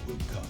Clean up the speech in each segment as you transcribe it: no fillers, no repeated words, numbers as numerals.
will come.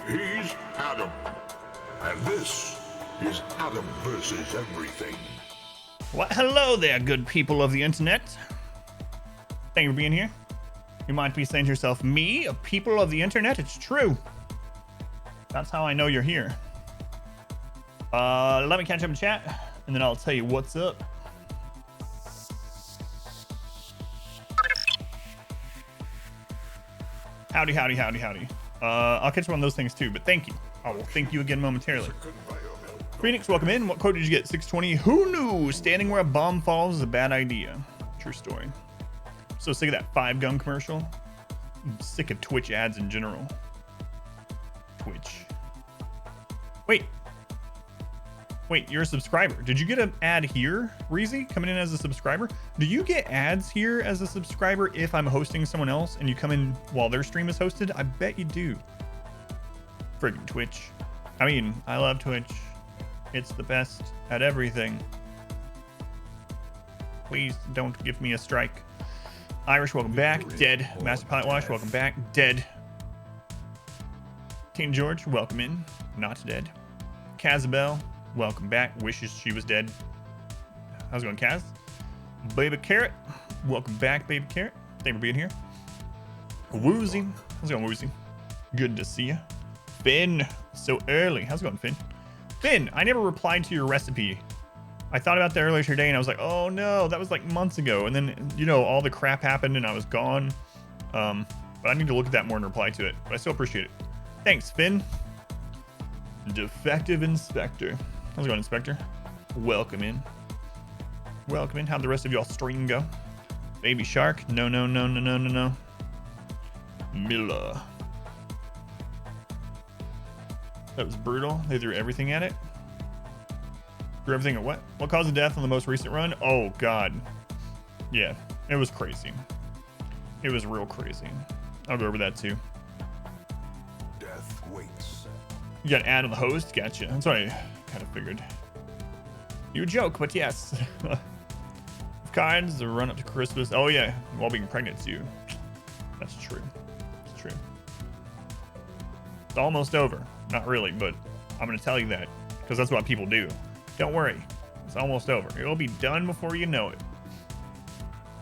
He's Adam, and this is Adam versus Everything. Well, hello there, good people of the internet. Thank you for being here. You might be saying to yourself, me, a people of the internet? It's true. That's how I know you're here. Let me catch up in chat, and then I'll tell you what's up. Howdy, howdy, howdy, howdy. I'll catch one of those things too, but thank you. I will thank you again momentarily. Phoenix, welcome in. What code did you get? 620. Who knew standing where a bomb falls is a bad idea? True story. So sick of that 5-gun commercial. I'm sick of Twitch ads in general. Twitch. Wait, you're a subscriber. Did you get an ad here, Reezy, coming in as a subscriber? Do you get ads here as a subscriber if I'm hosting someone else and you come in while their stream is hosted? I bet you do. Friggin' Twitch. I mean, I love Twitch. It's the best at everything. Please don't give me a strike. Irish, welcome back. Dead. Master Pilot Wash, welcome back. Dead. King George, welcome in. Not dead. Kazabel, welcome back. Wishes she was dead. How's it going, Kaz? Baby Carrot, welcome back, Baby Carrot. Thank you for being here. Woozy, how's it going, Woozy? Good to see you. Finn, so early. How's it going, Finn? Finn, I never replied to your recipe. I thought about that earlier today, and I was like, oh no, that was like months ago. And then, you know, all the crap happened, and I was gone. But I need to look at that more and reply to it. But I still appreciate it. Thanks, Finn. Defective Inspector. How's it going, Inspector? Welcome in. Welcome in. How'd the rest of y'all stream go? Baby Shark. No. Milla. That was brutal. They threw everything at it. Threw everything at what? What caused the death on the most recent run? Oh, God. Yeah, it was crazy. It was real crazy. I'll go over that, too. Death waits. You got an ad on the host? Gotcha. That's what I kind of figured. You joke, but yes. Cards, the run up to Christmas. Oh, yeah. While being pregnant, too. That's true. It's true. It's almost over. Not really, but I'm going to tell you that because that's what people do. Don't worry. It's almost over. It'll be done before you know it.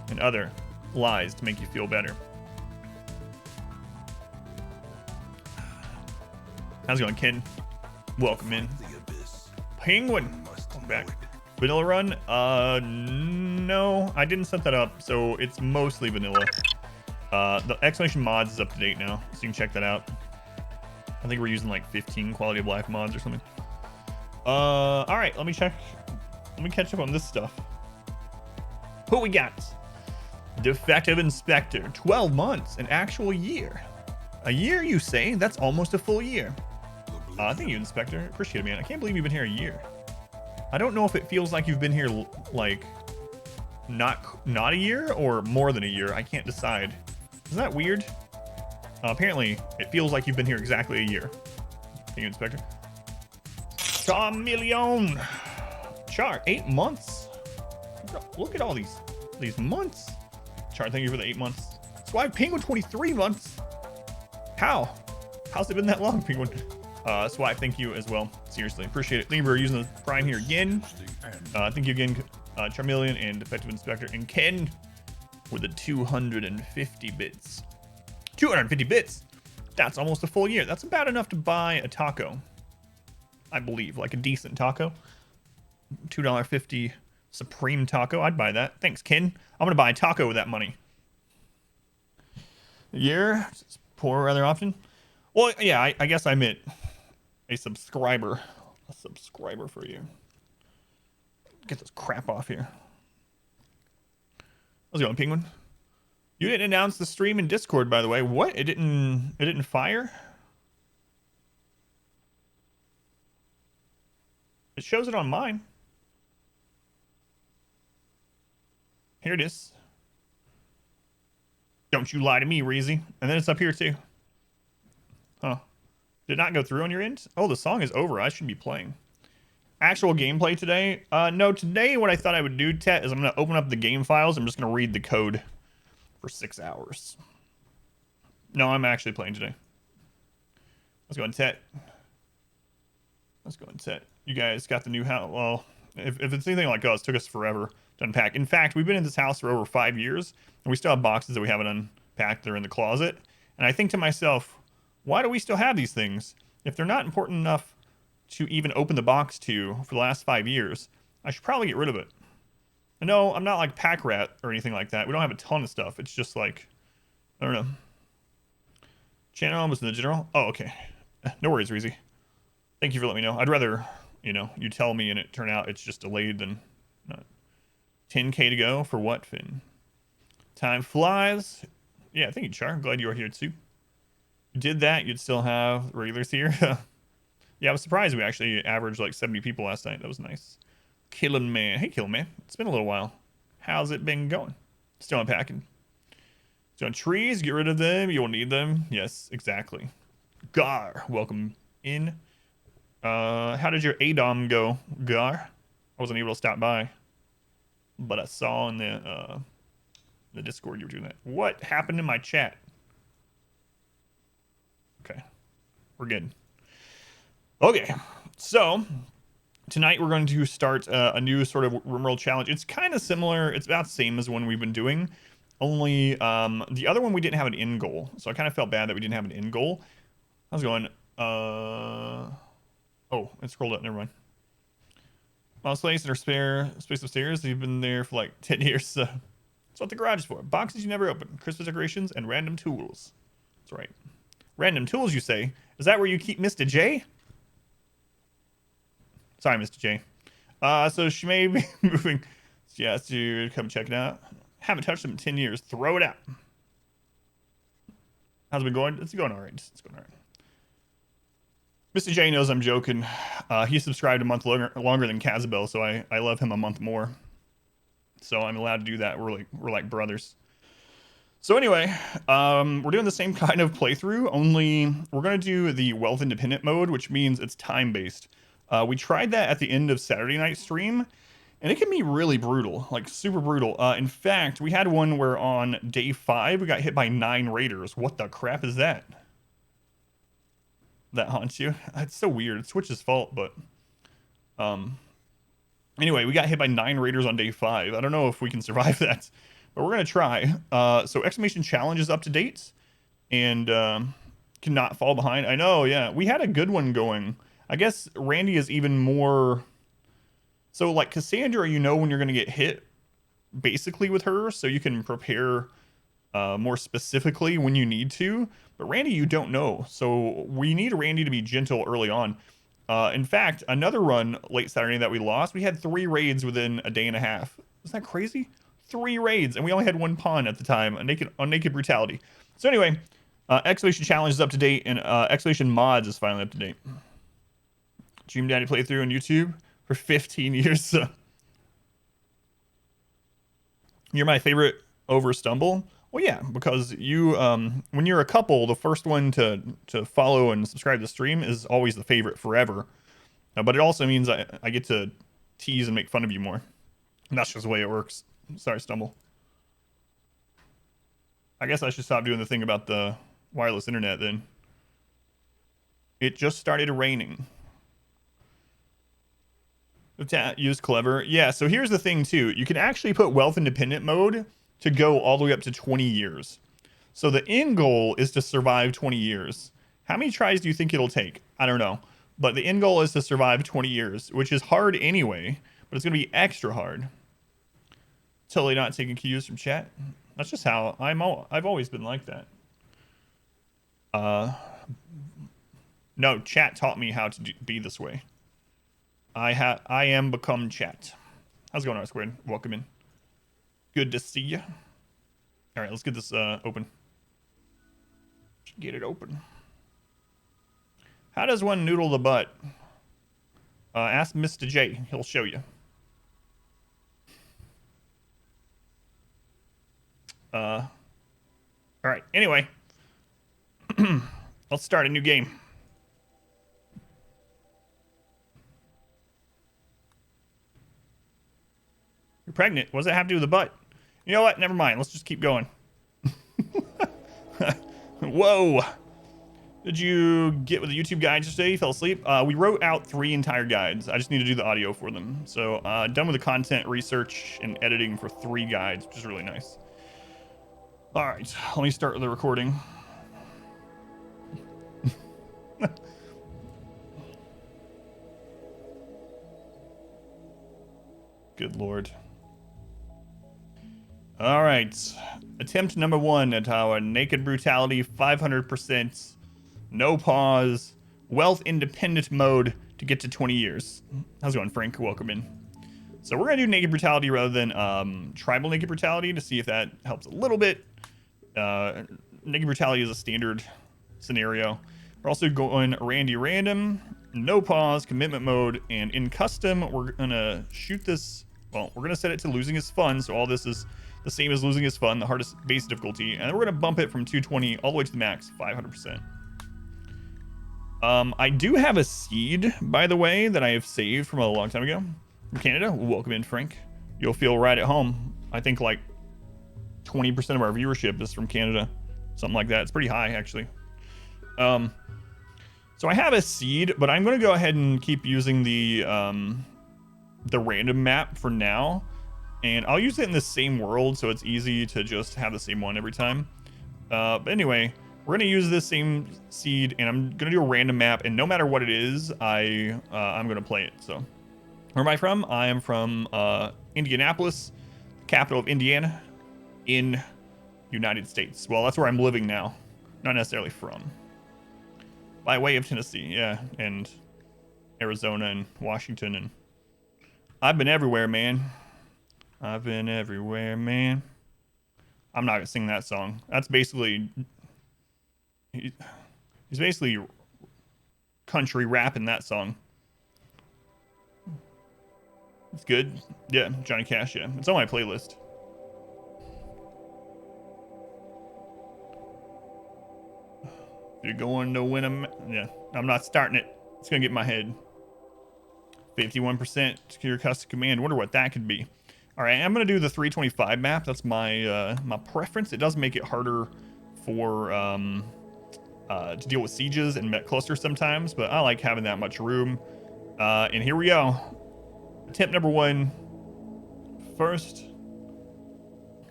And other lies to make you feel better. How's it going, Ken? Welcome in. Penguin. Welcome back. Vanilla run? No, I didn't set that up, so it's mostly vanilla. The exclamation mods is up to date now, so you can check that out. I think we're using like 15 quality of life mods or something. All right, let me check. Let me catch up on this stuff. Who we got? Defective Inspector. 12 months, an actual year. A year, you say? That's almost a full year. Thank you, Inspector. Appreciate it, man. I can't believe you've been here a year. I don't know if it feels like you've been here like not a year or more than a year. I can't decide. Isn't that weird? Apparently, it feels like you've been here exactly a year. Thank you, Inspector. Charmeleon. Char, 8 months. Look at all these months. Char, thank you for the 8 months. Swipe Penguin, 23 months. How's it been that long, Penguin? Swipe, thank you as well. Seriously, appreciate it. Thank you for using the Prime here again. Thank you again, Charmeleon and Defective Inspector and Ken with the 250 bits. 250 bits. That's almost a full year. That's about enough to buy a taco. I believe, like a decent taco. $2.50 Supreme Taco. I'd buy that. Thanks, Ken. I'm going to buy a taco with that money. A year? Pour rather often? Well, yeah, I guess I meant a subscriber. A subscriber for you. Get this crap off here. How's it going, Penguin? You didn't announce the stream in Discord, by the way. What? It didn't fire? It shows it on mine. Here it is. Don't you lie to me, Reezy. And then it's up here too. Huh. Did it not go through on your end? Oh, the song is over. I should be playing. Actual gameplay today? No, today what I thought I would do, Tet, is I'm going to open up the game files. I'm just going to read the code for 6 hours. No, I'm actually playing today. Let's go on Tet. Let's go on Tet. You guys got the new house. Well, if it's anything like us, it took us forever to unpack. In fact, we've been in this house for over 5 years, and we still have boxes that we haven't unpacked. They're in the closet. And I think to myself, why do we still have these things? If they're not important enough to even open the box to for the last 5 years, I should probably get rid of it. No, I'm not like pack rat or anything like that. We don't have a ton of stuff. It's just like, I don't know. Channel was in the general. Oh, okay. No worries, Reezy. Thank you for letting me know. I'd rather, you tell me and it turn out it's just delayed than not. 10K to go for what, Finn? Time flies. Yeah, thank you, Char. I'm glad you are here too. You did that, you'd still have regulars here. Yeah, I was surprised we actually averaged like 70 people last night. That was nice. Killing Man. Hey, Killing Man. It's been a little while. How's it been going? Still unpacking. Still on trees. Get rid of them. You will need them. Yes, exactly. Gar, welcome in. How did your ADOM go, Gar? I wasn't able to stop by, but I saw in the Discord you were doing that. What happened in my chat? Okay, we're good. Okay, so tonight we're going to start a new sort of RimWorld challenge. It's kind of similar. It's about the same as one we've been doing. Only the other one we didn't have an end goal, so I kind of felt bad that we didn't have an end goal. How's it going? Oh, it scrolled up. Never mind. Mouse place in our spare space upstairs. You've been there for like 10 years. So that's what the garage is for. Boxes you never open, Christmas decorations, and random tools. That's right. Random tools, you say? Is that where you keep Mr. J? Sorry, Mr. J. So she may be moving. She asked you to come check it out. Haven't touched them in 10 years. Throw it out. How's it been going? It's going all right. It's going all right. Mr. J knows I'm joking. He subscribed a month longer than Kazabel, so I love him a month more. So I'm allowed to do that. We're like brothers. So anyway, we're doing the same kind of playthrough, only we're going to do the wealth independent mode, which means it's time-based. We tried that at the end of Saturday night stream, and it can be really brutal, like super brutal. In fact, we had one where on day 5, we got hit by 9 raiders. What the crap is that? That haunts you? It's so weird. It's Twitch's fault, but anyway, we got hit by 9 raiders on day 5. I don't know if we can survive that, but we're gonna try. So exclamation challenge is up to date, and cannot fall behind. I know, yeah, we had a good one going. I guess Randy is even more. So like Cassandra, when you're gonna get hit, basically with her, so you can prepare more specifically when you need to. But Randy, you don't know. So we need Randy to be gentle early on. In fact, another run late Saturday that we lost, we had 3 raids within a day and a half. Isn't that crazy? 3 raids, and we only had 1 pawn at the time, on naked brutality. So anyway, exclamation challenge is up to date, and exclamation mods is finally up to date. Dream Daddy playthrough on YouTube for 15 years. You're my favorite over Stumble. Well, yeah, because you, when you're a couple, the first one to follow and subscribe to the stream is always the favorite forever. But it also means I get to tease and make fun of you more. And that's just the way it works. Sorry, Stumble. I guess I should stop doing the thing about the wireless internet then. It just started raining. Use clever. Yeah, so here's the thing too. You can actually put wealth independent mode to go all the way up to 20 years. So the end goal is to survive 20 years. How many tries do you think it'll take? I don't know. But the end goal is to survive 20 years, which is hard anyway. but it's going to be extra hard. Totally not taking cues from chat. That's just how I've always been like that. No, chat taught me how to be this way. I am become chat. How's it going, R-Squared? Welcome in. Good to see you. All right, let's get this open. Get it open. How does one noodle the butt? Ask Mr. J. He'll show you. All right. Anyway, let's start a new game. You're pregnant. What does that have to do with the butt? You know what? Never mind. Let's just keep going. Whoa. Did you get with the YouTube guides today? You fell asleep? We wrote out 3 entire guides. I just need to do the audio for them. So done with the content research and editing for 3 guides, which is really nice. All right, let me start with the recording. Good Lord. All right, attempt number 1 at our naked brutality, 500%, no pause, wealth independent mode to get to 20 years. How's it going, Frank? Welcome in. So we're gonna do naked brutality rather than tribal naked brutality to see if that helps a little bit. Naked brutality is a standard scenario. We're also going Randy random, no pause, commitment mode, and in custom, we're gonna shoot this. Well, we're gonna set it to losing is fun, so all this is the same as losing is fun, the hardest base difficulty, and then we're gonna bump it from 220 all the way to the max, 500%. I do have a seed, by the way, that I have saved from a long time ago from Canada. Welcome in, Frank. You'll feel right at home. I think like 20% of our viewership is from Canada, something like that. It's pretty high, actually. So I have a seed, but I'm going to go ahead and keep using the random map for now, and I'll use it in the same world, so it's easy to just have the same one every time. But anyway, we're going to use this same seed, and I'm going to do a random map, and no matter what it is, I'm going to play it. So where am I from? I am from Indianapolis, capital of Indiana, in United States. Well, that's where I'm living now, not necessarily from. By way of Tennessee, yeah, and Arizona and Washington, and I've been everywhere, man. I've been everywhere, man. I'm not gonna sing that song. That's basically he's basically country rapping that song. It's good. Yeah, Johnny Cash, yeah. It's on my playlist. You're going to win a... Yeah, I'm not starting it. It's going to get in my head. 51% secure custom command. Wonder what that could be. All right, I'm going to do the 325 map. That's my my preference. It does make it harder for to deal with sieges and met clusters sometimes, but I like having that much room. And here we go. Attempt number 1. First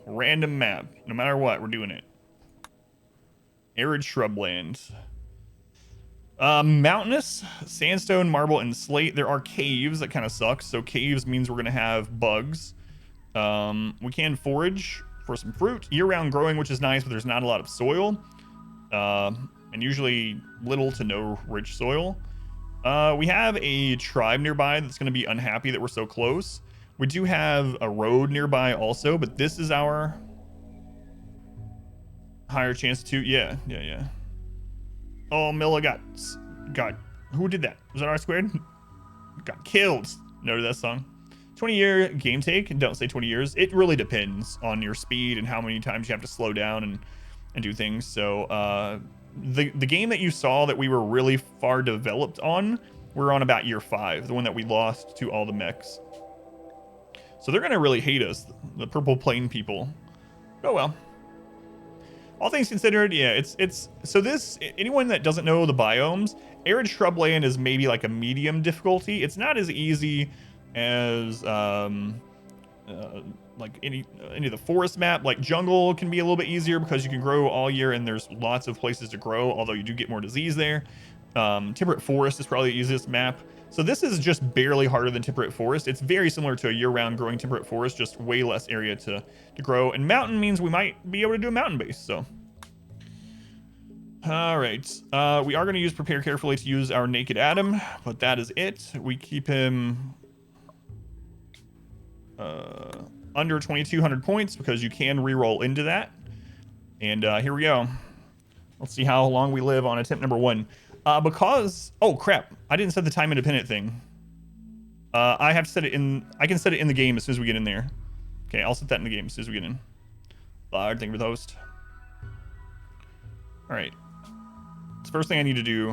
random map. No matter what, we're doing it. Arid shrubland. Mountainous, sandstone, marble, and slate. There are caves. That kind of sucks. So caves means we're going to have bugs. We can forage for some fruit. Year-round growing, which is nice, but there's not a lot of soil. And usually little to no rich soil. We have a tribe nearby that's going to be unhappy that we're so close. We do have a road nearby also, but this is our... higher chance to, yeah. Oh, Milla got, who did that? Was that R-Squared? Got killed. Noted that song. 20-year game take, don't say 20 years. It really depends on your speed and how many times you have to slow down and do things. So, the game that you saw that we were really far developed on, we're on about year 5, the one that we lost to all the mechs. So they're gonna really hate us, the purple plane people. Oh well. All things considered, yeah, it's so this, anyone that doesn't know the biomes, arid shrubland is maybe like a medium difficulty. It's not as easy as like any of the forest map. Like jungle can be a little bit easier because you can grow all year and there's lots of places to grow, although you do get more disease there. Temperate Forest is probably the easiest map. So this is just barely harder than Temperate Forest. It's very similar to a year-round growing Temperate Forest, just way less area to grow. And mountain means we might be able to do a mountain base, so. All right, we are gonna use Prepare Carefully to use our Naked Adam, but that is it. We keep him under 2,200 points because you can reroll into that. And here we go. Let's see how long we live on attempt number 1. Because, oh crap, I didn't set the time independent thing. I have to set it in, I can set it in the game as soon as we get in there. Okay, I'll set that in the game as soon as we get in. Thank you for the host. All right. It's the first thing I need to do.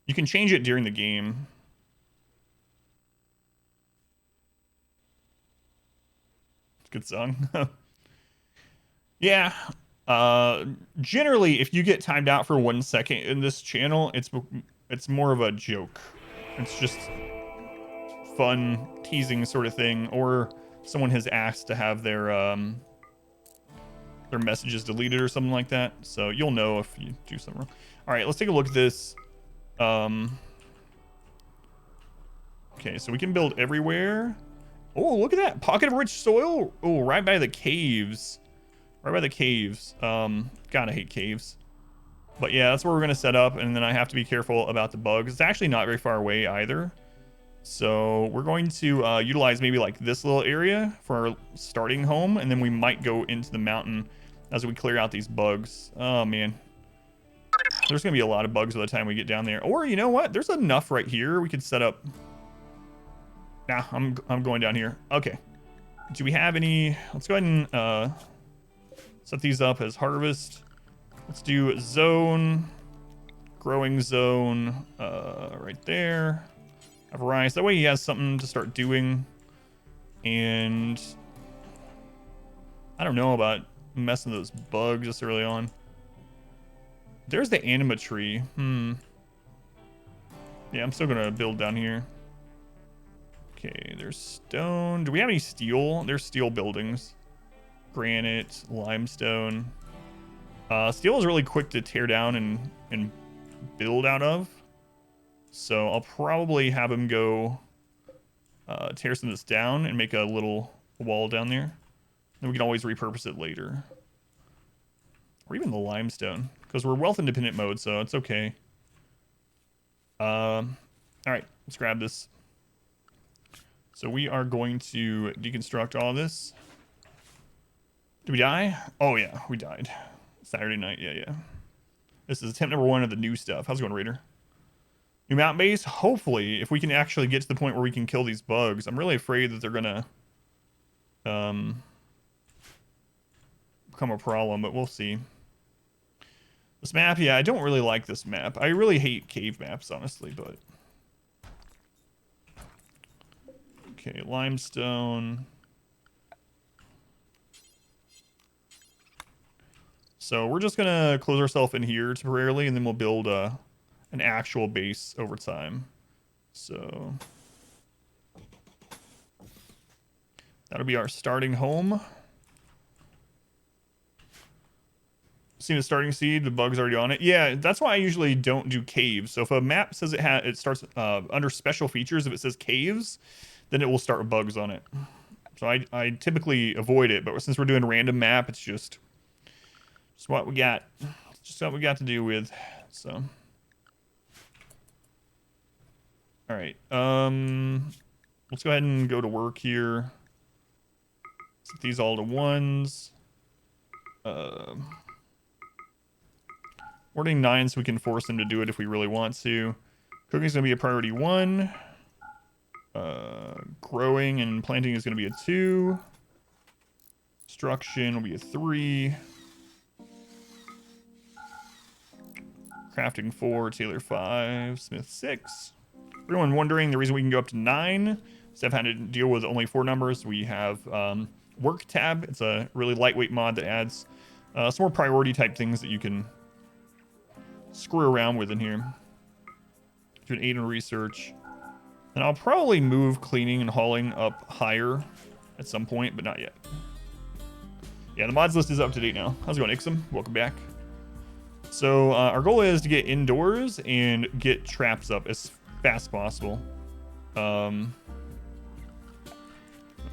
You can change it during the game. Good song. Yeah. Generally, if you get timed out for 1 second in this channel, it's more of a joke. It's just fun teasing sort of thing, or someone has asked to have their messages deleted or something like that. So you'll know if you do something wrong. All right, let's take a look at this. Okay, so we can build everywhere. Oh, look at that. Pocket of rich soil. Oh, right by the caves. Right by the caves. Gotta hate caves. But yeah, that's where we're going to set up. And then I have to be careful about the bugs. It's actually not very far away either. So we're going to utilize maybe like this little area for our starting home. And then we might go into the mountain as we clear out these bugs. Oh, man. There's going to be a lot of bugs by the time we get down there. Or, you know what? There's enough right here. We could set up... Nah, I'm going down here. Okay. Do we have any... Let's go ahead and set these up as harvest. Let's do zone, growing zone, right there. Have rice. That way he has something to start doing. And I don't know about messing with those bugs just early on. There's the anima tree. Yeah, I'm still gonna build down here. Okay, there's stone. Do we have any steel? There's steel buildings. Granite, limestone. Steel is really quick to tear down and build out of. So I'll probably have him go tear some of this down and make a little wall down there. Then we can always repurpose it later. Or even the limestone, because we're wealth independent mode, so it's okay. All right, let's grab this. So we are going to deconstruct all this. Did we die? Oh yeah, we died. Saturday night, yeah. This is attempt number 1 of the new stuff. How's it going, Raider? New mountain base? Hopefully, if we can actually get to the point where we can kill these bugs. I'm really afraid that they're gonna become a problem, but we'll see. This map, yeah, I don't really like this map. I really hate cave maps, honestly, but... Okay, limestone. So we're just gonna close ourselves in here temporarily, and then we'll build an actual base over time. So that'll be our starting home. Seen a starting seed, the bug's already on it. Yeah, that's why I usually don't do caves. So if a map says it starts under special features, if it says caves, then it will start with bugs on it. So I typically avoid it, but since we're doing a random map, it's just what we got. It's just what we got to do with. So all right, let's go ahead and go to work here. Set these all to 1s. Wording 9 so we can force them to do it if we really want to. Cooking's gonna be a priority 1. Growing and planting is gonna be a 2. Construction will be a 3. Crafting 4, Tailor 5, Smith 6. Everyone wondering, the reason we can go up to 9 instead of having to deal with only 4 numbers, we have work tab. It's a really lightweight mod that adds some more priority type things that you can screw around with in here. Do an 8 in research. And I'll probably move cleaning and hauling up higher at some point, but not yet. Yeah, the mods list is up to date now. How's it going, Ixum? Welcome back. So our goal is to get indoors and get traps up as fast as possible. And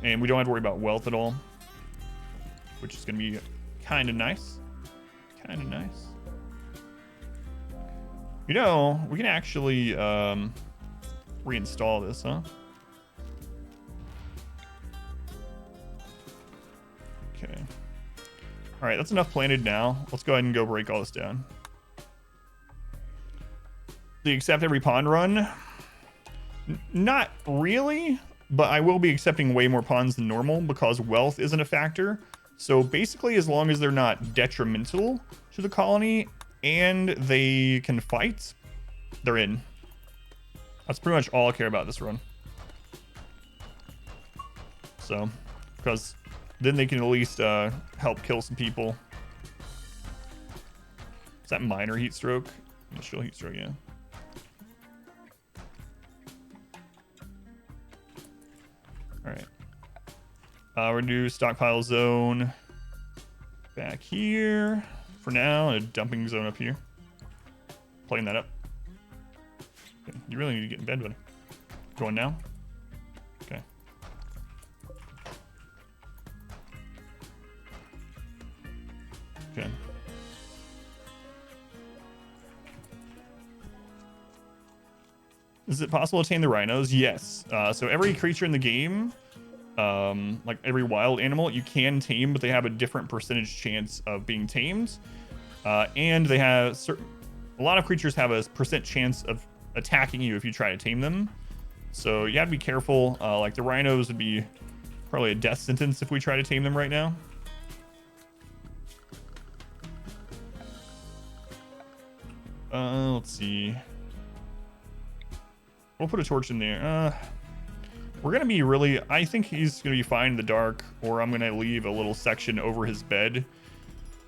we don't have to worry about wealth at all, which is going to be kind of nice. Kind of nice. You know, we can actually reinstall this, huh? Okay. All right, that's enough planted now. Let's go ahead and go break all this down. Do you accept every pawn run? Not really, but I will be accepting way more pawns than normal because wealth isn't a factor. So basically, as long as they're not detrimental to the colony and they can fight, they're in. That's pretty much all I care about this run. So, because then they can at least help kill some people. Is that minor heat stroke? Initial heat stroke, yeah. All right. We're gonna do stockpile zone back here for now, and a dumping zone up here. Playing that up. Okay. You really need to get in bed, buddy. Going now? Okay. Okay. Is it possible to tame the rhinos? Yes. So every creature in the game, like every wild animal, you can tame, but they have a different percentage chance of being tamed. And they have a lot of creatures have a percent chance of attacking you if you try to tame them. So you have to be careful. Like the rhinos would be probably a death sentence if we try to tame them right now. Let's see. We'll put a torch in there. We're going to be really... I think he's going to be fine in the dark, or I'm going to leave a little section over his bed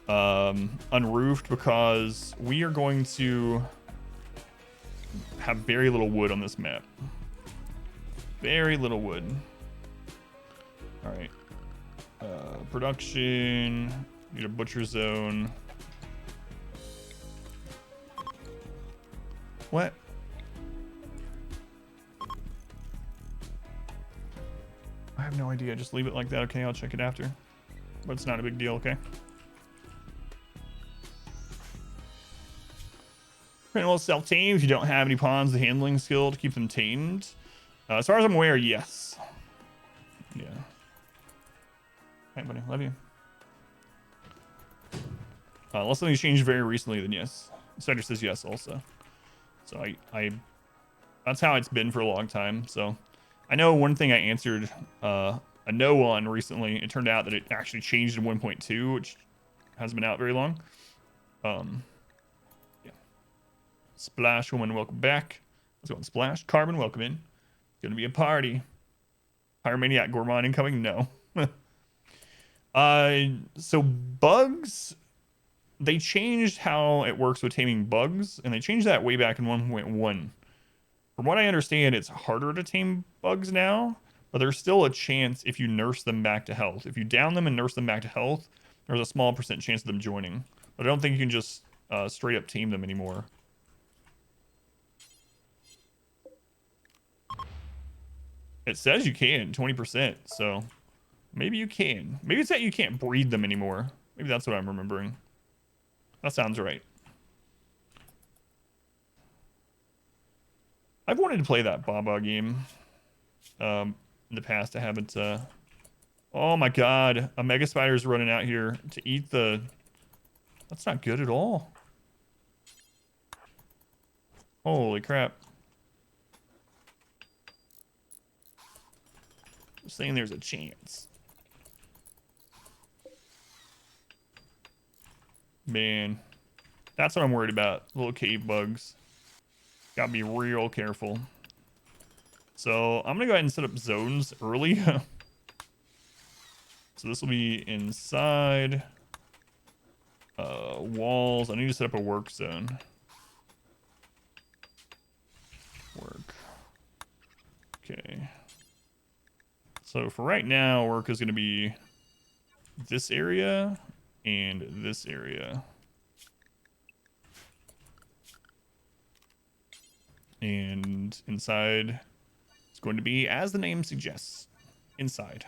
unroofed because we are going to have very little wood on this map. Very little wood. All right. Production. Need a butcher zone. What? I have no idea. Just leave it like that. Okay, I'll check it after. But it's not a big deal, okay? Well, self-tame if you don't have any pawns, the handling skill to keep them tamed. As far as I'm aware, yes. Yeah. Hey, buddy. Love you. Unless something's changed very recently, then yes. Cedric says yes also. So I that's how it's been for a long time. So I know one thing I answered a no on recently. It turned out that it actually changed in 1.2, which hasn't been out very long. Yeah. Splash woman, welcome back. Let's go on Splash. Carbon, welcome in. It's gonna be a party. Pyromaniac Gourmand incoming? No. So bugs, they changed how it works with taming bugs, and they changed that way back in 1.1. From what I understand, it's harder to tame bugs now, but there's still a chance if you nurse them back to health. If you down them and nurse them back to health, there's a small percent chance of them joining. But I don't think you can just straight up tame them anymore. It says you can, 20%, so maybe you can. Maybe it's that you can't breed them anymore. Maybe that's what I'm remembering. That sounds right. I've wanted to play that Baba game in the past. I haven't. Oh my god, a mega spider is running out here to eat the... That's not good at all. Holy crap. I'm saying there's a chance. Man, that's what I'm worried about. Little cave bugs. Gotta be real careful. So I'm gonna go ahead and set up zones early. So this will be inside. Walls. I need to set up a work zone. Work. Okay. So for right now, work is gonna be this area and this area. And inside is going to be, as the name suggests, inside.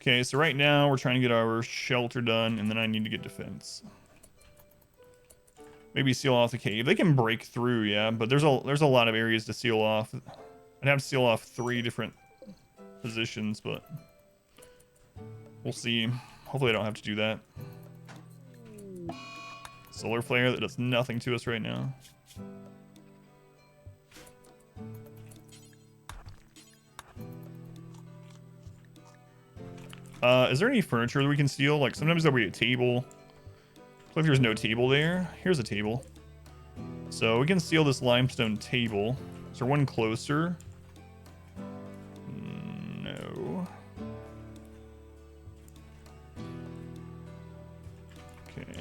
Okay, so right now we're trying to get our shelter done, and then I need to get defense. Maybe seal off the cave. They can break through, yeah, but there's a lot of areas to seal off. I'd have to seal off 3 different positions, but we'll see. Hopefully I don't have to do that. Solar flare that does nothing to us right now. Is there any furniture that we can steal? Like sometimes there'll be a table. Looks like there's no table there. Here's a table. So we can steal this limestone table. Is there one closer? No. Okay.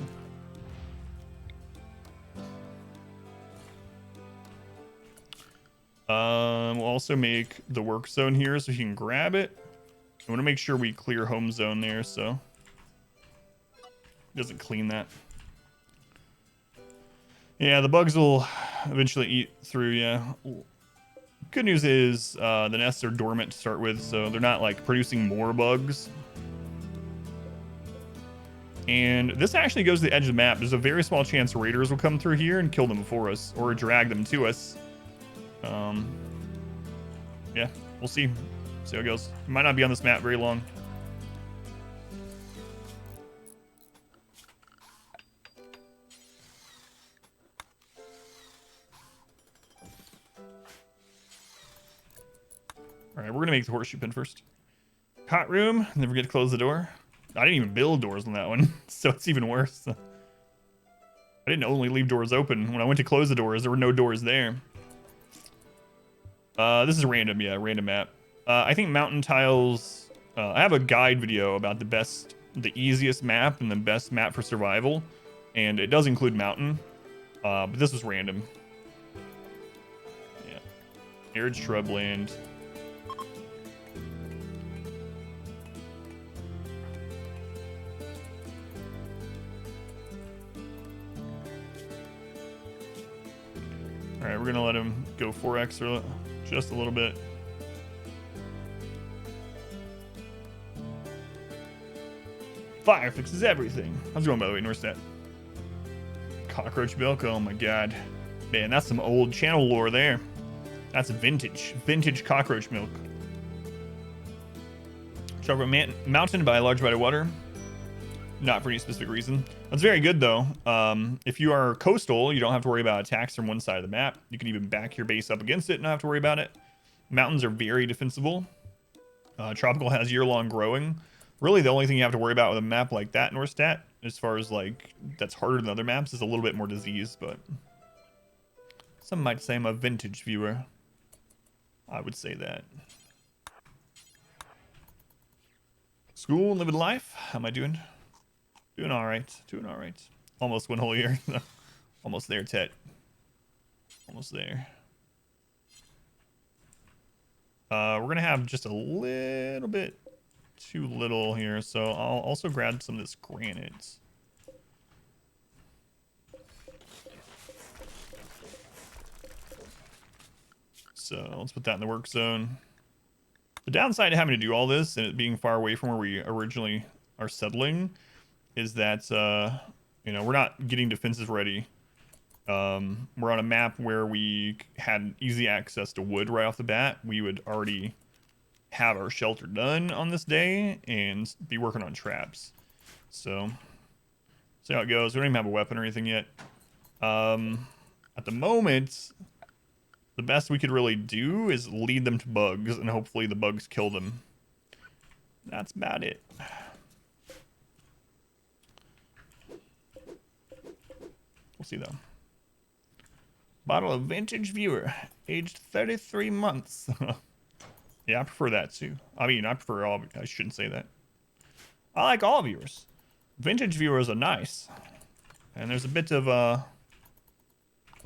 We'll also make the work zone here so you can grab it. I want to make sure we clear home zone there, so it doesn't clean that. Yeah, the bugs will eventually eat through, yeah. Good news is the nests are dormant to start with, so they're not like producing more bugs. And this actually goes to the edge of the map. There's a very small chance raiders will come through here and kill them for us or drag them to us. Yeah, we'll see. See how it goes. We might not be on this map very long. All right, we're gonna make the horseshoe pin first. Cot room. Never forget to close the door. I didn't even build doors on that one, so it's even worse. I didn't only leave doors open. When I went to close the doors, there were no doors there. This is random, yeah, random map. I think mountain tiles. I have a guide video about the easiest map and the best map for survival, and it does include mountain. But this was random. Yeah, arid shrubland. All right, we're gonna let him go 4x or just a little bit. Fire fixes everything. How's it going, by the way? North stat. Cockroach milk. Oh my god, man, that's some old channel lore there. That's vintage cockroach milk. Chocolate mountain by a large body of water. Not for any specific reason. That's very good though. If you are coastal, you don't have to worry about attacks from one side of the map. You can even back your base up against it and not have to worry about it. Mountains are very defensible. Tropical has year-long growing. Really, the only thing you have to worry about with a map like that, Norstat, as far as like that's harder than other maps, is a little bit more disease. But some might say I'm a vintage viewer. I would say that. School and living life. How am I doing? Doing all right. Doing all right. Almost one whole year. Almost there, Tet. Almost there. We're going to have just a little bit too little here, so I'll also grab some of this granite. So let's put that in the work zone. The downside of having to do all this and it being far away from where we originally are settling is that, you know, we're not getting defenses ready. We're on a map where we had easy access to wood right off the bat. We would already have our shelter done on this day and be working on traps. So, see how it goes. We don't even have a weapon or anything yet. At the moment, the best we could really do is lead them to bugs, and hopefully the bugs kill them. That's about it. We'll see though. Bottle of vintage viewer, aged 33 months. Yeah, I prefer that too. I mean, I prefer all. I shouldn't say that. I like all viewers. Vintage viewers are nice, and there's a bit of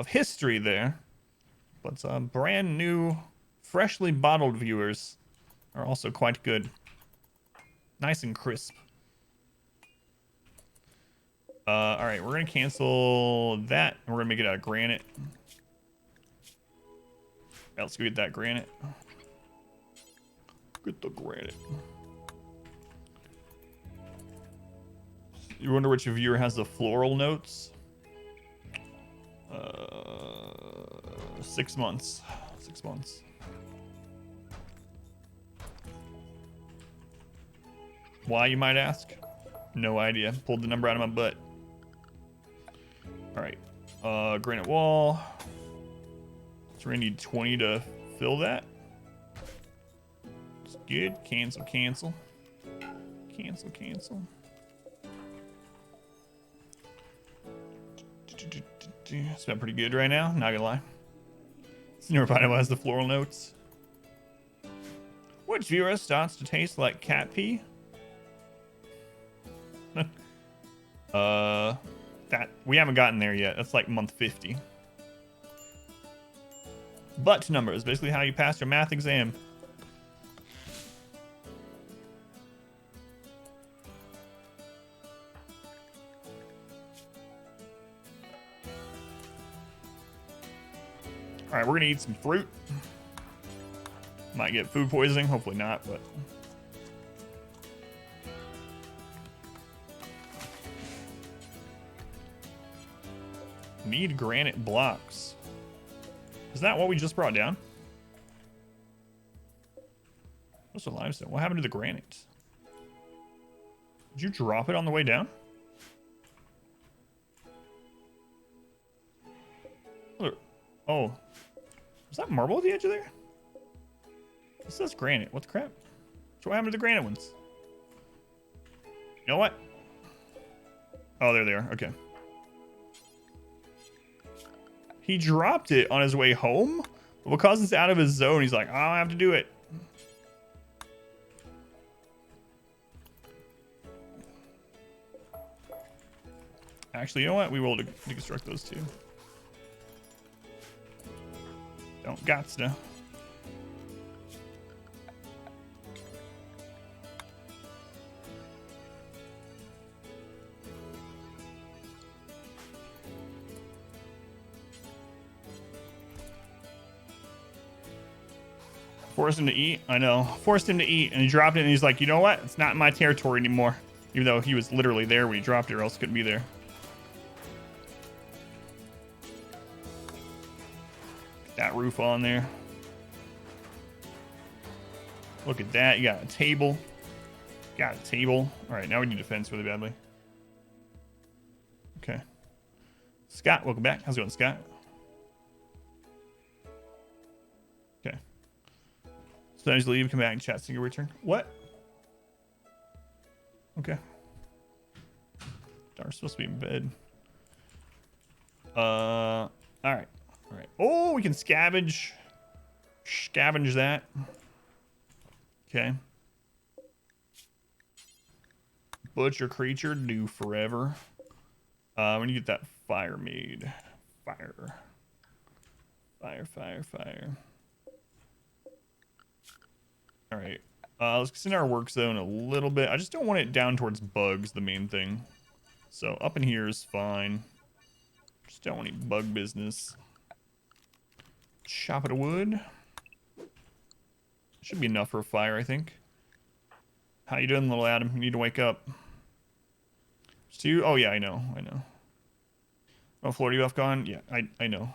history there. But brand new, freshly bottled viewers are also quite good. Nice and crisp. All right, we're gonna cancel that, and we're gonna make it out of granite. Let's go get that granite. Get the granite. You wonder which viewer has the floral notes? 6 months. 6 months. Why, you might ask? No idea. Pulled the number out of my butt. All right. Granite wall. So we're gonna need 20 to fill that. It's good. Cancel, cancel. Cancel, cancel. It's been pretty good right now, not gonna lie. It's never find out has the floral notes. Which viewer starts to taste like cat pee? That we haven't gotten there yet. That's like month 50. Butt number is basically how you pass your math exam. All right, we're gonna eat some fruit. Might get food poisoning, hopefully not, but. Need granite blocks. Is that what we just brought down? What's the limestone? What happened to the granite? Did you drop it on the way down? Oh. Is that marble at the edge of there? It says granite. What the crap? So what happened to the granite ones? You know what? Oh, there they are. Okay. He dropped it on his way home, but because it's out of his zone, he's like, I don't have to do it. Actually, you know what? We will deconstruct those two. Don't gots to. Forced him to eat. I know. Forced him to eat, and he dropped it, and he's like, you know what? It's not in my territory anymore. Even though he was literally there when he dropped it, or else it couldn't be there. Get that roof on there. Look at that. You got a table. Got a table. All right, now we need to fence really badly. Okay. Scott, welcome back. How's it going, Scott? Okay. Sometimes leave, come back and chat, single return. What? Okay. Dar's supposed to be in bed. All right. All right. Oh, we can scavenge that. Okay. Butcher creature, do forever. When you get that fire made. Fire. All right. Let's extend our work zone a little bit. I just don't want it down towards bugs, the main thing. So up in here is fine. Just don't want any bug business. Chop it of wood. Should be enough for a fire, I think. How you doing, little Adam? You need to wake up. Stu? Oh, yeah, I know. Oh, Florida buff gone? Yeah, I know.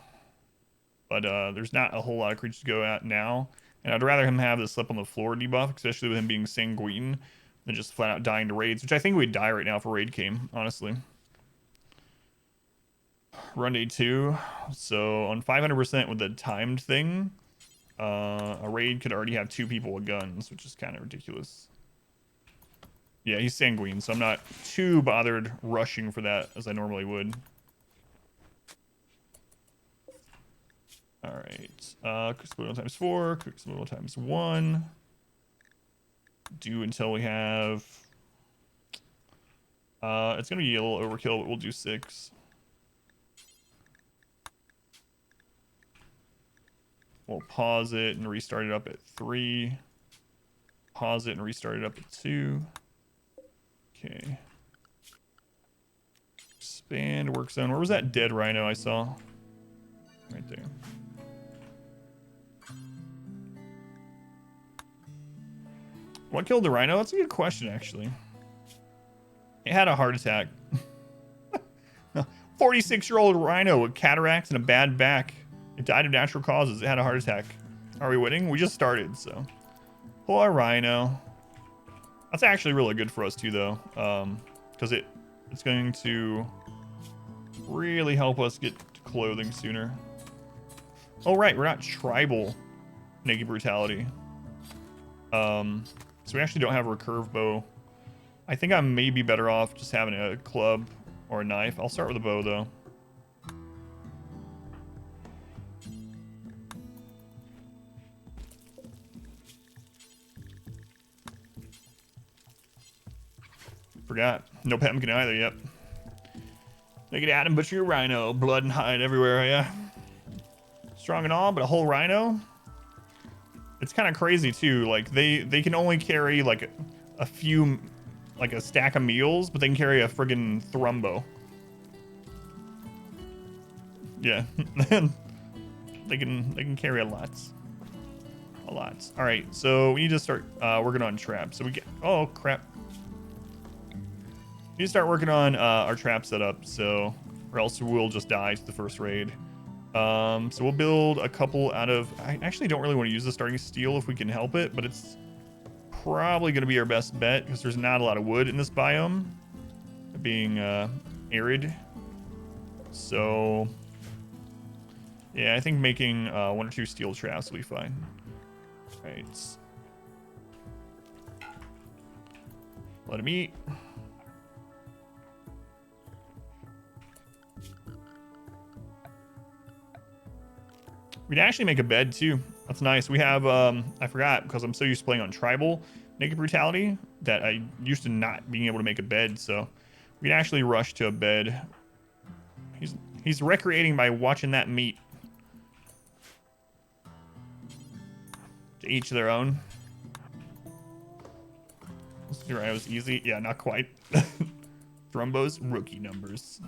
But there's not a whole lot of creatures to go at now. And I'd rather him have the slip on the floor debuff, especially with him being sanguine, than just flat out dying to raids, which I think we'd die right now if a raid came, honestly. Run day 2. So on 500% with the timed thing, a raid could already have 2 people with guns, which is kind of ridiculous. Yeah, he's sanguine, so I'm not too bothered rushing for that as I normally would. All right, Crucible times 4, Crucible times 1. Do until we have. It's gonna be a little overkill, but we'll do 6. We'll pause it and restart it up at 3. Pause it and restart it up at 2. Okay. Expand work zone. Where was that dead rhino I saw? Right there. What killed the rhino? That's a good question, actually. It had a heart attack. 46-year-old rhino with cataracts and a bad back. It died of natural causes. It had a heart attack. Are we winning? We just started, so. Pull our rhino. That's actually really good for us, too, though. Because it's going to really help us get clothing sooner. Oh, right. We're not tribal naked brutality. So we actually don't have a recurve bow. I think I may be better off just having a club or a knife. I'll start with a bow, though. Forgot. No pemmican either, yep. Make it Adam, but you're a rhino. Blood and hide everywhere, yeah. Strong and all, but a whole rhino? It's kind of crazy, too. Like, they can only carry, like, a few, like, a stack of meals, but they can carry a friggin' thrumbo. Yeah. they can carry a lot. A lot. All right, so we need to start working on traps. So we get... Oh, crap. We need to start working on our trap setup, so... Or else we'll just die to the first raid. So we'll build a couple out of... I actually don't really want to use the starting steel if we can help it, but it's probably going to be our best bet because there's not a lot of wood in this biome, being arid. So, yeah, I think making 1 or 2 steel traps will be fine. All right. Let him eat. We'd actually make a bed too. That's nice. We have, I forgot because I'm so used to playing on tribal naked brutality that I used to not being able to make a bed. So we'd actually rush to a bed. He's recreating by watching that meat. To each their own. Let's see, right, it was easy. Yeah, not quite. Thrumbo's rookie numbers.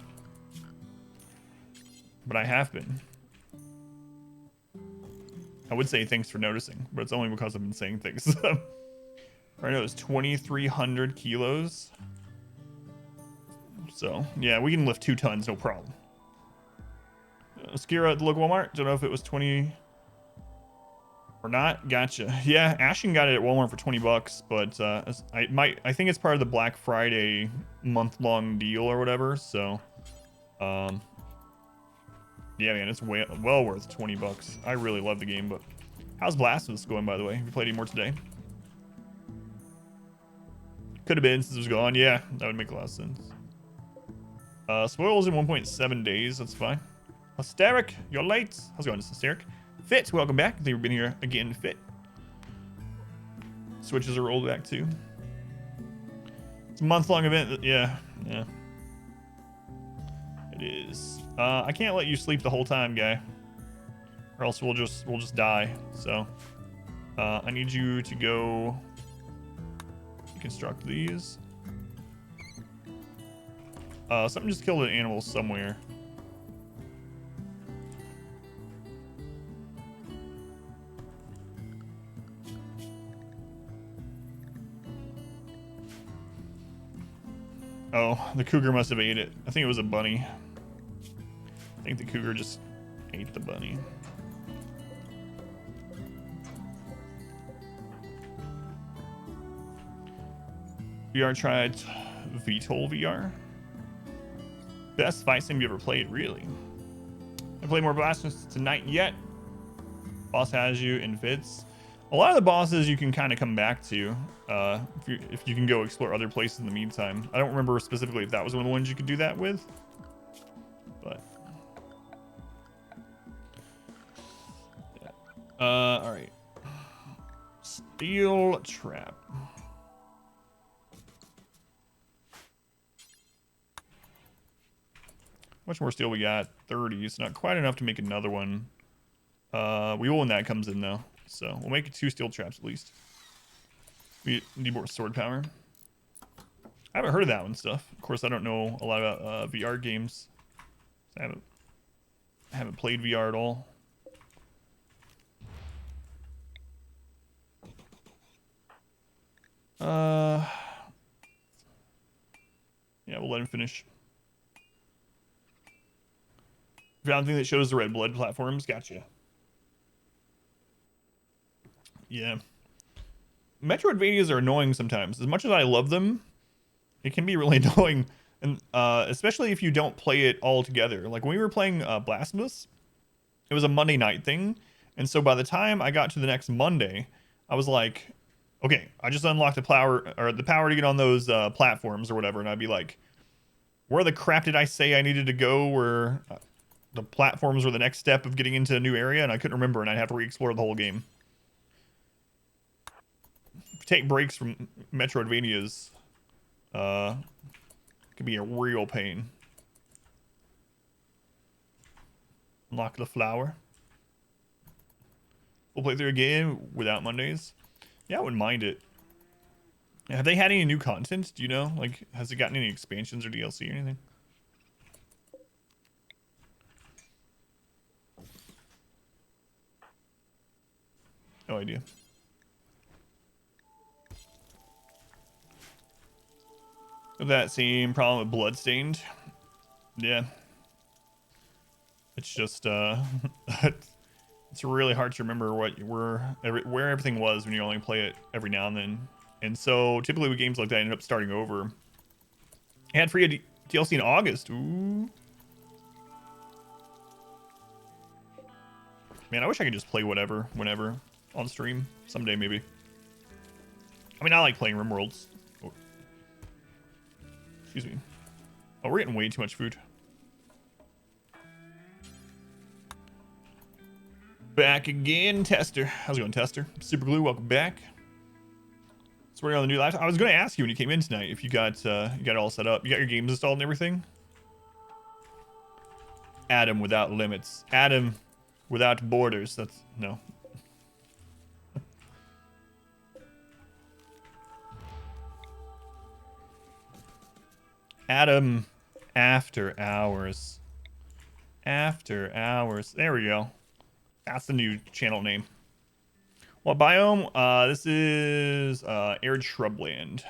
But I have been. I would say thanks for noticing, but it's only because I've been saying things. Right now it's 2,300 kilos. So, yeah, we can lift 2 tons, no problem. Skira at the local Walmart. Don't know if it was 20 or not. Gotcha. Yeah, Ashton got it at Walmart for 20 bucks, but I think it's part of the Black Friday month-long deal or whatever. So, yeah, man, it's well worth 20 bucks. I really love the game, but how's Blasphemous going, by the way? Have you played any more today? Could have been since it was gone. Yeah, that would make a lot of sense. Spoils in 1.7 days. That's fine. Hysteric, you're late. How's it going, Hysteric? Fit, welcome back. I think we've been here again. Fit. Switches are rolled back too. It's a month-long event. Yeah. It is. I can't let you sleep the whole time, guy, or else we'll just die. So, I need you to go deconstruct these. Something just killed an animal somewhere. Oh, the cougar must have ate it. I think it was a bunny. I think the cougar just ate the bunny. VR tried VTOL VR. Best fight sim you ever played, really. I played more Blasphemous tonight yet. Boss has you in fits. A lot of the bosses you can kind of come back to if you can go explore other places in the meantime. I don't remember specifically if that was one of the ones you could do that with, but yeah. All right. Steel trap. How much more steel we got? 30. It's not quite enough to make another one. We will when that comes in though. So we'll make 2 steel traps at least. We need more sword power. I haven't heard of that one stuff. Of course, I don't know a lot about VR games. I haven't played VR at all. Yeah, we'll let him finish. Found thing that shows the red blood platforms. Gotcha. Yeah. Metroidvanias are annoying sometimes. As much as I love them, it can be really annoying, and especially if you don't play it all together. Like when we were playing Blasphemous, it was a Monday night thing, and so by the time I got to the next Monday, I was like, okay, I just unlocked the power to get on those platforms or whatever, and I'd be like, where the crap did I say I needed to go? Where the platforms were the next step of getting into a new area, and I couldn't remember, and I'd have to re-explore the whole game. Take breaks from Metroidvanias, can be a real pain. Unlock the flower. We'll play through a game without Mondays. Yeah, I wouldn't mind it. Have they had any new content? Do you know? Like, has it gotten any expansions or DLC or anything? No idea. That same problem with Bloodstained. Yeah. It's just, it's really hard to remember where everything was when you only play it every now and then. And so, typically with games like that, I end up starting over. I had free DLC in August. Ooh. Man, I wish I could just play whatever, whenever, on stream. Someday, maybe. I mean, I like playing RimWorlds. Oh. Excuse me. Oh, we're getting way too much food. Back again, Tester. How's it going, Tester? Super Glue, welcome back. Swearing on the new laptop. I was going to ask you when you came in tonight if you got it all set up. You got your games installed and everything? Adam without limits. Adam without borders. That's no. Adam after hours. After hours. There we go. That's the new channel name. What biome? This is arid shrubland.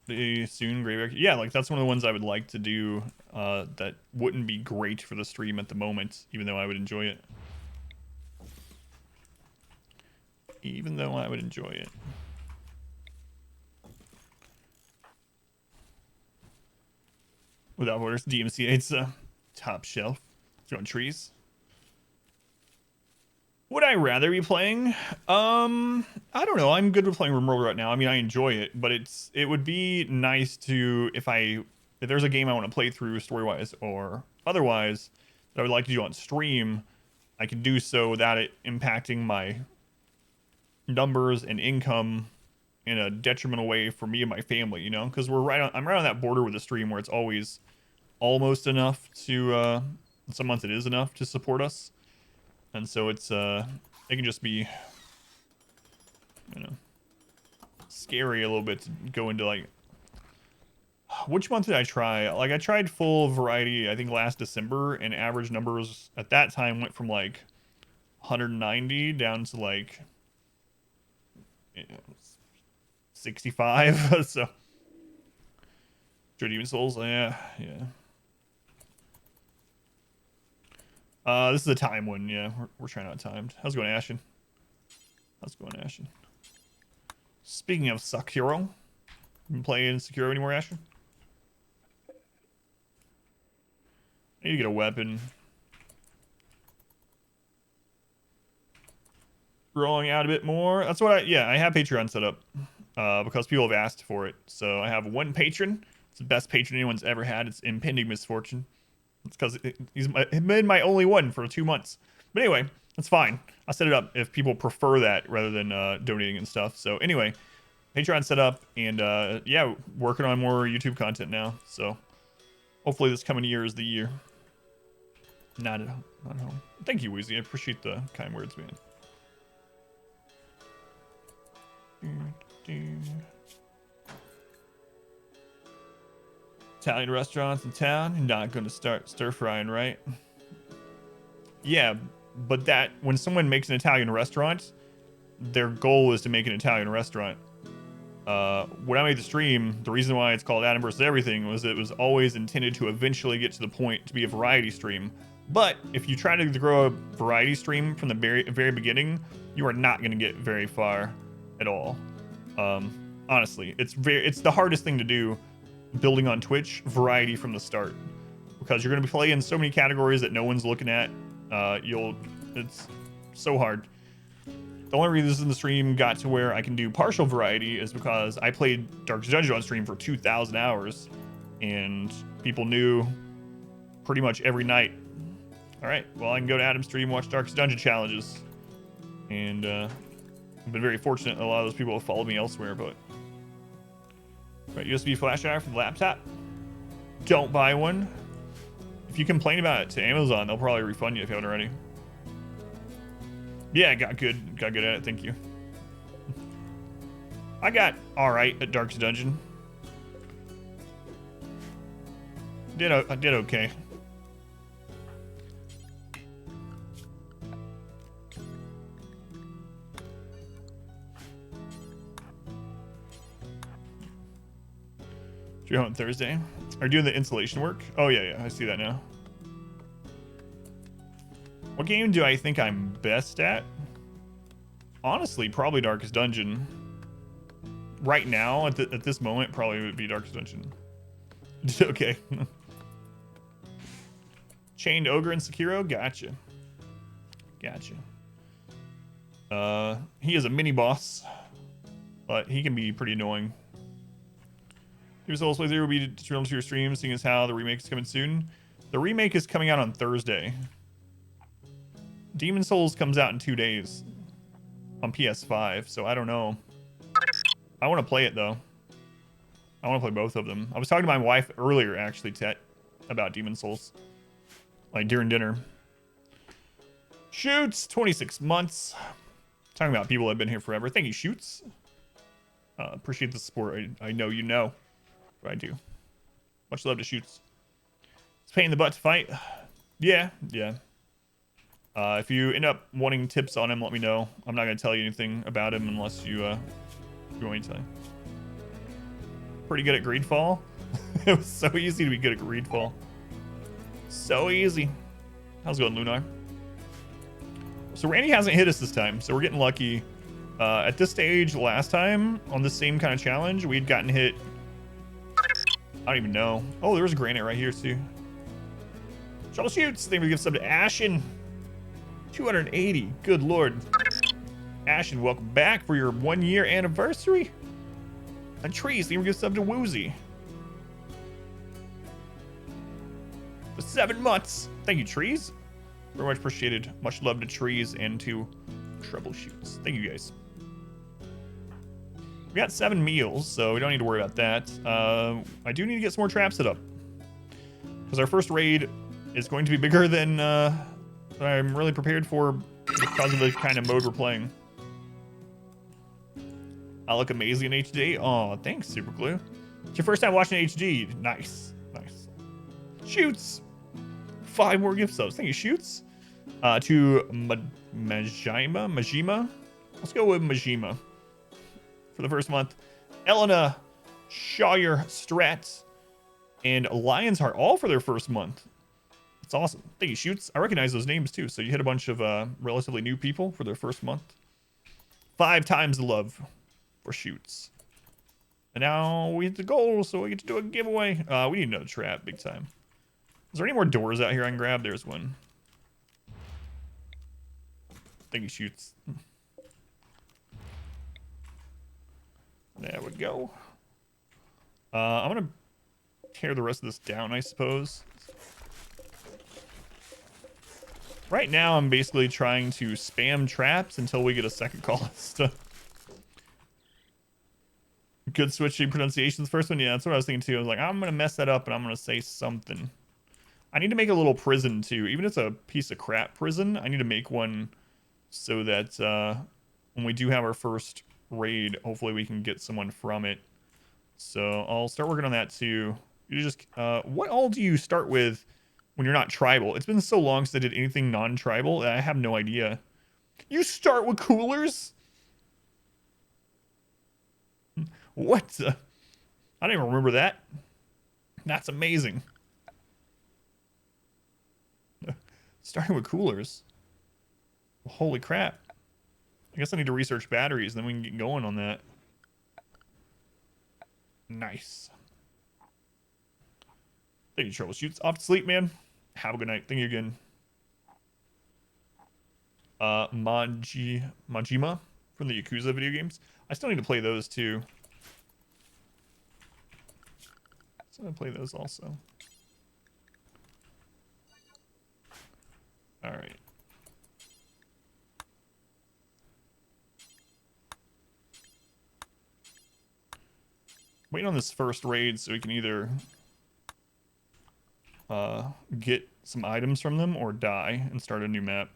The soon graveyard. Yeah, like that's one of the ones I would like to do. That wouldn't be great for the stream at the moment, even though I would enjoy it. Even though I would enjoy it. Without borders, DMC8's top shelf. Throwing trees. Would I rather be playing? I don't know. I'm good with playing RimWorld right now. I mean, I enjoy it, but it would be nice to if there's a game I want to play through story-wise or otherwise that I would like to do on stream, I can do so without it impacting my numbers and income in a detrimental way for me and my family, you know? Because I'm right on that border with the stream where it's always almost enough to some months it is enough to support us. And so it can just be, you know, scary a little bit to go into like, which month did I try? Like I tried full variety, I think last December, and average numbers at that time went from like 190 down to like, you know, 65. So, Dread Demon Souls, yeah. This is a time one, yeah. We're trying out timed. How's it going, Ashen? Speaking of Sekiro, you been playing Sekiro anymore, Ashen? I need to get a weapon. Growing out a bit more. That's what I have Patreon set up because people have asked for it. So I have one patron. It's the best patron anyone's ever had. It's Impending Misfortune. It's because he's been my only one for 2 months. But anyway, that's fine. I set it up if people prefer that rather than donating and stuff. So anyway, Patreon set up, and yeah, working on more YouTube content now. So hopefully this coming year is the year. Not at home. Thank you, Wheezy. I appreciate the kind words, man. Italian restaurants in town. You're not going to start stir frying, right? Yeah, but that when someone makes an Italian restaurant, their goal is to make an Italian restaurant. When I made the stream, the reason why it's called Adam vs. Everything was it was always intended to eventually get to the point to be a variety stream. But if you try to grow a variety stream from the very beginning, you are not going to get very far at all. Honestly, it's the hardest thing to do, building on Twitch, variety from the start, because you're going to be playing so many categories that no one's looking at. It's so hard. The only reason the stream got to where I can do partial variety is because I played Darkest Dungeon on stream for 2,000 hours, and people knew pretty much every night. All right, well, I can go to Adam's stream, watch Darkest Dungeon challenges, and I've been very fortunate that a lot of those people have followed me elsewhere. But right, USB flash drive for the laptop. Don't buy one. If you complain about it to Amazon, they'll probably refund you if you haven't already. Yeah, got good at it. Thank you. I got all right at Darkest Dungeon. I did okay. You're on Thursday. Are you doing the installation work? Oh yeah, I see that now. What game do I think I'm best at? Honestly, probably Darkest Dungeon. Right now, at this moment, probably would be Darkest Dungeon. Okay. Chained Ogre and Sekiro? Gotcha. He is a mini boss, but he can be pretty annoying. Your Souls playthrough will be determined to your stream, seeing as how the remake is coming soon. The remake is coming out on Thursday. Demon Souls comes out in 2 days on PS5, so I don't know. I want to play it though. I want to play both of them. I was talking to my wife earlier, actually, Tet, about Demon Souls, like during dinner. Shoots, 26 months. Talking about people that have been here forever. Thank you, Shoots. Appreciate the support. I know you know. But I do. Much love to Shoots. It's a pain in the butt to fight. Yeah. If you end up wanting tips on him, let me know. I'm not going to tell you anything about him unless you want me to tell you. Pretty good at Greedfall. It was so easy to be good at Greedfall. So easy. How's it going, Lunar? So Randy hasn't hit us this time, so we're getting lucky. At this stage, last time, on the same kind of challenge, we'd gotten hit... I don't even know. Oh, there was a granite right here, too. Troubleshoots. Thank you for the gift sub to Ashen. 280. Good lord. Ashen, welcome back for your 1-year anniversary. And Trees, thank you for the gift sub to Woozy. For 7 months. Thank you, Trees. Very much appreciated. Much love to Trees and to Troubleshoots. Thank you, guys. We got 7 meals, so we don't need to worry about that. I do need to get some more traps set up, because our first raid is going to be bigger than I'm really prepared for because of the kind of mode we're playing. I look amazing in HD. Oh, thanks, Super Glue. It's your first time watching HD. Nice. Shoots. 5 more gift subs. Thank you, Shoots. To Majima. Let's go with Majima. For the first month, Elena, Shawyer, Strat, and Lion's Heart, all for their first month. It's awesome. Thank you, Shoots. I recognize those names too. So you hit a bunch of relatively new people for their first month. 5 times the love for Shoots. And now we hit the goal, so we get to do a giveaway. We need another trap, big time. Is there any more doors out here I can grab? There's one. Thank you, Shoots. There we go. I'm gonna tear the rest of this down, I suppose. Right now, I'm basically trying to spam traps until we get a second call list. Good switching pronunciations. First one, yeah, that's what I was thinking too. I was like, I'm gonna mess that up and I'm gonna say something. I need to make a little prison too. Even if it's a piece of crap prison, I need to make one so that when we do have our first raid, hopefully we can get someone from it. So I'll start working on that too You just what all do you start with when you're not tribal? It's been so long since I did anything non-tribal that I have no idea. You start with coolers? What the? I don't even remember that. That's amazing. Starting with coolers. Well, holy crap. I guess I need to research batteries, then we can get going on that. Nice. Thank you, troubleshoots. Off to sleep, man. Have a good night. Thank you again. Majima from the Yakuza video games. I still need to play those too. So I'm gonna play those also. All right. Waiting on this first raid so we can either get some items from them or die and start a new map.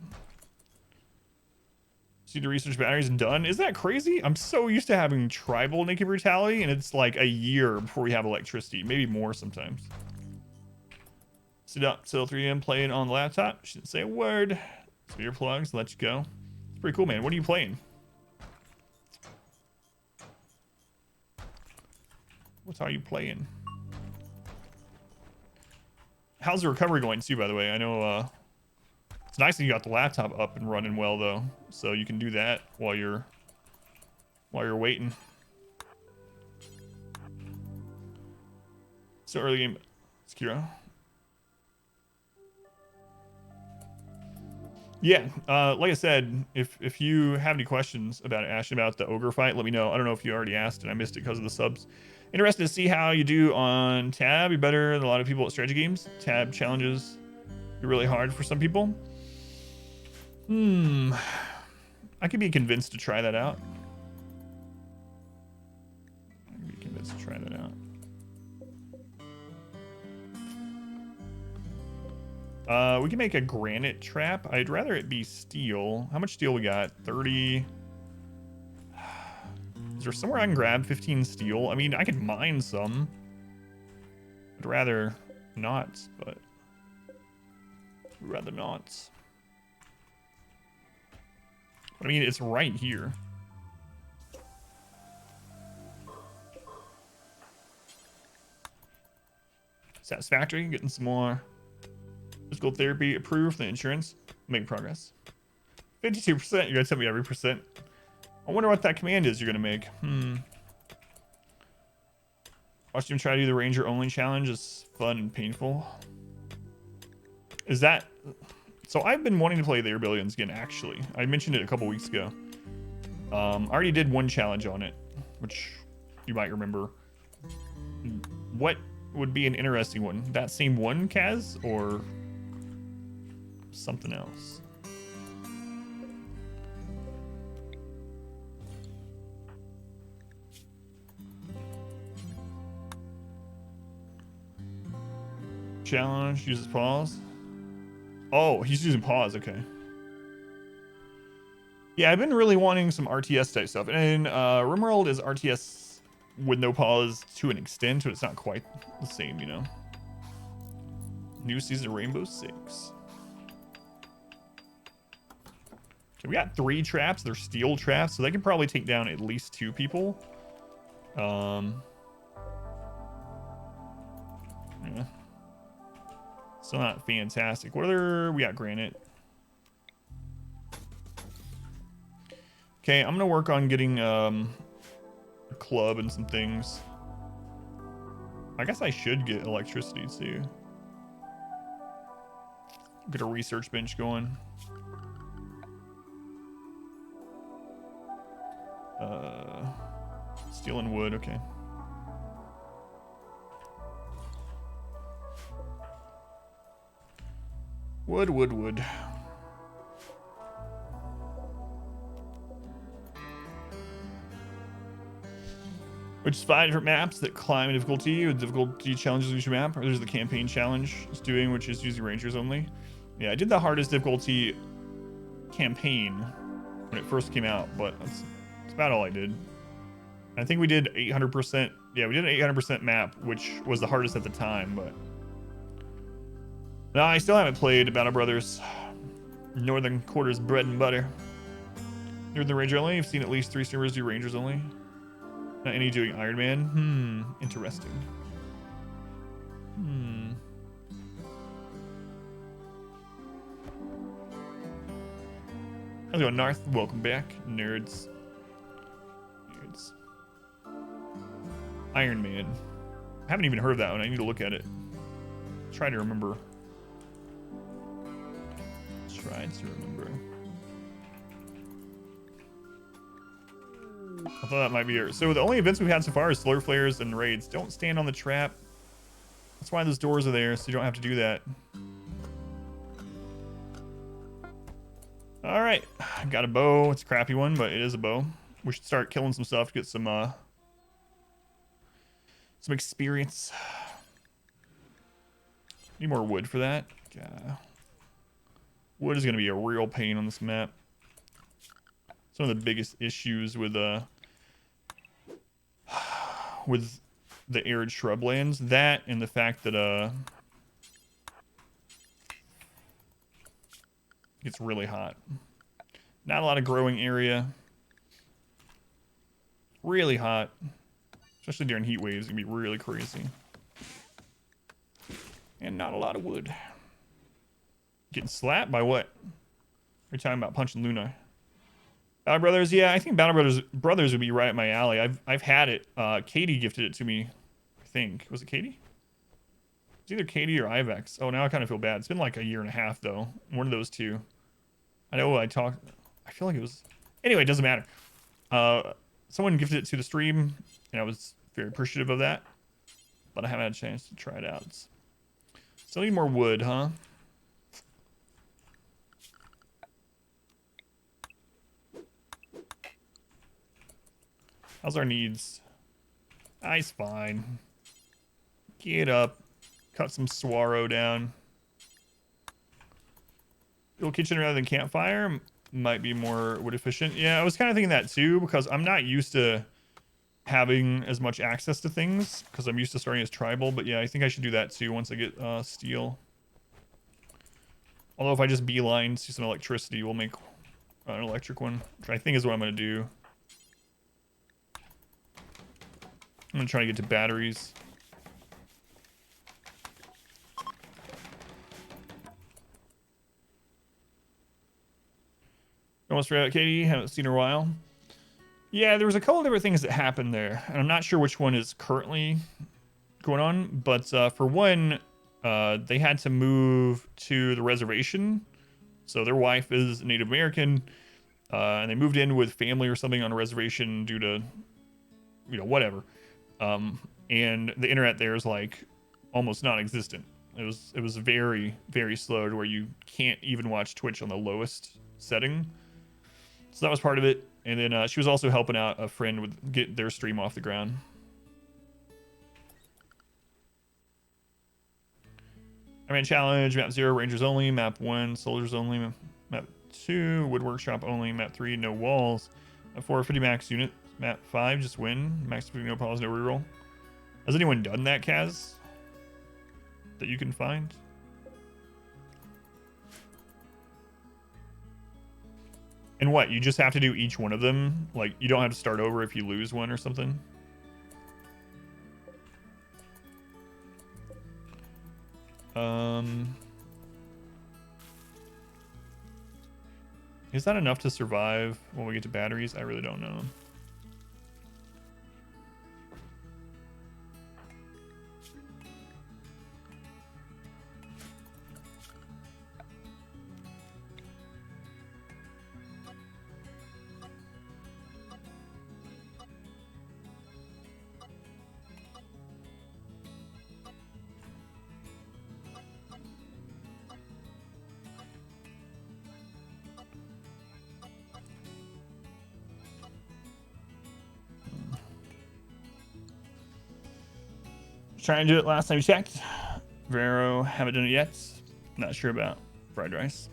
See the research batteries done. Is that crazy? I'm so used to having tribal naked brutality and it's like a year before we have electricity, maybe more sometimes. Sit up till 3 a.m. playing on the laptop. Shouldn't say a word. So earplugs, let you go. It's pretty cool, man. What are you playing? What are you playing? How's the recovery going too, by the way? I know it's nice that you got the laptop up and running well though. So you can do that while you're waiting. So early game, Sekiro. Yeah, like I said, if you have any questions about it, Ash, about the ogre fight, let me know. I don't know if you already asked and I missed it because of the subs. Interested to see how you do on tab. You're better than a lot of people at strategy games. Tab challenges are really hard for some people. I could be convinced to try that out. We can make a granite trap. I'd rather it be steel. How much steel we got? 30. Is there somewhere I can grab 15 steel? I mean, I could mine some. I'd rather not, but I'd rather not. I mean, it's right here. Satisfactory. Getting some more physical therapy approved for the insurance. Making progress. 52%. You're gonna tell me every percent. I wonder what that command is you're gonna make. Watching him try to do the ranger only challenge is fun and painful. Is that... So I've been wanting to play the Rebellions again, actually. I mentioned it a couple weeks ago. I already did one challenge on it, which you might remember. What would be an interesting one? That same one, Kaz, or something else? Challenge, uses pause. Oh, he's using pause, okay. Yeah, I've been really wanting some RTS type stuff. And RimWorld is RTS with no pause to an extent, but it's not quite the same, you know. New season of Rainbow Six. Okay, we got 3 traps. They're steel traps, so they can probably take down at least 2 people. Yeah. Still not fantastic. What other... We got granite. Okay, I'm gonna work on getting a club and some things. I guess I should get electricity too. Get a research bench going. Steel and wood, okay. Wood. Which is 5 different maps that climb in difficulty with difficulty challenges each map. Or there's the campaign challenge it's doing, which is using rangers only. Yeah, I did the hardest difficulty campaign when it first came out, but that's about all I did. I think we did 800% Yeah, we did an 800% map, which was the hardest at the time, but... No, I still haven't played Battle Brothers. Northern Quarter's bread and butter. Northern Ranger only. I've seen at least 3 streamers do Rangers only. Not any doing Iron Man. Interesting. How's it going, Narth? Welcome back, nerds. Iron Man. I haven't even heard of that one. I need to look at it. Try to remember. I thought that might be it. So the only events we've had so far is Slur Flares and Raids. Don't stand on the trap. That's why those doors are there, so you don't have to do that. All right, got a bow. It's a crappy one, but it is a bow. We should start killing some stuff to get some experience. Need more wood for that. Wood is gonna be a real pain on this map. Some of the biggest issues with the arid shrublands, that and the fact that it's really hot. Not a lot of growing area. Really hot. Especially during heat waves, it can be really crazy. And not a lot of wood. Getting slapped by what? You're talking about punching Luna. Battle Brothers, yeah, I think Battle Brothers would be right up my alley. I've had it. Katie gifted it to me, I think. Was it Katie? It's either Katie or Ivex. Oh, now I kind of feel bad. It's been like a year and a half though. One of those two. I know I feel like it was. Anyway, it doesn't matter. Someone gifted it to the stream, and I was very appreciative of that. But I haven't had a chance to try it out. Still need more wood, huh? How's our needs? Nice, fine. Get up. Cut some Swaro down. Little kitchen rather than campfire might be more wood efficient. Yeah, I was kind of thinking that too, because I'm not used to having as much access to things, because I'm used to starting as tribal. But yeah, I think I should do that too once I get steel. Although if I just beeline to some electricity, we'll make an electric one, which I think is what I'm going to do. I'm going to try to get to batteries. Almost right out, Katie. Haven't seen her in a while. Yeah, there was a couple of different things that happened there, and I'm not sure which one is currently going on. But for one, they had to move to the reservation. So their wife is Native American, and they moved in with family or something on a reservation due to, you know, whatever. And the internet there is like almost non-existent. It was very, very slow to where you can't even watch Twitch on the lowest setting. So that was part of it. And then she was also helping out a friend with get their stream off the ground. Iron Man Challenge, map 0, Rangers only, map 1, Soldiers only, map 2, Wood Workshop only, map 3, no walls, map 4, 50 max unit, map 5, just win, max 50, no pause, no reroll. Has anyone done that, Kaz? That you can find? And what, you just have to do each one of them? Like, you don't have to start over if you lose one or something? Is that enough to survive when we get to batteries? I really don't know. Trying to do it last time we checked. Vero, haven't done it yet. Not sure about fried rice.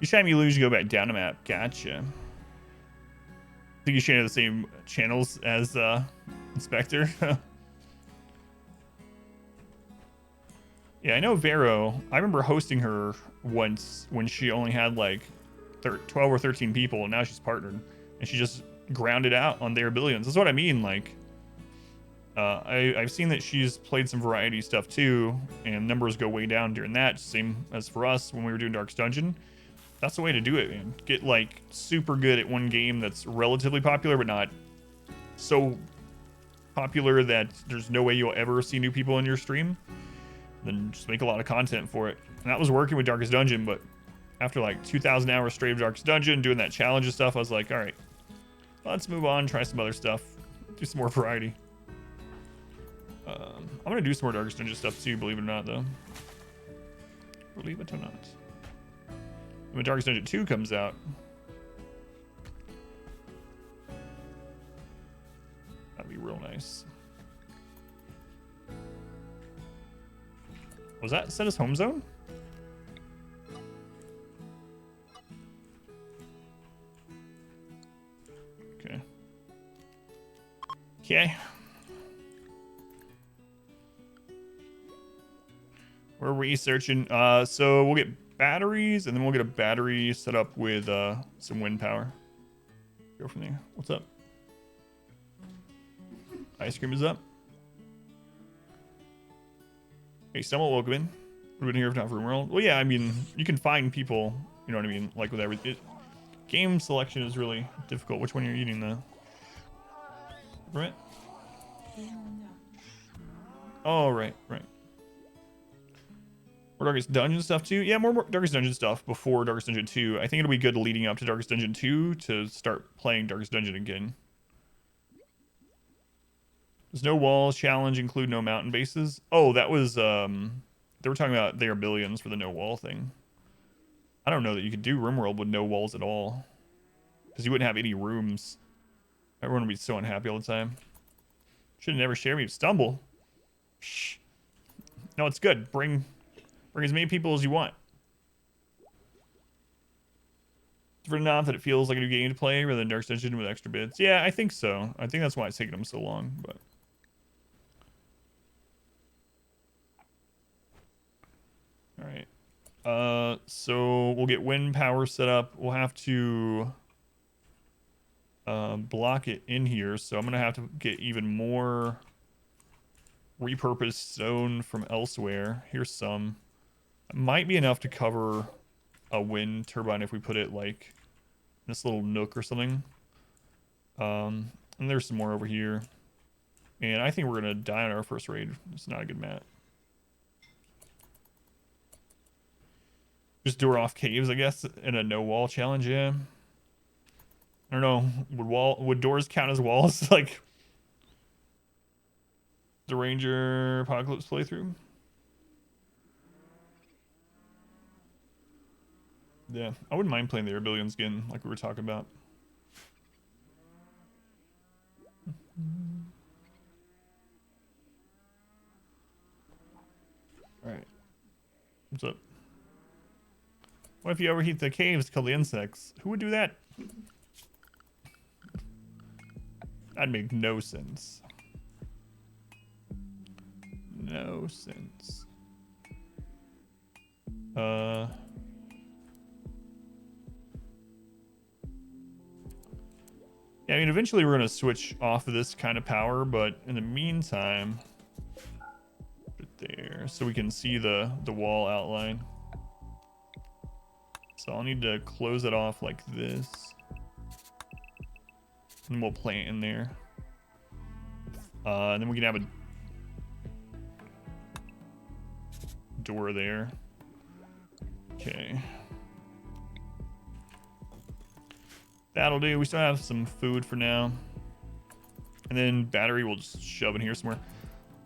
Each time you lose, you go back down a map. Gotcha. I think you share the same channels as Inspector. Yeah, I know Vero. I remember hosting her once when she only had like 12 or 13 people, and now she's partnered, and she just grounded out on their billions. That's what I mean. Like, I've seen that she's played some variety stuff too, and numbers go way down during that. Same as for us when we were doing Darkest Dungeon. That's the way to do it, man. Get like super good at one game that's relatively popular, but not so popular that there's no way you'll ever see new people in your stream. Then just make a lot of content for it. And that was working with Darkest Dungeon, but after like 2,000 hours straight of Darkest Dungeon, doing that challenge and stuff, I was like, all right, let's move on, try some other stuff, do some more variety. I'm gonna do some more Darkest Dungeon stuff too, believe it or not, though. Believe it or not. When Darkest Dungeon 2 comes out, that'd be real nice. Was that set as home zone? Okay. Okay. We're researching. So we'll get batteries, and then we'll get a battery set up with some wind power. Go from there. What's up? Ice cream is up. Hey, somewhat welcome in. We've been here for not for RimWorld. Well, yeah, I mean, you can find people, you know what I mean? Like with everything. Game selection is really difficult. Which one are you eating, though? Right? Oh, right. More Darkest Dungeon stuff, too? Yeah, more Darkest Dungeon stuff before Darkest Dungeon 2. I think it'll be good leading up to Darkest Dungeon 2 to start playing Darkest Dungeon again. There's no walls challenge, include no mountain bases. Oh, that was, they were talking about their billions for the no wall thing. I don't know that you could do RimWorld with no walls at all. Because you wouldn't have any rooms. Everyone would be so unhappy all the time. Should have never shared me. Stumble. Shh. No, it's good. Bring as many people as you want. It's written off that it feels like a new game to play rather than Darkest Dungeon with extra bits. Yeah, I think so. I think that's why it's taken them so long, but... Alright. So we'll get wind power set up. We'll have to block it in here, so I'm gonna have to get even more repurposed stone from elsewhere. Here's some. It might be enough to cover a wind turbine if we put it like in this little nook or something. And there's some more over here. And I think we're gonna die on our first raid. It's not a good map. Just door off caves, I guess, in a no wall challenge, yeah. I don't know. Would doors count as walls? Like the Ranger Apocalypse playthrough? Yeah, I wouldn't mind playing the Rebellion skin like we were talking about. Alright. What's up? What if you overheat the caves to kill the insects? Who would do that? That'd make no sense. No sense. Yeah, I mean, eventually we're going to switch off of this kind of power, but in the meantime, put it there so we can see the wall outline. So I'll need to close it off like this. And we'll plant in there. And then we can have a door there. Okay. That'll do. We still have some food for now. And then battery we'll just shove in here somewhere.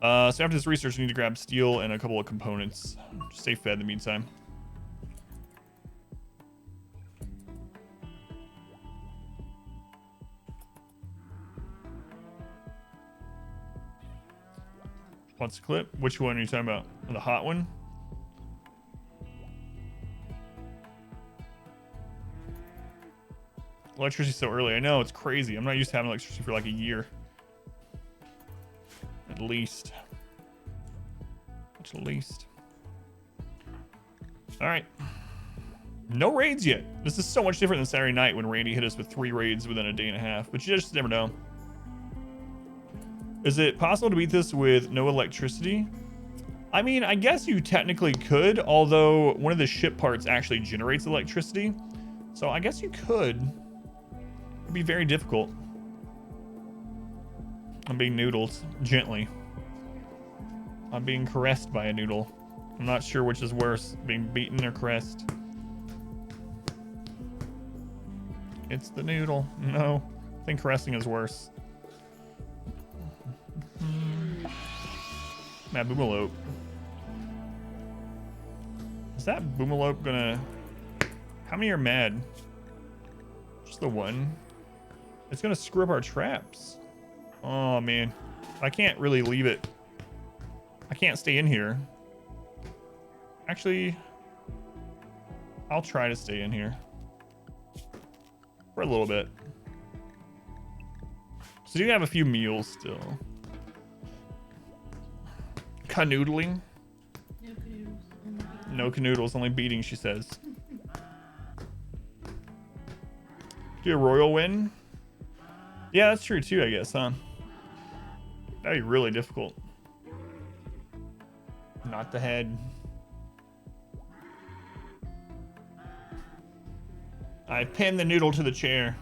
So after this research, we need to grab steel and a couple of components. Just stay fed in the meantime. What's the clip? Which one are you talking about? The hot one? Electricity so early. I know, it's crazy. I'm not used to having electricity for like a year. At least. At least. Alright. No raids yet. This is so much different than Saturday night when Randy hit us with 3 raids within a day and a half. But you just never know. Is it possible to beat this with no electricity? I mean, I guess you technically could, although one of the ship parts actually generates electricity. So I guess you could. It'd be very difficult. I'm being noodled gently. I'm being caressed by a noodle. I'm not sure which is worse, being beaten or caressed. It's the noodle. No, I think caressing is worse. Mad Boomalope. Is that Boomalope gonna... How many are mad? Just the one. It's gonna screw up our traps. Oh man, I can't really leave it. I can't stay in here. Actually, I'll try to stay in here for a little bit. So do you have a few meals still? Canoodling? No canoodles. No canoodles, only beating, she says. Do a royal win? Yeah, that's true too, I guess, huh? That'd be really difficult. Not the head. I pinned the noodle to the chair.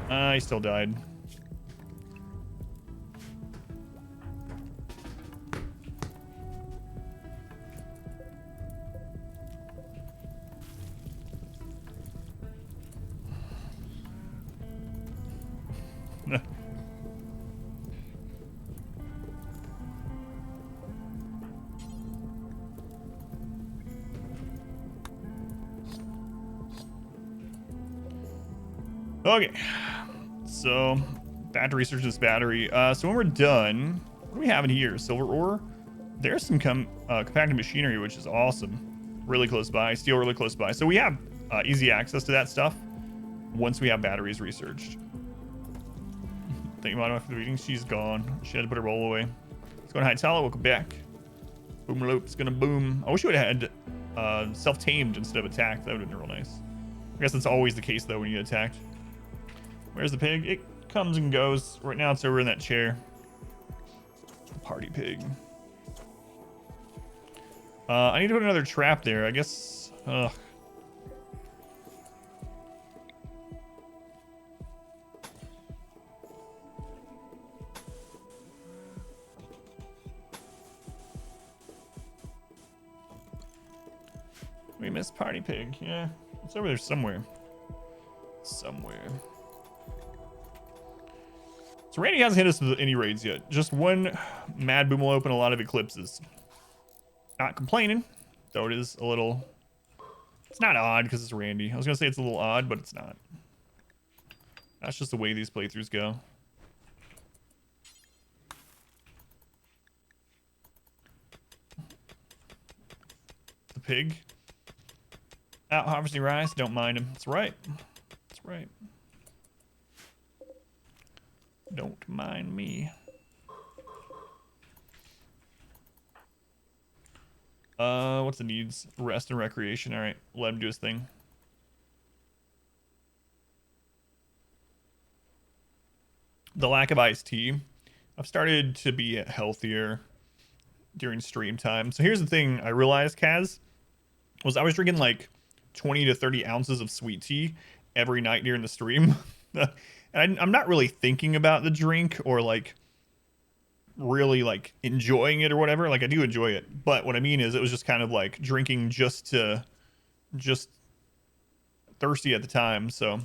He still died. Okay, so bad to research this battery. So when we're done, what do we have in here? Silver ore. There's some compacted machinery, which is awesome. Really close by. Steel really close by. So we have easy access to that stuff once we have batteries researched. Thank you, Mono, for the reading. She's gone. She had to put her roll away. Let's go to Hightower. Welcome back. Boomalope's gonna boom. I wish we would have had self-tamed instead of attacked. That would have been real nice. I guess that's always the case though when you get attacked. Where's the pig? It comes and goes. Right now it's over in that chair. Party pig. I need to put another trap there. I guess. Ugh. We missed party pig. Yeah, it's over there somewhere. Somewhere. So Randy hasn't hit us with any raids yet. Just one mad Boomalope and a lot of eclipses. Not complaining, though it is a little... It's not odd because it's Randy. I was going to say it's a little odd, but it's not. That's just the way these playthroughs go. The pig. Out harvesting rice, don't mind him. That's right. That's right. Don't mind me. What's the needs? Rest and recreation. All right, let him do his thing. The lack of iced tea. I've started to be healthier during stream time. So here's the thing I realized, Kaz, was I was drinking like 20 to 30 ounces of sweet tea every night during the stream. And I'm not really thinking about the drink or like really like enjoying it or whatever. Like I do enjoy it, but what I mean is it was just kind of like drinking just thirsty at the time. So,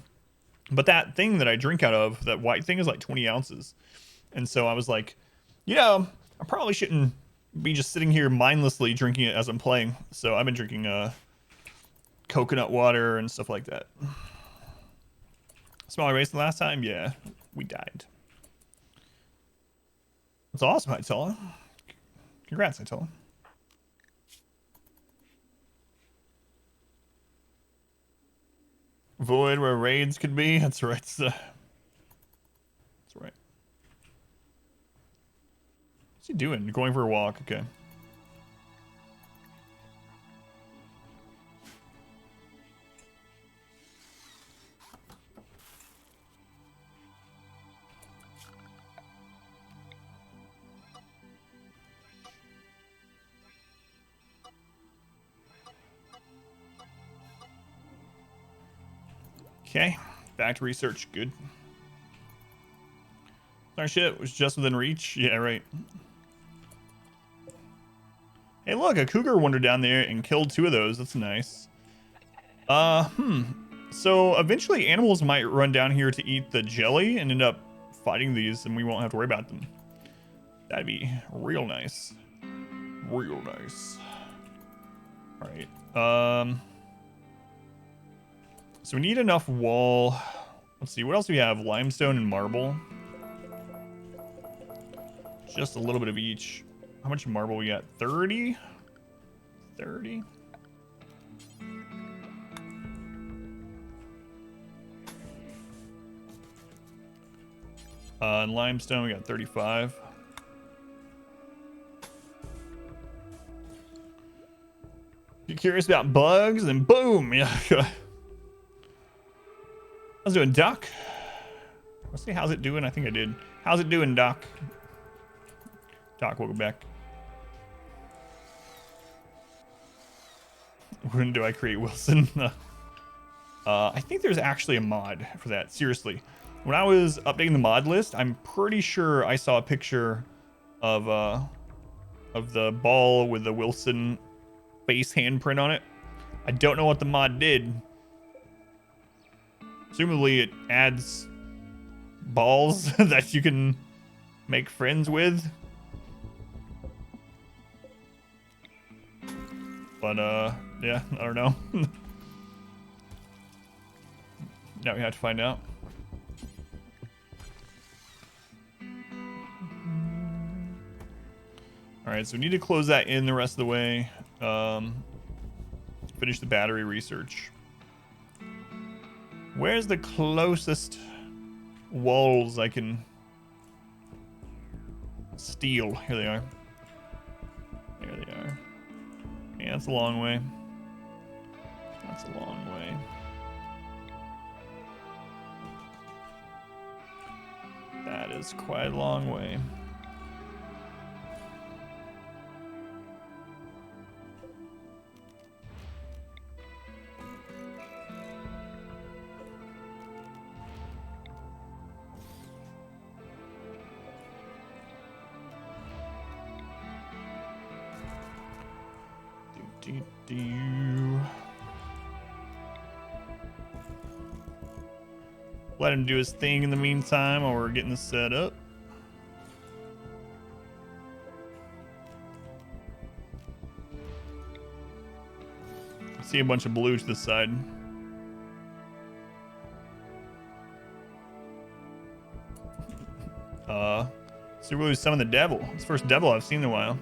but that thing that I drink out of, that white thing, is like 20 ounces. And so I was like, you know, I probably shouldn't be just sitting here mindlessly drinking it as I'm playing. So I've been drinking coconut water and stuff like that. Smaller race than last time? Yeah, we died. That's awesome, Hytola. Congrats, Hytola. Void where raids could be. That's right. That's right. What's he doing? Going for a walk. Okay. Okay, back to research. Good. Our shit was just within reach. Yeah, right. Hey, look, a cougar wandered down there and killed 2 of those. That's nice. So eventually animals might run down here to eat the jelly and end up fighting these, and we won't have to worry about them. That'd be real nice. Real nice. All right. So we need enough wall. Let's see, what else do we have? Limestone and marble. Just a little bit of each. How much marble we got? 30? 30? And limestone, we got 35. You're curious about bugs, and boom! Yeah. How's it doing, Doc? Let's see, how's it doing? I think I did. How's it doing, Doc? Doc, welcome back. When do I create Wilson? I think there's actually a mod for that. Seriously. When I was updating the mod list, I'm pretty sure I saw a picture of the ball with the Wilson face handprint on it. I don't know what the mod did. Presumably it adds balls that you can make friends with. But yeah, I don't know. Now we have to find out. Alright, so we need to close that in the rest of the way. Finish the battery research. Where's the closest walls I can steal? Here they are. There they are. Yeah, that's a long way. That's a long way. That is quite a long way. Let him do his thing in the meantime while we're getting this set up. See a bunch of blue to the side. Super Blue's summon the devil. It's the first devil I've seen in a while.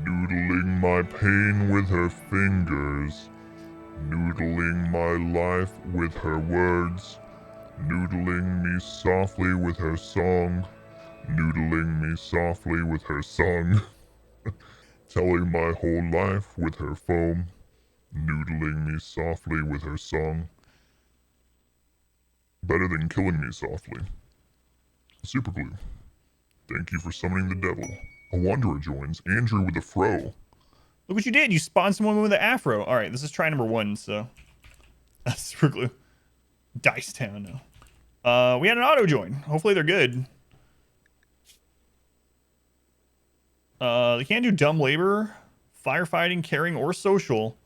Noodling my pain with her fingers, noodling my life with her words, noodling me softly with her song, noodling me softly with her song, telling my whole life with her foam, noodling me softly with her song. Better than killing me softly. Super Glue, thank you for summoning the devil. A wanderer joins. Andrew with a fro. Look what you did. You spawned someone with an afro. All right, this is try number 1, so that's Super Glue. Dice Town now. We had an auto join. Hopefully they're good. They can't do dumb labor, firefighting, carrying, or social.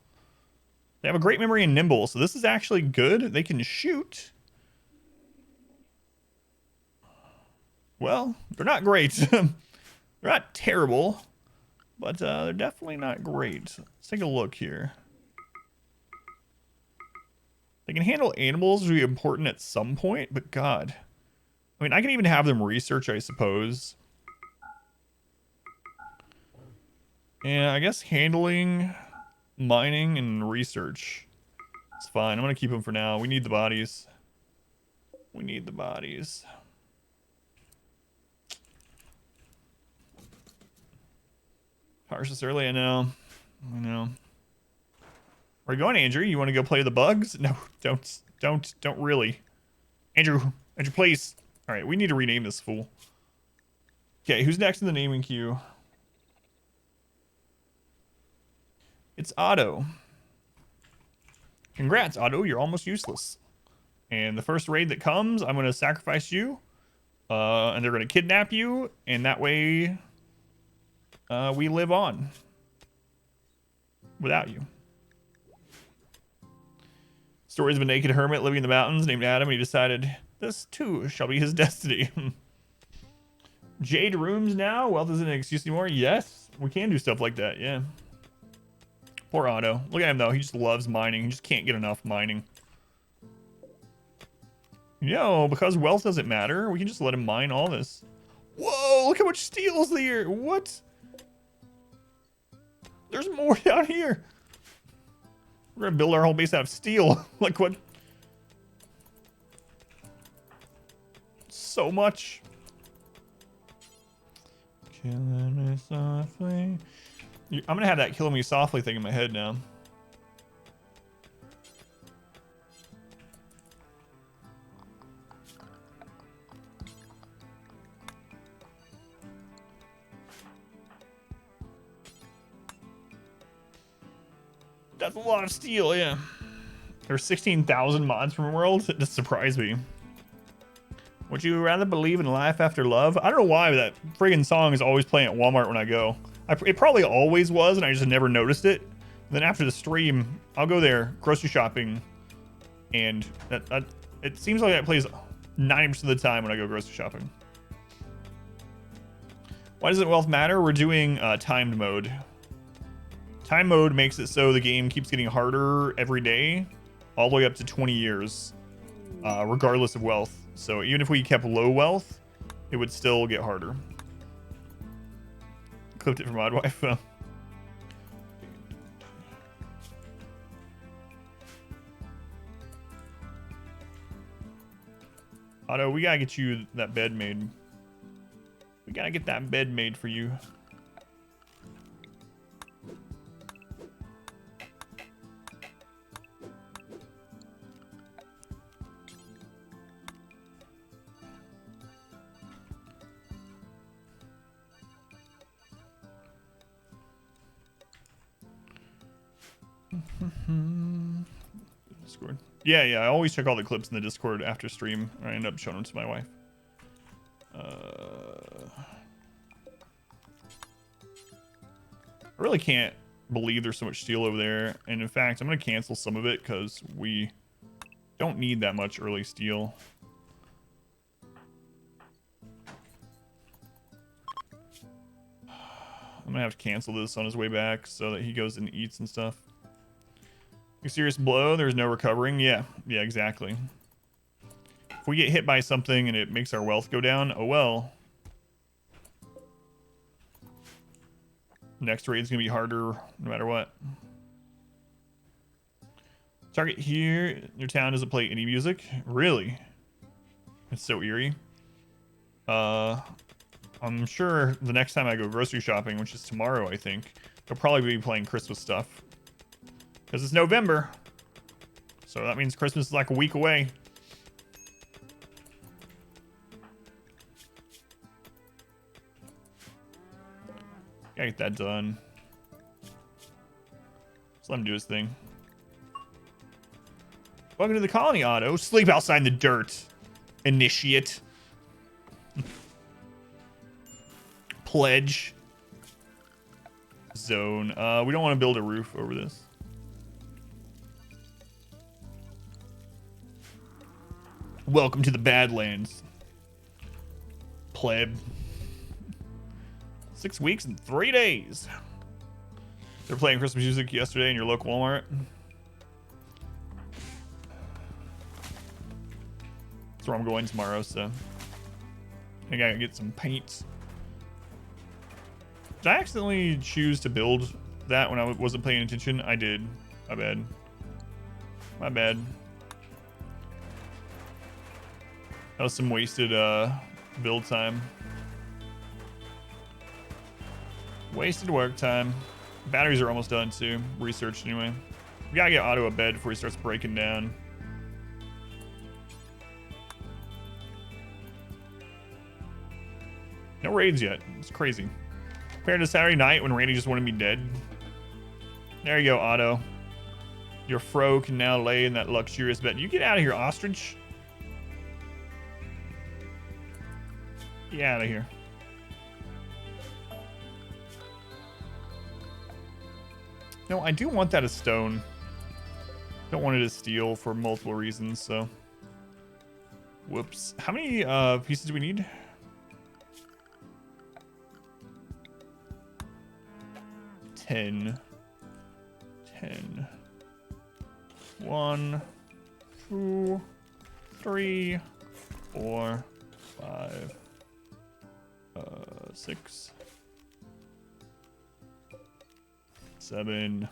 They have a great memory and nimble, so this is actually good. They can shoot. Well, they're not great. They're not terrible, but they're definitely not great. Let's take a look here. They can handle animals, which would be important at some point, but God. I mean, I can even have them research, I suppose. Yeah, I guess handling, mining, and research. It's fine. I'm gonna keep them for now. We need the bodies. We need the bodies. Harsh this early, I know. I know. Where are you going, Andrew? You want to go play the bugs? No, don't really. Andrew, please. All right, we need to rename this fool. Okay, who's next in the naming queue? It's Otto. Congrats, Otto. You're almost useless. And the first raid that comes, I'm going to sacrifice you. And they're going to kidnap you. And that way, we live on. Without you. Stories of a naked hermit living in the mountains named Adam. He decided this too shall be his destiny. Jade rooms now? Wealth isn't an excuse anymore? Yes. We can do stuff like that, yeah. Poor Otto. Look at him though. He just loves mining. He just can't get enough mining. Yo, because wealth doesn't matter, we can just let him mine all this. Whoa, look how much steel's there. What? There's more down here. We're gonna build our whole base out of steel. Like what? So much. Killing me softly. I'm gonna have that killing me softly thing in my head now. That's a lot of steel, yeah. There's 16,000 mods from RimWorld. It just surprised me. Would you rather believe in life after love? I don't know why that friggin' song is always playing at Walmart when I go. It probably always was, and I just never noticed it. Then after the stream, I'll go there, grocery shopping, and it seems like that plays 90% of the time when I go grocery shopping. Why doesn't wealth matter? We're doing timed mode. Time mode makes it so the game keeps getting harder every day, all the way up to 20 years, regardless of wealth. So even if we kept low wealth, it would still get harder. Clipped it from Oddwife. Otto, we gotta get you that bed made. We gotta get that bed made for you. Discord. Yeah, I always check all the clips in the Discord after stream. I end up showing them to my wife. I really can't believe there's so much steel over there. And in fact, I'm going to cancel some of it because we don't need that much early steel. I'm going to have to cancel this on his way back so that he goes and eats and stuff. A serious blow, there's no recovering. Yeah, exactly. If we get hit by something and it makes our wealth go down, oh well. Next raid's gonna be harder no matter what. Target here, your town doesn't play any music? Really? It's so eerie. I'm sure the next time I go grocery shopping, which is tomorrow, I think, they'll probably be playing Christmas stuff. Because it's November. So that means Christmas is like a week away. Gotta get that done. Just let him do his thing. Welcome to the colony, Otto. Sleep outside in the dirt. Initiate. Pledge. Zone. We don't want to build a roof over this. Welcome to the Badlands. Pleb. 6 weeks and 3 days. They're playing Christmas music yesterday in your local Walmart. That's where I'm going tomorrow, so I gotta get some paints. Did I accidentally choose to build that when I wasn't paying attention? I did. My bad. My bad. That was some wasted build time. Wasted work time. Batteries are almost done too. Research anyway. We gotta get Otto a bed before he starts breaking down. No raids yet. It's crazy. Compared to Saturday night when Randy just wanted me dead. There you go, Otto. Your fro can now lay in that luxurious bed. You get out of here, ostrich. Get out of here. No, I do want that as stone. Don't want it as steel for multiple reasons, so. Whoops. How many pieces do we need? 10. 10. 1, 2, 3, 4, 5, 6, 7,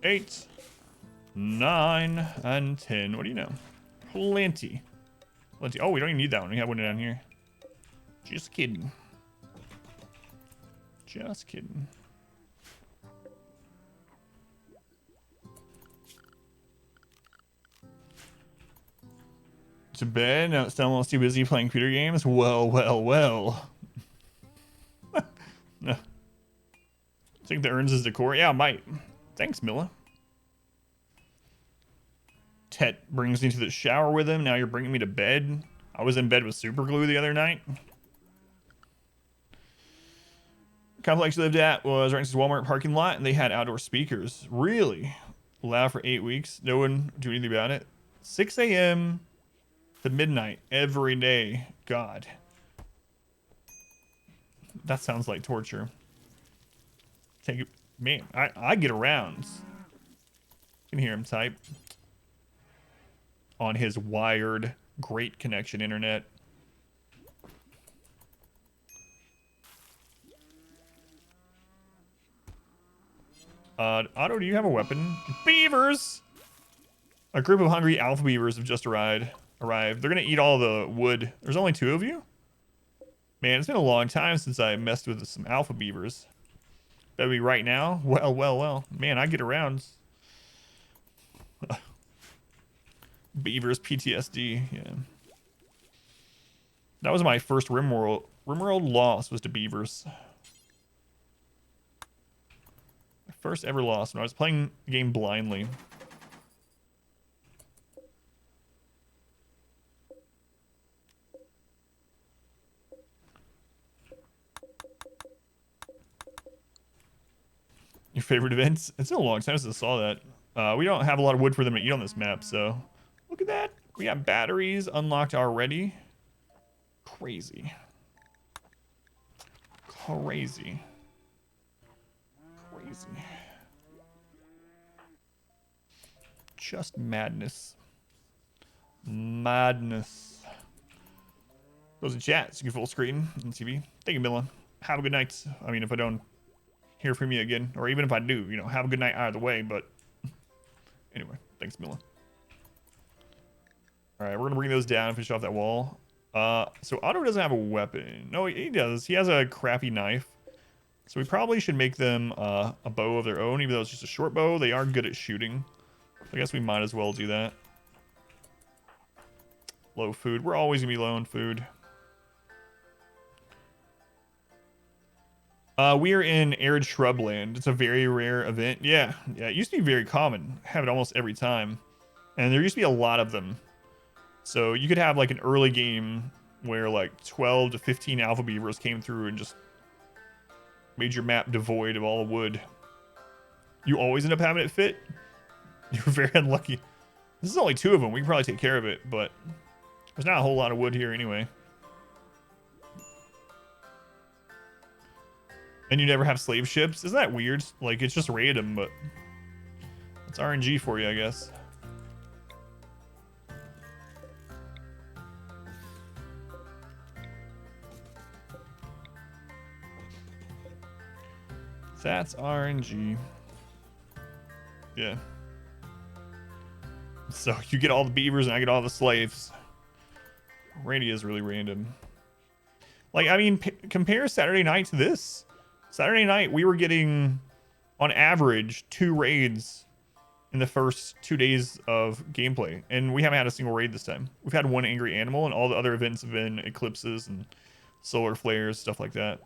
8, 9, and 10. What do you know? Plenty. Plenty. Oh, we don't even need that one. We have one down here. Just kidding. Just kidding. To bed. Now it's still too busy playing computer games. Well, well, well. No. Think that earns his decor? Yeah, might. Thanks, Milla. Tet brings me to the shower with him. Now you're bringing me to bed. I was in bed with super glue the other night. Complex you lived at was right next to Walmart parking lot, and they had outdoor speakers. Really? Loud for 8 weeks. No one do anything about it. 6 a.m. to midnight every day. God. That sounds like torture. Take it. Man, I get around. You can hear him type. On his wired, great connection internet. Otto, do you have a weapon? Beavers! A group of hungry alpha beavers have just arrived. They're gonna eat all the wood. There's only 2 of you? Man, it's been a long time since I messed with some alpha beavers. Better be right now? Well, well, well. Man, I get around. Beavers PTSD, yeah. That was my first RimWorld. RimWorld loss was to beavers. My first ever loss when I was playing the game blindly. Your favorite events? It's been a long time since I saw that. We don't have a lot of wood for them to eat on this map, so look at that. We got batteries unlocked already. Crazy. Crazy. Crazy. Just madness. Madness. Those in chat, so you can full screen on TV. Thank you, Milla. Have a good night. I mean, if I don't hear from you again, or even if I do, you know, have a good night either way, but anyway, thanks, Milla. All right, we're gonna bring those down and finish off that wall. So Otto doesn't have a weapon. No, he does. He has a crappy knife. So we probably should make them a bow of their own, even though it's just a short bow. They are good at shooting. I guess we might as well do that. Low food. We're always gonna be low on food. We are in arid shrubland. It's a very rare event. Yeah, it used to be very common. Have it almost every time. And there used to be a lot of them. So you could have like an early game where like 12 to 15 alpha beavers came through and just made your map devoid of all wood. You always end up having it fit. You're very unlucky. This is only 2 of them. We can probably take care of it, but there's not a whole lot of wood here anyway. And you never have slave ships? Isn't that weird? Like, it's just random, but it's RNG for you, I guess. That's RNG. Yeah. So you get all the beavers and I get all the slaves. Randy is really random. Like, I mean, compare Saturday night to this. Saturday night, we were getting, on average, 2 raids in the first 2 days of gameplay. And we haven't had a single raid this time. We've had 1 angry animal, and all the other events have been eclipses and solar flares, stuff like that.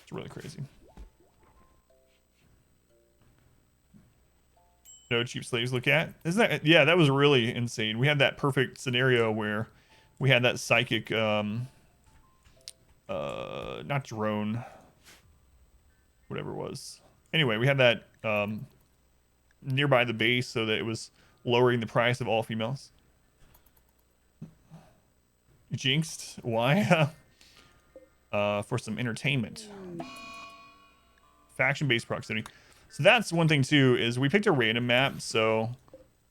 It's really crazy. No cheap slaves to look at. Isn't that, yeah, that was really insane. We had that perfect scenario where we had that psychic not drone, whatever it was. Anyway, we had that nearby the base so that it was lowering the price of all females. Jinxed. Why? For some entertainment. Faction-based proximity. So that's one thing too, is we picked a random map, so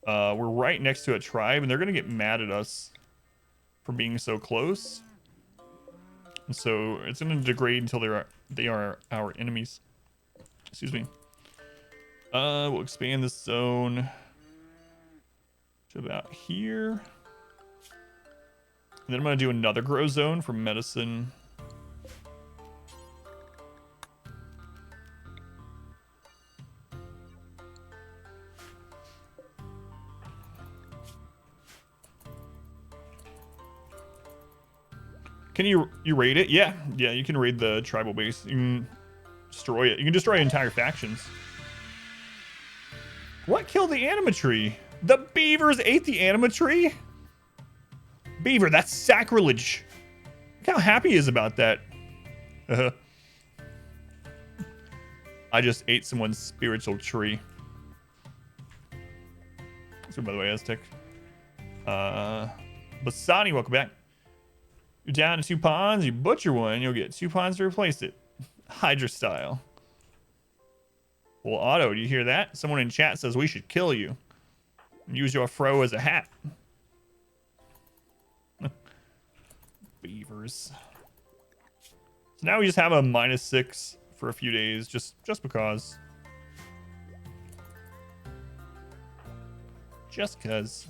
we're right next to a tribe, and they're gonna get mad at us for being so close. And so it's gonna degrade until they are our enemies. Excuse me. We'll expand this zone to about here. And then I'm gonna do another grow zone for medicine. Can you raid it? Yeah, you can raid the tribal base. You can destroy it. You can destroy entire factions. What killed the anima tree? The beavers ate the anima tree? Beaver, that's sacrilege. Look how happy he is about that. I just ate someone's spiritual tree. So, by the way, Aztec. Basani, welcome back. You're down to 2 pawns, you butcher one, you'll get 2 pawns to replace it. Hydra style. Well, Otto, do you hear that? Someone in chat says we should kill you. Use your fro as a hat. Beavers. So now we just have a -6 for a few days, just because. Just cause.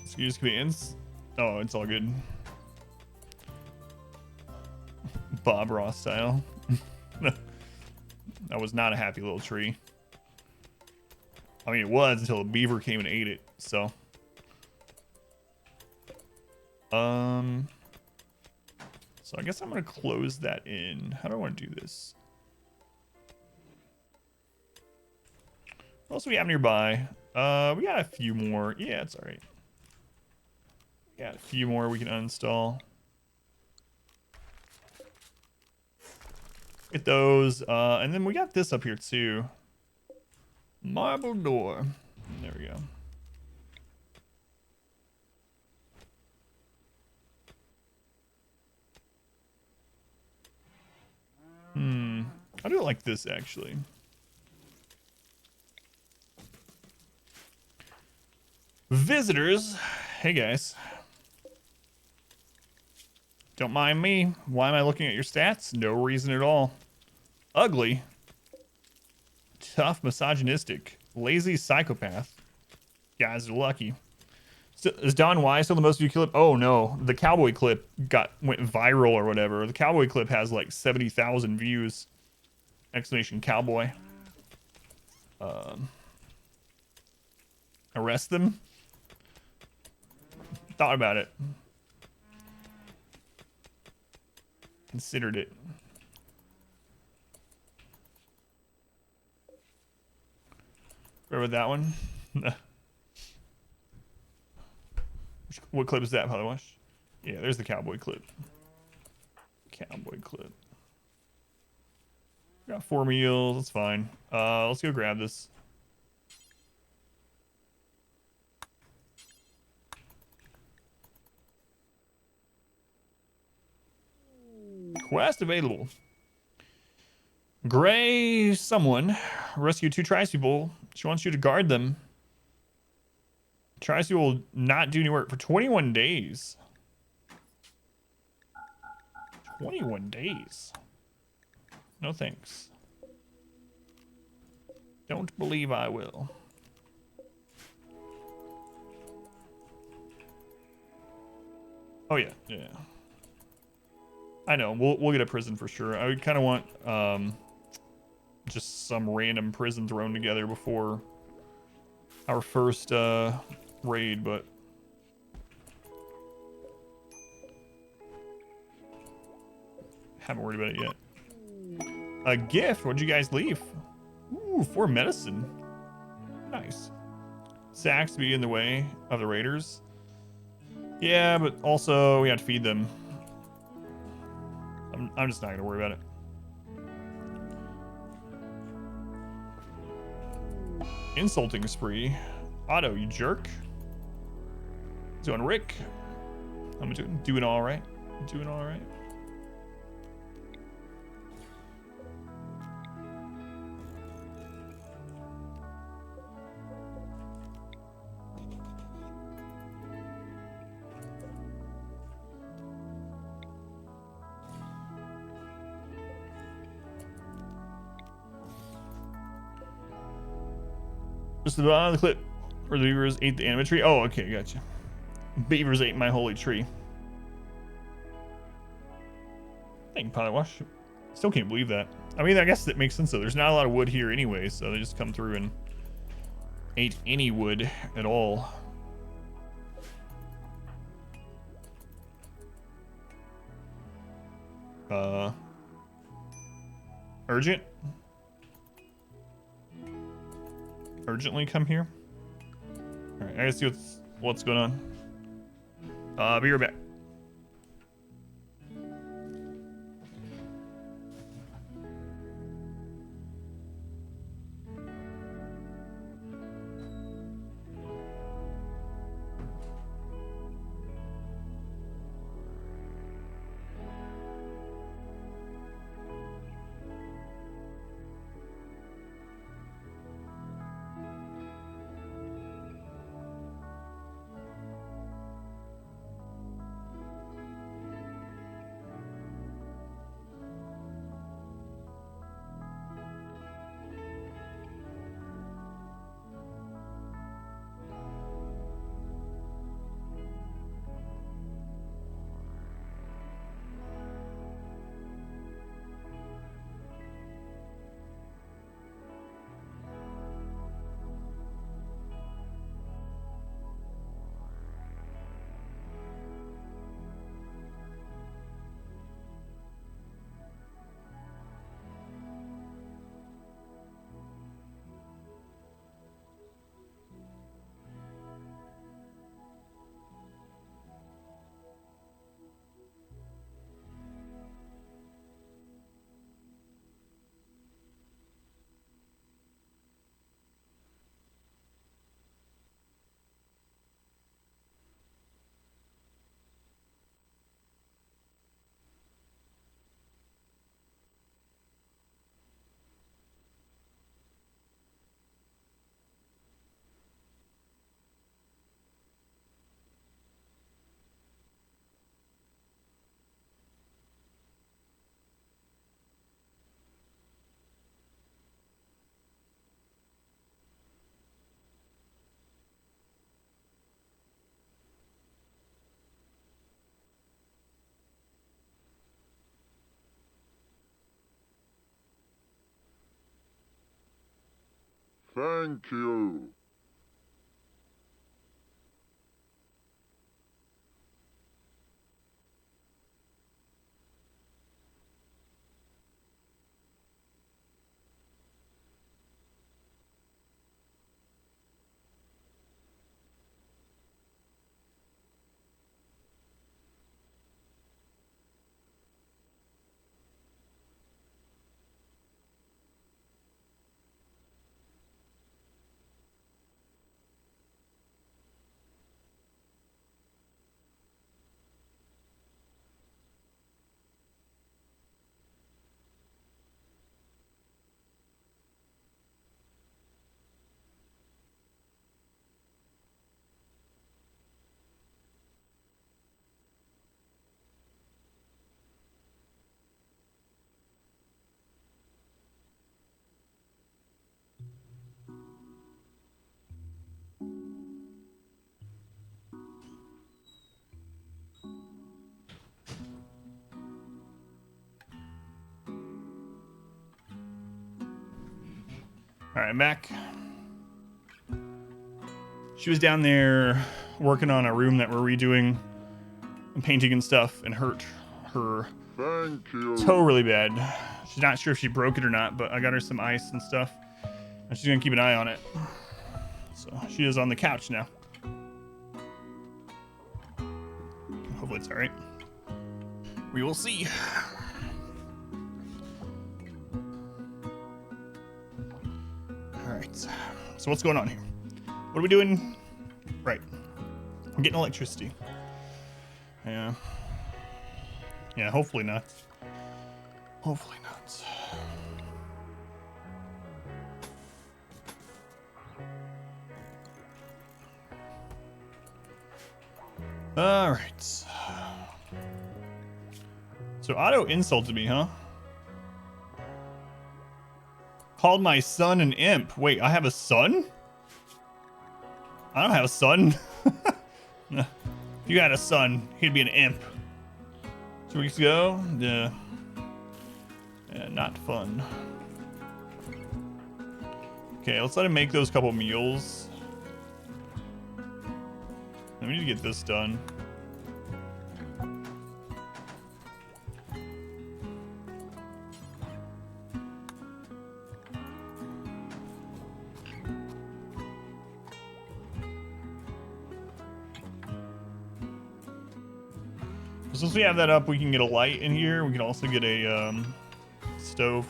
Excuse commands. Oh, it's all good. Bob Ross style. That was not a happy little tree. I mean, it was until a beaver came and ate it, so. So I guess I'm gonna close that in. How do I want to do this? What else do we have nearby? We got a few more. Yeah, it's all right. Got a few more we can uninstall. Get those. And then we got this up here too. Marble door. There we go. I'll do it like this actually. Visitors. Hey guys. Don't mind me. Why am I looking at your stats? No reason at all. Ugly. Tough, misogynistic. Lazy psychopath. Guys are lucky. Is Don Y still the most viewed clip? Oh no. The cowboy clip went viral or whatever. The cowboy clip has like 70,000 views. Exclamation cowboy. Arrest them? Thought about it. Considered it. Where with that one? What clip is that, by the way? Yeah, there's the cowboy clip. cowboy clip. Got 4 meals. That's fine. Let's go grab this. Quest available. Gray someone rescued 2 tribespeople. She wants you to guard them. Tribespeople will not do any work for 21 days. 21 days. No thanks. Don't believe I will. Oh yeah, yeah. I know. We'll get a prison for sure. I would kind of want just some random prison thrown together before our first raid, but haven't worried about it yet. A gift. What'd you guys leave? Ooh, 4 medicine. Nice. Sacks to be in the way of the raiders. Yeah, but also we have to feed them. I'm just not gonna worry about it. Insulting spree. Otto, you jerk. Doing Rick. I'm doing all right. Doing all right. Just the bottom of the clip where the beavers ate the anima tree. Oh, okay, gotcha. Beavers ate my holy tree. Thank you, Potty Wash. Still can't believe that. I mean, I guess that makes sense though. There's not a lot of wood here anyway, so they just come through and ate any wood at all. Urgent? Urgently come here? Alright, I gotta see what's going on. Be right back. Thank you. right, I'm back. She was down there working on a room that we're redoing and painting and stuff, and hurt her toe really bad. She's not sure if she broke it or not, but I got her some ice and stuff, and she's gonna keep an eye on it. So she is on the couch now. Hopefully it's all right. We will see. All right. So what's going on here? What are we doing? Right. I'm getting electricity. Yeah. Yeah, hopefully not. Hopefully not. All right. So Otto insulted me, huh? Called my son an imp. Wait, I have a son? I don't have a son. If you had a son, he'd be an imp. 2 weeks ago? Yeah. Yeah, not fun. Okay, let's let him make those couple meals. We need to get this done. Since we have that up, we can get a light in here. We can also get a stove.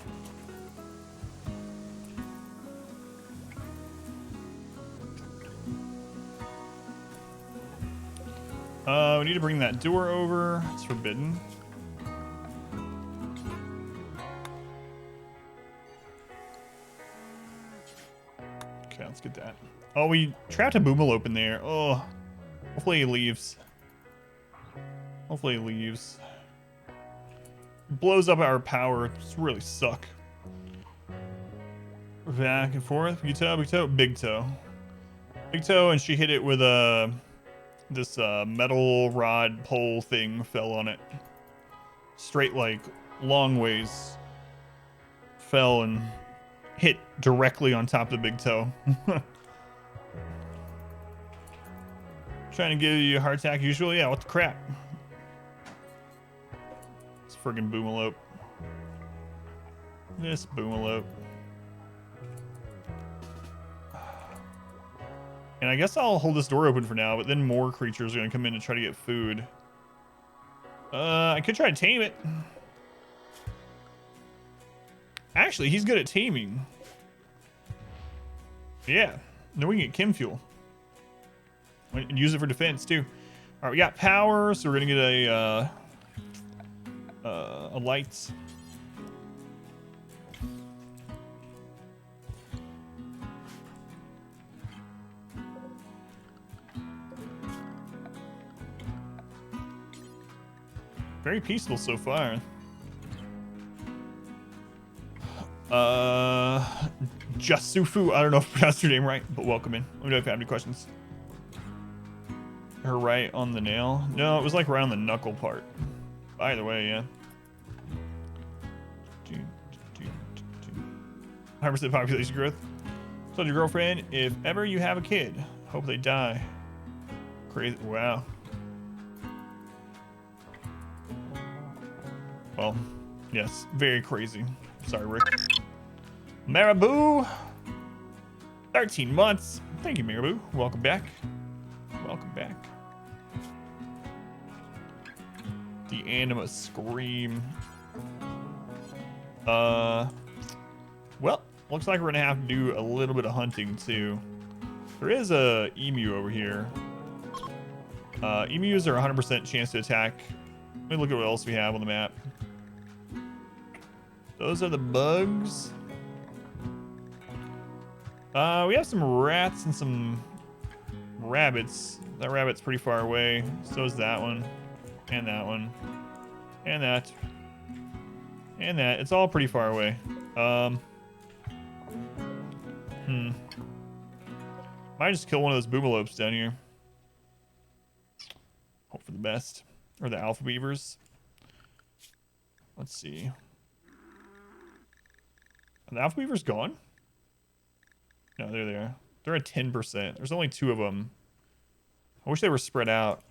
We need to bring that door over. It's forbidden. Okay, let's get that. Oh, we trapped a boomalope in there. Oh, hopefully he leaves. Hopefully he leaves. It blows up our power. It's really suck. Back and forth. Big toe, big toe, big toe. Big toe, and she hit it with a this metal rod pole thing fell on it. Straight like long ways. Fell and hit directly on top of the big toe. Trying to give you a heart attack usually? Yeah, what the crap? This friggin' boomalope. This boomalope. And I guess I'll hold this door open for now, but then more creatures are gonna come in and try to get food. I could try to tame it. Actually, he's good at taming. Yeah. Then we can get chem fuel. And use it for defense too. Alright, we got power, so we're gonna get a light. Very peaceful so far. Jasufu, I don't know if I pronounced your name right, but welcome in. Let me know if you have any questions. Her right on the nail? No, it was like around the knuckle part. Either way, yeah. 100% population growth. So your girlfriend, if ever you have a kid, hope they die. Crazy, wow. Well, yes, very crazy. Sorry, Rick. Marabou, 13 months. Thank you, Marabou. Welcome back. Welcome back. The anima scream. Well, looks like we're gonna have to do a little bit of hunting too. There is a emu over here. Emus are 100% chance to attack. Let me look at what else we have on the map. Those are the bugs. We have some rats and some rabbits. That rabbit's pretty far away. So is that one. And that one. And that. And that. It's all pretty far away. Might just kill one of those boomalopes down here. Hope for the best. Or the alpha beavers. Let's see. Are the alpha beavers gone? No, there they are. They're at 10%. There's only 2 of them. I wish they were spread out.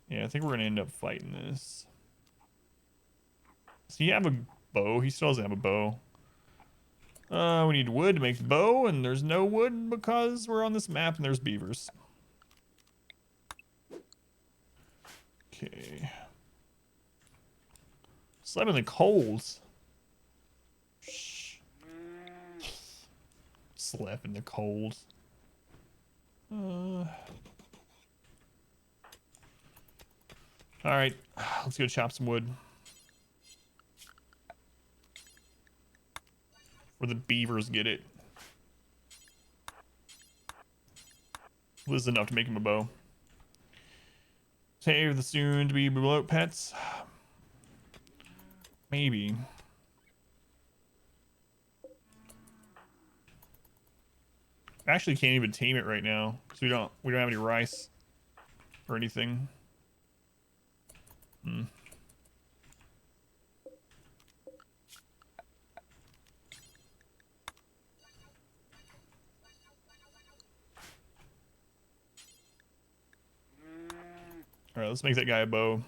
Yeah, I think we're gonna end up fighting this. Does he have a bow? He still doesn't have a bow. We need wood to make the bow, and there's no wood because we're on this map and there's beavers. Okay. Slept in the coals. Shh. Slept in the coals. Alright, let's go chop some wood. Where the beavers get it. This is enough to make him a bow. Save the soon-to-be bloat pets. Maybe. I actually can't even tame it right now because we don't have any rice or anything. Alright, let's make that guy a bow.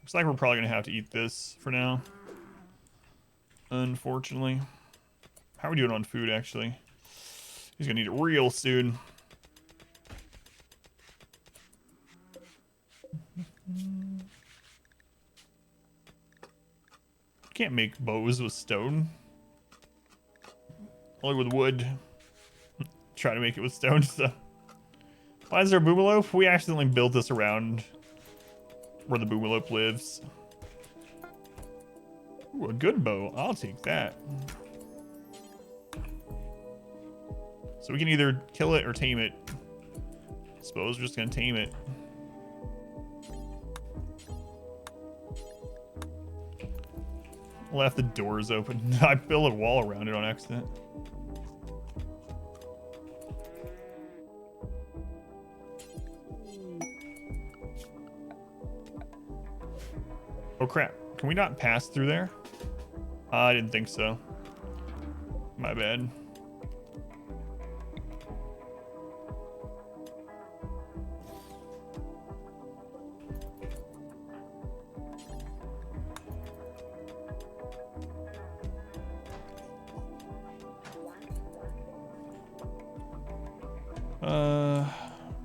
Looks like we're probably gonna have to eat this for now. Unfortunately. How are we doing on food, actually? He's gonna need it real soon. Can't make bows with stone. Only with wood. Try to make it with stone, so. Why is there a boomalope? We accidentally built this around where the boomalope lives. Ooh, a good bow. I'll take that. So we can either kill it or tame it. I suppose we're just gonna tame it. Left the doors open. I built a wall around it on accident. Oh crap. Can we not pass through there? I didn't think so. My bad.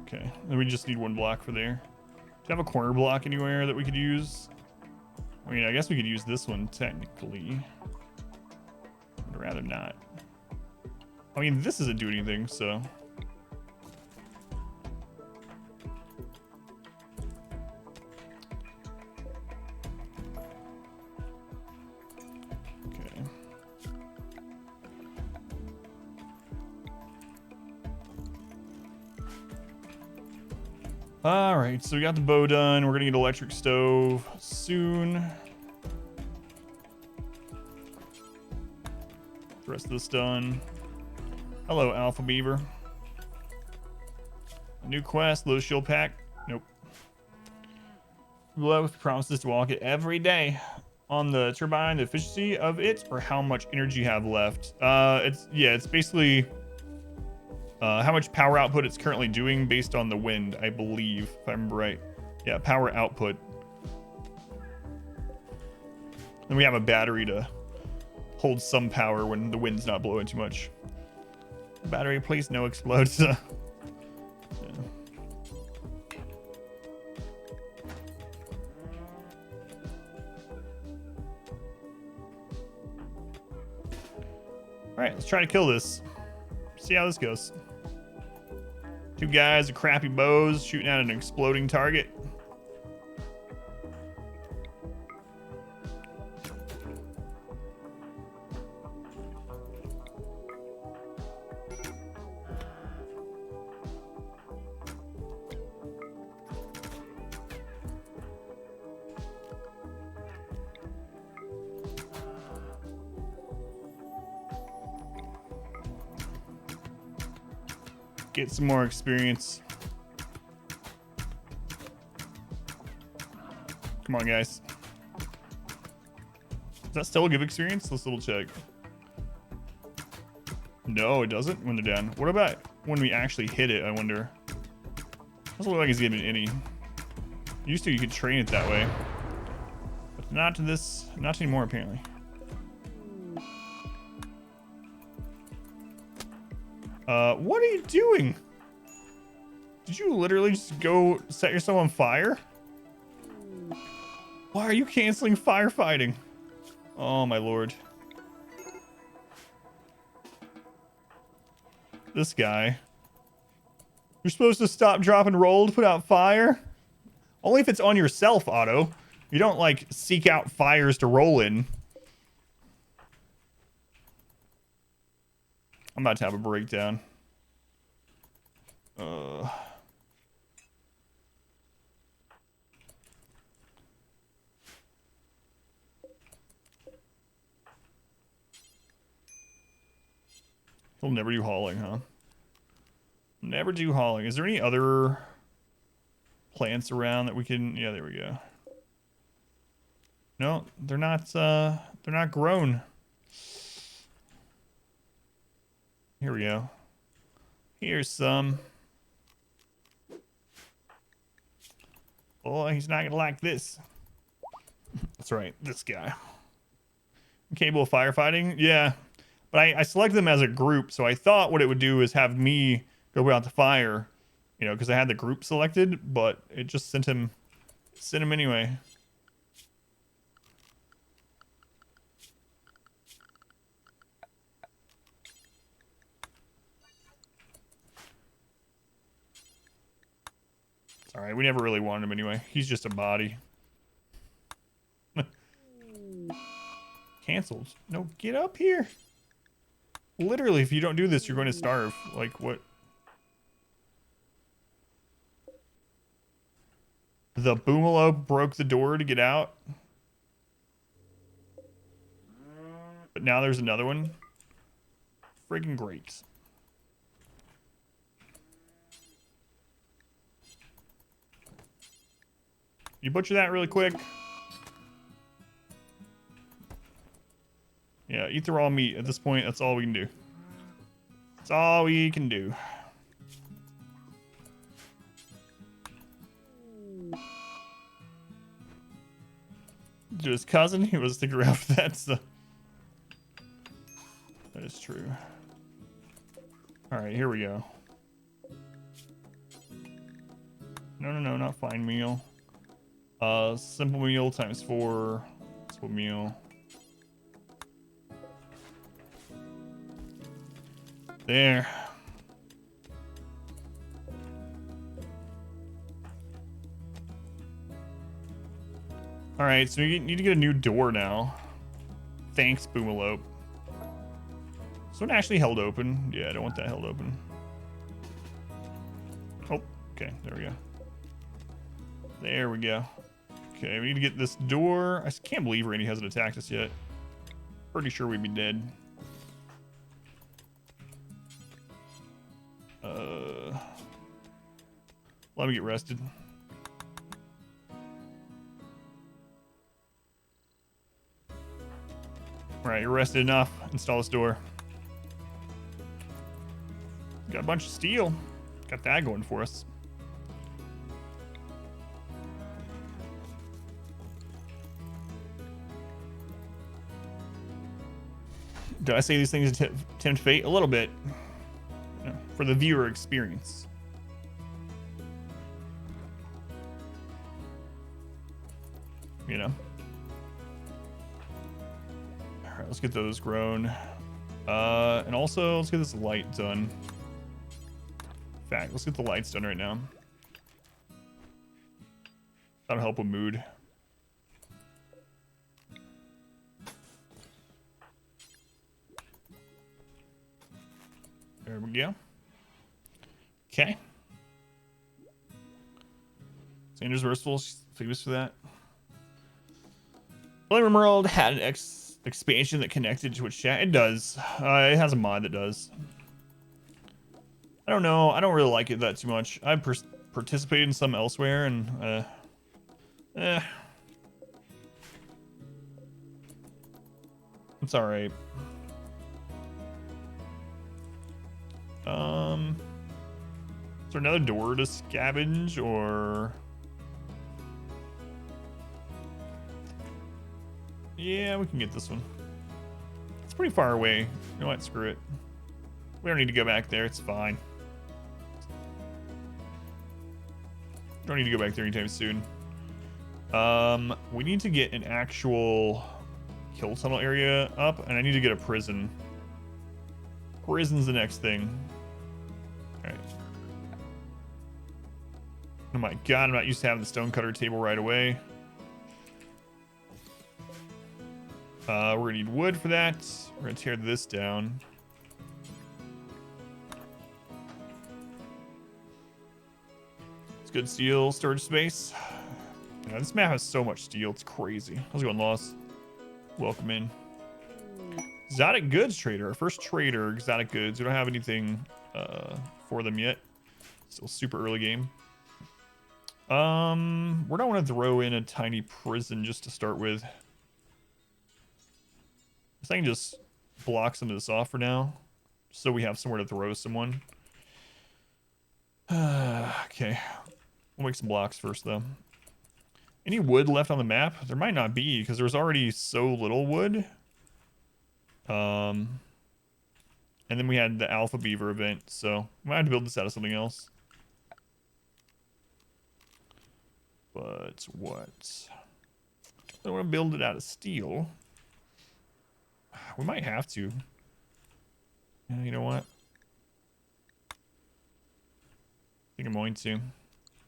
Okay. Then we just need 1 block for there. Do you have a corner block anywhere that we could use? I mean, I guess we could use this one technically. I'd rather not. I mean, this doesn't do anything, so. Okay. All right, so we got the bow done. We're gonna get an electric stove soon. The rest of this done. Hello, Alpha Beaver. A new quest, low shield pack. Nope. Love promises to walk it every day. On the turbine, the efficiency of it, or how much energy you have left. It's basically how much power output it's currently doing based on the wind, I believe, if I remember right. Yeah, power output. Then we have a battery to hold some power when the wind's not blowing too much. Battery, please no explodes. Yeah. Alright, let's try to kill this. See how this goes. 2 guys with crappy bows shooting at an exploding target. Get some more experience. Come on, guys. Is that still a give experience? Let's double check. No, it doesn't when they're down. What about when we actually hit it, I wonder? Doesn't look like it's giving any. Used to, you could train it that way. But not anymore, apparently. What are you doing? Did you literally just go set yourself on fire? Why are you canceling firefighting? Oh my lord. This guy. You're supposed to stop, drop, and roll to put out fire? Only if it's on yourself, Otto. You don't, like, seek out fires to roll in. I'm about to have a breakdown. He'll never do hauling, huh? Never do hauling. Is there any other plants around that we can... Yeah, there we go. No, they're not grown. Here we go. Here's some. Oh, he's not gonna like this. That's right, this guy. Capable of firefighting? Yeah. But I selected them as a group, so I thought what it would do is have me go out the fire, you know, because I had the group selected, but it just sent him anyway. It's all right. We never really wanted him anyway. He's just a body. Canceled. No, get up here. Literally, if you don't do this, you're going to starve. Like, what? The Boomalo broke the door to get out. But now there's another one. Friggin' great. You butcher that really quick. Yeah, eat the raw meat. At this point, that's all we can do. That's all we can do. To his cousin, he was sticking around for that stuff. That is true. Alright, here we go. No, not fine meal. Simple meal times 4. Simple meal. There. Alright, so we need to get a new door now. Thanks, Boomalope. This one actually held open. Yeah, I don't want that held open. Oh, okay, there we go. There we go. Okay, we need to get this door. I can't believe Randy hasn't attacked us yet. Pretty sure we'd be dead. Let me get rested. Alright, you're rested enough. Install this door. Got a bunch of steel. Got that going for us. Did I say these things to tempt fate? A little bit. You know, for the viewer experience. You know. All right, let's get those grown. And also, let's get this light done. In fact, let's get the lights done right now. That'll help with mood. There we go. Okay. Sanders Versatile, famous for that. RimWorld had an expansion that connected to its chat. It does. It has a mod that does. I don't know. I don't really like it that too much. I participated in some elsewhere, and It's all right. Is there another door to scavenge, or? Yeah, we can get this one. It's pretty far away. You know what? Screw it. We don't need to go back there. It's fine. Don't need to go back there anytime soon. We need to get an actual kill tunnel area up, and I need to get a prison. Prison's the next thing. All right. Oh my god, I'm not used to having the stonecutter table right away. We're gonna need wood for that. We're gonna tear this down. It's good steel storage space. Yeah, this map has so much steel, it's crazy. How's it going, Lost? Welcome in. Exotic goods trader, our first trader, exotic goods. We don't have anything for them yet. Still super early game. We're not want to throw in a tiny prison just to start with. I can just block some of this off for now, so we have somewhere to throw someone. Okay, we'll make some blocks first though. Any wood left on the map? There might not be, because there's already so little wood. And then we had the Alpha Beaver event, so we might have to build this out of something else. But what? I don't want to build it out of steel. We might have to. Yeah, you know what? I think I'm going to.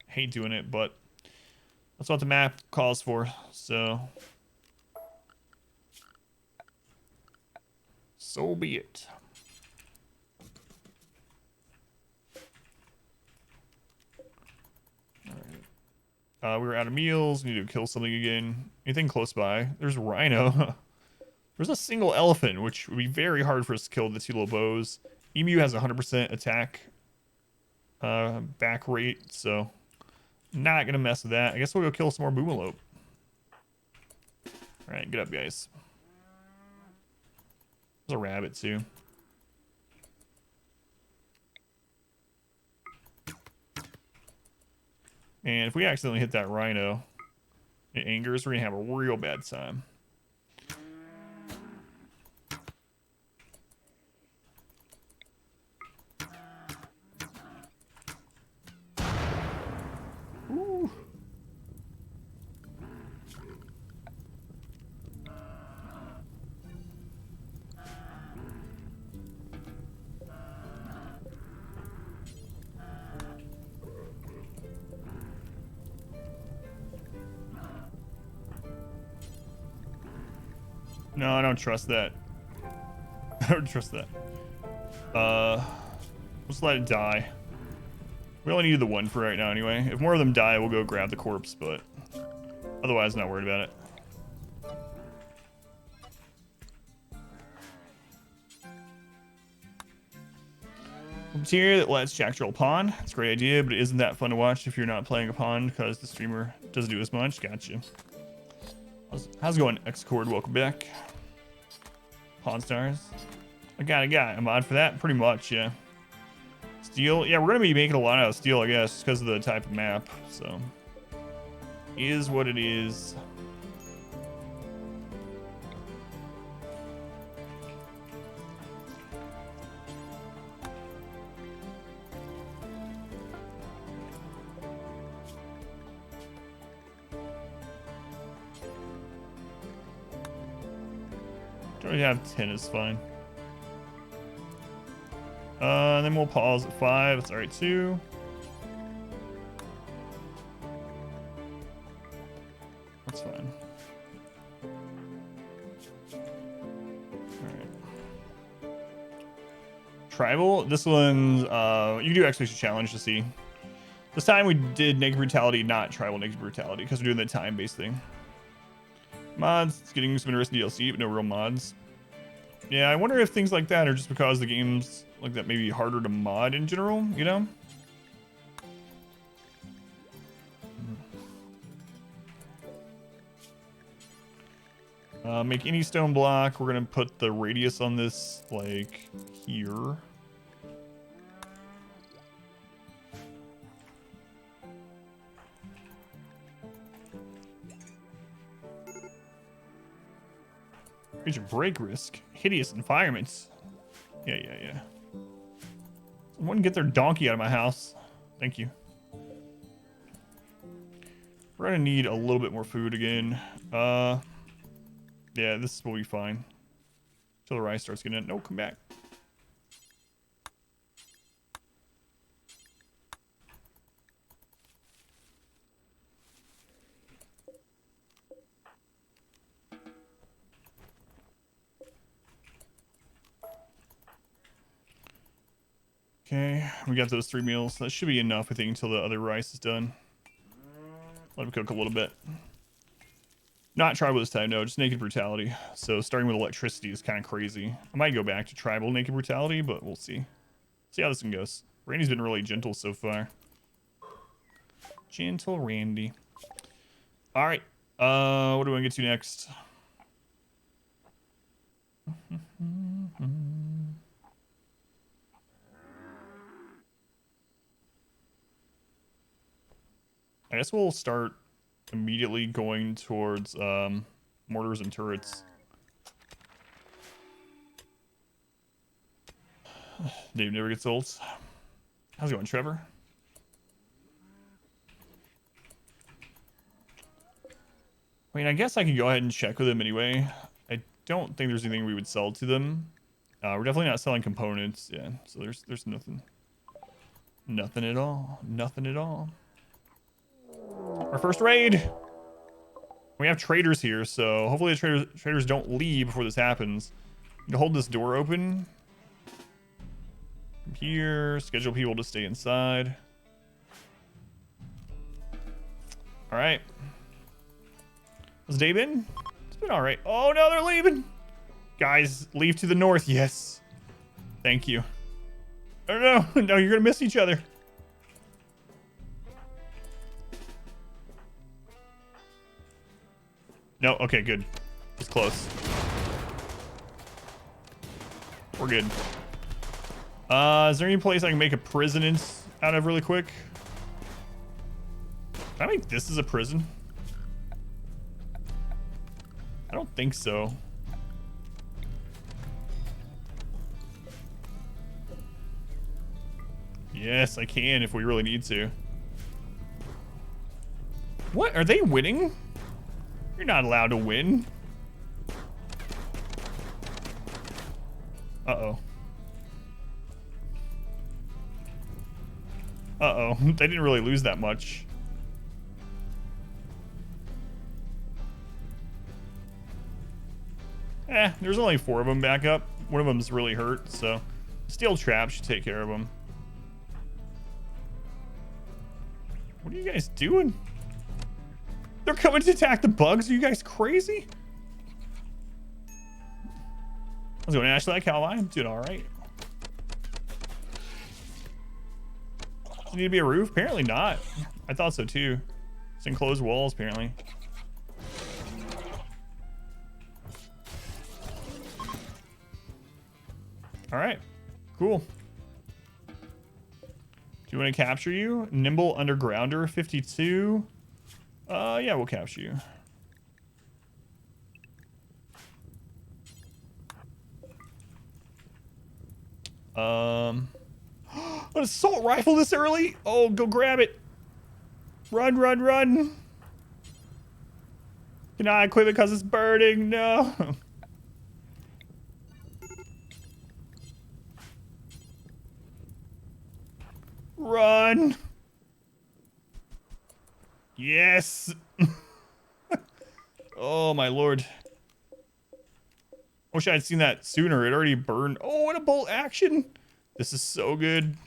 Hate doing it, but that's what the map calls for, so be it. All right. We were out of meals. Need to kill something again. Anything close by? There's a rhino. There's a single elephant, which would be very hard for us to kill with the two little bows. Emu has 100% attack back rate, so not gonna mess with that. I guess we'll go kill some more boomalope. All right, get up, guys. There's a rabbit too. And if we accidentally hit that rhino, it angers, we're gonna have a real bad time. Ooh. No, I don't trust that. I don't trust that. Let's let it die. We only need the one for right now anyway. If more of them die, we'll go grab the corpse, but otherwise, not worried about it. Here that lets Jack troll pawn. It's a great idea, but it isn't that fun to watch if you're not playing a pawn because the streamer doesn't do as much. Gotcha. How's it going, Xcord? Welcome back. Pawn stars. I got a mod for that. Pretty much, yeah. Steel. Yeah, we're gonna be making a lot out of steel, I guess, because of the type of map. So, is what it is. Don't really have 10 is fine. Then we'll pause at 5. It's alright too. That's fine. Alright. Tribal. This one's you do actually challenge to see. This time we did negative brutality, not tribal negative brutality, because we're doing the time-based thing. Mods, it's getting some interesting DLC, but no real mods. Yeah, I wonder if things like that are just because the game's like that maybe harder to mod in general, you know? Make any stone block. We're gonna put the radius on this like here. Here's your break risk. Hideous environments. Yeah. Someone get their donkey out of my house. Thank you. We're gonna need a little bit more food again. Yeah, this will be fine. Until the rice starts getting in. No, come back. Okay, we got those 3 meals. That should be enough, I think, until the other rice is done. Let it cook a little bit. Not tribal this time, no, just naked brutality. So starting with electricity is kind of crazy. I might go back to tribal naked brutality, but we'll see. See how this one goes. Randy's been really gentle so far. Gentle Randy. All right. What do we want to get to next? I guess we'll start immediately going towards mortars and turrets. Dave never gets old. How's it going, Trevor? I mean, I guess I can go ahead and check with them anyway. I don't think there's anything we would sell to them. We're definitely not selling components. Yeah, so there's nothing. Nothing at all. Nothing at all. Our first raid. We have traders here, so hopefully the traders don't leave before this happens. You can hold this door open. From here, schedule people to stay inside. All right. Has day been? It's been all right. Oh no, they're leaving. Guys, leave to the north. Yes. Thank you. Oh no, no, you're gonna miss each other. No, okay, good. It's close. We're good. Is there any place I can make a prison out of really quick? Can I make this as a prison? I don't think so. Yes, I can if we really need to. What? Are they winning? You're not allowed to win. Uh-oh. Uh-oh. They didn't really lose that much. There's only 4 of them back up. One of them's really hurt, so steel trap should take care of them. What are you guys doing? They're coming to attack the bugs. Are you guys crazy? How's it going, Ashley? Like how I'm doing all right. Does it need to be a roof? Apparently not. I thought so too. It's enclosed walls, apparently. All right, cool. Do you want to capture you? Nimble Undergrounder 52. Yeah, we'll capture you. An assault rifle this early? Oh, go grab it. Run, run, run. Can I equip it because it's burning? No. Run. Yes. Oh, my lord. Wish I had seen that sooner. It already burned. Oh, and a bolt action. This is so good.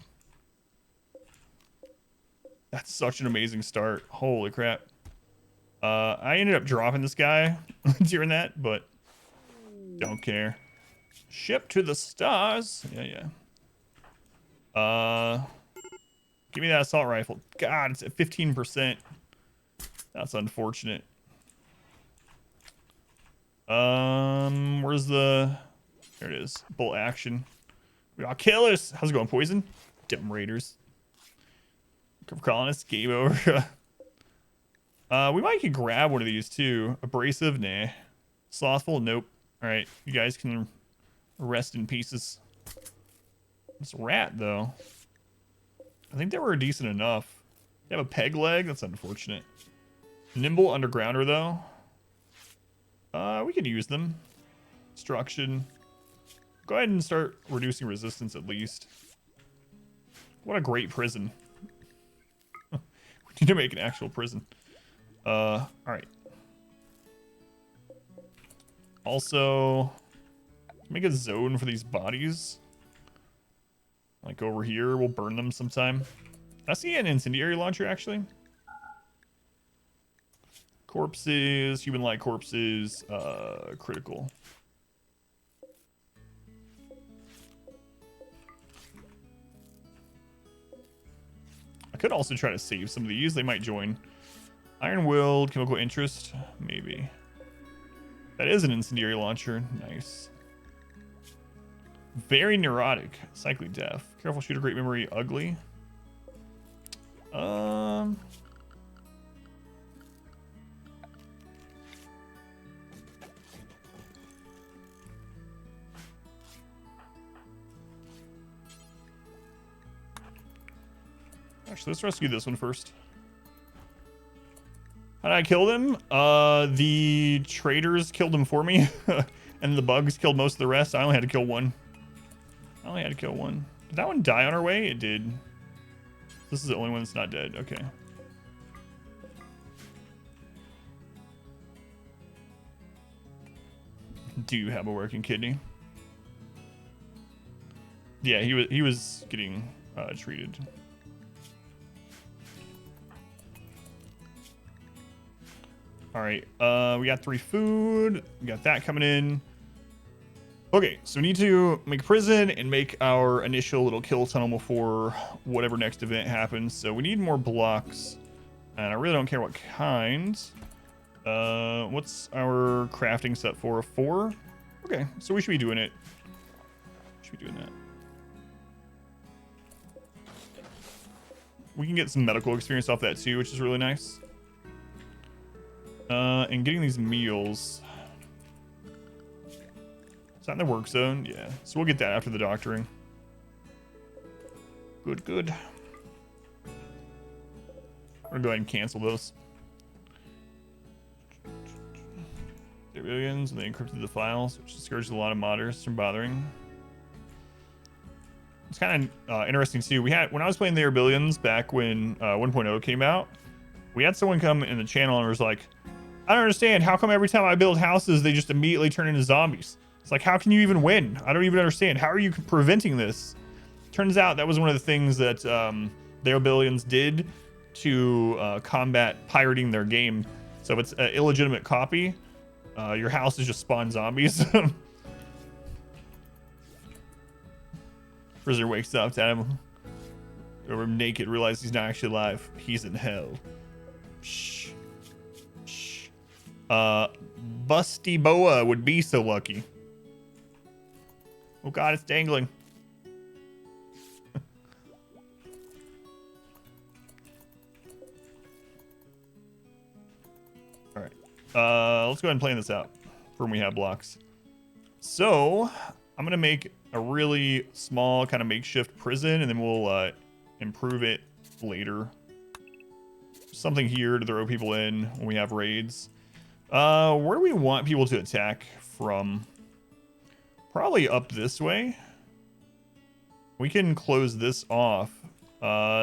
That's such an amazing start. Holy crap. I ended up dropping this guy during that, but don't care. Ship to the stars. Yeah, yeah. Give me that assault rifle. God, it's at 15%. That's unfortunate. Where's the... There it is. Bolt action. We got killers. How's it going, Poison? Dumb Raiders. Cover colonists. Game over. We might could grab one of these too. Abrasive, nah. Slothful, nope. All right, you guys can rest in pieces. This rat though, I think they were decent enough. They have a peg leg. That's unfortunate. Nimble undergrounder though. We could use them. Destruction. Go ahead and start reducing resistance at least. What a great prison. We need to make an actual prison. All right. Also, make a zone for these bodies. Like over here, we'll burn them sometime. I see an incendiary launcher actually. Corpses, human-like corpses, critical. I could also try to save some of these. They might join. Iron-willed, chemical interest, maybe. That is an incendiary launcher. Nice. Very neurotic. Cyclically deaf. Careful shooter, great memory, ugly. Actually, let's rescue this one first. How did I kill them? The traders killed them for me. And the bugs killed most of the rest. I only had to kill one. Did that one die on our way? It did. This is the only one that's not dead. Okay. Do you have a working kidney? Yeah, he was getting treated. All right, we got 3 food. We got that coming in. Okay, so we need to make a prison and make our initial little kill tunnel before whatever next event happens. So we need more blocks, and I really don't care what kind. What's our crafting set for? 4? Okay, so we should be doing it. We can get some medical experience off that too, which is really nice. And getting these meals. Is that in the work zone? Yeah. So we'll get that after the doctoring. Good. I'm gonna go ahead and cancel those. Aliens, and they encrypted the files, which discouraged a lot of modders from bothering. It's kind of interesting too. When I was playing the Rebellions back when 1.0 came out, we had someone come in the channel and was like, I don't understand. How come every time I build houses, they just immediately turn into zombies? It's like, how can you even win? I don't even understand. How are you preventing this? Turns out that was one of the things that the Rebellions did to combat pirating their game. So if it's an illegitimate copy, your houses just spawn zombies. Prisoner wakes up to Adam over naked, realizes he's not actually alive. He's in hell. Shh. Busty Boa would be so lucky. Oh god, it's dangling. All right. Let's go ahead and plan this out for when we have blocks. So I'm gonna make a really small kind of makeshift prison, and then we'll improve it later. Something here to throw people in when we have raids. Where do we want people to attack from? Probably up this way. We can close this off.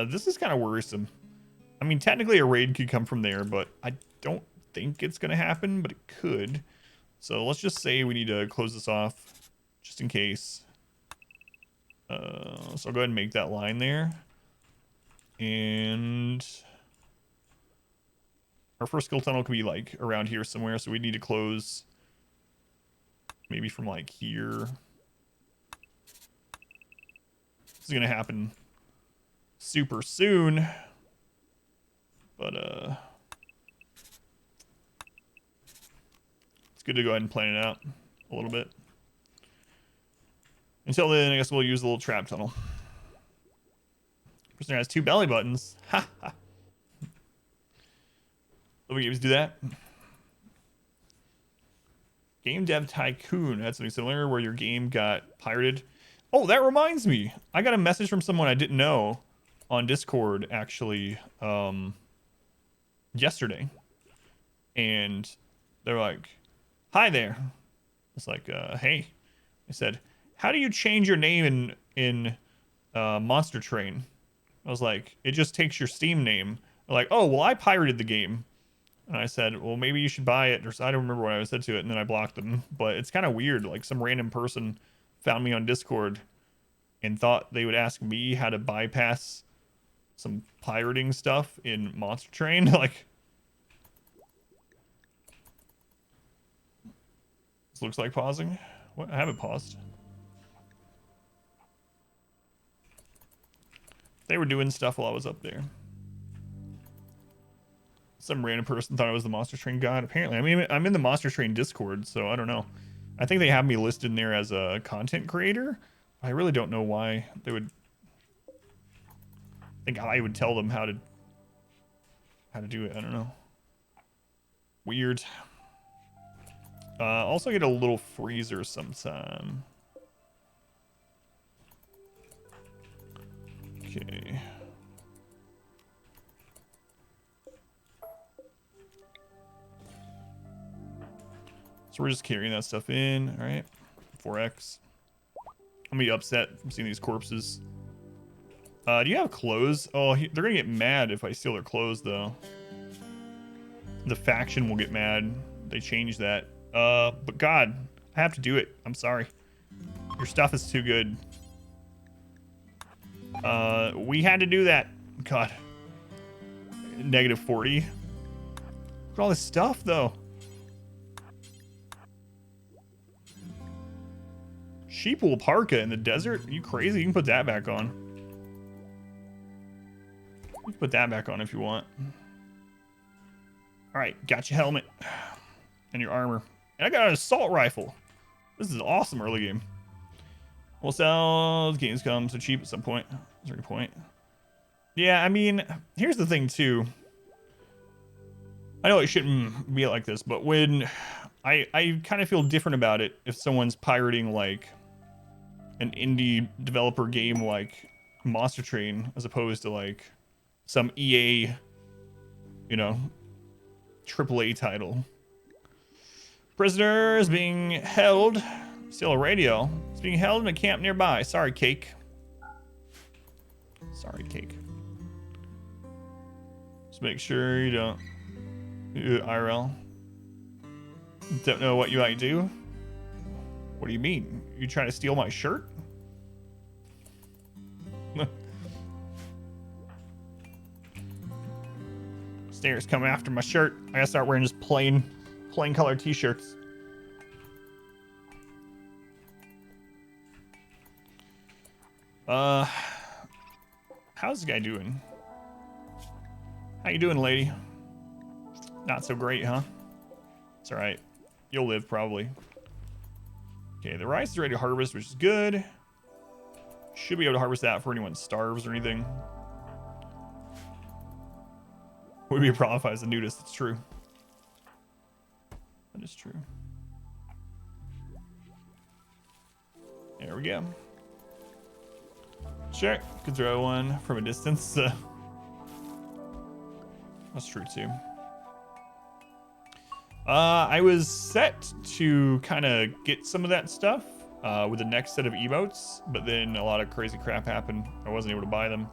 This is kind of worrisome. I mean, technically a raid could come from there, but I don't think it's going to happen, but it could. So let's just say we need to close this off just in case. So I'll go ahead and make that line there. And our first skill tunnel could be like around here somewhere. So we need to close maybe from like here. This is going to happen super soon. But let's it's good to go ahead and plan it out a little bit. Until then, I guess we'll use the little trap tunnel. Prisoner has 2 belly buttons. Ha ha. Other games do that. Game Dev Tycoon had something similar where your game got pirated. Oh, that reminds me. I got a message from someone I didn't know on Discord actually yesterday. And they're like, hi there. It's like, hey. I said, how do you change your name in Monster Train? I was like, it just takes your Steam name. They're like, oh, well, I pirated the game. And I said, well, maybe you should buy it. Or I don't remember what I said to it. And then I blocked them. But it's kind of weird. Like some random person found me on Discord and thought they would ask me how to bypass some pirating stuff in Monster Train. Like, this looks like pausing. What? I haven't paused. They were doing stuff while I was up there. Some random person thought I was the Monster Train god. Apparently, I mean, I'm in the Monster Train Discord, so I don't know. I think they have me listed in there as a content creator. I really don't know why they would. I think I would tell them how to do it. I don't know. Weird. Also get a little freezer sometime. Okay. So we're just carrying that stuff in, all right? 4x. I'm gonna be upset from seeing these corpses. Do you have clothes? Oh, they're gonna get mad if I steal their clothes, though. The faction will get mad. They changed that. But God, I have to do it. I'm sorry. Your stuff is too good. We had to do that. God. -40. Look at all this stuff, though. Sheepwool parka in the desert? Are you crazy? You can put that back on. You can put that back on if you want. Alright, got your helmet. And your armor. And I got an assault rifle. This is awesome early game. We'll sell. The games come so cheap at some point. Is there any point? Yeah, I mean, here's the thing too. I know it shouldn't be like this, but when I kind of feel different about it if someone's pirating like an indie developer game like Monster Train as opposed to like some EA, you know, AAA title. Prisoner is being held. Still a radio. It's being held in a camp nearby. Sorry, Cake. Sorry, Cake. Just make sure you don't. IRL. Don't know what you might do. What do you mean? You trying to steal my shirt? Stairs coming after my shirt. I gotta start wearing just plain color t-shirts. How's this guy doing? How you doing, lady? Not so great, huh? It's all right. You'll live, probably. Okay, the rice is ready to harvest, which is good. Should be able to harvest that before anyone starves or anything. Would be a problem if I was a nudist. That's true. That is true. There we go. Sure, could throw one from a distance. That's true too. I was set to kind of get some of that stuff with the next set of emotes, but then a lot of crazy crap happened. I wasn't able to buy them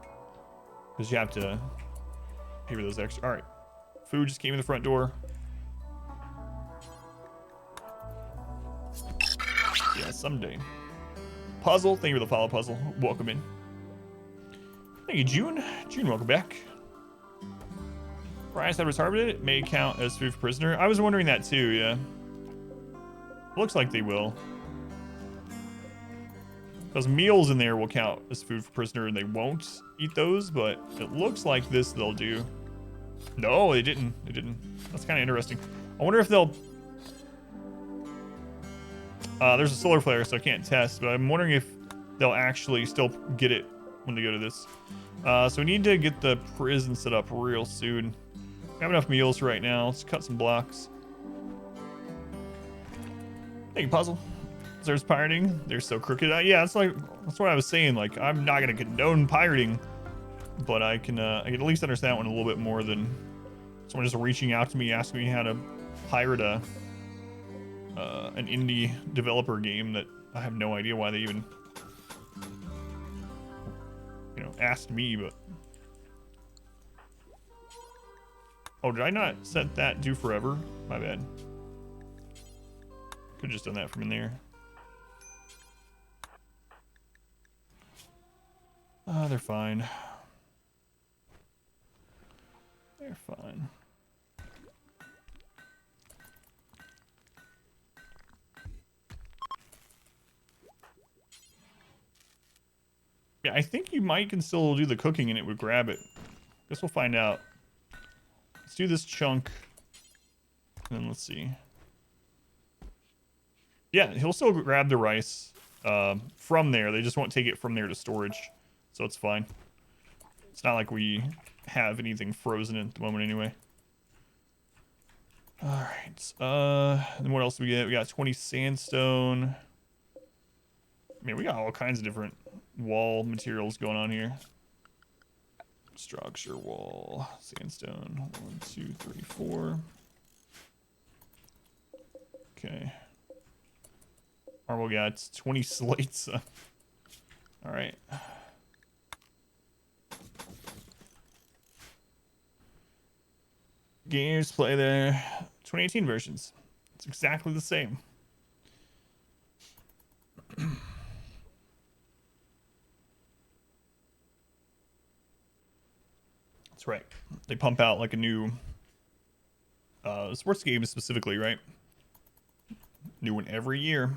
because you have to pay for those extra. All right, food just came in the front door. Yeah, someday. Puzzle, thank you for the follow puzzle. Welcome in. Thank you, June. June, welcome back. Rice that was harvested, it may count as food for prisoner. I was wondering that too, yeah. Looks like they will. Because meals in there will count as food for prisoner and they won't eat those, but it looks like this they'll do. No, they didn't. They didn't. That's kind of interesting. I wonder if they'll There's a solar flare, so I can't test, but I'm wondering if they'll actually still get it when they go to this. So we need to get the prison set up real soon. We have enough meals right now. Let's cut some blocks. Thank you, Puzzle. There's pirating. They're so crooked. Yeah, that's what I was saying. Like, I'm not gonna condone pirating, but I can at least understand that one a little bit more than someone just reaching out to me asking me how to pirate an indie developer game that I have no idea why they even, asked me. But oh, did I not set that do forever? My bad. Could've just done that from in there. They're fine. They're fine. Yeah, I think you can still do the cooking and it would grab it. Guess we'll find out. Let's do this chunk. And then let's see. Yeah, he'll still grab the rice from there. They just won't take it from there to storage. So it's fine. It's not like we have anything frozen at the moment anyway. Alright. And what else do we get? We got 20 sandstone. I mean, we got all kinds of different wall materials going on here. Structure, wall, sandstone. 1, 2, 3, 4. Okay. Marble got 20 slates. Alright. Games play their 2018 versions. It's exactly the same. That's right. They pump out like a new sports game specifically, right? New one every year.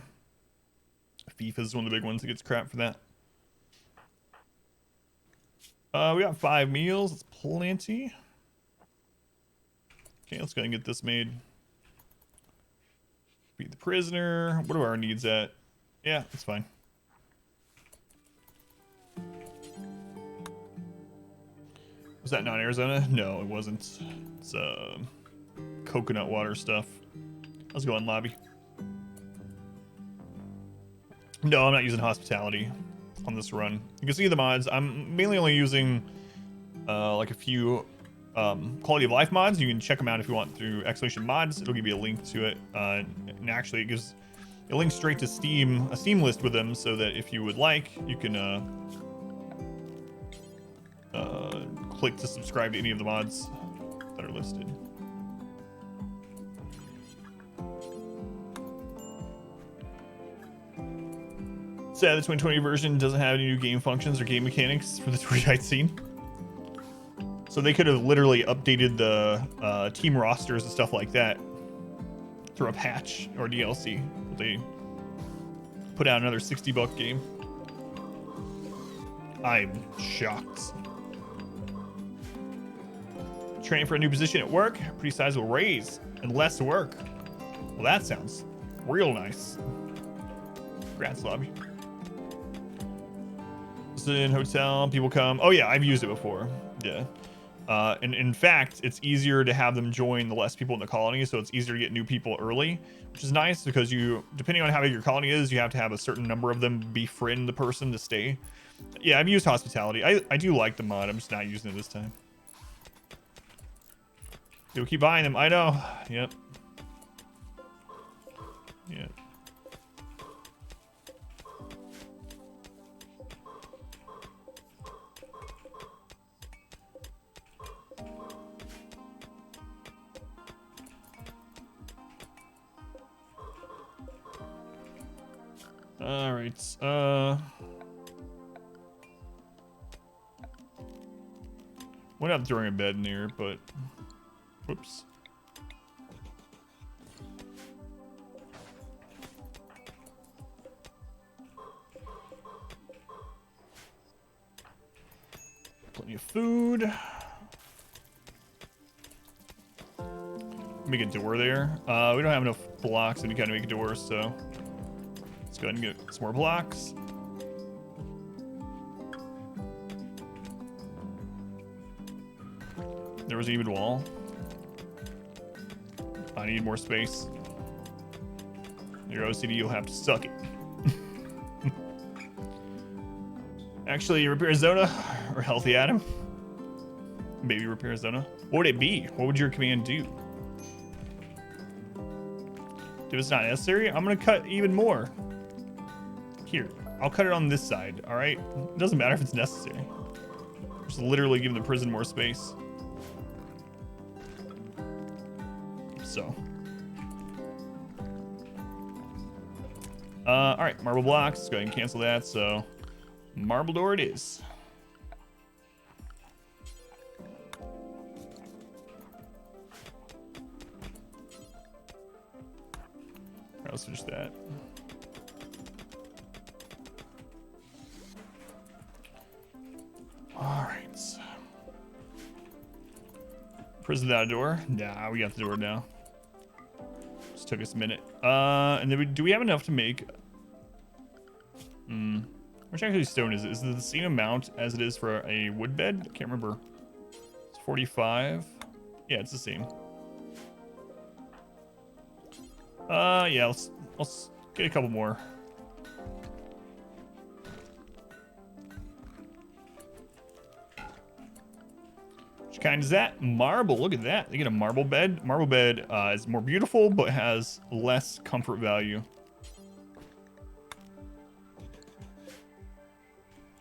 FIFA is one of the big ones that gets crap for that. We got 5 meals. It's plenty. Okay, let's go ahead and get this made. Feed the prisoner. What are our needs at? Yeah, that's fine. Was that not Arizona? No, it wasn't. It's coconut water stuff. Let's go on lobby. No, I'm not using hospitality on this run. You can see the mods. I'm mainly only using like a few quality of life mods. You can check them out if you want through exclamation mods. It'll give you a link to it. And actually it gives a link straight to Steam, a Steam list with them, so that if you would like, you can click to subscribe to any of the mods that are listed. Sad the 2020 version doesn't have any new game functions or game mechanics for the Twitch scene. So they could have literally updated the team rosters and stuff like that through a patch or DLC. They put out another $60 game. I'm shocked. Training for a new position at work. Pretty sizable raise and less work. Well, that sounds real nice. Congrats, lobby. In hotel, people come. Oh yeah, I've used it before. Yeah. And in fact, it's easier to have them join the less people in the colony, so it's easier to get new people early, which is nice because you, depending on how big your colony is, you have to have a certain number of them befriend the person to stay. Yeah, I've used hospitality. I do like the mod. I'm just not using it this time. You'll keep buying them. I know. Yep. Yep. All right. We're not throwing a bed in here, but whoops. Plenty of food. Make a door there. We don't have enough blocks and you kind of make a door, so go ahead and get some more blocks. There was an even wall. I need more space. Your OCD, you'll have to suck it. Actually, repair Zona or healthy Adam. Maybe repair Zona. What would it be? What would your command do? If it's not necessary, I'm gonna cut even more. Here, I'll cut it on this side, all right? It doesn't matter if it's necessary. Just literally give the prison more space. So. All right, marble blocks. Let's go ahead and cancel that. So, marble door it is. All right, let's finish that. All right. Prison that door. Nah, we got the door now. Just took us a minute. And then do we have enough to make? Which actually stone is it? Is it the same amount as it is for a wood bed? I can't remember. It's 45. Yeah, it's the same. Yeah, let's get a couple more. Which kind is that? Marble. Look at that. They get a marble bed. Marble bed is more beautiful, but has less comfort value.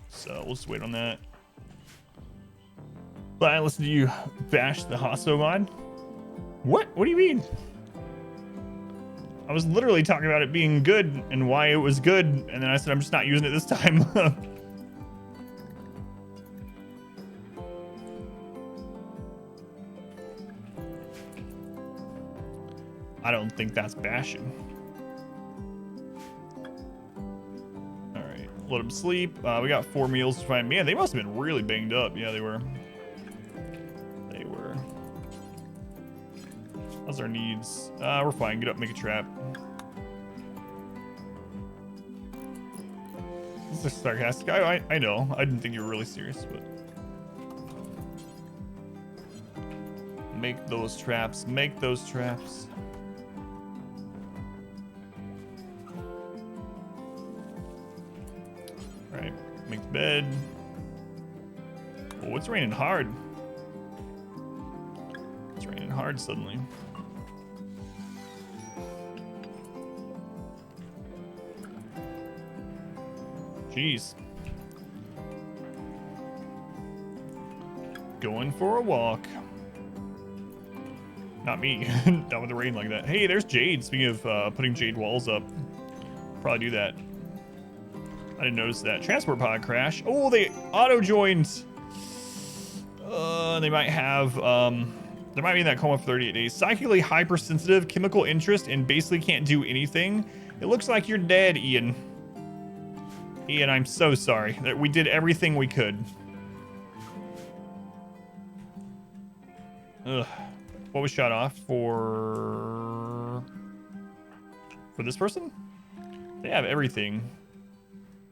So we'll just wait on that. But I listened to you bash the Hasso mod. What? What do you mean? I was literally talking about it being good and why it was good, and then I said I'm just not using it this time. I don't think that's bashing. All right, let them sleep. We got 4 meals to find. Man, they must have been really banged up. Yeah, they were. They were. How's our needs? We're fine. Get up, make a trap. This is sarcastic. I know. I didn't think you were really serious, but make those traps. Make those traps. Right, make the bed. Oh, it's raining hard. It's raining hard suddenly. Jeez. Going for a walk. Not me. Not with the rain like that. Hey, there's Jade. Speaking of putting Jade walls up. Probably do that. I didn't notice that. Transport pod crash. Oh, they auto-joined. They might have, they might be in that coma for 38 days. Psychically hypersensitive, chemical interest, and basically can't do anything. It looks like you're dead, Ian. Ian, I'm so sorry. That we did everything we could. Ugh. What was shot off for this person? They have everything.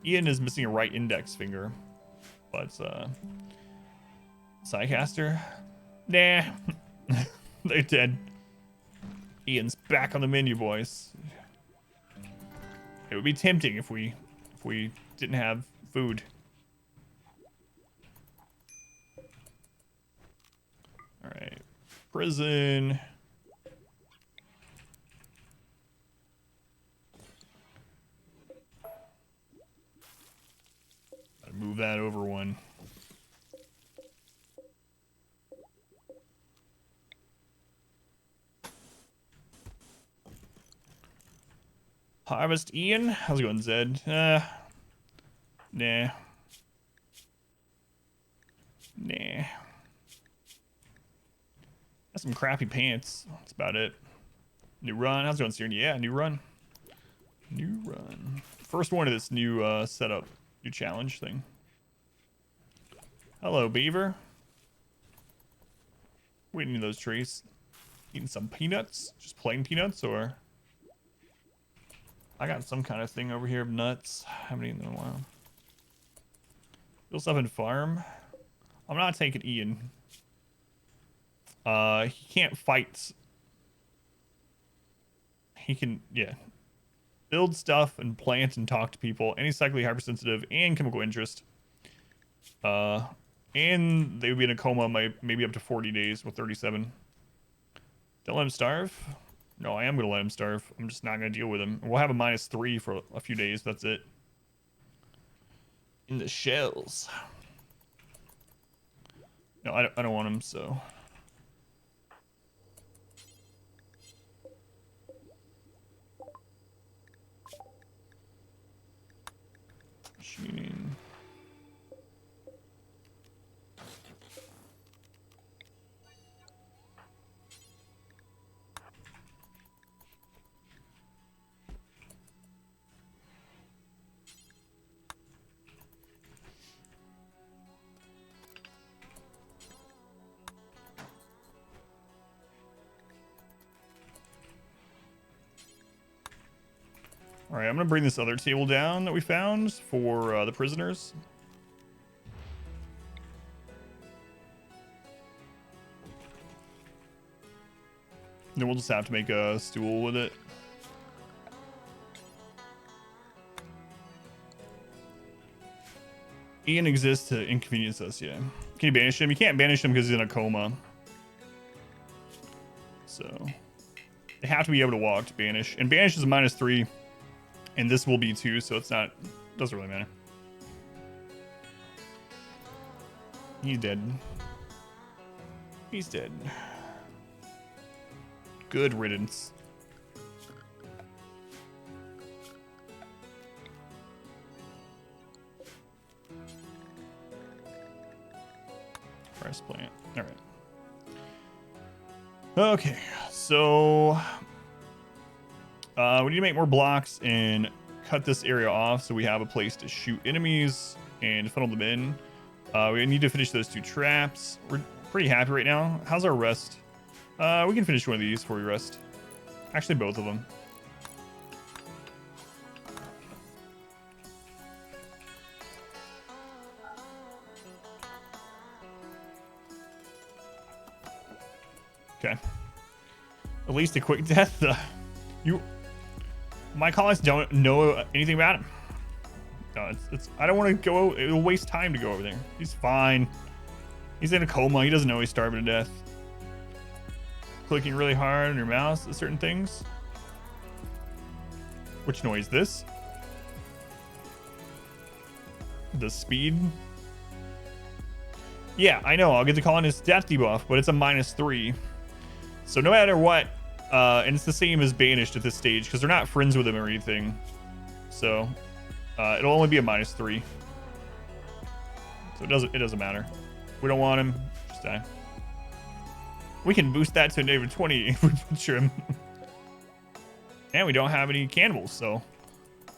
Ian is missing a right index finger, but Psycaster, nah, they're dead. Ian's back on the menu, boys. It would be tempting if we didn't have food. All right, prison. Move that over one. Harvest Ian. How's it going, Zed? Nah. Nah. Got some crappy pants. That's about it. New run. How's it going, Siren? Yeah, new run. New run. First one of this new setup. New challenge thing. Hello, beaver. Waiting in those trees. Eating some peanuts. Just plain peanuts, or I got some kind of thing over here of nuts. Haven't eaten in a while. Build stuff in farm. I'm not taking Ian. He can't fight. He can, yeah. Build stuff and plant and talk to people. Any psychically hypersensitive and chemical interest. And they would be in a coma maybe up to 40 days with 37. Don't let him starve. No, I am going to let him starve. I'm just not going to deal with him. We'll have a -3 for a few days. That's it. In the shells. No, I don't want him, so. Machining. All right, I'm gonna bring this other table down that we found for the prisoners. Then we'll just have to make a stool with it. Ian exists to inconvenience us, yeah. Can you banish him? You can't banish him because he's in a coma. So they have to be able to walk to banish. And banish is a -3. And this will be 2, so it's not, doesn't really matter. He's dead. He's dead. Good riddance. Rice plant. All right. Okay, so we need to make more blocks and cut this area off so we have a place to shoot enemies and funnel them in. We need to finish those 2 traps. We're pretty happy right now. How's our rest? We can finish one of these before we rest. Actually, both of them. Okay. At least a quick death. My colonists don't know anything about him. No, I don't want to go. It'll waste time to go over there. He's fine. He's in a coma. He doesn't know he's starving to death. Clicking really hard on your mouse at certain things. Which noise? This? The speed? Yeah, I know. I'll get the colonist death debuff, but it's a -3. So no matter what, and it's the same as banished at this stage because they're not friends with him or anything. So it'll only be a -3. So it doesn't matter. We don't want him. Just die. We can boost that to a -20 if we butcher him. And we don't have any cannibals, so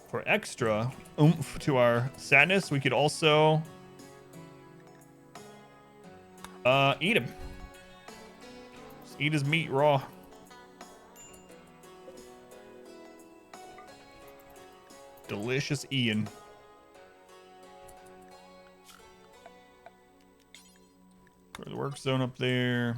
for extra oomph to our sadness, we could also eat him. Just eat his meat raw. Delicious Ian. Put the work zone up there.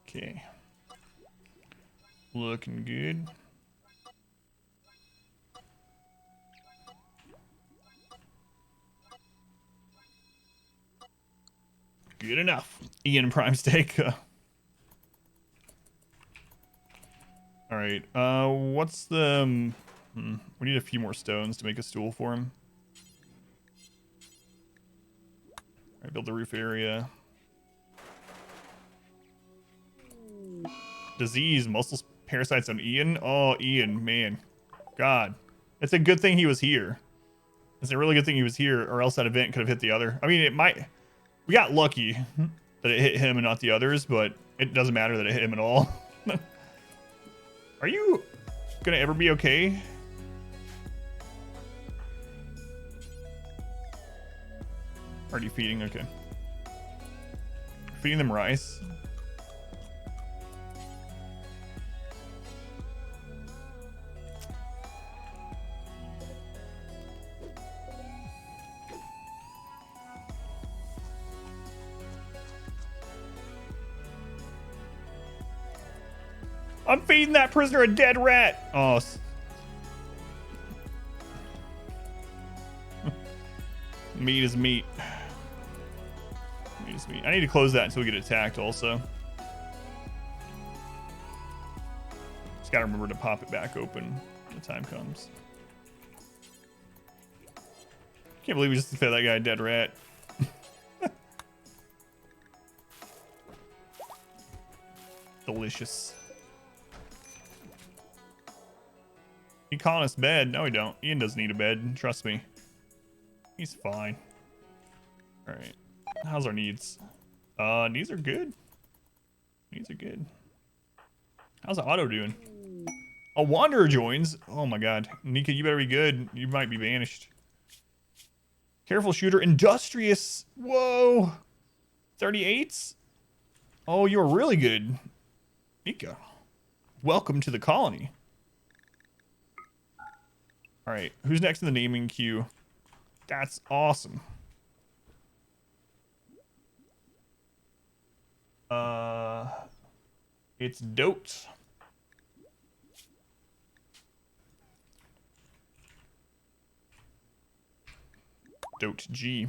Okay. Looking good. Good enough. Ian Prime Steak. All right. What's the... we need a few more stones to make a stool for him. All right, build the roof area. Disease, muscle parasites on Ian. Oh, Ian, man. God. It's a good thing he was here. It's a really good thing he was here, or else that event could have hit the other. I mean, it might... We got lucky that it hit him and not the others, but it doesn't matter that it hit him at all. Are you gonna ever be okay? Already feeding, okay. Feeding them rice. I'm feeding that prisoner a dead rat. Oh. Meat is meat. Meat is meat. I need to close that until we get attacked also. Just gotta remember to pop it back open when the time comes. Can't believe we just fed that guy a dead rat. Delicious. He calling us bed? No, he don't. Ian doesn't need a bed. Trust me. He's fine. All right. How's our needs? Needs are good. Needs are good. How's the auto doing? A wanderer joins. Oh my god. Nika, you better be good. You might be banished. Careful shooter. Industrious. Whoa. 38s? Oh, you're really good. Nika. Welcome to the colony. All right. Who's next in the naming queue? That's awesome. It's Dote. Dote G.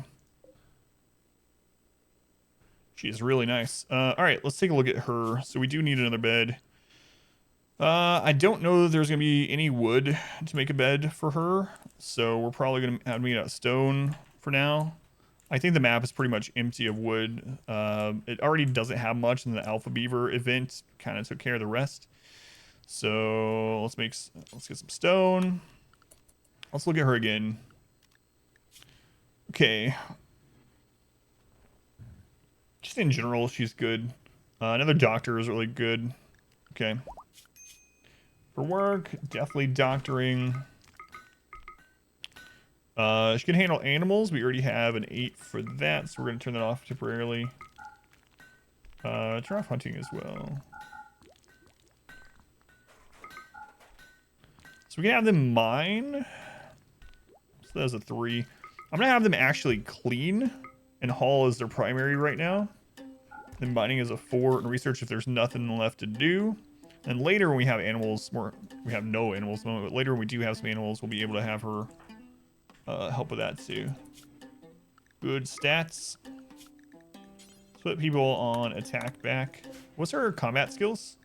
She is really nice. All right, let's take a look at her. So we do need another bed. I don't know that there's gonna be any wood to make a bed for her, so we're probably gonna have to make it out of stone for now. I think the map is pretty much empty of wood. It already doesn't have much, and the Alpha Beaver event kind of took care of the rest. So let's get some stone. Let's look at her again. Okay. Just in general, she's good. Another doctor is really good. Okay. For work, definitely doctoring. She can handle animals. We already have an 8 for that, so we're going to turn that off temporarily. Turn off hunting as well. So we can have them mine. So that's a 3. I'm going to have them actually clean, and haul is their primary right now. Then mining is a 4, and research if there's nothing left to do. And later when we have animals, we have no animals at the moment, but later when we do have some animals, we'll be able to have her help with that too. Good stats. Let's put people on attack back. What's her combat skills?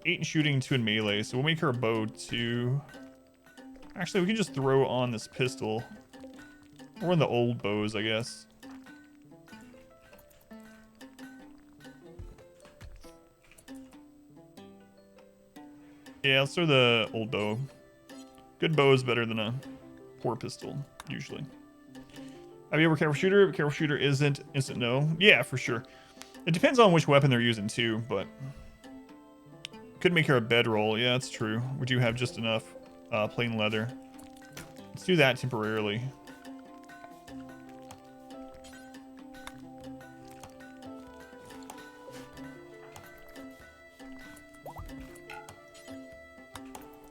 8 in shooting, 2 in melee, so we'll make her a bow 2. Actually, we can just throw on this pistol. Or one of the old bows, I guess. Yeah, let's throw the old bow. Good bow is better than a poor pistol, usually. Have you ever careful shooter? Careful shooter isn't instant no. Yeah, for sure. It depends on which weapon they're using too, but could make her a bedroll. Yeah, that's true. We do have just enough plain leather. Let's do that temporarily.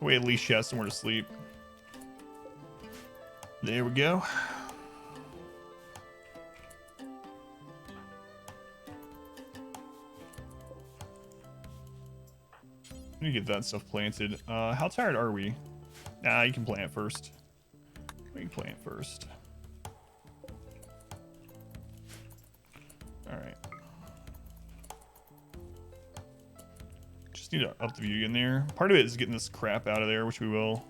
Wait, at least she has somewhere to sleep. There we go. Let me get that stuff planted. How tired are we? Nah, you can plant first. We can plant first. Alright. Just need to up the view in there. Part of it is getting this crap out of there, which we will.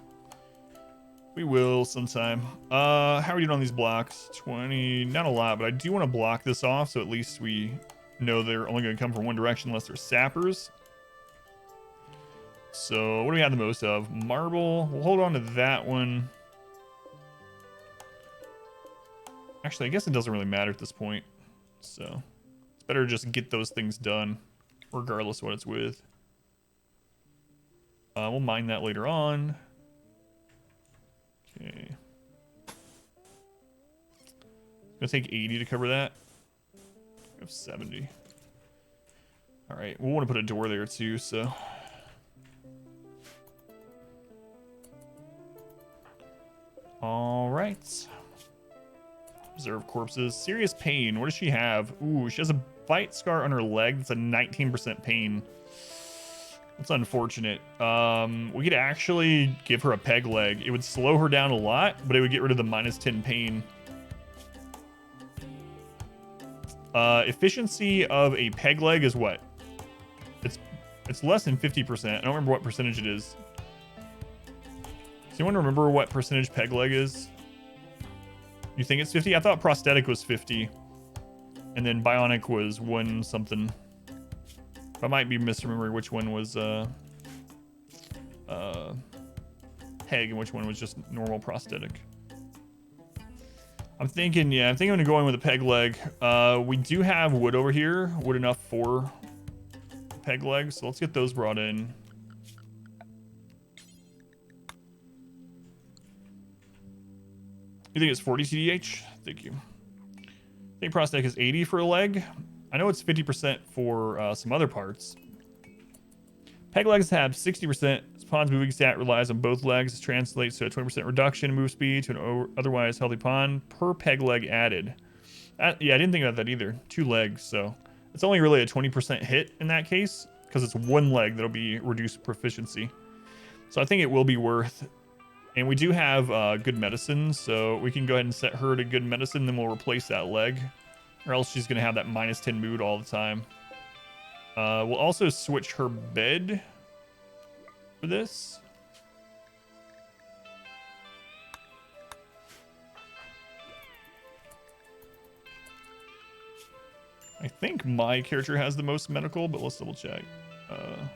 We will sometime. How are we doing on these blocks? 20, not a lot, but I do want to block this off so at least we know they're only going to come from one direction unless they're sappers. So what do we have the most of? Marble. We'll hold on to that one. Actually, I guess it doesn't really matter at this point. So it's better to just get those things done regardless of what it's with. We'll mine that later on. Okay. Gonna take 80 to cover that. I have 70. All right, we'll want to put a door there too, so. All right. Observe corpses. Serious pain. What does she have? Ooh, she has a bite scar on her leg. That's a 19% pain. That's unfortunate. We could actually give her a peg leg. It would slow her down a lot, but it would get rid of the -10 pain. Efficiency of a peg leg is what? It's less than 50%. I don't remember what percentage it is. Does anyone remember what percentage peg leg is? You think it's 50? I thought prosthetic was 50. And then bionic was 1 something. I might be misremembering which one was peg and which one was just normal prosthetic. I'm thinking of going with a peg leg. We do have wood over here. Wood enough for peg legs. So let's get those brought in. You think it's 40 TDH? Thank you. I think prosthetic is 80 for a leg. I know it's 50% for some other parts. Peg legs have 60%. Pawn's moving stat relies on both legs. This translates to a 20% reduction in move speed to an otherwise healthy pawn per peg leg added. Yeah, I didn't think about that either. 2 legs, so it's only really a 20% hit in that case because it's 1 leg that'll be reduced proficiency. So I think it will be worth. And we do have good medicine, so we can go ahead and set her to good medicine, then we'll replace that leg. Or else she's going to have that -10 mood all the time. We'll also switch her bed for this. I think my character has the most medical, but let's double check. I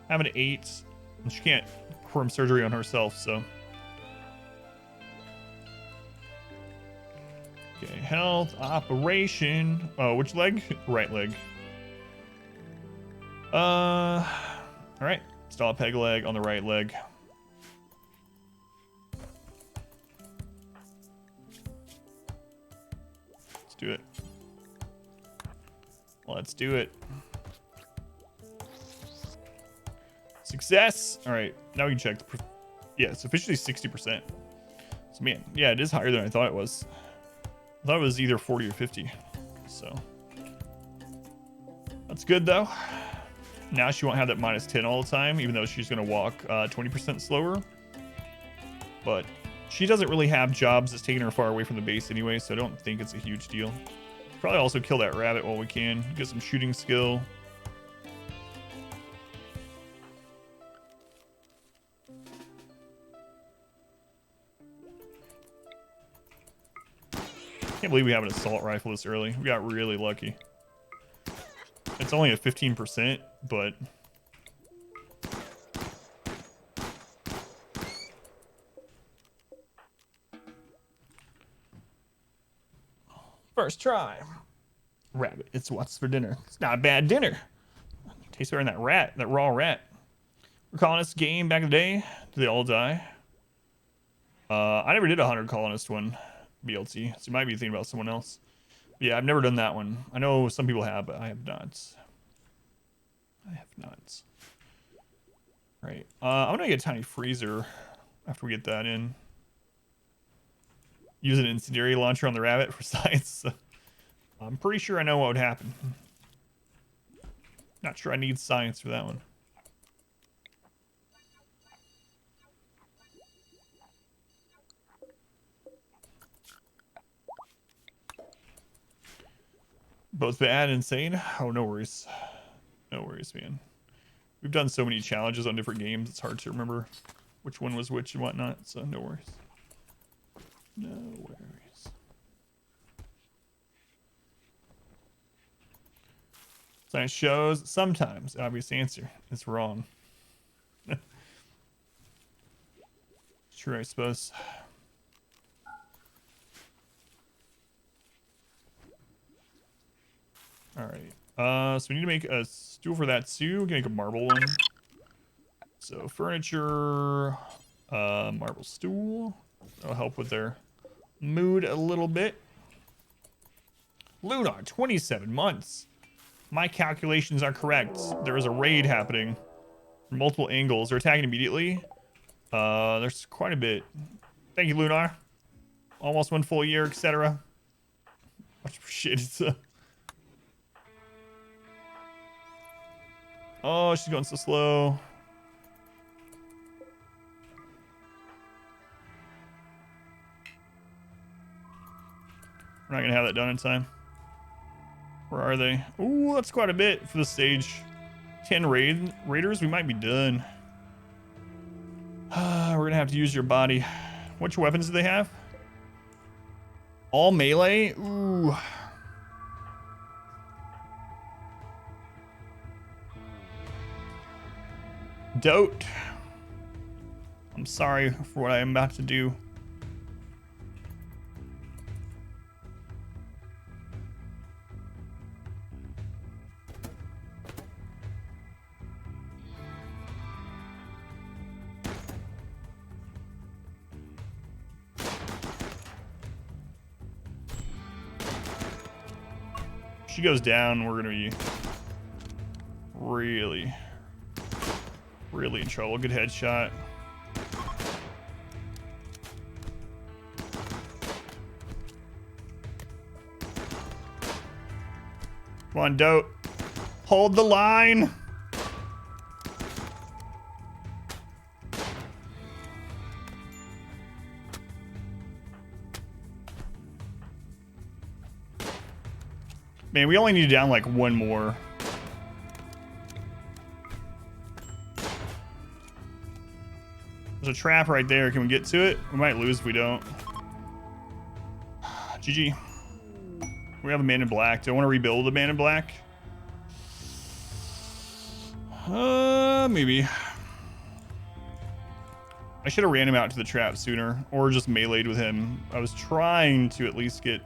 have an 8. And she can't perform surgery on herself, so. Okay, health, operation. Oh, which leg? Right leg. All right. Install a peg leg on the right leg. Let's do it. Let's do it. Success. All right, now we can check. Yeah, it's officially 60%. So man, yeah, it is higher than I thought it was. I thought it was either 40 or 50. So that's good though. Now she won't have that -10 all the time, even though she's gonna walk 20% slower. But she doesn't really have jobs that's taking her far away from the base anyway, so I don't think it's a huge deal. Probably also kill that rabbit while we can. Get some shooting skill. Can't believe we have an assault rifle this early. We got really lucky. It's only at 15%, but first try. Rabbit. It's what's for dinner. It's not a bad dinner. Tastes better than that rat, that raw rat. We're colonist game back in the day. Do they all die? I never did a 100 colonist one. BLT, so you might be thinking about someone else. Yeah, I've never done that one. I know some people have, but I have not. I have not. Right. I'm gonna get a tiny freezer after we get that in. Use an incendiary launcher on the rabbit for science. I'm pretty sure I know what would happen. Not sure I need science for that one. Both bad and insane? Oh, no worries. No worries, man. We've done so many challenges on different games, it's hard to remember which one was which and whatnot, so no worries. No worries. Science shows sometimes the obvious answer is wrong. True, I suppose. All right. So we need to make a stool for that too. We can make a marble one. So furniture, marble stool. That'll help with their mood a little bit. Lunar, 27 months. My calculations are correct. There is a raid happening from multiple angles. They're attacking immediately. There's quite a bit. Thank you, Lunar. Almost 1 full year, etc. Much appreciated. Oh, she's going so slow. We're not gonna have that done in time. Where are they? Ooh, that's quite a bit for the stage. 10 raiders, we might be done. We're gonna have to use your body. Which weapons do they have? All melee? Ooh. Dote. I'm sorry for what I am about to do. She goes down, we're gonna be really in trouble. Good headshot. Come on, Dote. Hold the line. Man, we only need down like 1 more. There's a trap right there. Can we get to it? We might lose if we don't. GG. We have a man in black. Do I want to rebuild the man in black? Maybe. I should have ran him out to the trap sooner, or just meleeed with him. I was trying to at least get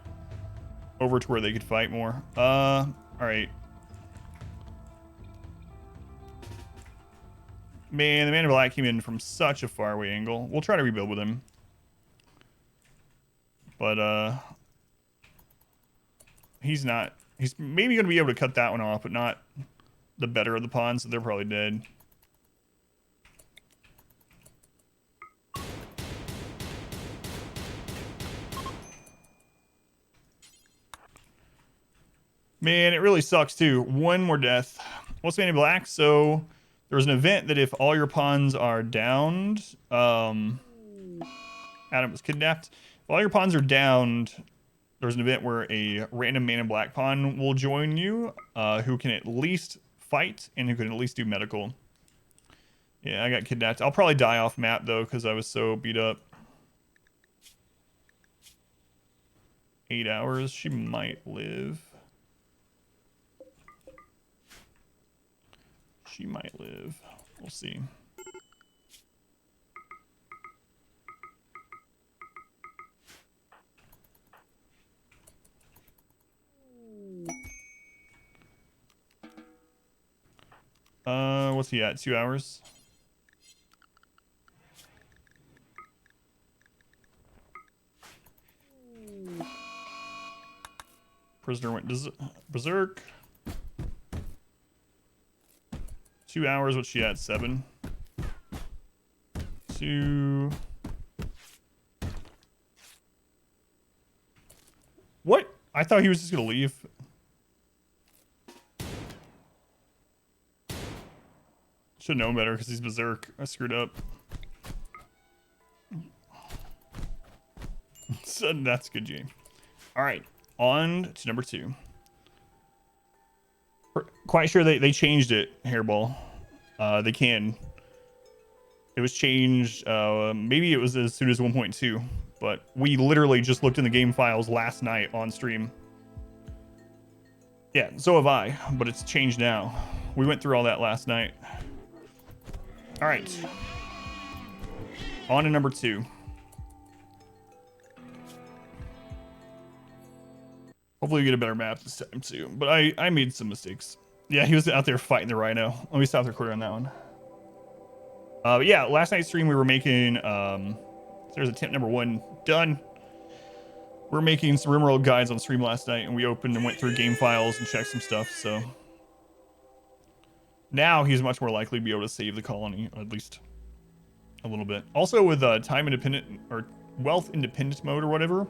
over to where they could fight more. All right. Man, the man in black came in from such a far away angle. We'll try to rebuild with him. But, he's maybe going to be able to cut that one off, but not the better of the pawns, so they're probably dead. Man, it really sucks too. 1 more death. What's man in black? So there's an event that if all your pawns are downed, Adam was kidnapped. If all your pawns are downed, there's an event where a random man in black pawn will join you, who can at least fight and who can at least do medical. Yeah, I got kidnapped. I'll probably die off map though because I was so beat up. 8 hours. She might live. She might live. We'll see. What's he at? 2 hours? Prisoner went berserk. 2 hours, what's she at? 7. 2. What? I thought he was just gonna leave. Should know better because he's berserk. I screwed up. So that's good, Jane. All right, on to number 2. Quite sure they changed it, Hairball. They can. It was changed. Maybe it was as soon as 1.2, but we literally just looked in the game files last night on stream. Yeah, so have I, but it's changed now. We went through all that last night. All right. On to number 2. Hopefully we get a better map this time too. But I made some mistakes. Yeah, he was out there fighting the rhino. Let me stop the recording on that one. But yeah, last night's stream we were making there's attempt number 1 done. we're making some RimWorld guides on stream last night, and we opened and went through game files and checked some stuff. So now he's much more likely to be able to save the colony, at least a little bit. Also with time independent or wealth independent mode or whatever,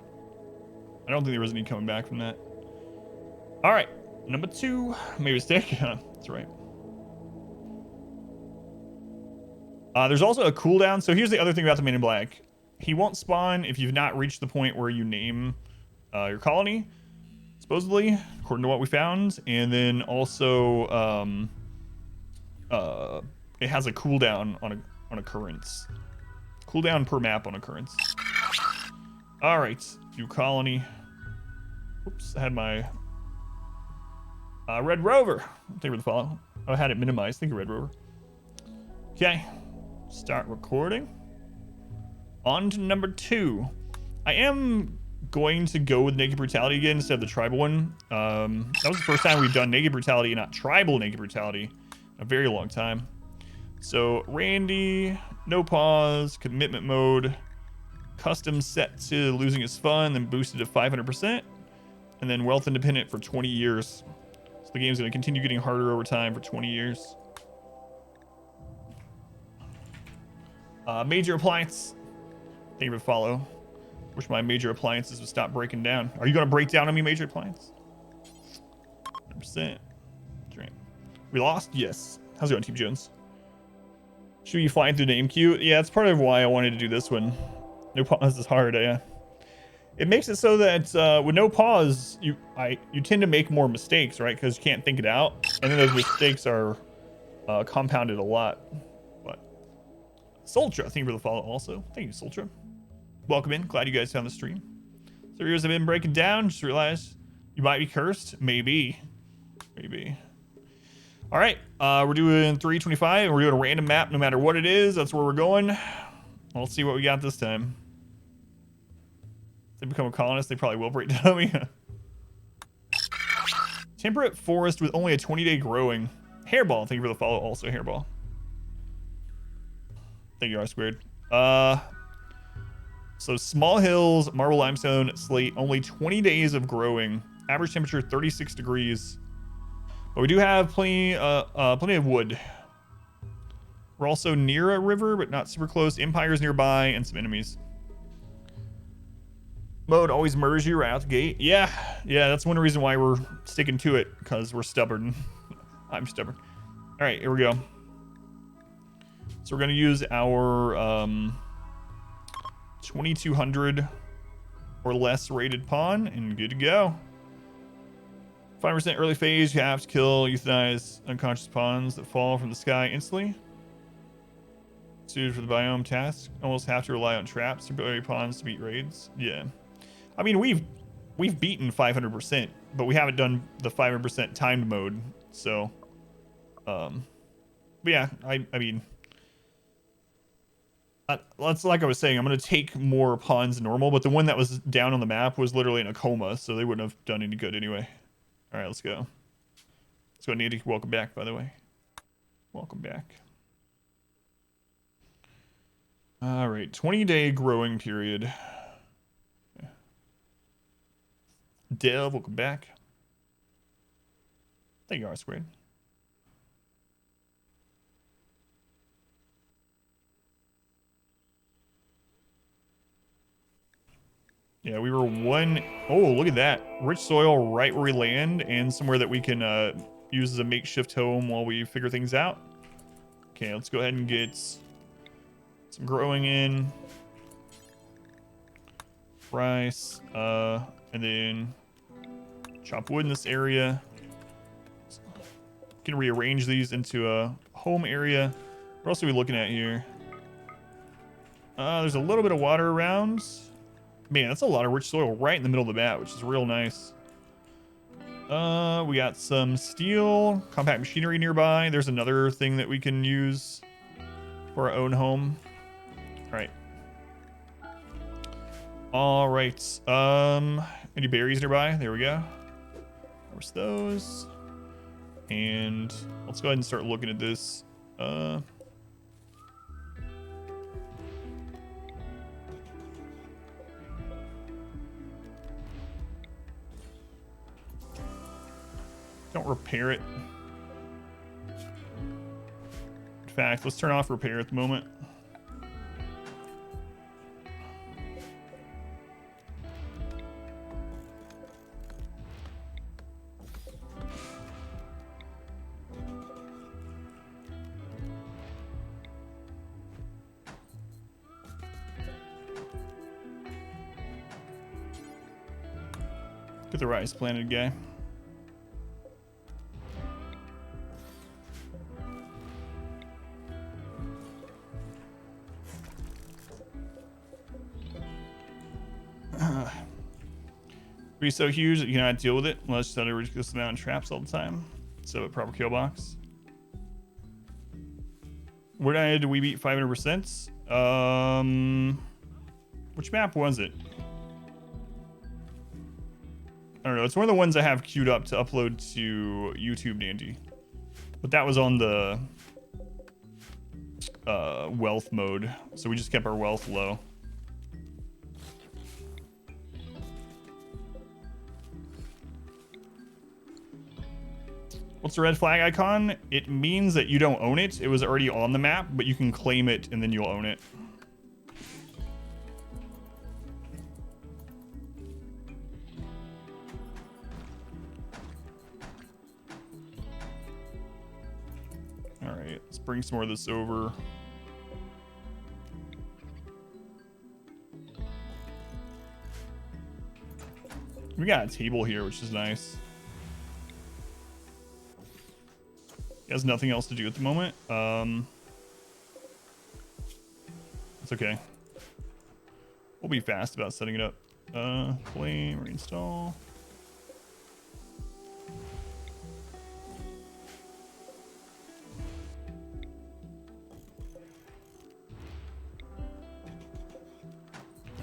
I don't think there was any coming back from that. All right, number 2, maybe stick. That's right. There's also a cooldown. So here's the other thing about the Man in Black. He won't spawn if you've not reached the point where you name your colony, supposedly, according to what we found. And then also, it has a cooldown on occurrence. Cooldown per map on occurrence. All right, new colony. Oops, I had my Red Rover. Thank you for the follow. I had it minimized. Thank you, Red Rover. Okay, start recording. On to number 2. I am going to go with Naked Brutality again instead of the tribal one. That was the first time we've done Naked Brutality and not tribal Naked Brutality in a very long time. So Randy, no pause, commitment mode, custom set to losing his fun, then boosted to 500%, and then wealth independent for 20 years. So the game's going to continue getting harder over time for 20 years. Major appliance. Thank you for the follow. Wish my major appliances would stop breaking down. Are you going to break down on me, major appliance? 100%. Drink. We lost? Yes. How's it going, Team Jones? Should we fly through the name queue? Yeah, that's part of why I wanted to do this one. No pause is hard, yeah. It makes it so that with no pause, you tend to make more mistakes, right? Because you can't think it out. And then those mistakes are compounded a lot. But Sultra, thank you for the follow also. Thank you, Sultra. Welcome in. Glad you guys found the stream. Servers have been breaking down. Just realized you might be cursed. Maybe. All right. We're doing 325 and we're doing a random map no matter what it is. That's where we're going. Let's see what we got this time. If they become a colonist, they probably will break down me. Temperate forest with only a 20-day growing. Hairball. Thank you for the follow also, Hairball. Thank you, R-squared. So small hills, marble limestone, slate, only 20 days of growing. Average temperature 36 degrees. But we do have plenty of wood. We're also near a river, but not super close. Empires nearby and some enemies. Mode always murders you right out the gate. Yeah, that's one reason why we're sticking to it, because we're stubborn. I'm stubborn. All right, here we go. So we're going to use our 2200 or less rated pawn, and good to go. 5% early phase, you have to kill, euthanize unconscious pawns that fall from the sky instantly. Suited for the biome task. Almost have to rely on traps to bury pawns to beat raids. Yeah. I mean, we've beaten 500%, but we haven't done the 500% timed mode. So, but yeah, I mean, that's like I was saying, I'm going to take more pawns than normal, but the one that was down on the map was literally in a coma, so they wouldn't have done any good anyway. All right, let's go. Let's go, Nady. Welcome back, by the way. Welcome back. All right, 20-day growing period. Okay. Dev, welcome back. Thank you, R-squared. Yeah, we were one. Oh, look at that. Rich soil right where we land and somewhere that we can use as a makeshift home while we figure things out. Okay, let's go ahead and get some growing in. Rice. And then chop wood in this area. Can rearrange these into a home area. What else are we looking at here? There's a little bit of water around. Man, that's a lot of rich soil right in the middle of the map, which is real nice. We got some steel, compact machinery nearby. There's another thing that we can use for our own home. All right. Any berries nearby? There we go. Harvest those. And let's go ahead and start looking at this. don't repair it. In fact, let's turn off repair at the moment. Get the rice planted guy. Be so huge that you cannot deal with it unless you set a ridiculous amount of traps all the time. So a proper kill box. Where did we beat 500%? Which map was it? I don't know. It's one of the ones I have queued up to upload to YouTube, Dandy. But that was on the wealth mode. So we just kept our wealth low. What's the red flag icon? It means that you don't own it. It was already on the map, but you can claim it and then you'll own it. All right, let's bring some more of this over. We got a table here, which is nice. He has nothing else to do at the moment. It's okay. We'll be fast about setting it up. Claim, reinstall.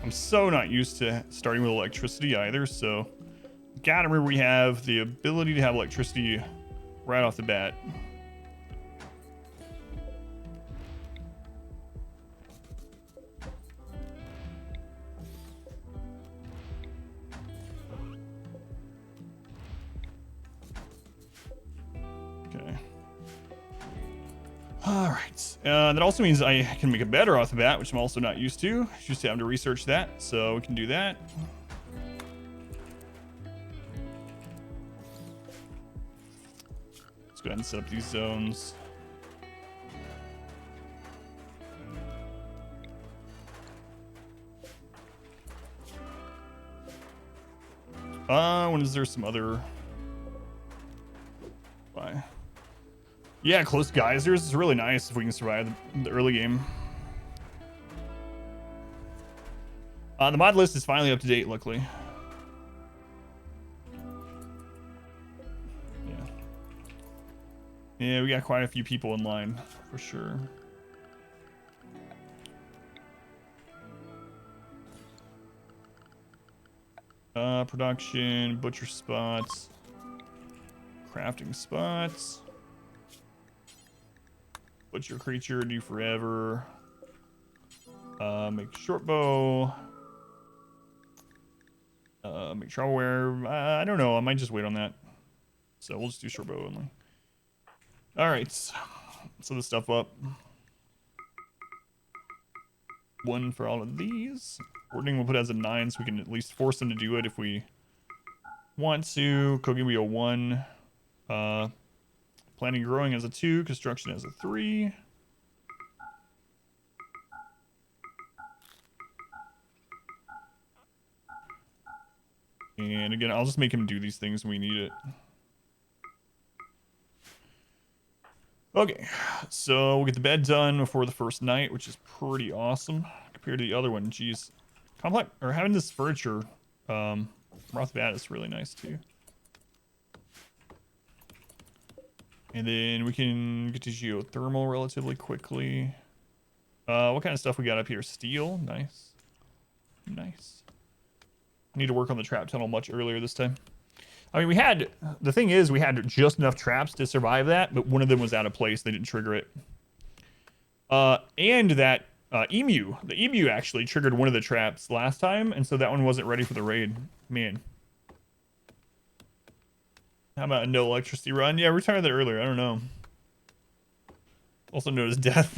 I'm so not used to starting with electricity either, so gotta remember we have the ability to have electricity right off the bat. Okay. All right. That also means I can make it better off the bat, which I'm also not used to. Just having to research that, so we can do that. Let's go ahead and set up these zones. When is there some other? Why? Yeah, close geysers is really nice if we can survive the early game. The mod list is finally up to date, luckily. Yeah. Yeah, we got quite a few people in line, for sure. Production, butcher spots, crafting spots. Butcher creature, do forever. Make short bow. Make travel wear. I don't know. I might just wait on that. So we'll just do short bow only. All right. So this stuff up. One for all of these. Ordering we'll put as a 9 so we can at least force them to do it if we want to. Cooking will be a 1. Planting growing as a 2. Construction as a 3. And again, I'll just make him do these things when we need it. Okay, so we'll get the bed done before the first night, which is pretty awesome compared to the other one. Jeez, complex or having this furniture right off the bat is really nice too. And then we can get to geothermal relatively quickly. What kind of stuff we got up here? Steel, nice, nice. Need to work on the trap tunnel much earlier this time. I mean, the thing is, we had just enough traps to survive that, but one of them was out of place. They didn't trigger it. And that the emu actually triggered one of the traps last time, and so that one wasn't ready for the raid. Man. How about a no electricity run? Yeah, we tried that earlier. I don't know. Also known as death.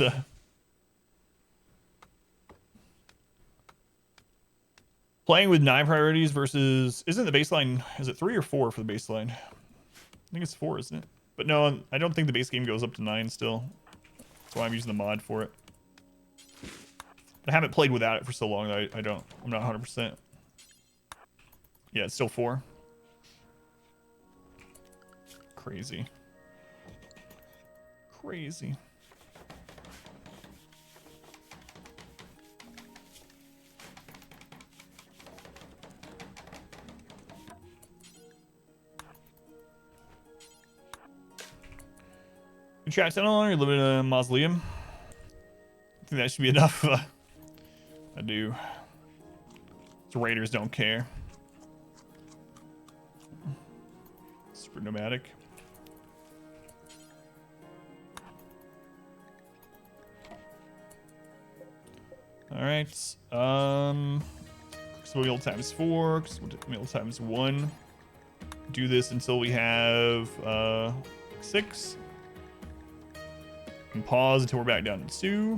Playing with 9 priorities versus... Isn't the baseline... Is it 3 or 4 for the baseline? I think it's 4, isn't it? But no, I don't think the base game goes up to 9 still. That's why I'm using the mod for it. But I haven't played without it for so long that I'm not 100%. Yeah, it's still 4. Crazy. Crazy. You chat channel or you live in a mausoleum? I think that should be enough. I do. The raiders don't care. Super nomadic. All right. Meal times 4. Meal times 1. Do this until we have 6. And pause until we're back down to 2.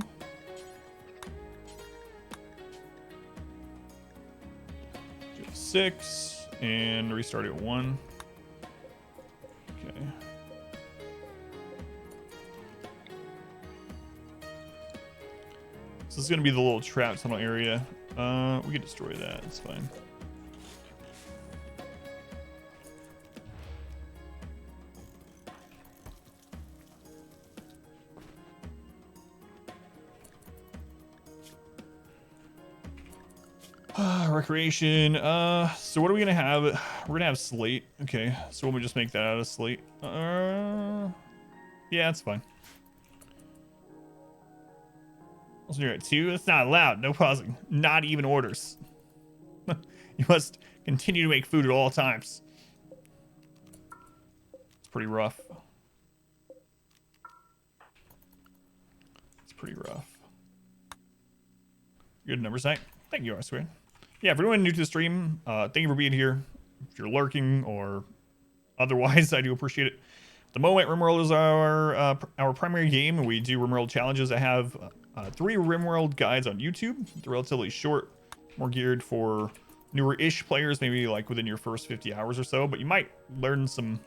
Do 6 and restart at 1. Okay. So this is gonna be the little trap tunnel area. We can destroy that. It's fine. Recreation. So what are we gonna have? We're gonna have slate. Okay, so we'll just make that out of slate. Yeah, that's fine. Also, you're at 2. That's not allowed. No pausing. Not even orders. You must continue to make food at all times. It's pretty rough. It's pretty rough. Good numbers night. Thank you, I swear. Yeah, for anyone new to the stream, thank you for being here. If you're lurking or otherwise, I do appreciate it. At the moment, RimWorld is our primary game, and we do RimWorld challenges. I have 3 RimWorld guides on YouTube. They're relatively short, more geared for newer-ish players, maybe like within your first 50 hours or so. But you might learn some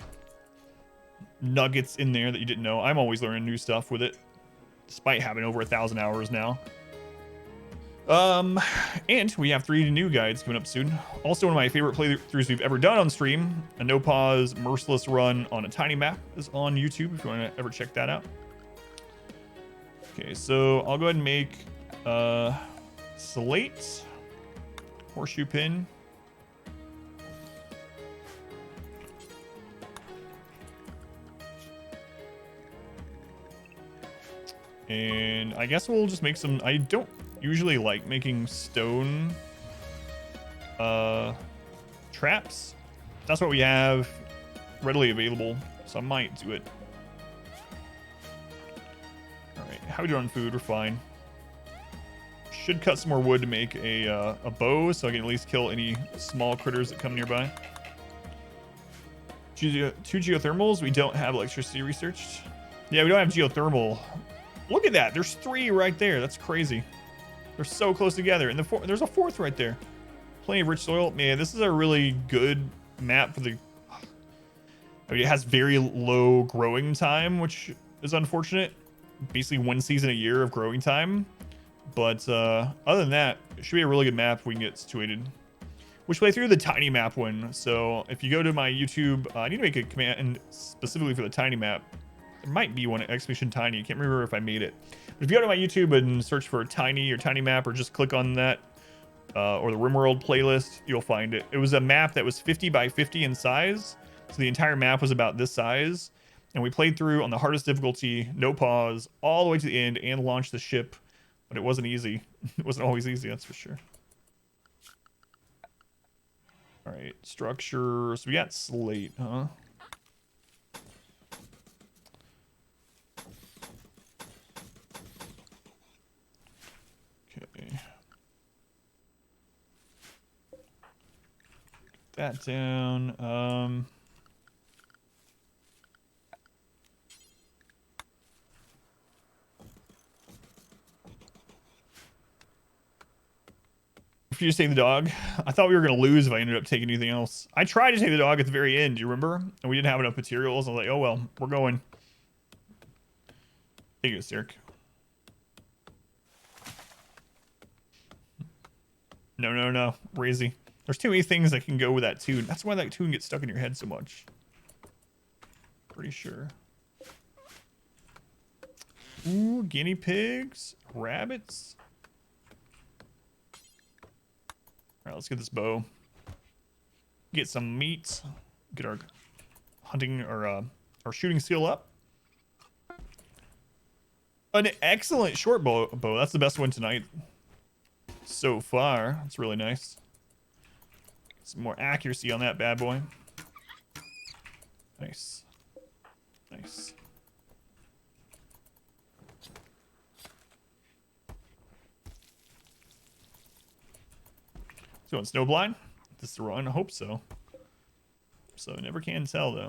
nuggets in there that you didn't know. I'm always learning new stuff with it, despite having over 1,000 hours now. And we have 3 new guides coming up soon. Also, one of my favorite playthroughs we've ever done on stream, a no pause merciless run on a tiny map, is on YouTube if you want to ever check that out. Okay, so I'll go ahead and make slate, horseshoe pin, and I guess we'll just make some. I don't usually like making stone traps. That's what we have readily available, so I might do it. All right, how we doing on food? We're fine. Should cut some more wood to make a bow, so I can at least kill any small critters that come nearby. 2 geothermals. We don't have electricity researched. Yeah, we don't have geothermal. Look at that. There's 3 right there. That's crazy. They're so close together. And there's a 4th right there. Plenty of rich soil. Man, this is a really good map for the... I mean, it has very low growing time, which is unfortunate. Basically 1 season a year of growing time. But other than that, it should be a really good map if we can get situated. We should play through the tiny map one. So if you go to my YouTube, I need to make a command specifically for the tiny map. There might be one, exclamation tiny. I can't remember if I made it. But if you go to my YouTube and search for tiny or tiny map, or just click on that, or the RimWorld playlist, you'll find it. It was a map that was 50 by 50 in size. So the entire map was about this size. And we played through on the hardest difficulty, no pause, all the way to the end, and launched the ship. But it wasn't easy. It wasn't always easy, that's for sure. All right, structure. So we got slate, huh? Okay. Get that down. If you just take the dog, I thought we were gonna lose if I ended up taking anything else. I tried to take the dog at the very end. Do you remember? And we didn't have enough materials. I was like, oh well, we're going. Take it, Sirk. No, Razy. There's too many things that can go with that tune. That's why that tune gets stuck in your head so much. Pretty sure. Ooh, guinea pigs, rabbits. All right, let's get this bow. Get some meat. Get our hunting or our shooting skill up. An excellent short bow. That's the best one tonight so far. It's really nice. Some more accuracy on that bad boy. Nice. Nice. So on snowblind? This is the run. I hope so. So never can tell though.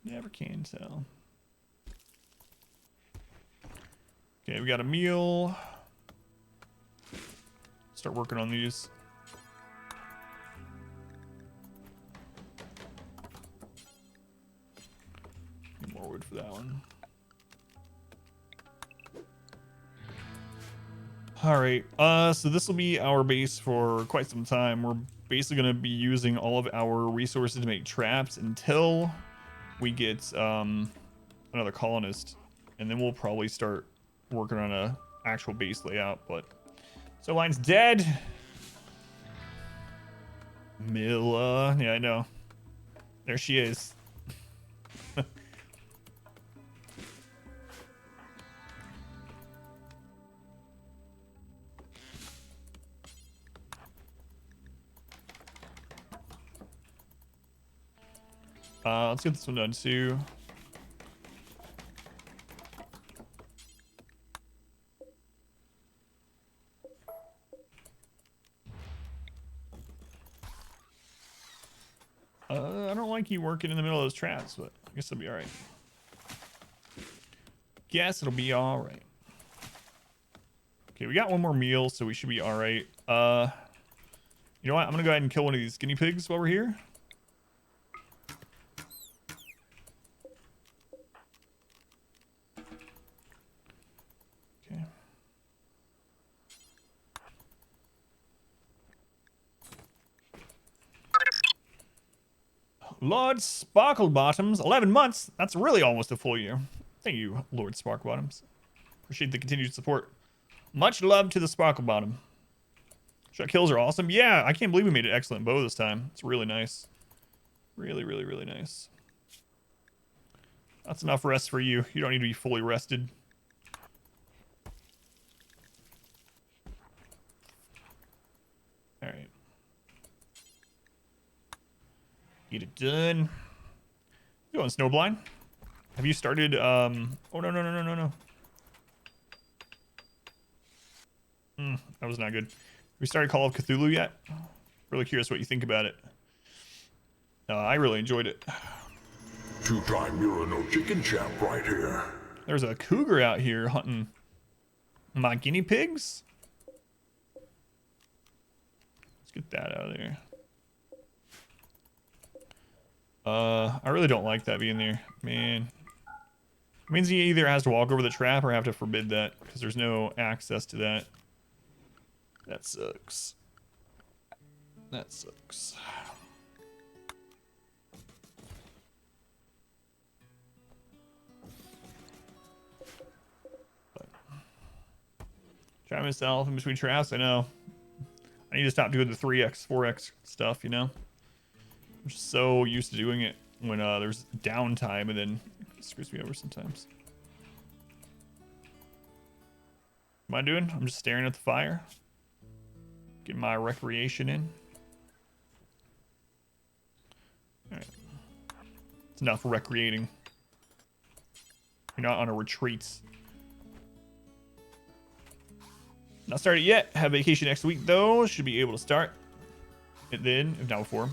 Never can tell. Okay, we got a meal. Start working on these. Need more wood for that one. All right, so this will be our base for quite some time. We're basically going to be using all of our resources to make traps until we get another colonist, and then we'll probably start working on a actual base layout. But so line's dead. Milla, yeah, I know. There she is. Let's get this one done too. I don't like you working in the middle of those traps, but I guess it'll be all right. Guess it'll be all right. Okay, we got one more meal, so we should be all right. You know what? I'm gonna go ahead and kill one of these guinea pigs while we're here. Okay. Lord Sparklebottoms, 11 months. That's really almost a full year. Thank you, Lord Sparklebottoms. Appreciate the continued support. Much love to the Sparklebottom. Shot kills are awesome. Yeah, I can't believe we made an excellent bow this time. It's really nice. Really, really, really nice. That's enough rest for you. You don't need to be fully rested. All right. Get it done. You going snowblind? Have you started? Oh no. That was not good. Have you started Call of Cthulhu yet? Really curious what you think about it. I really enjoyed it. Two-time Murano chicken champ right here. There's a cougar out here hunting my guinea pigs. Let's get that out of there. I really don't like that being there, man. It means he either has to walk over the trap or have to forbid that because there's no access to that. That sucks. That sucks. But try myself in between traps. I know. I need to stop doing the 3x, 4x stuff, you know? I'm just so used to doing it when there's downtime, and then it screws me over sometimes. What am I doing? I'm just staring at the fire. Getting my recreation in. Alright. It's enough recreating. You're not on a retreat. Not started yet. Have vacation next week though. Should be able to start it then, if not before.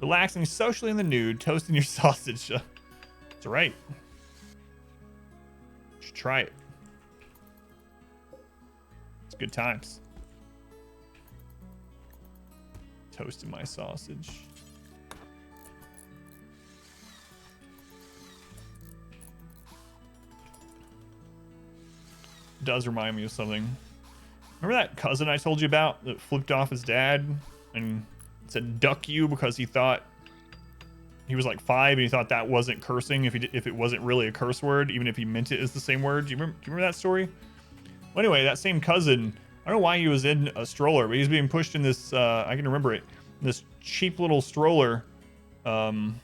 Relaxing socially in the nude, toasting your sausage. That's right. You should try it. It's good times. Toasting my sausage. Does remind me of something. Remember that cousin I told you about that flipped off his dad and said "duck you" because he thought he was like 5 and he thought that wasn't cursing if it wasn't really a curse word, even if he meant it as the same word. Do you remember that story? Well, anyway, that same cousin, I don't know why he was in a stroller, but he's being pushed in this. I can remember it. This cheap little stroller. When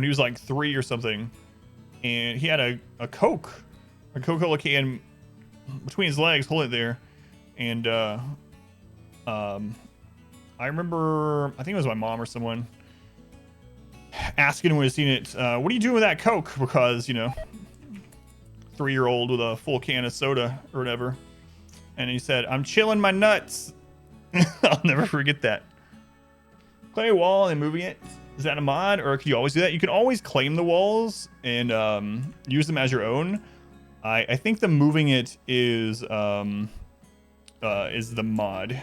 he was like 3 or something, and he had a Coca-Cola can between his legs, holding it there, and I remember, I think it was my mom or someone asking when he seen it, what are you doing with that Coke? Because, you know, 3-year-old with a full can of soda or whatever. And he said, I'm chilling my nuts. I'll never forget that. Clay a wall and moving it. Is that a mod, or can you always do that? You can always claim the walls and use them as your own. I think the moving it is the mod.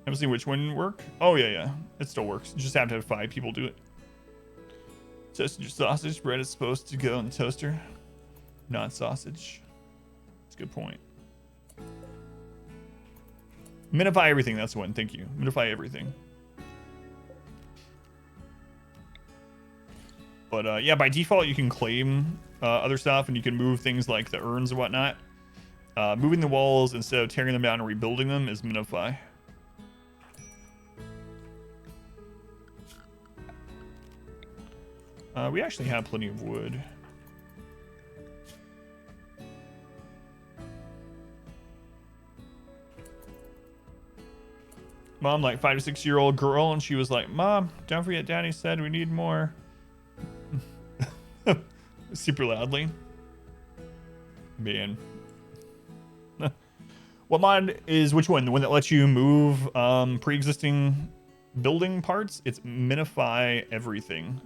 Haven't seen which one work. Oh yeah, it still works. You just have to have 5 people do it. Toasted your sausage. Bread is supposed to go in the toaster, not sausage. That's a good point. Minify everything. That's one. Thank you. Minify everything. But yeah, by default you can claim other stuff, and you can move things like the urns and whatnot. Moving the walls instead of tearing them down and rebuilding them is minify. We actually have plenty of wood. Mom, like 5 to 6 year old girl, and she was like, Mom, don't forget Daddy said we need more. Super loudly. Man. What mod is which one? The one that lets you move pre-existing building parts? It's Minify Everything.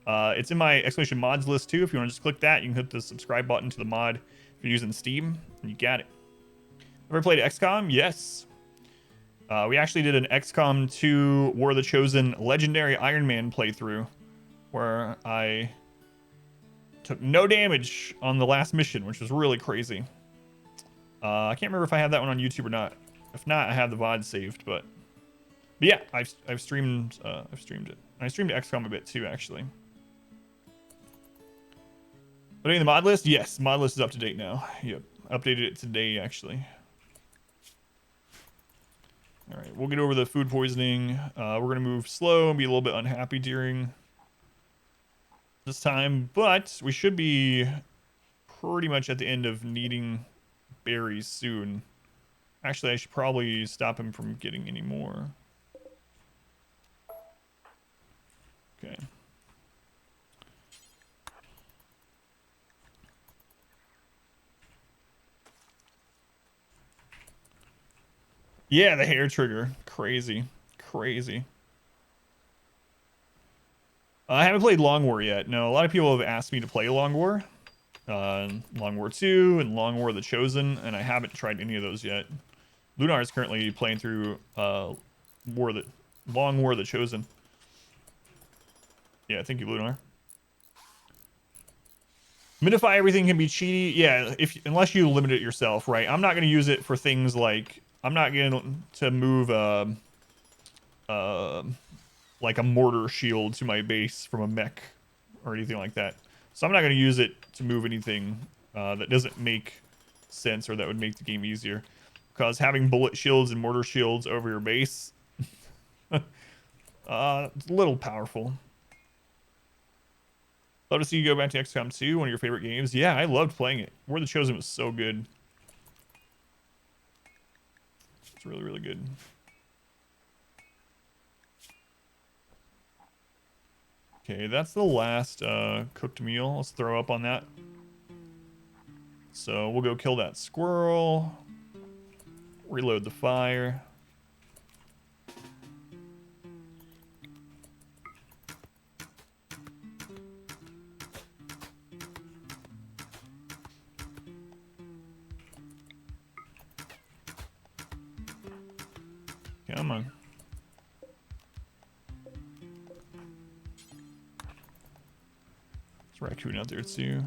It's in my exclamation mods list too. If you want to just click that, you can hit the subscribe button to the mod if you're using Steam, and you got it. Ever played XCOM? Yes. We actually did an XCOM 2 War of the Chosen Legendary Iron Man playthrough, where I took no damage on the last mission, which was really crazy. I can't remember if I have that one on YouTube or not. If not, I have the VOD saved. But yeah, I've streamed it. I streamed XCOM a bit too, actually. But in the mod list, yes, mod list is up to date now. Yep, updated it today actually. All right, we'll get over the food poisoning. We're gonna move slow and be a little bit unhappy during this time, but we should be pretty much at the end of needing berries soon. Actually, I should probably stop him from getting any more. Okay. Yeah, the hair trigger. Crazy. Crazy. I haven't played Long War yet. No, a lot of people have asked me to play Long War. Long War 2 and Long War the Chosen, and I haven't tried any of those yet. Lunar is currently playing through Long War the Chosen. Yeah, thank you, Lunar. Minify everything can be cheaty. Yeah, unless you limit it yourself, right? I'm not going to use it for things like, I'm not going to move like a mortar shield to my base from a mech or anything like that. So I'm not going to use it to move anything that doesn't make sense or that would make the game easier. Because having bullet shields and mortar shields over your base, it's a little powerful. Love to see you go back to XCOM 2, one of your favorite games. Yeah, I loved playing it. War of the Chosen was so good. It's really, really good. Okay, that's the last cooked meal. Let's throw up on that. So we'll go kill that squirrel. Reload the fire. Come on. There's a raccoon out there too.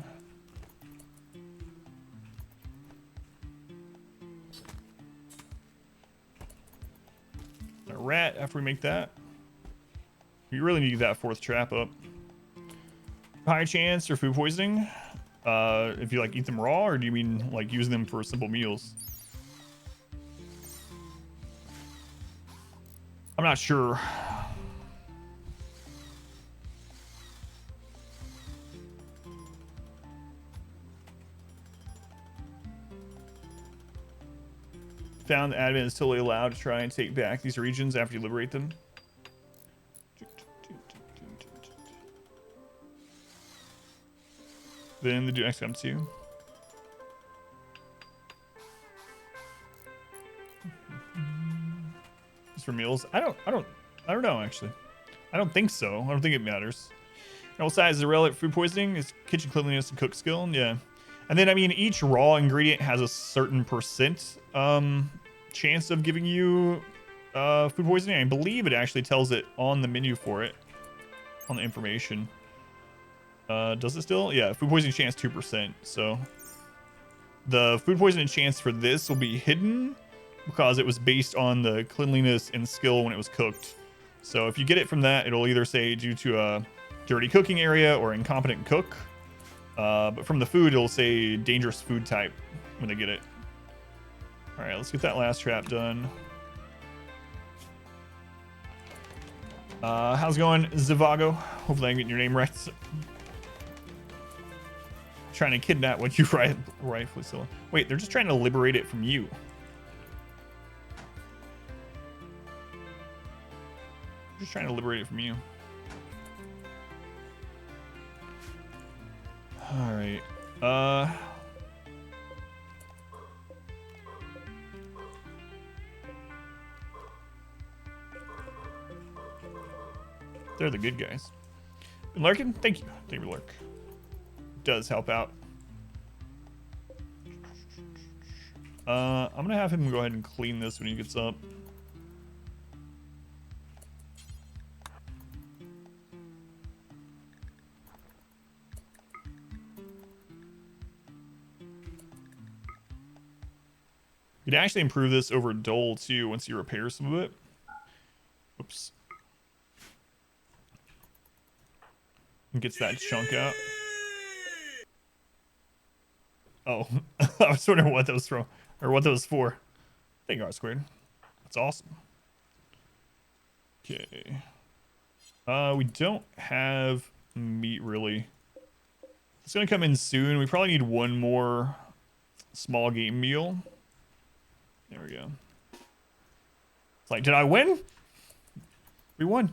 A rat after we make that. We really need that 4th trap up. High chance for food poisoning. If you like eat them raw, or do you mean like use them for simple meals? I'm not sure. Found that admin is totally allowed to try and take back these regions after you liberate them. Then the next comes to you. Just for meals. I don't know actually. I don't think so. I don't think it matters. All size is irrelevant. Food poisoning is kitchen cleanliness and cook skill. Yeah. And then I mean each raw ingredient has a certain percent chance of giving you food poisoning. I believe it actually tells it on the menu for it. On the information. Does it still? Yeah, food poisoning chance 2%. So the food poisoning chance for this will be hidden because it was based on the cleanliness and skill when it was cooked. So if you get it from that, it'll either say due to a dirty cooking area or incompetent cook. But from the food, it'll say dangerous food type when they get it. All right, let's get that last trap done. How's it going, Zivago? Hopefully I'm getting your name right. Trying to kidnap what you rightfully so. Wait, they're just trying to liberate it from you. Just trying to liberate it from you. All right. They're the good guys. Been lurking? Thank you. Thank you, lurk. Does help out. I'm gonna have him go ahead and clean this when he gets up. You can actually improve this over Dole too once you repair some of it. Oops. And gets that chunk out. Oh, I was wondering what that was from, or what that was for. Thank you, R squared. That's awesome. Okay. We don't have meat really. It's gonna come in soon. We probably need one more small game meal. There we go. It's like, did I win? We won.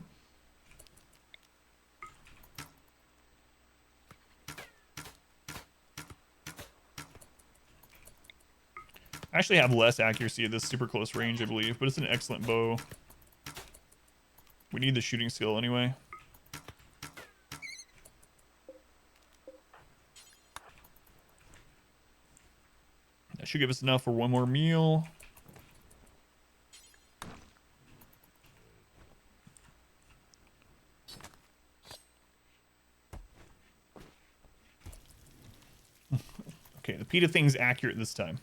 I actually have less accuracy at this super close range, I believe, but it's an excellent bow. We need the shooting skill anyway. That should give us enough for one more meal. Okay, the PETA thing's accurate this time.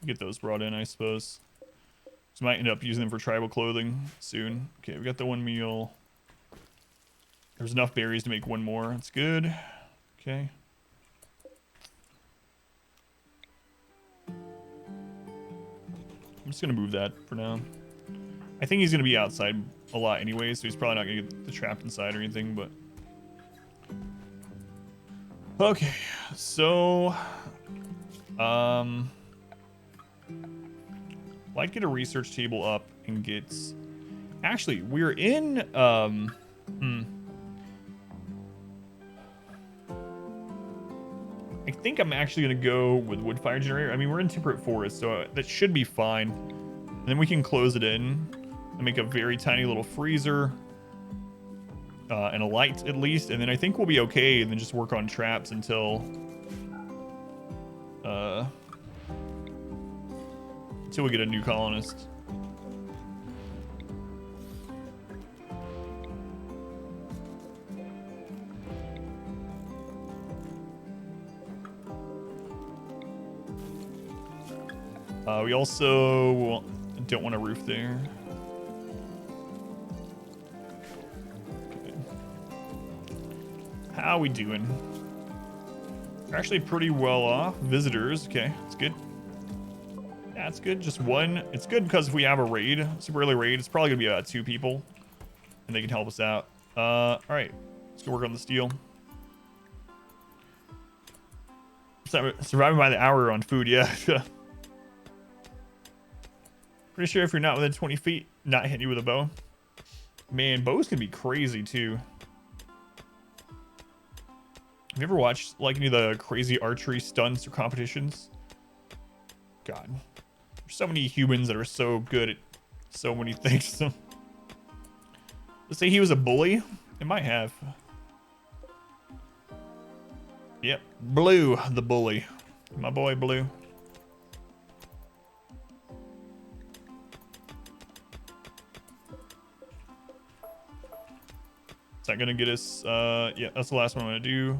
Get those brought in, I suppose. So might end up using them for tribal clothing soon. Okay, we got the one meal. There's enough berries to make one more. That's good. Okay. I'm just gonna move that for now. I think he's gonna be outside a lot anyway, so he's probably not gonna get the trapped inside or anything, but okay, so like get a research table up and get, actually we're in I think I'm actually gonna go with wood fire generator. I mean, we're in temperate forest, so that should be fine. And then we can close it in and make a very tiny little freezer and a light at least, and then I think we'll be okay, and then just work on traps until Until we get a new colonist. We also don't want a roof there. Okay. How are we doing? We're actually pretty well off. Visitors, okay, that's good. Yeah, it's good. Just one. It's good because if we have a raid, super early raid, it's probably gonna be about 2 people, and they can help us out. All right, let's go work on the steel. Surviving by the hour on food, yeah. Pretty sure if you're not within 20 feet, not hitting you with a bow. Man, bows can be crazy too. Have you ever watched like any of the crazy archery stunts or competitions? God, there's so many humans that are so good at so many things. Let's say he was a bully. It might have. Yep, Blue, the bully. My boy Blue. Is that gonna get us? Yeah, that's the last one I'm gonna do.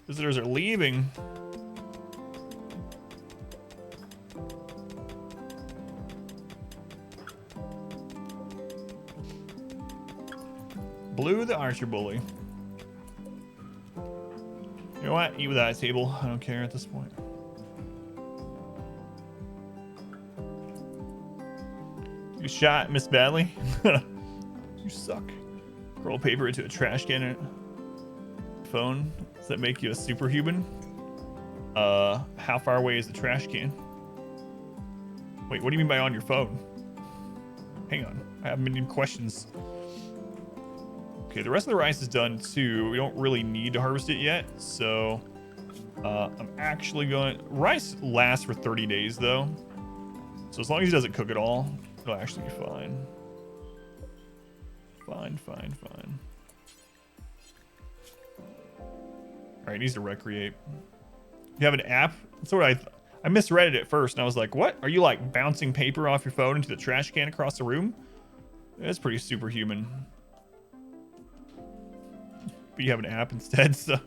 Visitors are leaving. Blue, the archer bully. You know what? Eat with that table. I don't care at this point. You shot Miss Badly. You suck. Roll paper into a trash can. Phone. Does that make you a superhuman? How far away is the trash can? Wait, what do you mean by on your phone? Hang on, I have many questions. Okay, the rest of the rice is done too. We don't really need to harvest it yet, so I'm actually going. Rice lasts for 30 days though, so as long as he doesn't cook it all, it'll actually be fine. Fine. All right, needs to recreate. You have an app? That's what I misread it at first, and I was like, "What? Are you like bouncing paper off your phone into the trash can across the room?" That's pretty superhuman. But you have an app instead, so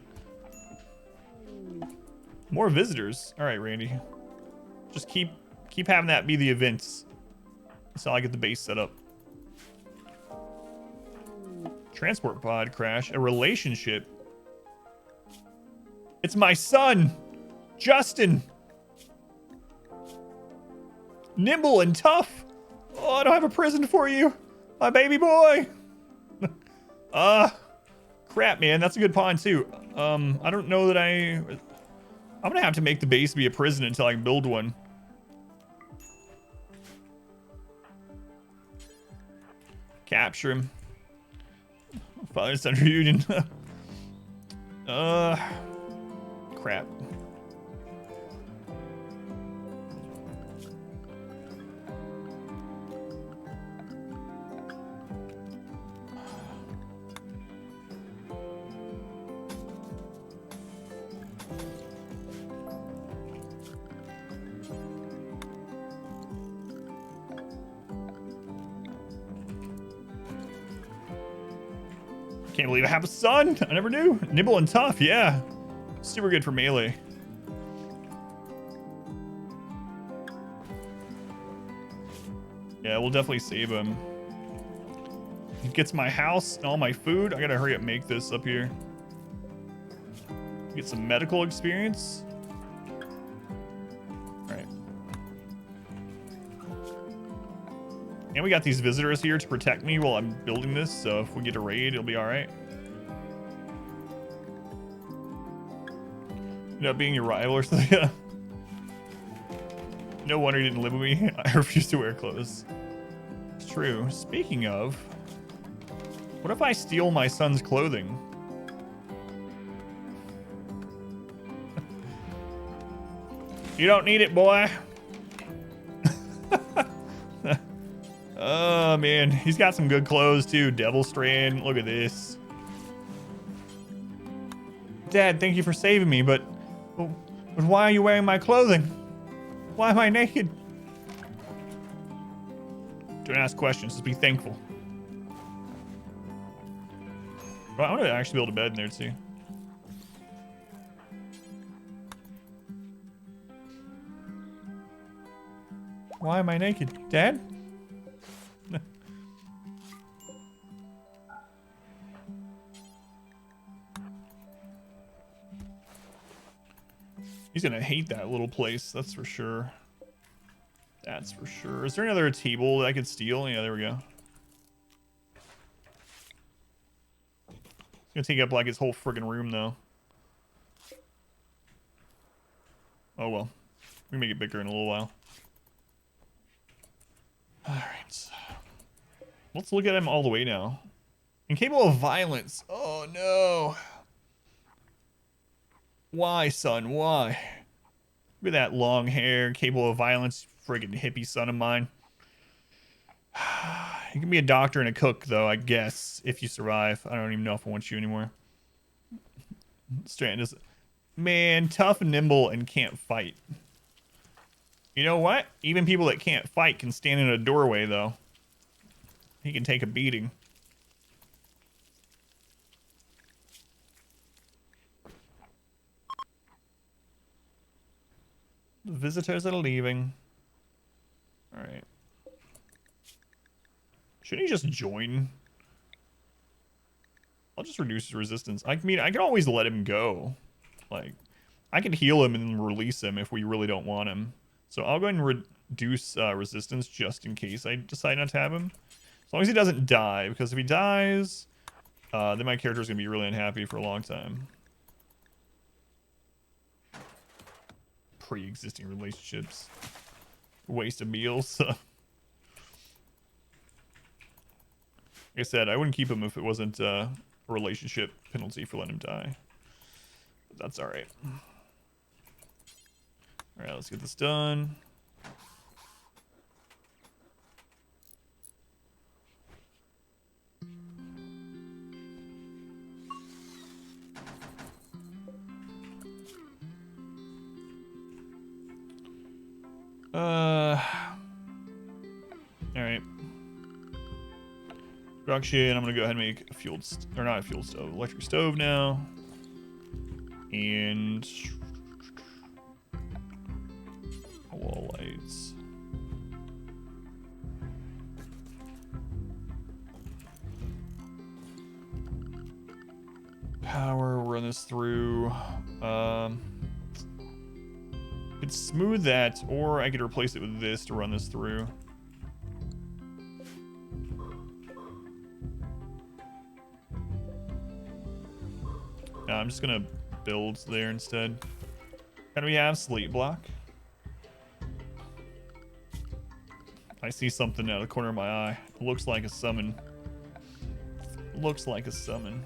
more visitors. All right, Randy, just keep having that be the events. That's how I get the base set up. Transport pod crash. A relationship. It's my son, Justin. Nimble and tough. Oh, I don't have a present for you, my baby boy. Crap, man. That's a good pawn too. I don't know that I'm gonna have to make the base be a prison until I can build one. Capture him. Father-son reunion. Crap. Can't believe I have a son. I never knew. Nimble and tough, yeah. Super good for melee. Yeah, we'll definitely save him. He gets my house and all my food. I gotta hurry up and make this up here. Get some medical experience. All right. And we got these visitors here to protect me while I'm building this, so if we get a raid, it'll be all right. End up being your rival or something. No wonder you didn't live with me. I refuse to wear clothes. It's true. Speaking of, what if I steal my son's clothing? You don't need it, boy. Oh man, he's got some good clothes too. Devil Strand. Look at this. Dad, thank you for saving me, but why are you wearing my clothing? Why am I naked? Don't ask questions, just be thankful. Well, I want to actually build a bed in there too. Why am I naked? Dad? He's gonna hate that little place, that's for sure. That's for sure. Is there another table that I could steal? Yeah, there we go. It's gonna take up like his whole friggin' room though. Oh well. We can make it bigger in a little while. Alright. Let's look at him all the way now. Incapable of violence. Oh no. Why, son? Why? Look at that long hair, capable of violence, friggin' hippie son of mine. You can be a doctor and a cook, though, I guess, if you survive. I don't even know if I want you anymore. Strand is... Man, tough, nimble, and can't fight. You know what? Even people that can't fight can stand in a doorway, though. He can take a beating. The visitors are leaving. Alright. Shouldn't he just join? I'll just reduce his resistance. I mean, I can always let him go. Like, I can heal him and release him if we really don't want him. So I'll go ahead and reduce resistance just in case I decide not to have him. As long as he doesn't die, because if he dies, then my character is going to be really unhappy for a long time. Pre-existing relationships. Waste of meals. Like I said, I wouldn't keep him if it wasn't a relationship penalty for letting him die. But that's alright. Alright, let's get this done. Alright. Production, I'm gonna go ahead and make a fuel, or not a fuel stove, electric stove now. And wall lights. Power, run this through. Could smooth that, or I could replace it with this to run this through. No, I'm just gonna build there instead. How do we have sleep block? I see something out of the corner of my eye. It looks like a summon. Looks like a summon.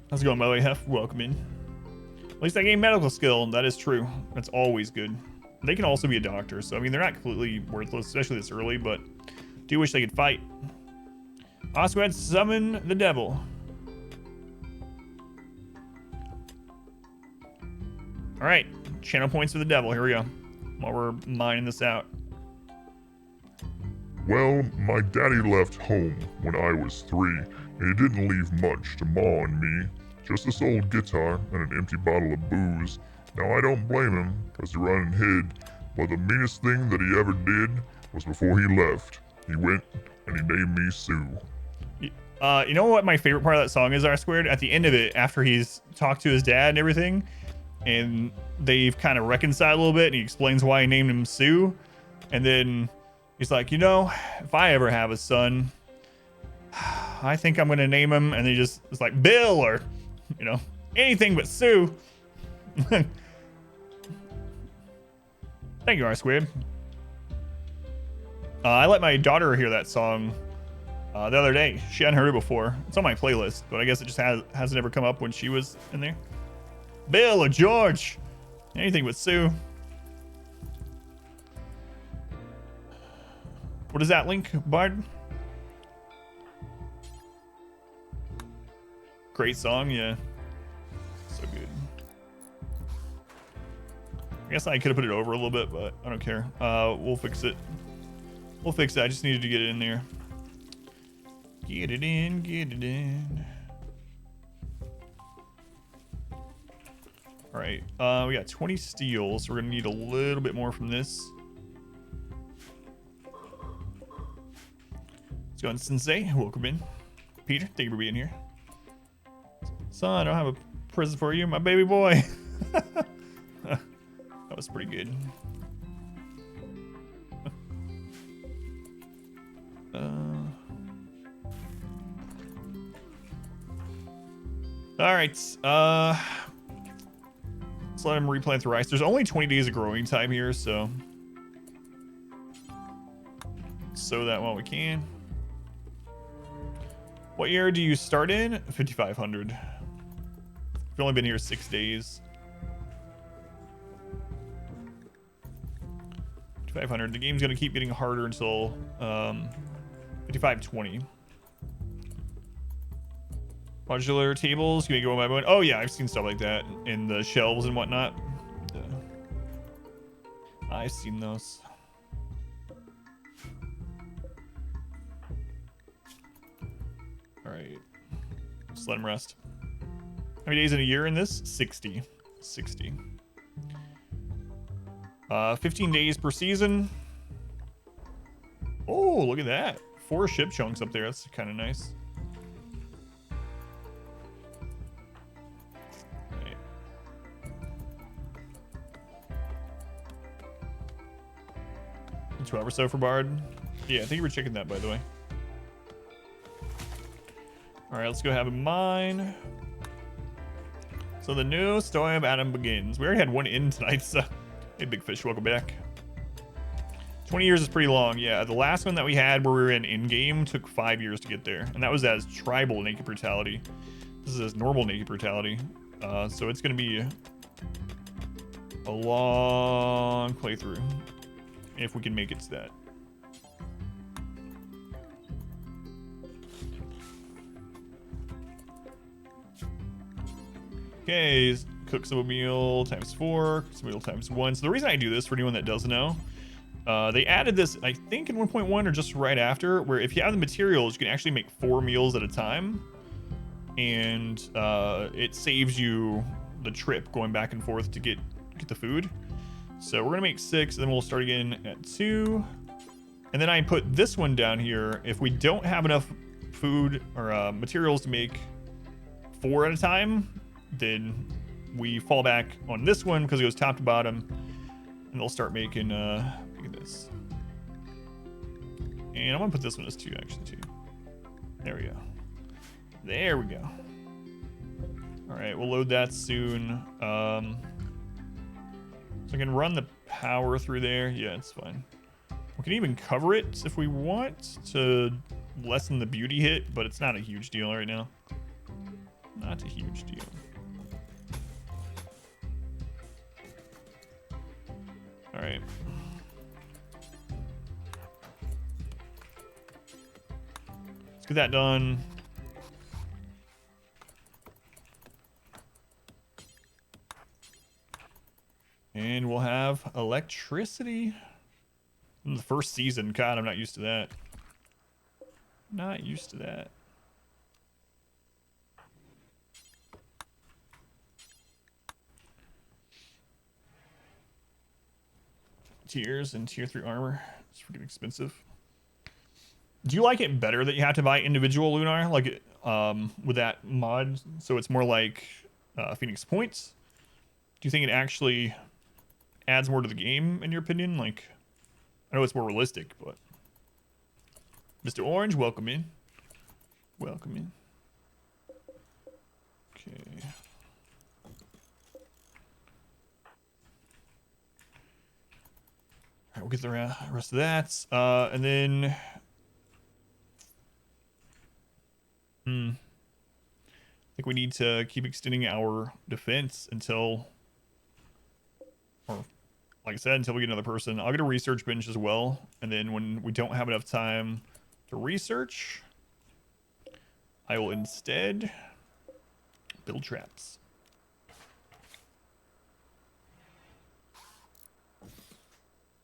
How's it going, by the way, Hef? Welcome in. At least I gained medical skill. That is true. That's always good. They can also be a doctor, so I mean, they're not completely worthless, especially this early, but do wish they could fight. Osquad, summon the devil. All right, channel points for the devil. Here we go. While we're mining this out. Well, my daddy left home when I was 3, and he didn't leave much to Ma and me. Just this old guitar and an empty bottle of booze. Now I don't blame him, because he run and hid, but the meanest thing that he ever did was before he left. He went and he named me Sue. You know what my favorite part of that song is, R-Squared? At the end of it, after he's talked to his dad and everything, and they've kind of reconciled a little bit, and he explains why he named him Sue, and then he's like, you know, if I ever have a son, I think I'm going to name him, and it's like Bill, or, you know, anything but Sue. Thank you, R-Squared. I let my daughter hear that song the other day. She hadn't heard it before. It's on my playlist, but I guess it just hasn't ever come up when she was in there. Bill or George, anything but Sue. What is that link, Bard? Great song, yeah. So good. I guess I could have put it over a little bit, but I don't care. We'll fix it. We'll fix it. I just needed to get it in there. Get it in, get it in. All right, we got 20 steel, so we're gonna need a little bit more from this. Let's go on, Sensei. Welcome in. Peter, thank you for being here. Son, I don't have a present for you, my baby boy. That was pretty good. All right. Let's let him replant the rice. There's only 20 days of growing time here, so sow that while we can. What year do you start in? 5500. We've only been here 6 days. 5500. The game's gonna keep getting harder until 5520. Modular tables, you make it one by one. Oh yeah, I've seen stuff like that in the shelves and whatnot. I've seen those. All right, just let him rest. How many days in a year in this? 60. 60. 15 days per season. Oh, look at that. 4 ship chunks up there. That's kind of nice. Right. 12 or so for Bard. Yeah, I think you were checking that, by the way. All right, let's go have a mine. So the new story of Adam begins. We already had one in tonight, so hey, big fish, welcome back. 20 years is pretty long. Yeah, the last one that we had where we were in-game took 5 years to get there, and that was as tribal naked brutality. This is as normal naked brutality, so it's gonna be a long playthrough if we can make it to that. Okay, cook some oatmeal times 4, cook some oatmeal times 1. So the reason I do this, for anyone that doesn't know, they added this, I think in 1.1 or just right after, where if you have the materials, you can actually make 4 meals at a time. And it saves you the trip going back and forth to get the food. So we're gonna make 6, and then we'll start again at 2. And then I put this one down here. If we don't have enough food or materials to make 4 at a time, then we fall back on this one because it goes top to bottom, and they'll start making this. And I'm gonna put this one as 2 actually too. There we go. There we go. All right, we'll load that soon. So I can run the power through there. Yeah, it's fine. We can even cover it if we want to lessen the beauty hit, but it's not a huge deal right now. Not a huge deal. All right. Let's get that done. And we'll have electricity in the first season. God, I'm not used to that. Not used to that. Tiers and tier 3 armor. It's freaking expensive. Do you like it better that you have to buy individual Lunar, like it, with that mod, so it's more like Phoenix points? Do you think it actually adds more to the game, in your opinion? Like, I know it's more realistic, but Mr. Orange, welcome in. Welcome in. Okay. All right, we'll get the rest of that, and then I think we need to keep extending our defense until, or like I said, until we get another person. I'll get a research bench as well. And then when we don't have enough time to research, I will instead build traps.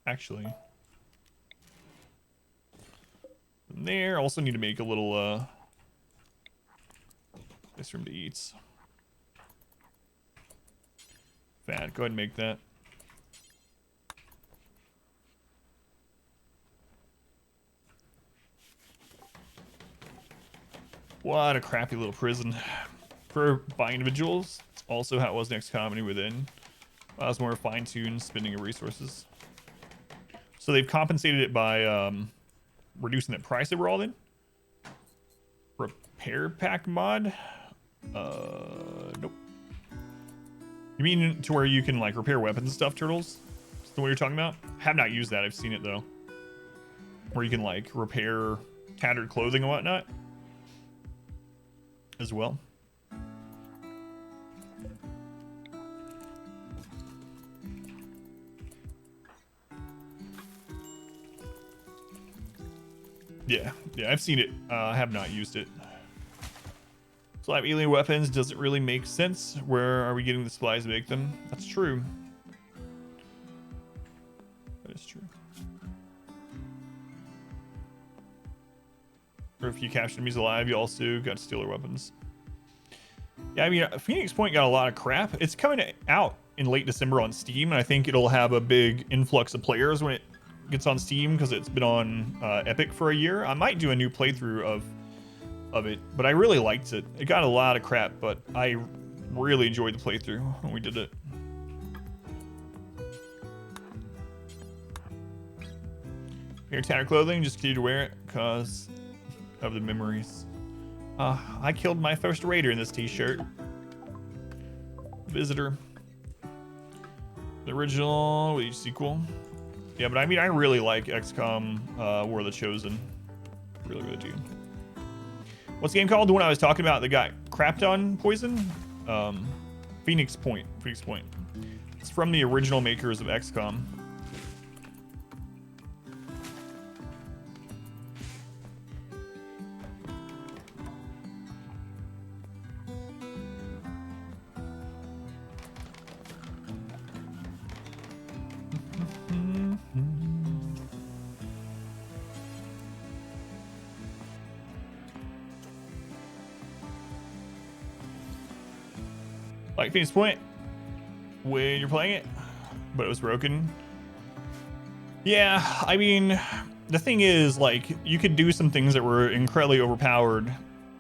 Actually, from there, also need to make a little place room to eat. Fat, go ahead and make that. What a crappy little prison for by individuals. It's also how it was next comedy within. Allows more fine-tuned spending of resources. So they've compensated it by reducing the price overall then. Repair pack mod? Nope. You mean to where you can like repair weapons and stuff, Turtles? Is that what you're talking about? I have not used that. I've seen it though. Where you can like repair tattered clothing and whatnot as well. Yeah, I've seen it. I have not used it. So I have alien weapons. Doesn't really make sense. Where are we getting the supplies to make them? That's true. That is true. Or if you capture enemies alive, you also got to steal their weapons. Yeah, I mean, Phoenix Point got a lot of crap. It's coming out in late December on Steam, and I think it'll have a big influx of players when it gets on Steam because it's been on Epic for a year. I might do a new playthrough of it, but I really liked it. It got a lot of crap, but I really enjoyed the playthrough when we did it. Your tattered clothing, just continue to wear it because of the memories. I killed my first raider in this t-shirt. Visitor. The original with each sequel. Yeah, but I mean, I really like XCOM War of the Chosen. Really, really do. What's the game called? The one I was talking about that got crapped on poison? Phoenix Point. Phoenix Point. It's from the original makers of XCOM. Like Phoenix Point when you're playing it, but it was broken. Yeah, I mean, the thing is, like, you could do some things that were incredibly overpowered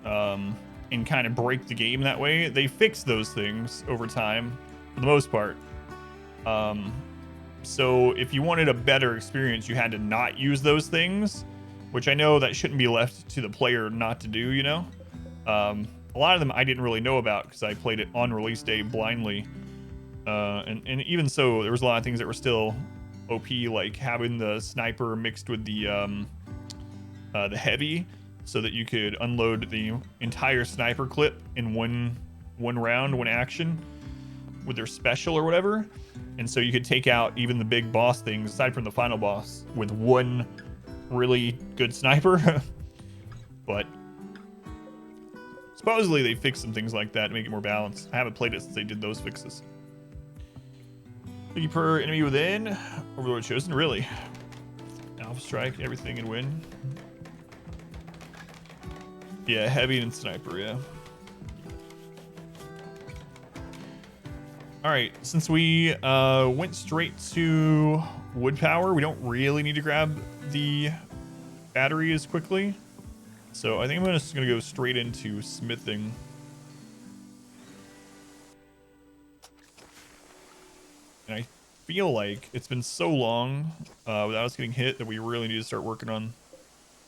and kind of break the game that way. They fixed those things over time, for the most part. So if you wanted a better experience, you had to not use those things, which I know that shouldn't be left to the player not to do, you know? A lot of them I didn't really know about because I played it on release day blindly. And even so, there was a lot of things that were still OP, like having the sniper mixed with the heavy so that you could unload the entire sniper clip in one round, one action with their special or whatever. And so you could take out even the big boss things, aside from the final boss, with one really good sniper. But supposedly they fixed some things like that to make it more balanced. I haven't played it since they did those fixes. 50 per enemy within. Overlord Chosen, really? Alpha strike, everything and win. Yeah, heavy and sniper, yeah. Alright, since we went straight to wood power, we don't really need to grab the battery as quickly. So I think I'm just going to go straight into smithing. And I feel like it's been so long without us getting hit that we really need to start working on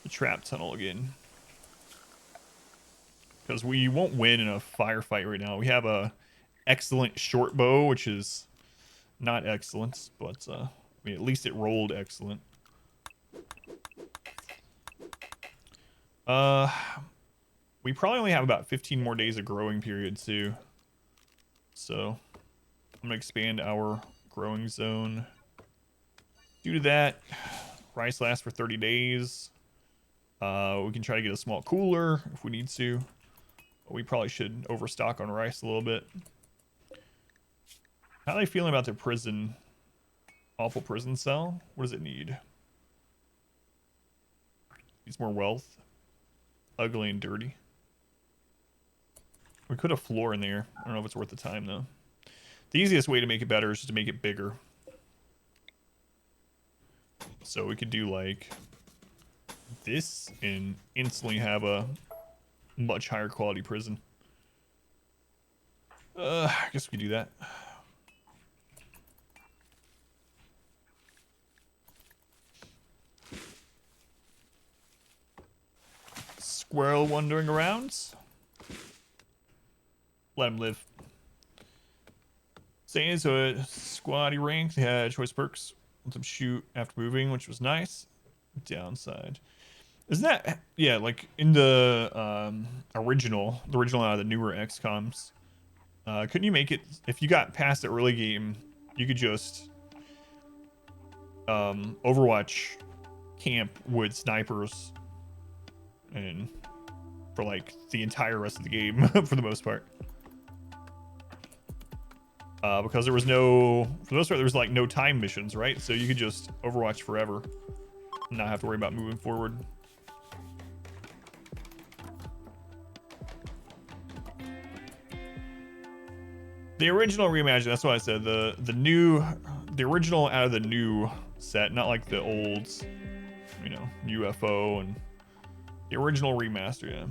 the trap tunnel again. Because we won't win in a firefight right now. We have a excellent short bow, which is not excellent, but I mean, at least it rolled excellent. We probably only have about 15 more days of growing period too. So I'm gonna expand our growing zone Due to that, rice lasts for 30 days. We can try to get a small cooler if we need to. But we probably should overstock on rice a little bit. How are they feeling about their prison? Awful prison cell? What does it need? Needs more wealth. Ugly and dirty. We could have floor in there. I don't know if it's worth the time though. The easiest way to make it better is just to make it bigger. So we could do like this and instantly have a much higher quality prison. I guess we could do that. Squirrel wandering around. Let him live. Saying so a squatty rank. They had choice perks. Let them shoot after moving, which was nice. Downside. Isn't that, yeah, like in the original out of the newer XComs, couldn't you make it, if you got past the early game, you could just Overwatch camp with snipers and for like the entire rest of the game for the most part. Because there was no, for the most part, there was like no time missions, right? So you could just Overwatch forever and not have to worry about moving forward. The original reimagined, that's what I said. The original out of the new set, not like the old, you know, UFO and the original remaster, yeah.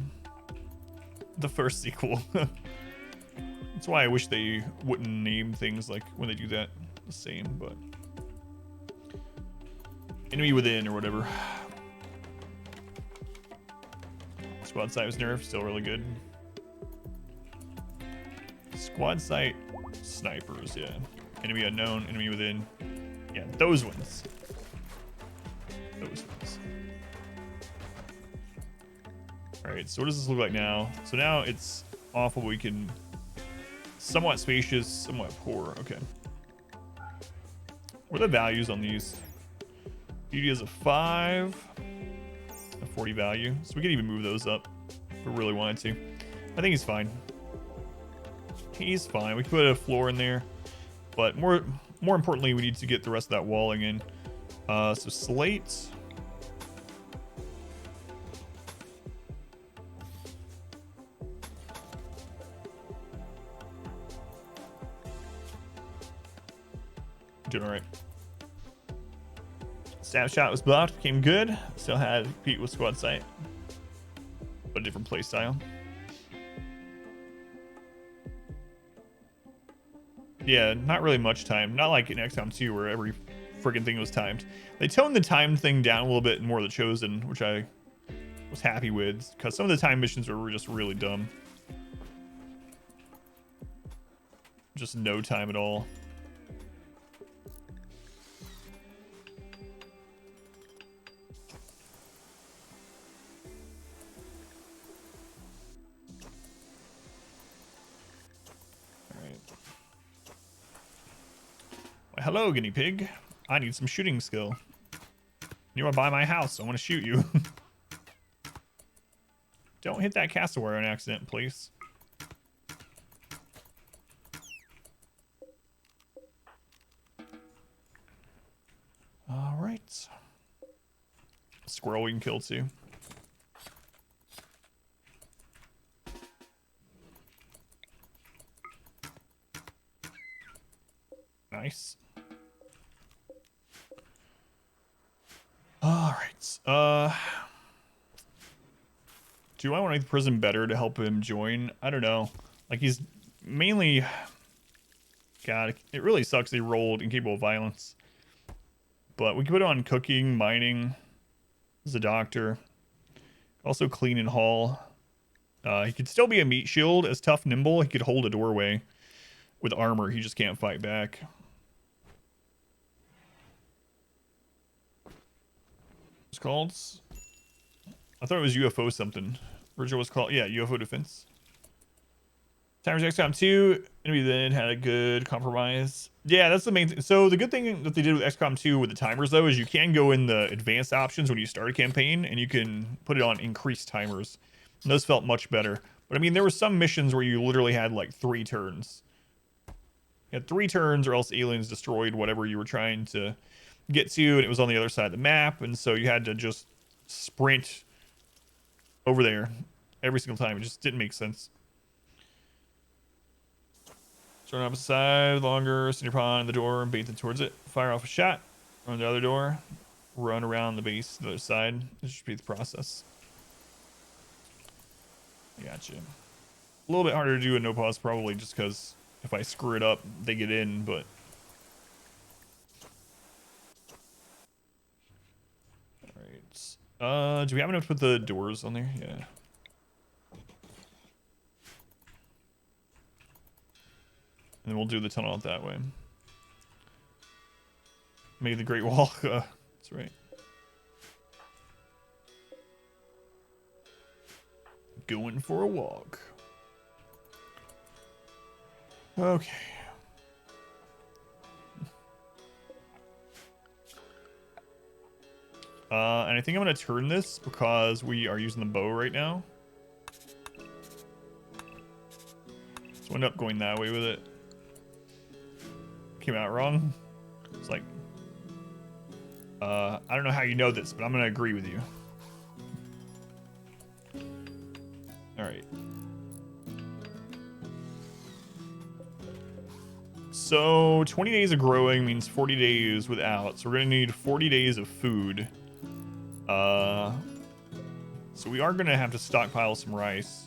The first sequel. That's why I wish they wouldn't name things like when they do that the same, but Enemy Within or whatever. Squad Sight was nerfed, still really good. Squad Sight snipers, yeah. Enemy Unknown, Enemy Within. Yeah, those ones. Those ones. Alright, so what does this look like now? So now it's awful. We can somewhat spacious, somewhat poor. Okay. What are the values on these? Beauty is a 5. A 40 value. So we could even move those up if we really wanted to. I think he's fine. He's fine. We can put a floor in there. But more importantly, we need to get the rest of that walling in. So slate. Doing alright. Stab shot was blocked, became good. Still had Pete with squad sight, but a different play style. Yeah, not really much time. Not like in XCOM 2 where every friggin' thing was timed. They toned the time thing down a little bit in more of the Chosen, which I was happy with, because some of the time missions were just really dumb. Just no time at all. Hello, guinea pig. I need some shooting skill. You are by my house. I want to shoot you. Don't hit that cassowary on accident, please. All right. Squirrel we can kill too. Nice. All right. Do I want to make the prison better to help him join? I don't know. Like, he's mainly... God, it really sucks he rolled incapable of violence. But we can put on cooking, mining. He's a doctor. Also clean and haul. He could still be a meat shield. As tough, nimble, he could hold a doorway. With armor, he just can't fight back. It's called... I thought it was UFO something. Original was called, yeah, UFO defense. Timers XCOM 2, and then had a good compromise. Yeah, that's the main thing. So the good thing that they did with XCOM 2 with the timers, though, is you can go in the advanced options when you start a campaign, and you can put it on increased timers. And those felt much better. But I mean, there were some missions where you literally had like 3 turns. You had 3 turns, or else aliens destroyed whatever you were trying to get to, and it was on the other side of the map, and so you had to just sprint over there every single time. It just didn't make sense. Turn up aside longer, send your pawn in the door and bait them towards it. Fire off a shot on the other door. Run around the base to the other side. This should be the process. I gotcha. A little bit harder to do a no pause probably just because if I screw it up, they get in, but... Alright. Do we have enough to put the doors on there? Yeah. And then we'll do the tunnel out that way. Made the Great Wall. That's right. Going for a walk. Okay. And I think I'm going to turn this because we are using the bow right now. So we'll end up going that way with it. Came out wrong. It's like, I don't know how you know this, but I'm going to agree with you. All right. So 20 days of growing means 40 days without. So we're going to need 40 days of food. So we are going to have to stockpile some rice.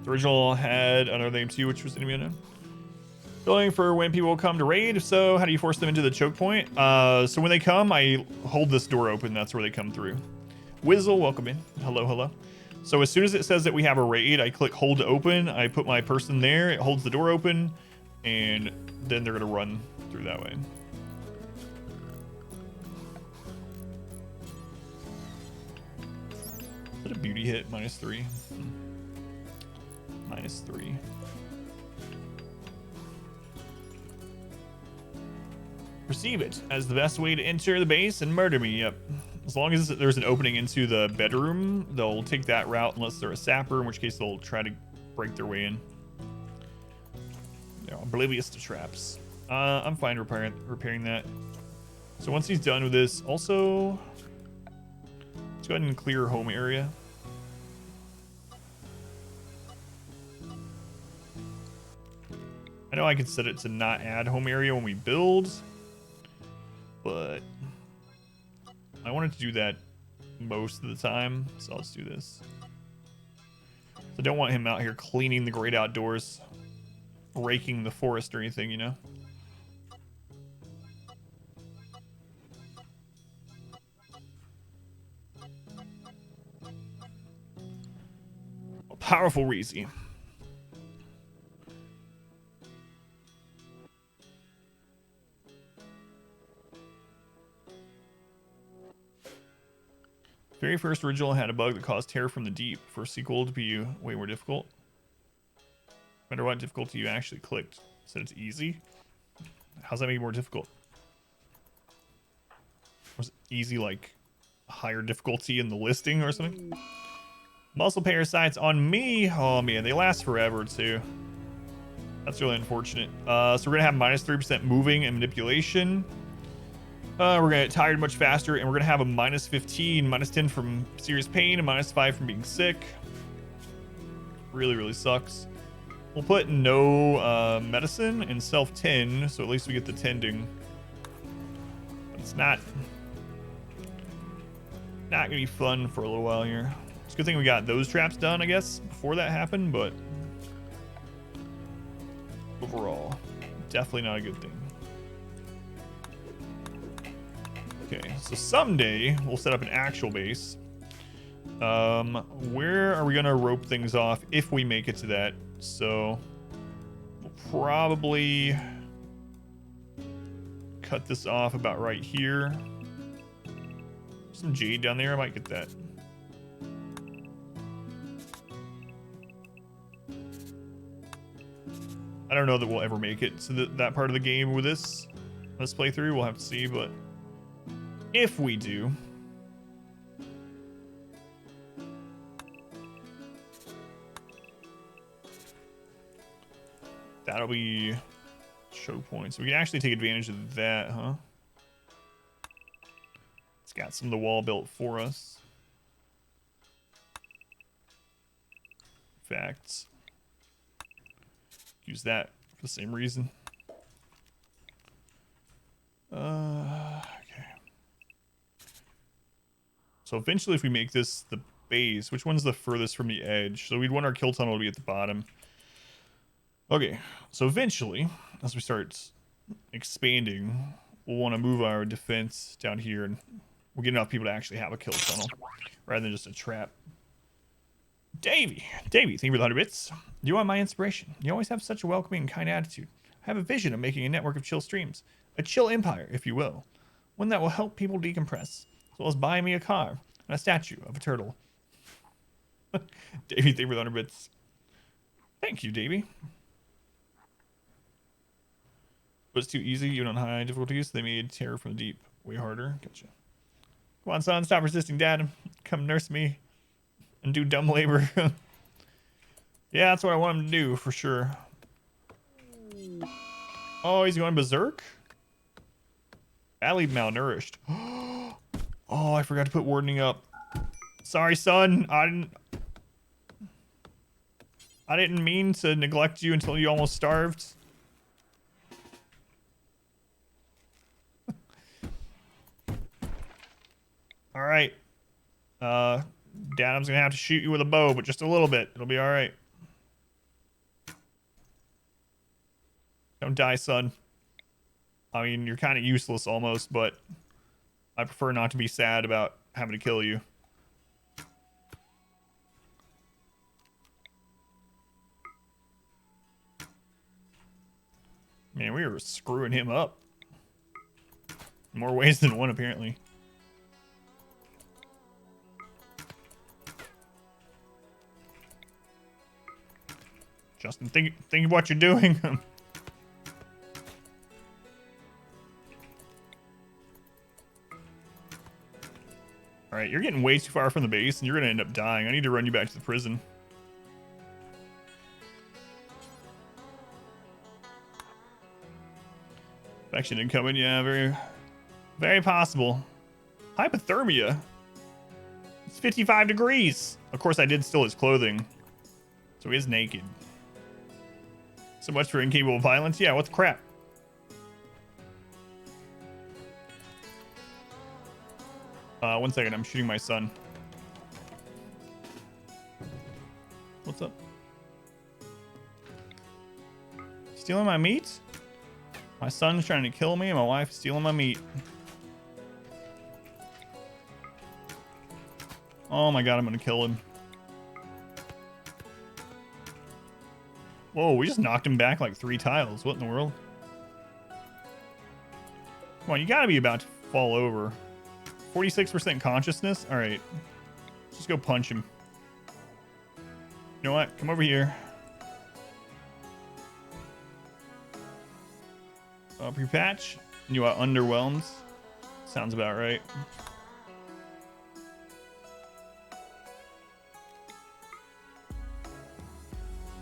The original had another name too, which was enemy unknown. Building for when people will come to raid. If so, how do you force them into the choke point? So when they come, I hold this door open. That's where they come through. Wizzle, welcome in. Hello, hello. So as soon as it says that we have a raid, I click hold to open. I put my person there. It holds the door open, and then they're gonna run through that way. Is that a beauty hit? -3. -3. Perceive it as the best way to enter the base and murder me. Yep. As long as there's an opening into the bedroom, they'll take that route unless they're a sapper, in which case they'll try to break their way in. They're oblivious to traps. I'm fine repairing that. So once he's done with this, also, let's go ahead and clear home area. I know I can set it to not add home area when we build, but I wanted to do that most of the time, so let's do this. I don't want him out here cleaning the great outdoors, raking the forest or anything, you know? A powerful Reezy. Very first original had a bug that caused terror from the deep. For a sequel to be way more difficult. No matter what difficulty you actually clicked. Said it's easy. How's that make it more difficult? Was it easy like higher difficulty in the listing or something? Muscle parasites on me. Oh man, they last forever too. That's really unfortunate. So we're gonna have -3% moving and manipulation. We're gonna get tired much faster, and we're gonna have a -15, -10 from serious pain, and -5 from being sick. Really, really sucks. We'll put no medicine and self-tend, so at least we get the tending. But it's not gonna be fun for a little while here. It's a good thing we got those traps done, I guess, before that happened, but overall, definitely not a good thing. Okay, so someday we'll set up an actual base. Where are we gonna rope things off if we make it to that? So we'll probably cut this off about right here. Some jade down there, I might get that. don't know that we'll ever make it to that part of the game with this playthrough. We'll have to see, but if we do, that'll be show points. We can actually take advantage of that, huh? It's got some of the wall built for us. In fact, use that for the same reason. Okay. So eventually, if we make this the base, which one's the furthest from the edge? So we'd want our kill tunnel to be at the bottom. Okay, so eventually, as we start expanding, we'll want to move our defense down here, and we'll get enough people to actually have a kill tunnel rather than just a trap. Davey, thank you for the 100 bits. You are my inspiration. You always have such a welcoming and kind attitude. I have a vision of making a network of chill streams, a chill empire, if you will, one that will help people decompress, as well as buy me a car and a statue of a turtle. Davey, thank you for the 100 bits. Thank you, Davey. But it's too easy, even on high difficulties. They made Terror from the Deep way harder. Gotcha. Come on, son, stop resisting, Dad. Come nurse me and do dumb labor. Yeah, that's what I want him to do, for sure. Oh, he's going berserk? Badly malnourished. Oh, I forgot to put wardening up. Sorry, son. I didn't mean to neglect you until you almost starved. All right. Adam's gonna have to shoot you with a bow, but just a little bit. It'll be all right. Don't die, son. I mean, you're kind of useless almost, but I prefer not to be sad about having to kill you. Man, we were screwing him up. In more ways than one, apparently. Justin, think of what you're doing. Alright, you're getting way too far from the base, and you're gonna end up dying. I need to run you back to the prison. Infection incoming, yeah, very possible. Hypothermia? It's 55 degrees! Of course, I did steal his clothing. So he is naked. So much for incapable violence? Yeah, what the crap? One second, I'm shooting my son. What's up? Stealing my meat? My son's trying to kill me and my wife's stealing my meat. Oh my god, I'm gonna kill him. Whoa, we just knocked him back like 3 tiles. What in the world? Come on, you gotta be about to fall over. 46% consciousness? Alright. Just go punch him. You know what? Come over here. Up your patch. You are underwhelmed. Sounds about right.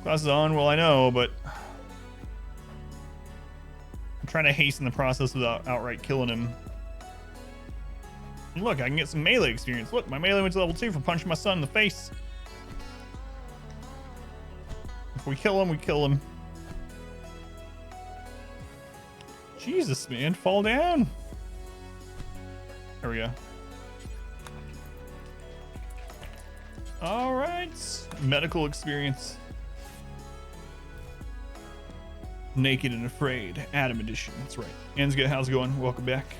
Class is on, well I know, but I'm trying to hasten the process without outright killing him. And look, I can get some melee experience. Look, my melee went to level 2 for punching my son in the face. If we kill him, we kill him. Jesus, man, fall down. There we go. All right, medical experience. Naked and Afraid, Adam edition. That's right. Ansga, how's it going? Welcome back.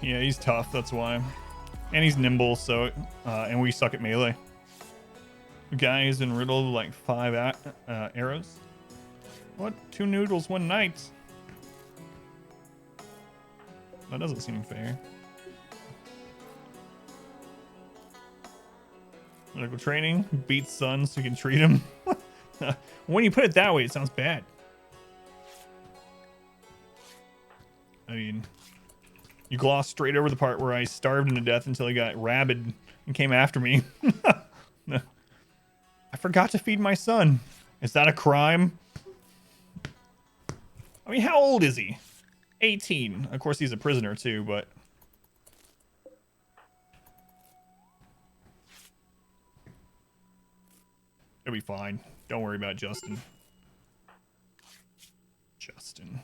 Yeah, he's tough. That's why. And he's nimble. So, and we suck at melee. The guy has been riddled with like 5 arrows. What? 2 noodles, 1 night. That doesn't seem fair. Medical training. Beat son so you can treat him. When you put it that way, it sounds bad. I mean, you glossed straight over the part where I starved him to death until he got rabid and came after me. I forgot to feed my son. Is that a crime? I mean, how old is he? 18. Of course, he's a prisoner too, but... It'll be fine. Don't worry about Justin. Justin.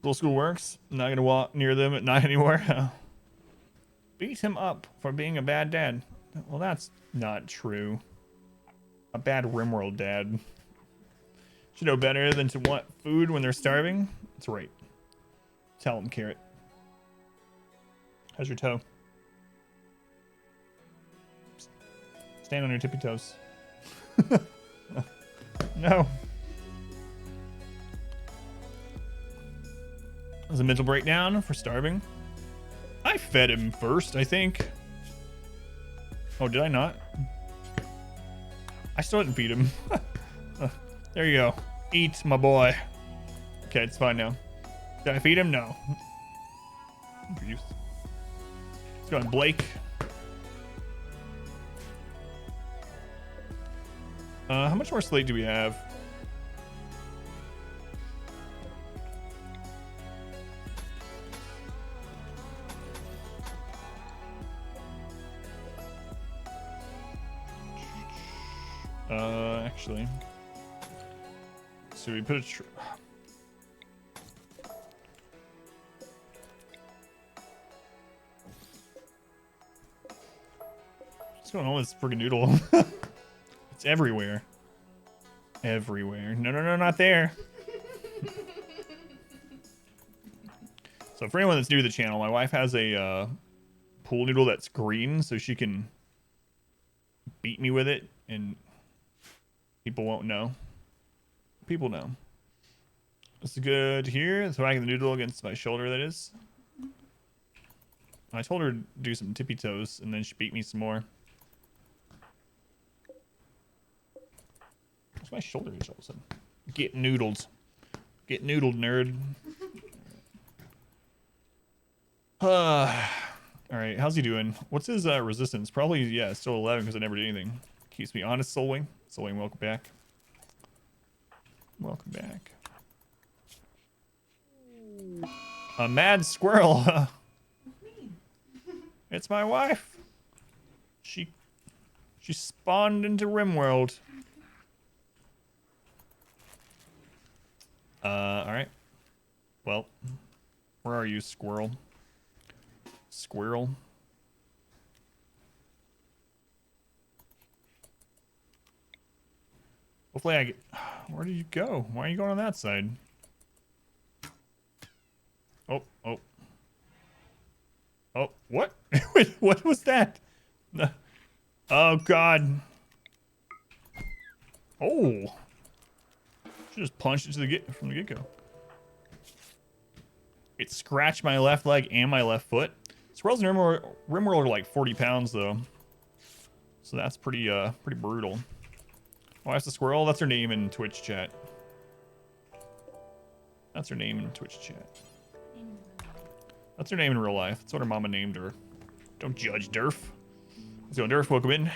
Little school works. Not gonna walk near them at night anymore. Beat him up for being a bad dad. Well, that's not true. A bad RimWorld dad. Should know better than to want food when they're starving. That's right. Tell him, Carrot. How's your toe? Stand on your tippy toes. No. That was a mental breakdown for starving. I fed him first, I think. Oh, did I not? I still didn't feed him. There you go. Eat, my boy. Okay, it's fine now. Did I feed him? No. Let's go on Blake. How much more slate do we have? Actually. So we put a what's going on with this friggin' noodle? It's everywhere. Everywhere. No, no, no, not there. So for anyone that's new to the channel, my wife has a pool noodle that's green, so she can beat me with it, and people won't know. People know. This is good here. Throwing the noodle against my shoulder, that is. I told her to do some tippy toes, and then she beat me some more. What's my shoulder itch all of a sudden? Get noodled. Get noodled, nerd. Alright, how's he doing? What's his resistance? Probably, yeah, still 11 because I never did anything. Keeps me honest, Soulwing. Soulwing, welcome back. Welcome back. A mad squirrel. It's my wife. She spawned into RimWorld. Alright. Well, where are you, squirrel? Squirrel. Hopefully I get... Where did you go? Why are you going on that side? Oh, oh. Oh, what? Wait, what was that? Oh, God. Oh. Should just punch it to from the get-go. It scratched my left leg and my left foot. Squirrels in RimWorld are like 40 pounds, though. So that's pretty brutal. Oh, that's the squirrel? That's her name in Twitch chat. That's her name in Twitch chat. That's her name in real life. That's what her mama named her. Don't judge, Durf. Let's go, Durf. Welcome in.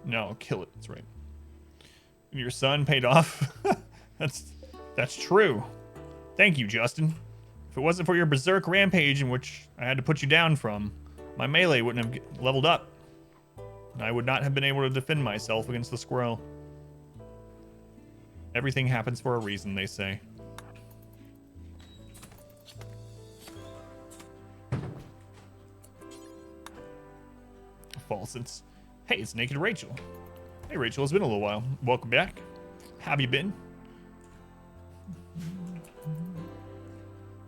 No, kill it. That's right. And your son paid off. That's true. Thank you, Justin. If it wasn't for your berserk rampage in which I had to put you down from, my melee wouldn't have leveled up. I would not have been able to defend myself against the squirrel. Everything happens for a reason, they say. Falsets. Hey, it's Naked Rachel. Hey, Rachel, it's been a little while. Welcome back. How have you been?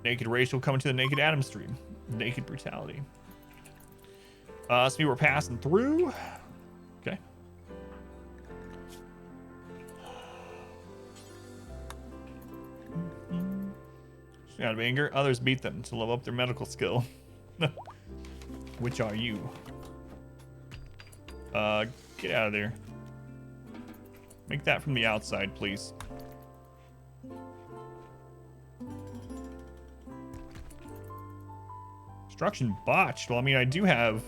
Naked Rachel coming to the Naked Adam stream. Naked Brutality. So we were passing through. Okay. Out of anger, others beat them to level up their medical skill. Which are you? Get out of there. Make that from the outside, please. Construction botched. Well, I mean, I do have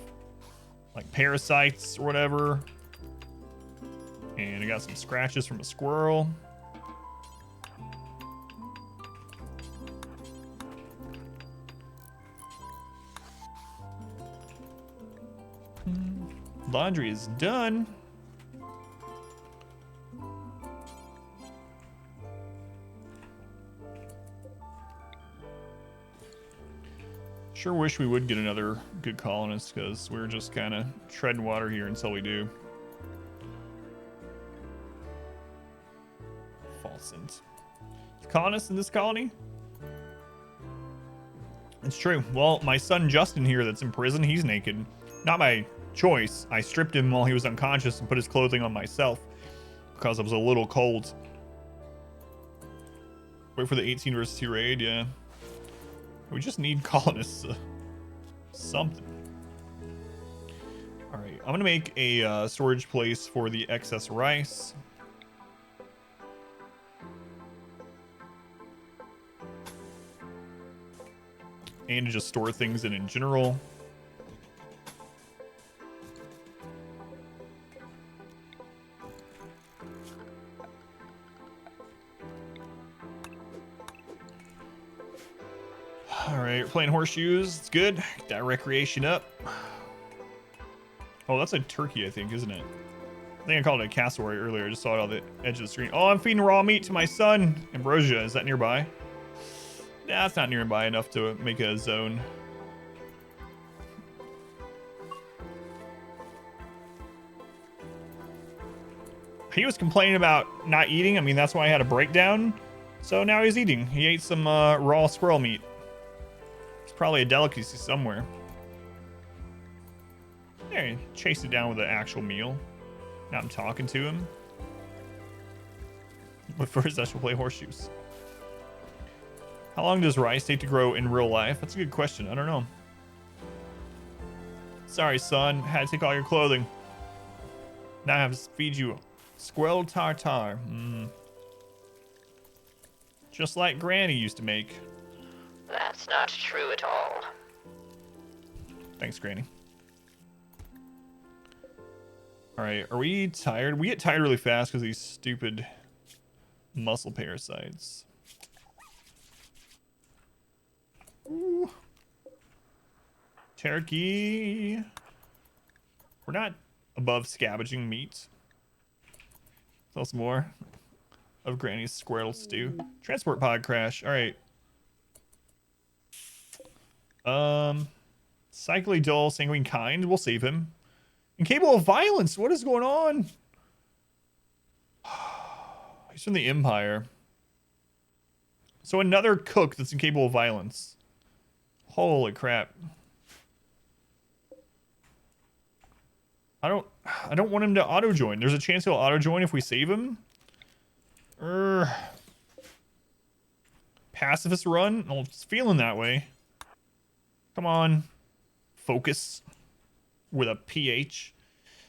like parasites or whatever. And I got some scratches from a squirrel. Laundry is done. Sure wish we would get another good colonist, because we're just kind of treading water here until we do. Falsent. Colonists in this colony? It's true. Well, my son Justin here that's in prison, he's naked. Not by choice. I stripped him while he was unconscious and put his clothing on myself because I was a little cold. Wait for the 18 versus 2 raid, yeah. We just need colonists. Something. Alright, I'm gonna make a storage place for the excess rice. And to just store things in general. Alright, we're playing horseshoes. It's good. Get that recreation up. Oh, that's a turkey, I think, isn't it? I think I called it a cassowary earlier. I just saw it on the edge of the screen. Oh, I'm feeding raw meat to my son. Ambrosia, is that nearby? Nah, it's not nearby enough to make a zone. He was complaining about not eating. I mean, that's why I had a breakdown. So now he's eating. He ate some raw squirrel meat. It's probably a delicacy somewhere. There, he chased it down with an actual meal. Now I'm talking to him. But first, I shall play horseshoes. How long does rice take to grow in real life? That's a good question. I don't know. Sorry, son. Had to take all your clothing. Now I have to feed you squirrel tartare. Just like Granny used to make. That's not true at all. Thanks, Granny. Alright, are we tired? We get tired really fast because of these stupid muscle parasites. Ooh. Turkey. We're not above scavenging meat. Tell us more of Granny's squirrel stew. Transport pod crash. All right. Cyclically dull, sanguine kind. We'll save him. Incapable of violence. What is going on? He's from the Empire. So another cook that's incapable of violence. Holy crap. I don't want him to auto join. There's a chance he'll auto join if we save him. Pacifist run? Oh, it's feeling that way. Come on. Focus. With a PH.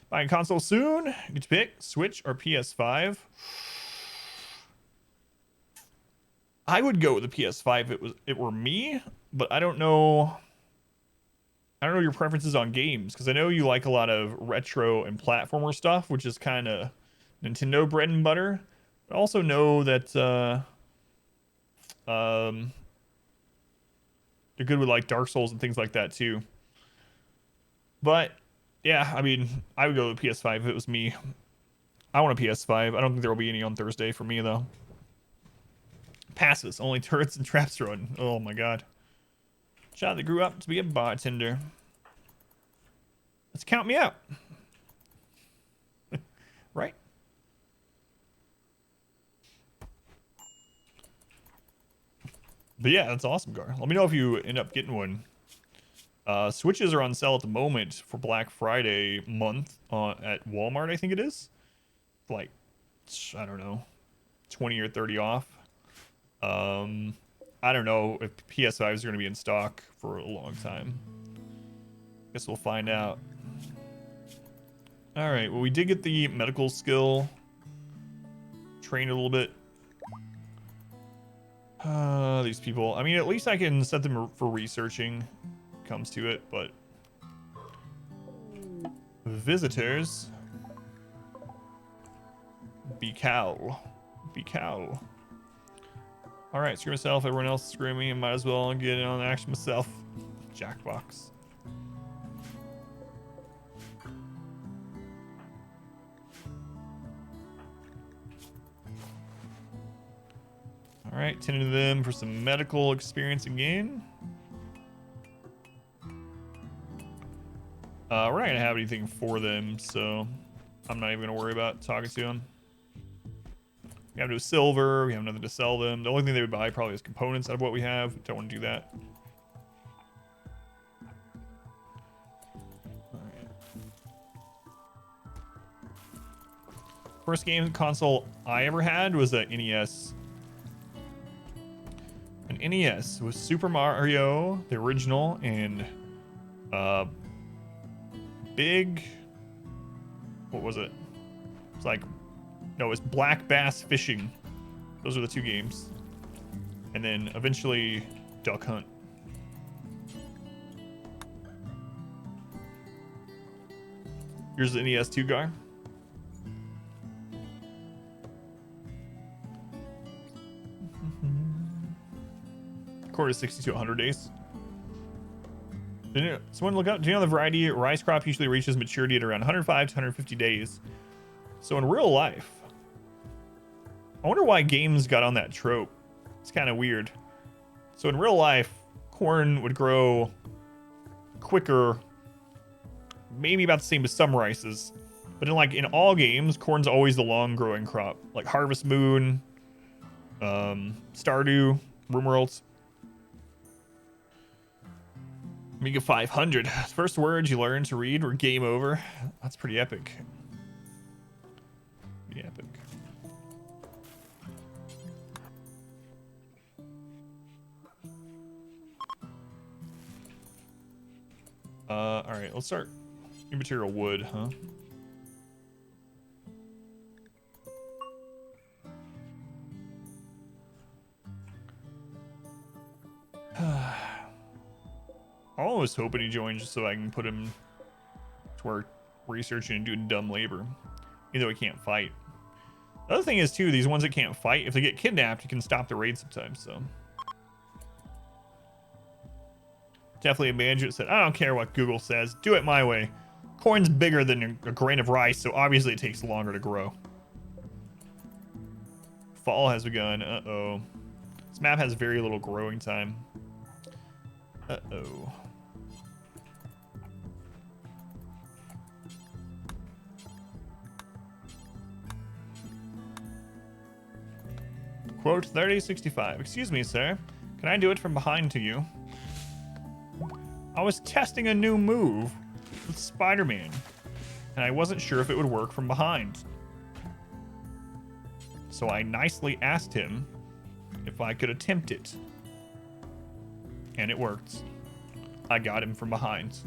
Buying console soon. Get to pick. Switch or PS5. I would go with the PS5 if it were me, but I don't know. I don't know your preferences on games, because I know you like a lot of retro and platformer stuff, which is kind of Nintendo bread and butter. But I also know that they're good with like Dark Souls and things like that too. But yeah, I mean, I would go with PS5 if it was me. I want a PS5. I don't think there will be any on Thursday for me though. Passes, only turrets and traps run. Oh my god. Child that grew up to be a bartender. Let's count me out. Right? But yeah, that's awesome, Gar. Let me know if you end up getting one. Switches are on sale at the moment for Black Friday month at Walmart, I think it is. Like, I don't know, 20 or 30 off. I don't know if PS5s are going to be in stock for a long time. Guess we'll find out. All right, well, we did get the medical skill. Trained a little bit. These people. I mean, at least I can set them for researching. Comes to it, but visitors. Be cow. All right, screw myself. Everyone else screw me. I might as well get in on action myself. Jackbox. All right, tending to them for some medical experience again. We're not gonna have anything for them, so I'm not even gonna worry about talking to them. We have no silver, we have nothing to sell them. The only thing they would buy probably is components out of what we have. Don't want to do that. All right. First game console I ever had was a NES. An NES with Super Mario, the original, and big, what was it? It's like, no, it was Black Bass Fishing. Those are the two games. And then eventually Duck Hunt. Here's the NES 2 guy. Quarter 60 to 100 days. Someone look up. Do you know the variety rice crop usually reaches maturity at around 105 to 150 days? So in real life, I wonder why games got on that trope. It's kind of weird. So in real life, corn would grow quicker, maybe about the same as some rices. But in all games, corn's always the long growing crop. Like Harvest Moon, Stardew, RimWorld. Amiga 500. First words you learn to read were game over. That's pretty epic. Pretty epic. Alright, let's start. New material wood, huh? I'm always hoping he joins just so I can put him to work researching and doing dumb labor. Even though he can't fight. The other thing is, too, these ones that can't fight, if they get kidnapped, you can stop the raid sometimes, so. Definitely a manager that said, I don't care what Google says. Do it my way. Corn's bigger than a grain of rice, so obviously it takes longer to grow. Fall has begun. Uh-oh. This map has very little growing time. Uh-oh. Quote 3065. Excuse me, sir. Can I do it from behind to you? I was testing a new move with Spider-Man, and I wasn't sure if it would work from behind. So I nicely asked him if I could attempt it. And it worked. I got him from behind.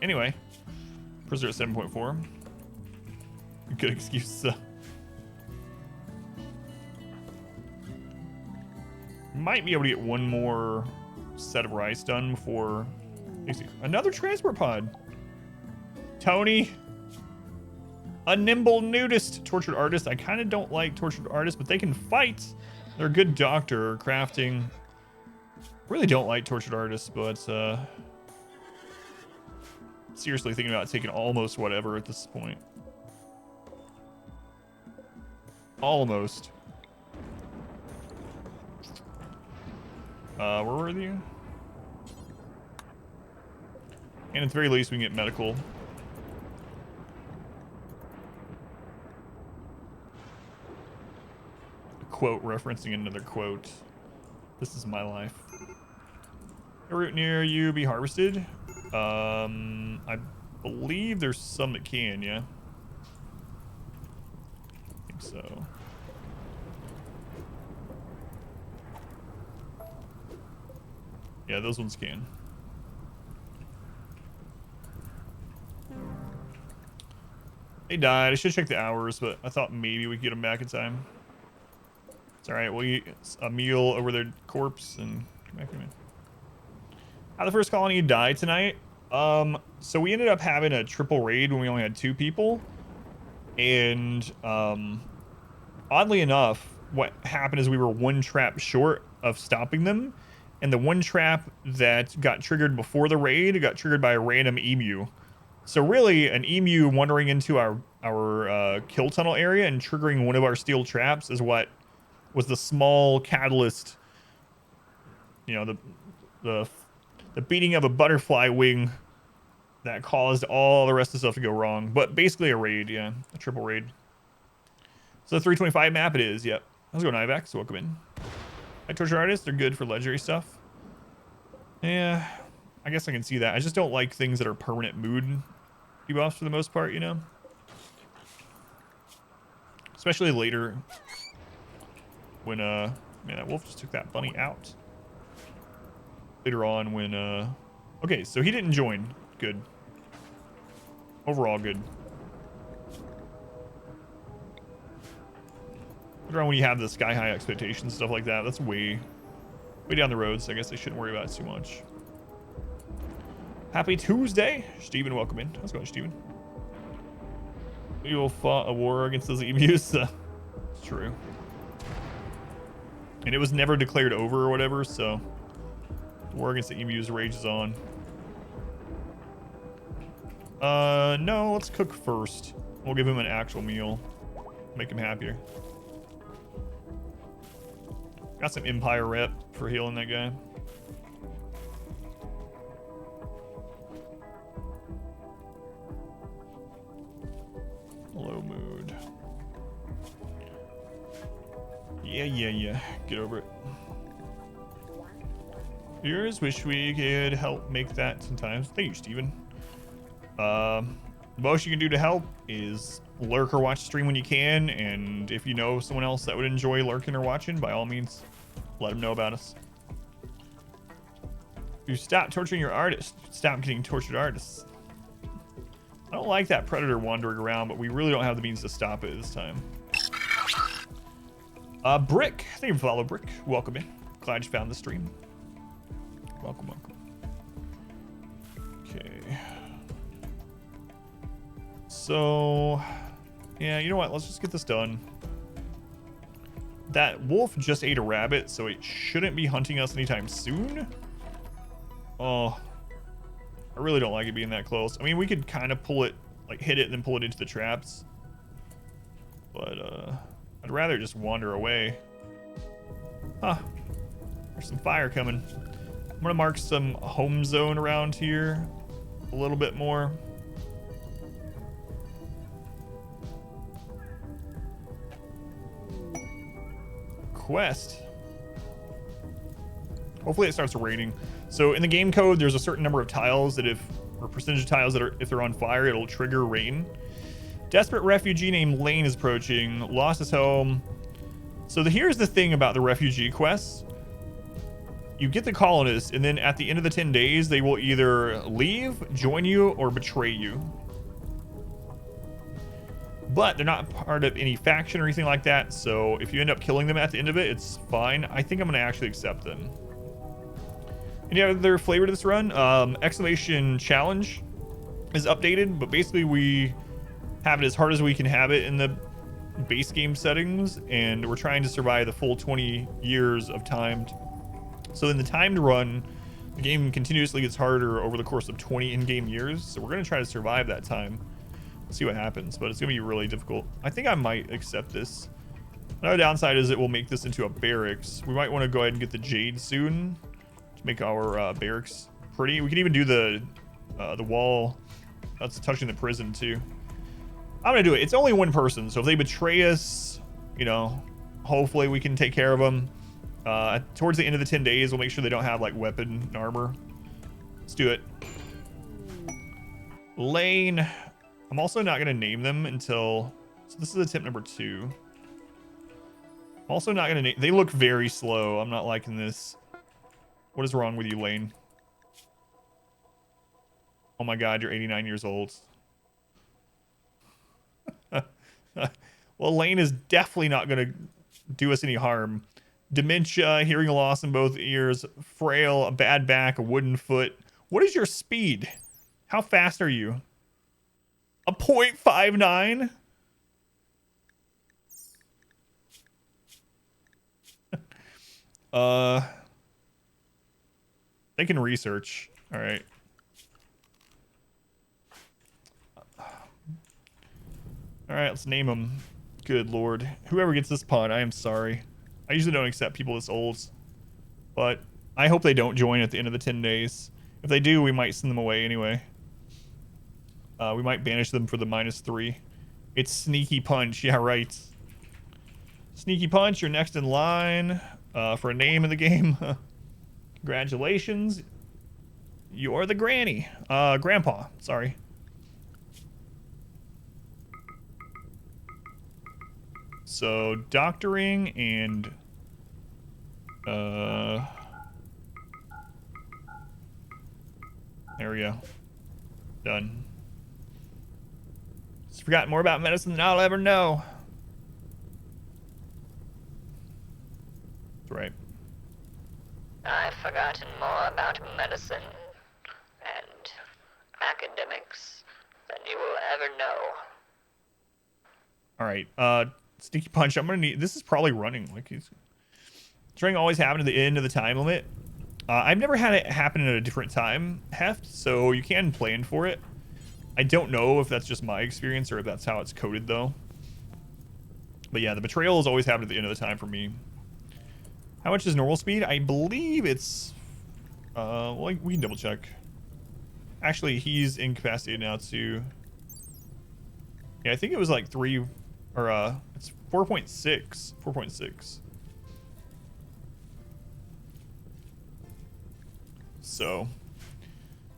Anyway. Prisoner at 7.4. Good excuse. Might be able to get one more set of rice done before... Another transport pod. Tony. A nimble nudist. Tortured artist. I kind of don't like tortured artists, but they can fight. They're a good doctor. Crafting. Really don't like tortured artists, but seriously thinking about taking almost whatever at this point. Almost. Where were you? And at the very least, we can get medical. A quote referencing another quote. This is my life. A root near you be harvested. I believe there's some that can, yeah. I think so. Yeah, those ones can. They died. I should check the hours, but I thought maybe we could get them back in time. It's alright. We'll eat a meal over their corpse and come back in. How the first colony died tonight? So we ended up having a triple raid when we only had 2 people. And oddly enough, what happened is we were 1 trap short of stopping them. And the 1 trap that got triggered before the raid got triggered by a random emu. So really, an emu wandering into our kill tunnel area and triggering one of our steel traps is what was the small catalyst. You know, the beating of a butterfly wing that caused all the rest of the stuff to go wrong. But basically a raid, yeah, a triple raid. So the 325 map it is, yep. How's it going, Ivax? Welcome in. Hi, Torture Artists, they're good for legendary stuff. Yeah, I guess I can see that. I just don't like things that are permanent mood debuffs for the most part, you know? Especially later when, man, that wolf just took that bunny out. Later on when, okay, so he didn't join. Good. Overall, good. Later on when you have the sky-high expectations, stuff like that, that's way down the road, so I guess I shouldn't worry about it too much. Happy Tuesday. Steven, welcome in. How's it going, Steven? We all fought a war against those emus. It's true. And it was never declared over or whatever, so the war against the emus rages on. No, let's cook first. We'll give him an actual meal. Make him happier. Got some Empire rep for healing that guy. Low mood. Yeah. Get over it. Viewers, wish we could help make that sometimes. Thank you, Steven. The most you can do to help is lurk or watch stream when you can, and if you know someone else that would enjoy lurking or watching, by all means, let them know about us. You stop torturing your artists. Stop getting tortured artists. I don't like that predator wandering around, but we really don't have the means to stop it this time. Brick. Thank you for follow, Brick. Welcome in. Glad you found the stream. Welcome. Okay. So, yeah, you know what? Let's just get this done. That wolf just ate a rabbit, so it shouldn't be hunting us anytime soon. Oh, I really don't like it being that close. I mean, we could kind of pull it, like hit it and then pull it into the traps. But, I'd rather just wander away. Huh. There's some fire coming. I'm gonna mark some home zone around here a little bit more. Quest. Hopefully it starts raining. So in the game code, there's a certain number of tiles that or percentage of tiles that if they're on fire, it'll trigger rain. Desperate refugee named Lane is approaching. Lost his home. So here's the thing about the refugee quests. You get the colonists, and then at the end of the 10 days, they will either leave, join you, or betray you. But they're not part of any faction or anything like that, so if you end up killing them at the end of it, it's fine. I think I'm going to actually accept them. Any other flavor to this run? Exclamation challenge is updated, but basically we have it as hard as we can have it in the base game settings, and we're trying to survive the full 20 years of timed. So in the timed run, the game continuously gets harder over the course of 20 in-game years, so we're going to try to survive that time. See what happens, but it's gonna be really difficult. I think I might accept this. Another downside is it will make this into a barracks. We might want to go ahead and get the jade soon to make our barracks pretty. We can even do the wall that's touching the prison too. I'm gonna do it. It's only one person, so if they betray us, you know, hopefully we can take care of them. Towards the end of the 10 days, we'll make sure they don't have like weapon and armor. Let's do it. Lane. I'm also not going to name them until... So this is attempt number 2. I'm also not going to name... They look very slow. I'm not liking this. What is wrong with you, Lane? Oh my god, you're 89 years old. Well, Lane is definitely not going to do us any harm. Dementia, hearing loss in both ears, frail, a bad back, a wooden foot. What is your speed? How fast are you? A 0.59? They can research. All right. All right, let's name them. Good lord. Whoever gets this pod, I am sorry. I usually don't accept people this old, but I hope they don't join at the end of the 10 days. If they do, we might send them away anyway. We might banish them for the -3. It's Sneaky Punch. Yeah, right. Sneaky Punch, you're next in line for a name in the game. Congratulations. You're the granny. Grandpa, sorry. So, doctoring and... there we go. Done. Just forgot more about medicine than I'll ever know. That's right. I've forgotten more about medicine and academics than you will ever know. Alright, Sneaky Punch, I'm gonna need... This is probably running. Like, he's... Trying always happen at the end of the time limit. I've never had it happen at a different time heft, so you can plan for it. I don't know if that's just my experience or if that's how it's coded, though. But yeah, the betrayal has always happened at the end of the time for me. How much is normal speed? I believe it's... well, we can double check. Actually, he's incapacitated now, too. Yeah, I think it was like 3... Or, it's 4.6. 4.6. So,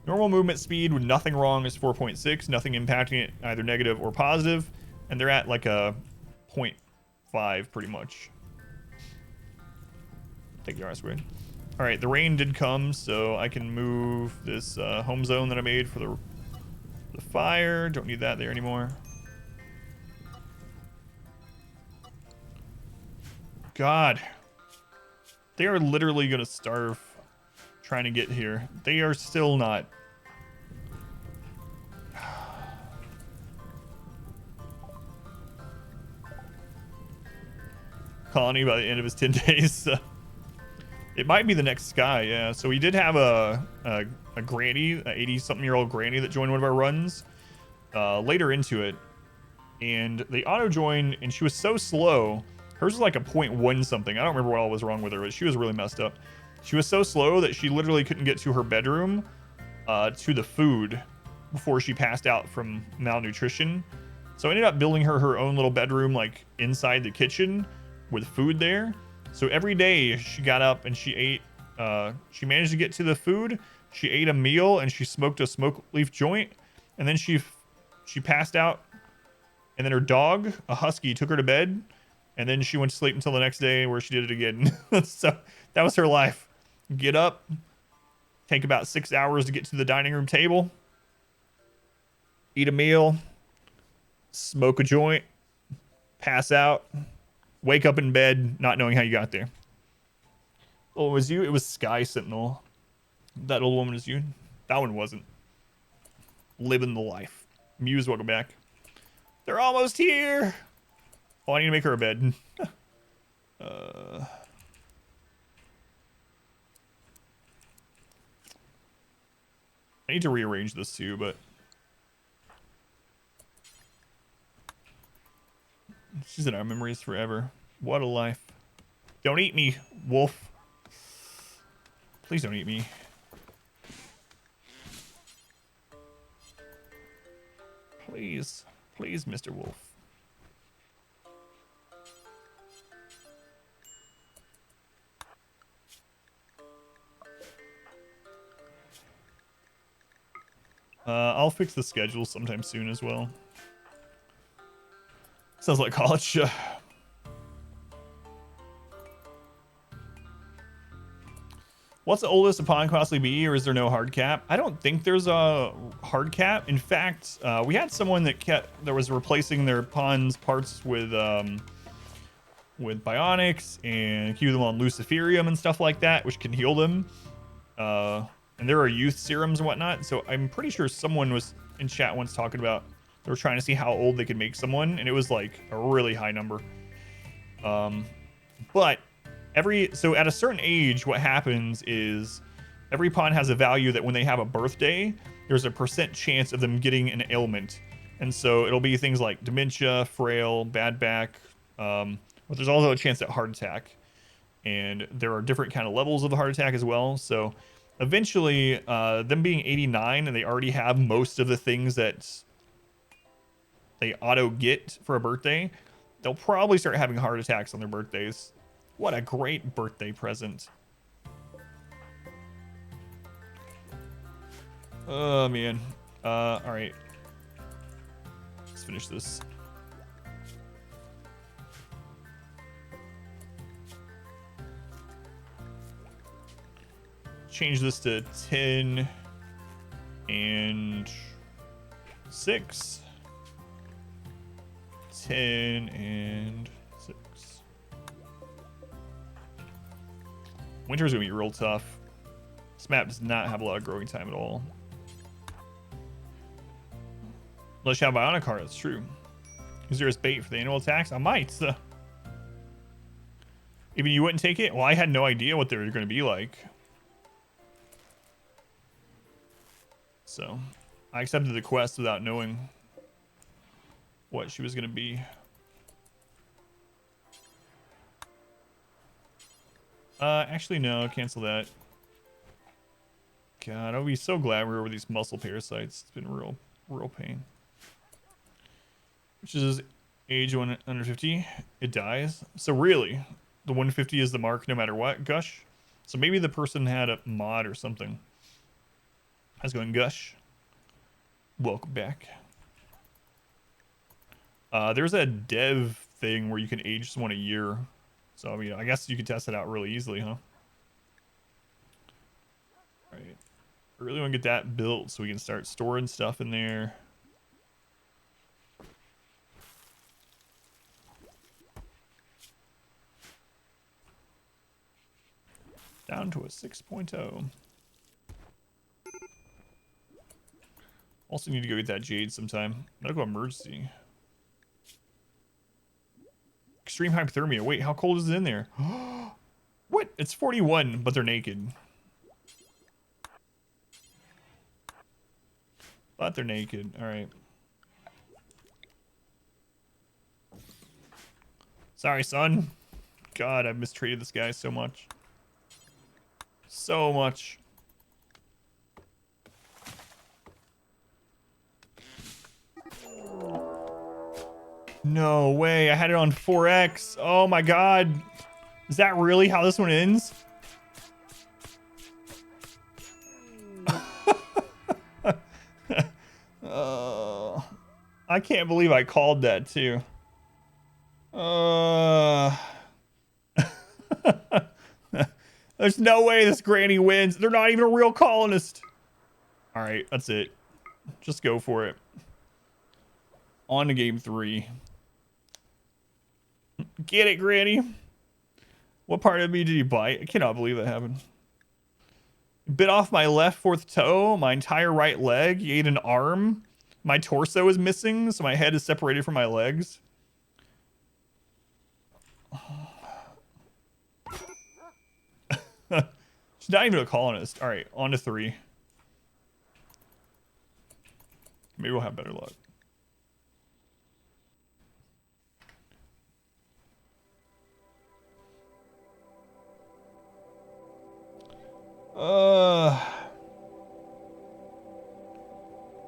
normal movement speed with nothing wrong is 4.6, nothing impacting it either negative or positive, and they're at like a 0.5 pretty much. Take the R-squared. All right, the rain did come, so I can move this home zone that I made for the fire. Don't need that there anymore. God, they are literally gonna starve trying to get here. They are still not. Colony by the end of his 10 days. It might be the next guy, yeah. So we did have a granny, an 80-something-year-old granny that joined one of our runs later into it. And they auto-joined, and she was so slow. Hers was like a 0.1 something. I don't remember what all was wrong with her, but she was really messed up. She was so slow that she literally couldn't get to her bedroom to the food before she passed out from malnutrition. So I ended up building her own little bedroom like inside the kitchen with food there. So every day she got up and she ate, she managed to get to the food. She ate a meal and she smoked a smoke leaf joint. And then she passed out. And then her dog, a husky, took her to bed. And then she went to sleep until the next day where she did it again. So that was her life. Get up, take about 6 hours to get to the dining room table, eat a meal, smoke a joint, pass out, wake up in bed, not knowing how you got there. Oh, it was you? It was Sky Sentinel. That old woman is you? That one wasn't. Living the life. Muse, welcome back. They're almost here. Oh, I need to make her a bed. I need to rearrange this too, but she's in our memories forever. What a life. Don't eat me, wolf. Please don't eat me. Please. Please, Mr. Wolf. I'll fix the schedule sometime soon as well. Sounds like college. What's the oldest a pawn can possibly be, or is there no hard cap? I don't think there's a hard cap. In fact, we had someone that was replacing their pawn's parts with bionics and keep them on luciferium and stuff like that, which can heal them. And there are youth serums and whatnot. So I'm pretty sure someone was in chat once talking about they were trying to see how old they could make someone, and it was like a really high number. But so at a certain age, what happens is every pawn has a value that when they have a birthday, there's a % chance of them getting an ailment. And so it'll be things like dementia, frail, bad back, but there's also a chance at heart attack. And there are different kind of levels of the heart attack as well. So eventually, them being 89 and they already have most of the things that they auto get for a birthday, they'll probably start having heart attacks on their birthdays. What a great birthday present. Oh, man. All right. Let's finish this. Change this to 10 and 6. 10 and 6. Winter's gonna be real tough. This map does not have a lot of growing time at all. Unless you have Bionic Heart, that's true. Is there a bait for the annual attacks? I might. Even you wouldn't take it? Well, I had no idea what they were gonna be like. So, I accepted the quest without knowing what she was going to be. Actually, no, cancel that. God, I'll be so glad we're over these muscle parasites. It's been real pain. Which is age under 50, it dies. So really, the 150 is the mark no matter what, Gush? So maybe the person had a mod or something. How's it going, Gush? Welcome back. There's a dev thing where you can age someone a year. So, I mean, I guess you could test it out really easily, huh? Alright. I really want to get that built so we can start storing stuff in there. Down to a 6.0. Also need to go get that jade sometime. Medical emergency. Extreme hypothermia. Wait, how cold is it in there? What? It's 41, but they're naked. But they're naked. Alright. Sorry, son. God, I've mistreated this guy so much. So much. No way, I had it on 4x. Oh my god. Is that really how this one ends? I can't believe I called that too. There's no way this granny wins. They're not even a real colonist. All right, that's it. Just go for it. On to game 3. Get it, Granny. What part of me did you bite? I cannot believe that happened. Bit off my left fourth toe, my entire right leg. You ate an arm. My torso is missing, so my head is separated from my legs. She's not even a colonist. All right, on to 3. Maybe we'll have better luck.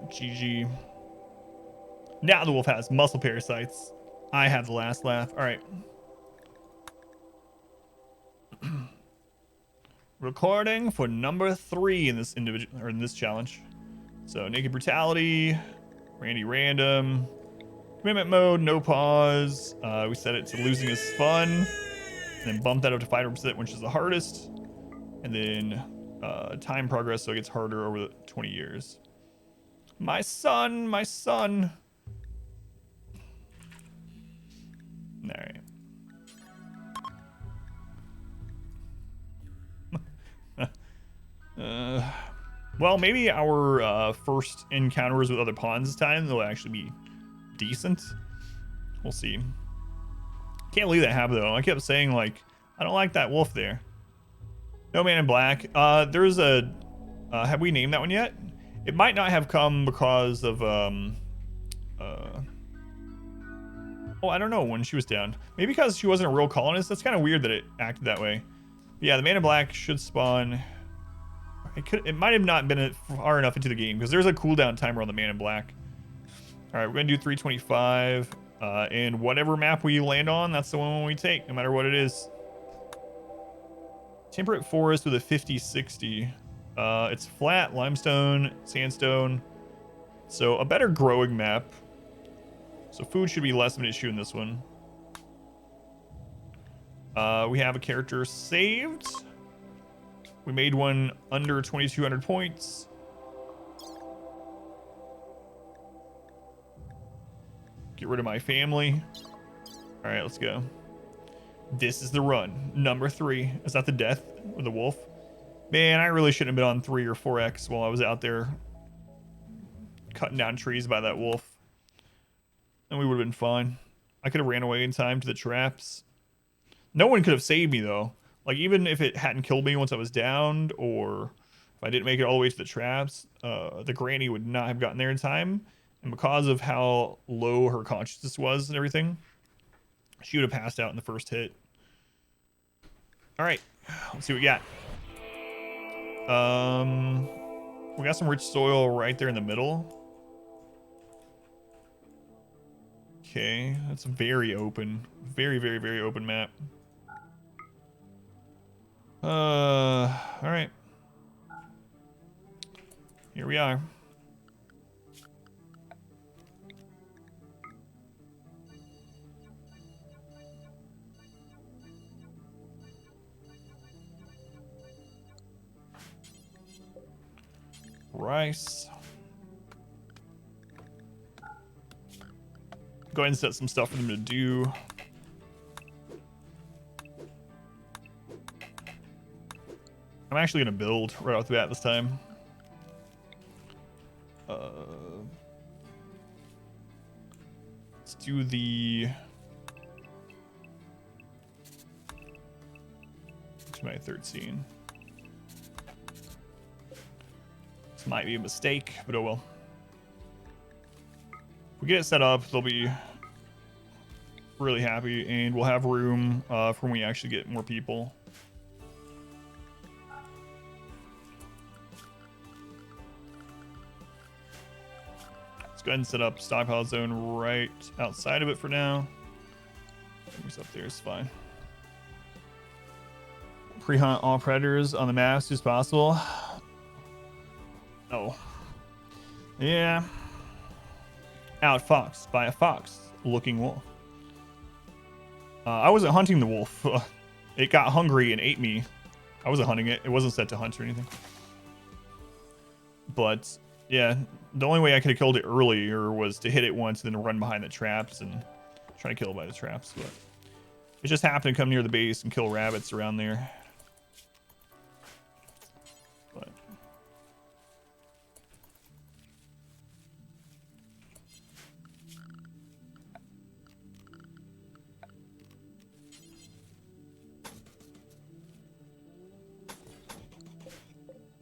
GG. Now the wolf has muscle parasites. I have the last laugh. All right. Recording for number 3 in this individual or in this challenge. So naked brutality, Randy random, commitment mode, no pause. We set it to losing is fun, and then bump that up to 5%, which is the hardest, and then time progress, so it gets harder over the 20 years. My son, my son. All right. Well, maybe our first encounters with other pawns this time, they'll actually be decent. We'll see. Can't believe that happened, though. I kept saying, like, I don't like that wolf there. No man in black. There's a... have we named that one yet? It might not have come because of... oh, I don't know when she was down. Maybe because she wasn't a real colonist. That's kind of weird that it acted that way. But yeah, the man in black should spawn... It might have not been far enough into the game because there's a cooldown timer on the man in black. All right, we're gonna do 325, and whatever map we land on, that's the one we take, no matter what it is. Temperate forest with a 50-60. It's flat, limestone, sandstone, so a better growing map. So food should be less of an issue in this one. We have a character saved. We made one under 2,200 points. Get rid of my family. All right, let's go. This is the run. Number 3. Is that the death with the wolf? Man, I really shouldn't have been on 3 or 4x while I was out there cutting down trees by that wolf. And we would have been fine. I could have ran away in time to the traps. No one could have saved me, though. Like, even if it hadn't killed me once I was downed, or if I didn't make it all the way to the traps, the granny would not have gotten there in time. And because of how low her consciousness was and everything, she would have passed out in the first hit. All right, let's see what we got. We got some rich soil right there in the middle. Okay, that's very open. Very, very, very open map. All right. Here we are. Rice. Go ahead and set some stuff for them to do. I'm actually going to build right off the bat this time. Let's do the... to my 13. This might be a mistake, but oh well. If we get it set up, they'll be really happy, and we'll have room for when we actually get more people. Go ahead and set up stockpile zone right outside of it for now. What's up there is fine. Pre-hunt all predators on the map as soon as possible. Oh. Yeah. Outfoxed by a fox-looking wolf. I wasn't hunting the wolf. It got hungry and ate me. I wasn't hunting it. It wasn't set to hunt or anything. But... yeah, the only way I could have killed it earlier was to hit it once and then run behind the traps and try to kill it by the traps. But it just happened to come near the base and kill rabbits around there. But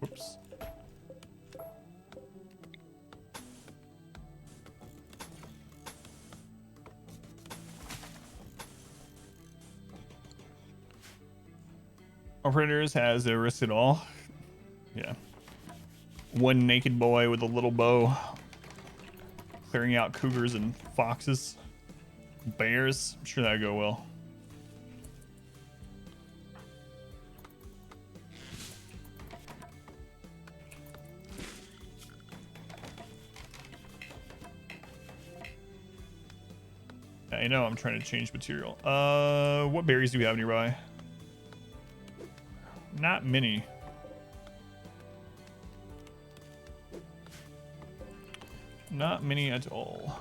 whoops. Operators has a risk at all. Yeah. One naked boy with a little bow. Clearing out cougars and foxes. Bears. I'm sure that'd go well. I know. I'm trying to change material. What berries do we have nearby? Not many. Not many at all.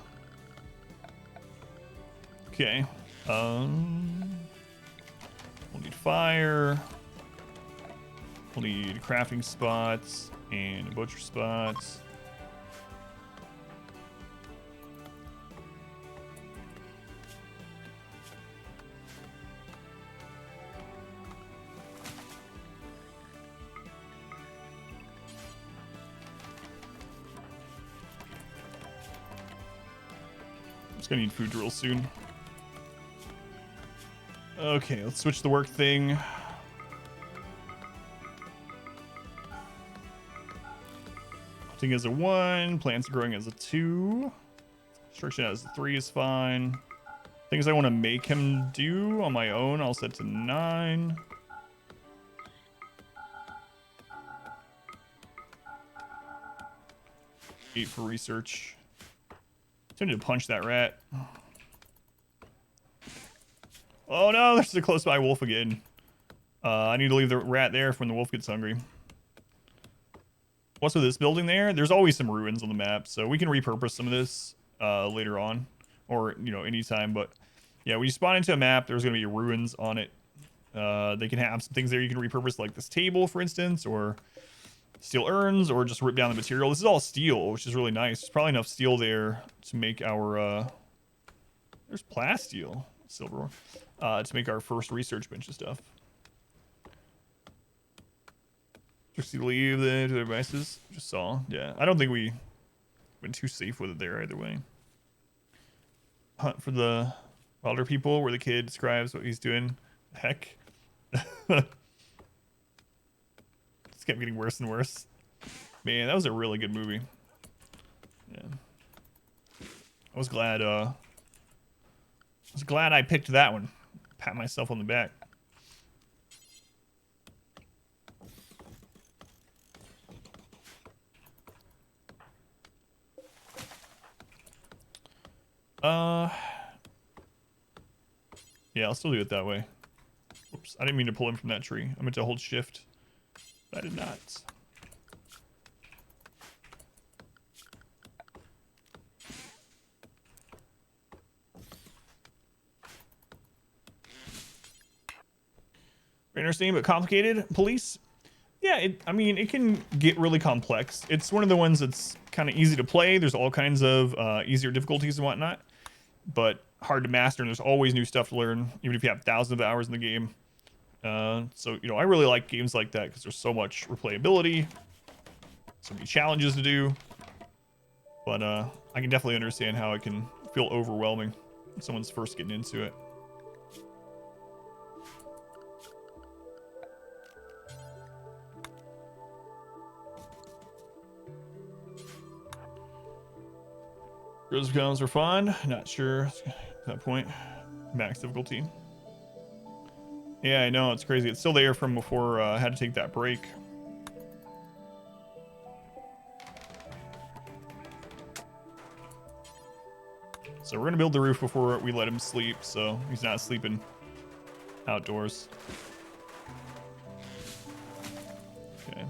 Okay. We'll need fire. We'll need crafting spots and butcher spots. Gonna need food real soon. Okay, let's switch the work thing. Hunting as a 1, plants growing as a 2. Construction as a 3 is fine. Things I want to make him do on my own, I'll set to 9. Eight for research. I need to punch that rat. Oh no, there's a close by wolf again. I need to leave the rat there for when the wolf gets hungry. What's with this building there? There's always some ruins on the map, so we can repurpose some of this later on, or you know, anytime. But yeah, when you spawn into a map, there's gonna be ruins on it. They can have some things there you can repurpose, like this table, for instance, or steel urns, or just rip down the material. This is all steel, which is really nice. There's probably enough steel there to make our there's plasteel silver to make our first research bench and stuff. Just leave the devices. Just saw. Yeah, I don't think we been too safe with it there either way. Hunt for the wilder people, where the kid describes what he's doing. Heck. It's kept getting worse and worse. Man, that was a really good movie. Yeah. I was glad I picked that one. Pat myself on the back. Yeah, I'll still do it that way. Oops, I didn't mean to pull him from that tree. I meant to hold shift. I did not. Very interesting, but complicated. Police? Yeah, I mean, it can get really complex. It's one of the ones that's kind of easy to play. There's all kinds of easier difficulties and whatnot, but hard to master, and there's always new stuff to learn, even if you have thousands of hours in the game. So, you know, I really like games like that because there's so much replayability, so many challenges to do. But I can definitely understand how it can feel overwhelming when someone's first getting into it. Rose becomes are fun. Not sure at that point. Max difficulty. Yeah, I know, it's crazy. It's still there from before I had to take that break. So we're gonna build the roof before we let him sleep, so he's not sleeping outdoors. Okay.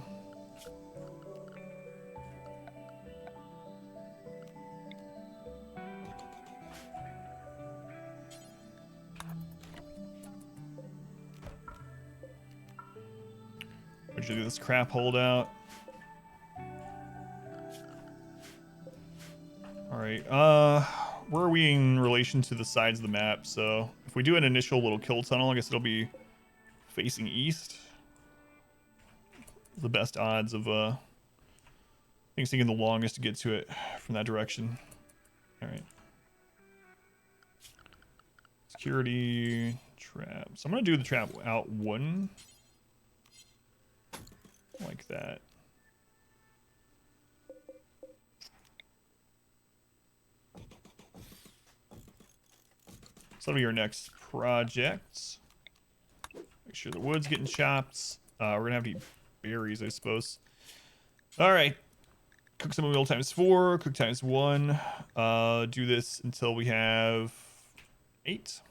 We should do this crap holdout. All right. Where are we in relation to the sides of the map? So if we do an initial little kill tunnel, I guess it'll be facing east. The best odds of I think it's taking the longest to get to it from that direction. All right. Security trap. So I'm gonna do the trap out one. Like that. So that'll be our next project. Make sure the wood's getting chopped. We're gonna have to eat berries, I suppose. All right. Cook some meal times 4. Cook times 1. Do this until we have 8.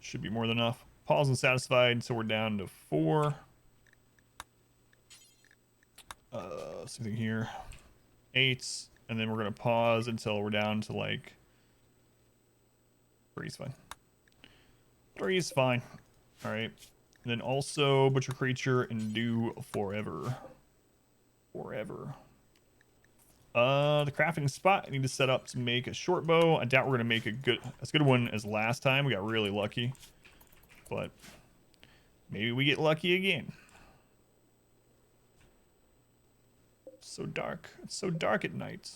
Should be more than enough. Pause and satisfied, so we're down to 4. Same thing here. 8, and then we're gonna pause until we're down to like 3 is fine. 3 is fine. All right. And then also butcher creature and do forever. Forever. The crafting spot I need to set up to make a short bow. I doubt we're gonna make as good one as last time. We got really lucky, but maybe we get lucky again. So dark. It's so dark at night.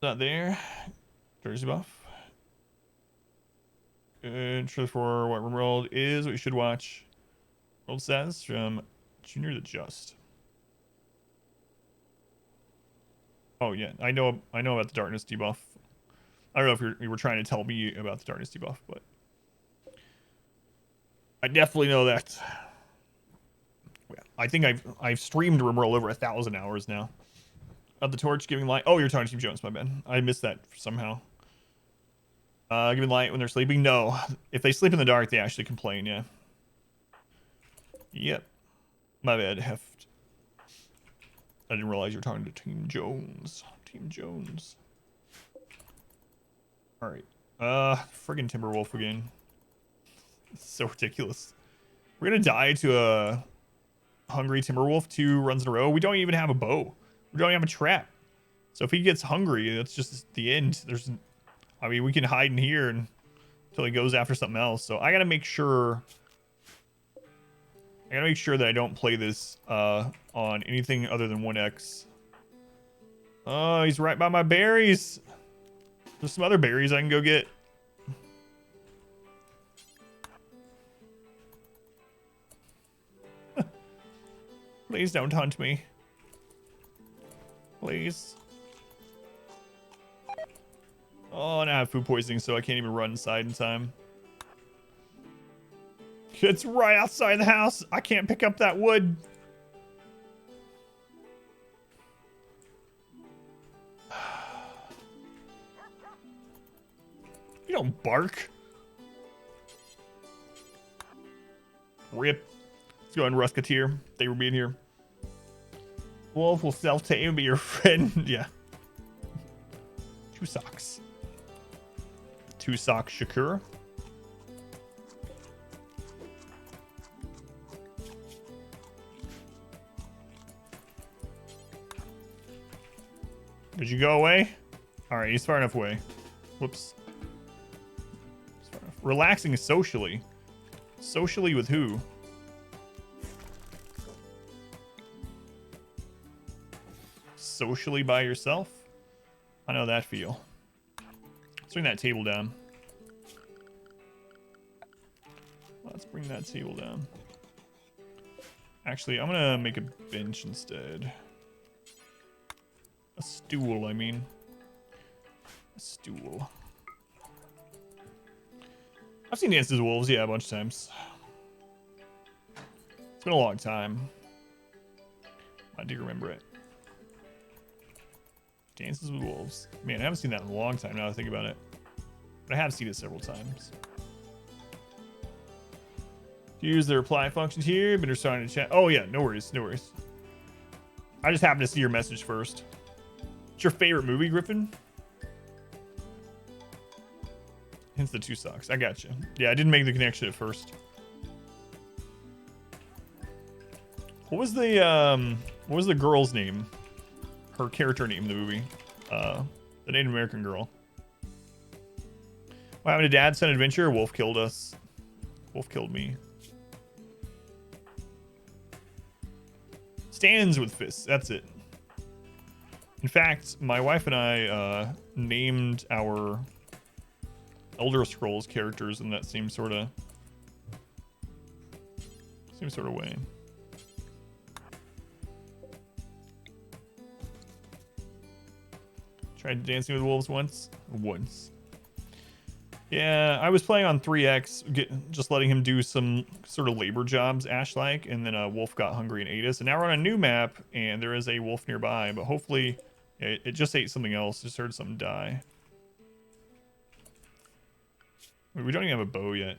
Not there. Jersey buff. Good. Trailer for what RimWorld is. What you should watch. World says from Junior to Just. Oh yeah, I know about the darkness debuff. I don't know if you were trying to tell me about the darkness debuff, but I definitely know that. I think I've streamed RimWorld over 1,000 hours now. Of the torch giving light. Oh, you're talking to Team Jones, my bad. I missed that somehow. Giving light when they're sleeping. No, if they sleep in the dark, they actually complain. Yeah. Yep. My bad, Heft. I didn't realize you were talking to Team Jones. Team Jones. All right. Friggin' Timberwolf again. It's so ridiculous. We're gonna die to a hungry Timberwolf 2 runs in a row. We don't even have a bow. We don't even have a trap. So if he gets hungry, that's just the end. I mean, we can hide in here until he goes after something else. So I gotta make sure that I don't play this on anything other than 1x. Oh, he's right by my berries. There's some other berries I can go get. Please don't hunt me. Please. Oh, and I have food poisoning, so I can't even run inside in time. It's right outside the house. I can't pick up that wood. You don't bark. Rip. Let's go on Rusketeer. They were being here. Wolf will self-tame and be your friend. Yeah. 2 socks. 2 sock Shakur. Did you go away? All right, he's far enough away. Whoops. He's far enough. Relaxing socially. Socially with who? Socially by yourself? I know that feel. Let's bring that table down. Let's bring that table down. Actually, I'm gonna make a bench instead. A stool, I mean. A stool. I've seen Dances with Wolves, yeah, a bunch of times. It's been a long time. I do remember it. Dances with Wolves. Man, I haven't seen that in a long time now that I think about it. But I have seen it several times. Use the reply function here. Been starting to chat. Oh yeah, no worries, no worries. I just happened to see your message first. What's your favorite movie, Griffin? Hence the 2 socks. I got you. Yeah, I didn't make the connection at first. What was the girl's name? Her character name in the movie. The Native American girl. What happened to Dad, Son Adventure? Wolf killed us. Wolf killed me. Stands with fists. That's it. In fact, my wife and I named our Elder Scrolls characters in that same sort of way. Tried Dancing with Wolves once. Yeah, I was playing on 3x, just letting him do some sort of labor jobs, Ash-like, and then a wolf got hungry and ate us. And now we're on a new map, and there is a wolf nearby, but hopefully it just ate something else. Just heard something die. We don't even have a bow yet.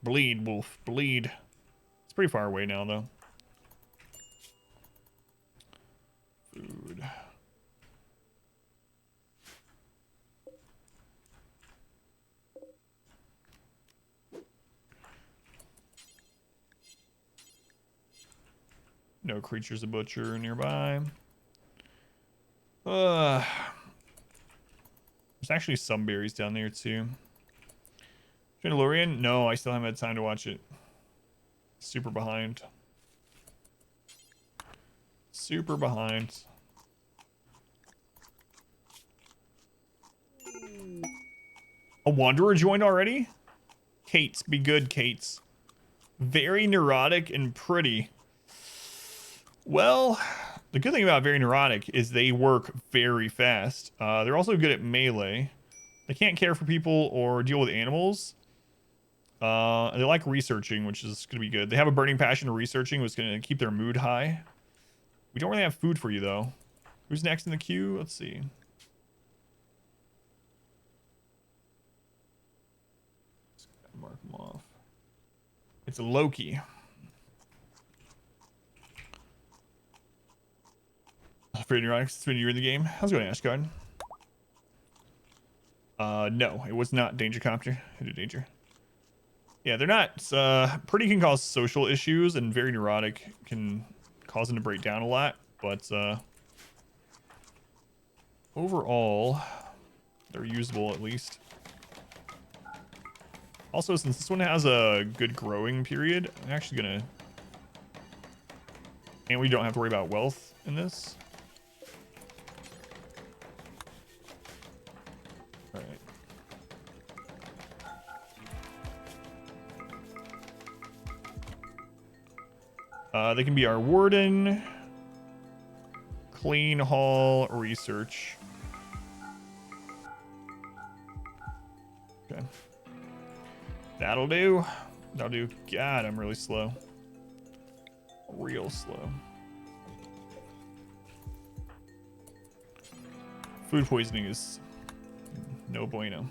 Bleed, wolf, bleed. It's pretty far away now, though. Food. No creatures of butcher nearby. There's actually some berries down there too. Mandalorian? No, I still haven't had time to watch it. Super behind. Super behind. A wanderer joined already? Kate's, be good, Kate's. Very neurotic and pretty. Well, the good thing about very neurotic is they work very fast. They're also good at melee. They can't care for people or deal with animals. They like researching, which is going to be good. They have a burning passion for researching, which is going to keep their mood high. We don't really have food for you, though. Who's next in the queue? Let's see. Just gotta mark them off. It's a Loki. Afraid neurotics, it's been a year in the game. How's it going, Ashgard? No, it was not Danger Copter. Hit a danger. Yeah, they're not. Pretty can cause social issues, and very neurotic can cause them to break down a lot. But overall, they're usable at least. Also, since this one has a good growing period, I'm actually gonna. And we don't have to worry about wealth in this. All right. They can be our warden, clean hall, research. Okay. That'll do. That'll do. God, I'm really slow. Real slow. Food poisoning is no bueno.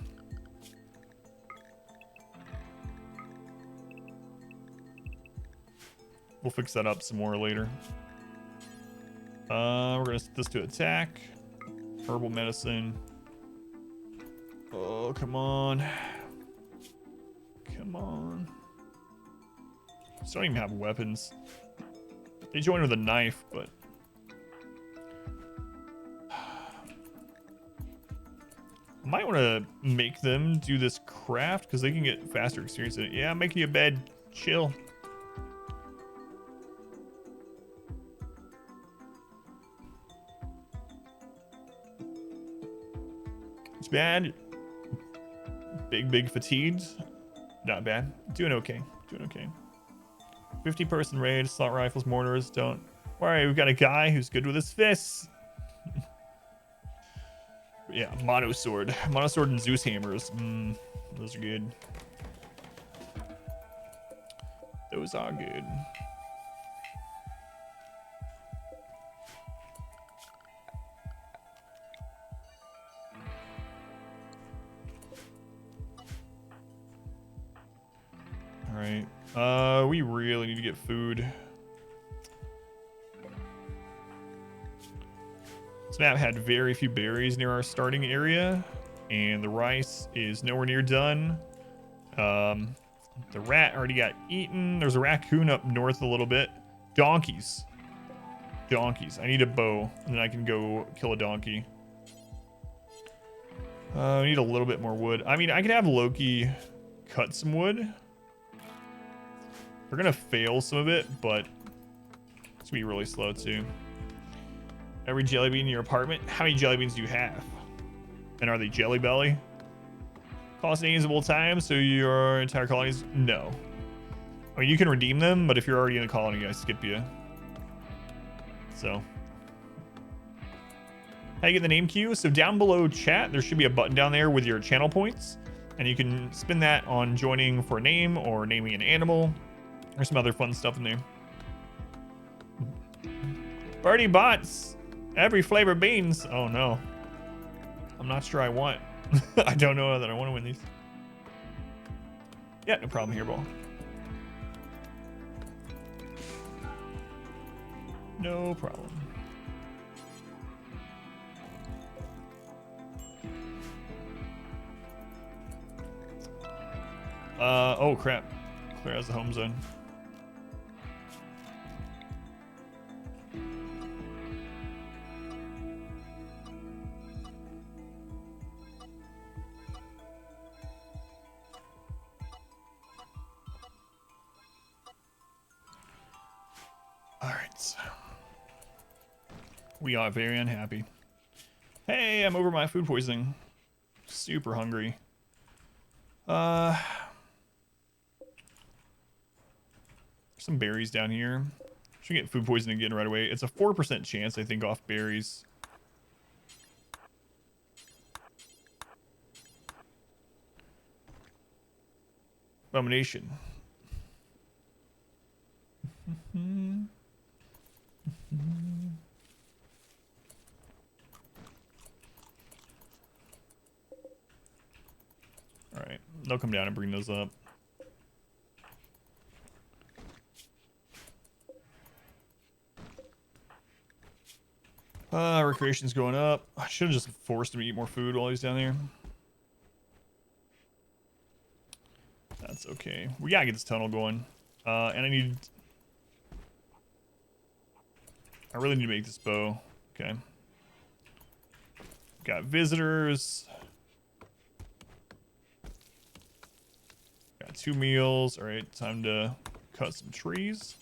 We'll fix that up some more later. We're gonna set this to attack. Herbal medicine. Oh, come on. Come on. Just don't even have weapons. They joined with a knife, but I might want to make them do this craft because they can get faster experience in it. Yeah, I'm making you a bed. Chill. It's bad. Big fatigued. Not bad. Doing okay. Doing okay. 50-person raid, assault rifles, mortars. Don't worry, we've got a guy who's good with his fists. Yeah, monosword and Zeus hammers. Those are good. Those are good. All right. We really need to get food. This map had very few berries near our starting area, and the rice is nowhere near done. The rat already got eaten. There's a raccoon up north a little bit. Donkeys. Donkeys. I need a bow, and then I can go kill a donkey. I need a little bit more wood. I mean, I could have Loki cut some wood. We're gonna fail some of it, but it's gonna be really slow too. Every jelly bean in your apartment? How many jelly beans do you have? And are they Jelly Belly? Cost names of all time, so your entire colonies? No. I mean, you can redeem them, but if you're already in a colony, I skip you. So. How you get the name queue? So down below chat, there should be a button down there with your channel points, and you can spin that on joining for a name or naming an animal. There's some other fun stuff in there. Birdie bots, every flavor beans. Oh no, I'm not sure I want. I don't know that I want to win these. Yeah, no problem here, ball. No problem. Oh crap. Claire has the home zone. All right. We are very unhappy. Hey, I'm over my food poisoning. Super hungry. Some berries down here. Should get food poisoning again right away. It's a 4% chance, I think, off berries. Abomination. All right, they'll come down and bring those up. Recreation's going up. I should have just forced him to eat more food while he's down there. That's okay. We gotta get this tunnel going. And I really need to make this bow. Okay. Got visitors. Got 2 meals. All right, time to cut some trees.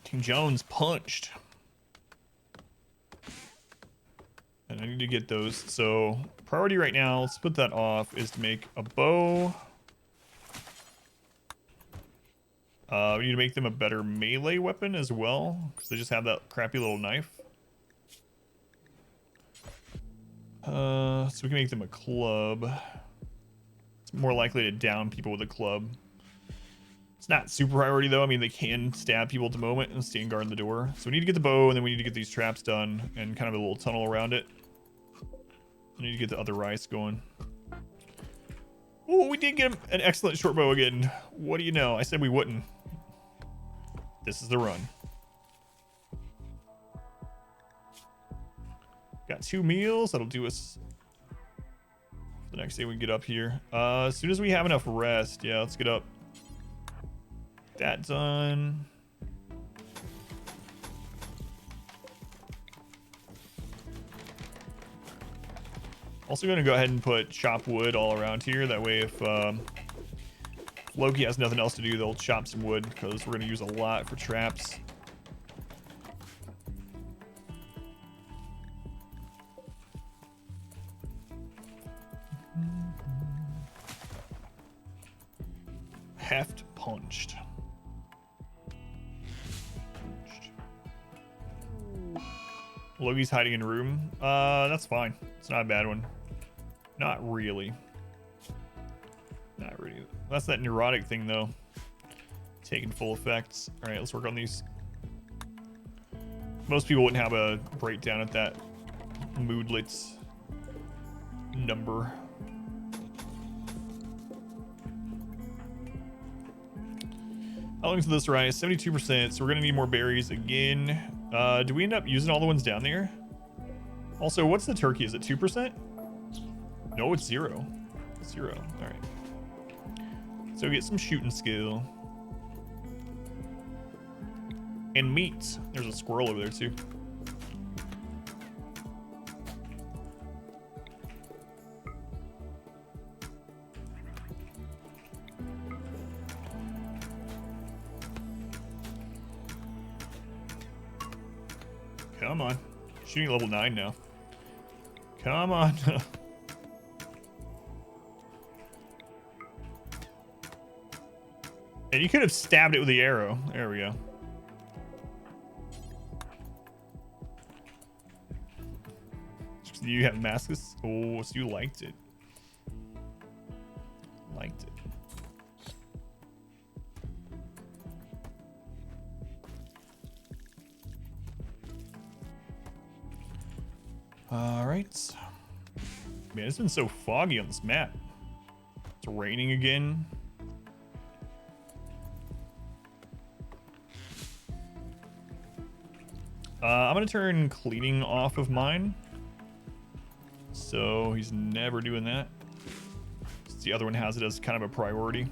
King Jones punched. And I need to get those. So priority right now, let's put that off, is to make a bow. We need to make them a better melee weapon as well, because they just have that crappy little knife. So we can make them a club. It's more likely to down people with a club. It's not super priority though. I mean, they can stab people at the moment and stand guard in the door. So we need to get the bow, and then we need to get these traps done and kind of a little tunnel around it. I need to get the other rice going. Oh, we did get an excellent short bow again. What do you know? I said we wouldn't. This is the run. Got 2 meals. That'll do us the next day we can get up here. As soon as we have enough rest, yeah, let's get up. That done. Also going to go ahead and put chop wood all around here. That way if Loki has nothing else to do, they'll chop some wood, because we're going to use a lot for traps. Heft punched. Loki's hiding in a room. That's fine. It's not a bad one. Not really. Not really. That's that neurotic thing, though. Taking full effects. All right, let's work on these. Most people wouldn't have a breakdown at that moodlet number. How long is this rice? 72%. So we're gonna need more berries again. Do we end up using all the ones down there? Also, what's the turkey? Is it 2%? No, it's 0. It's 0. All right. So get some shooting skill. And meat. There's a squirrel over there too. Come on. Shooting level 9 now. Come on. And you could have stabbed it with the arrow. There we go. So you have Damascus? Oh, so you liked it. Liked it. All right. Man, it's been so foggy on this map. It's raining again. I'm gonna turn cleaning off of mine. So he's never doing that. The other one has it as kind of a priority.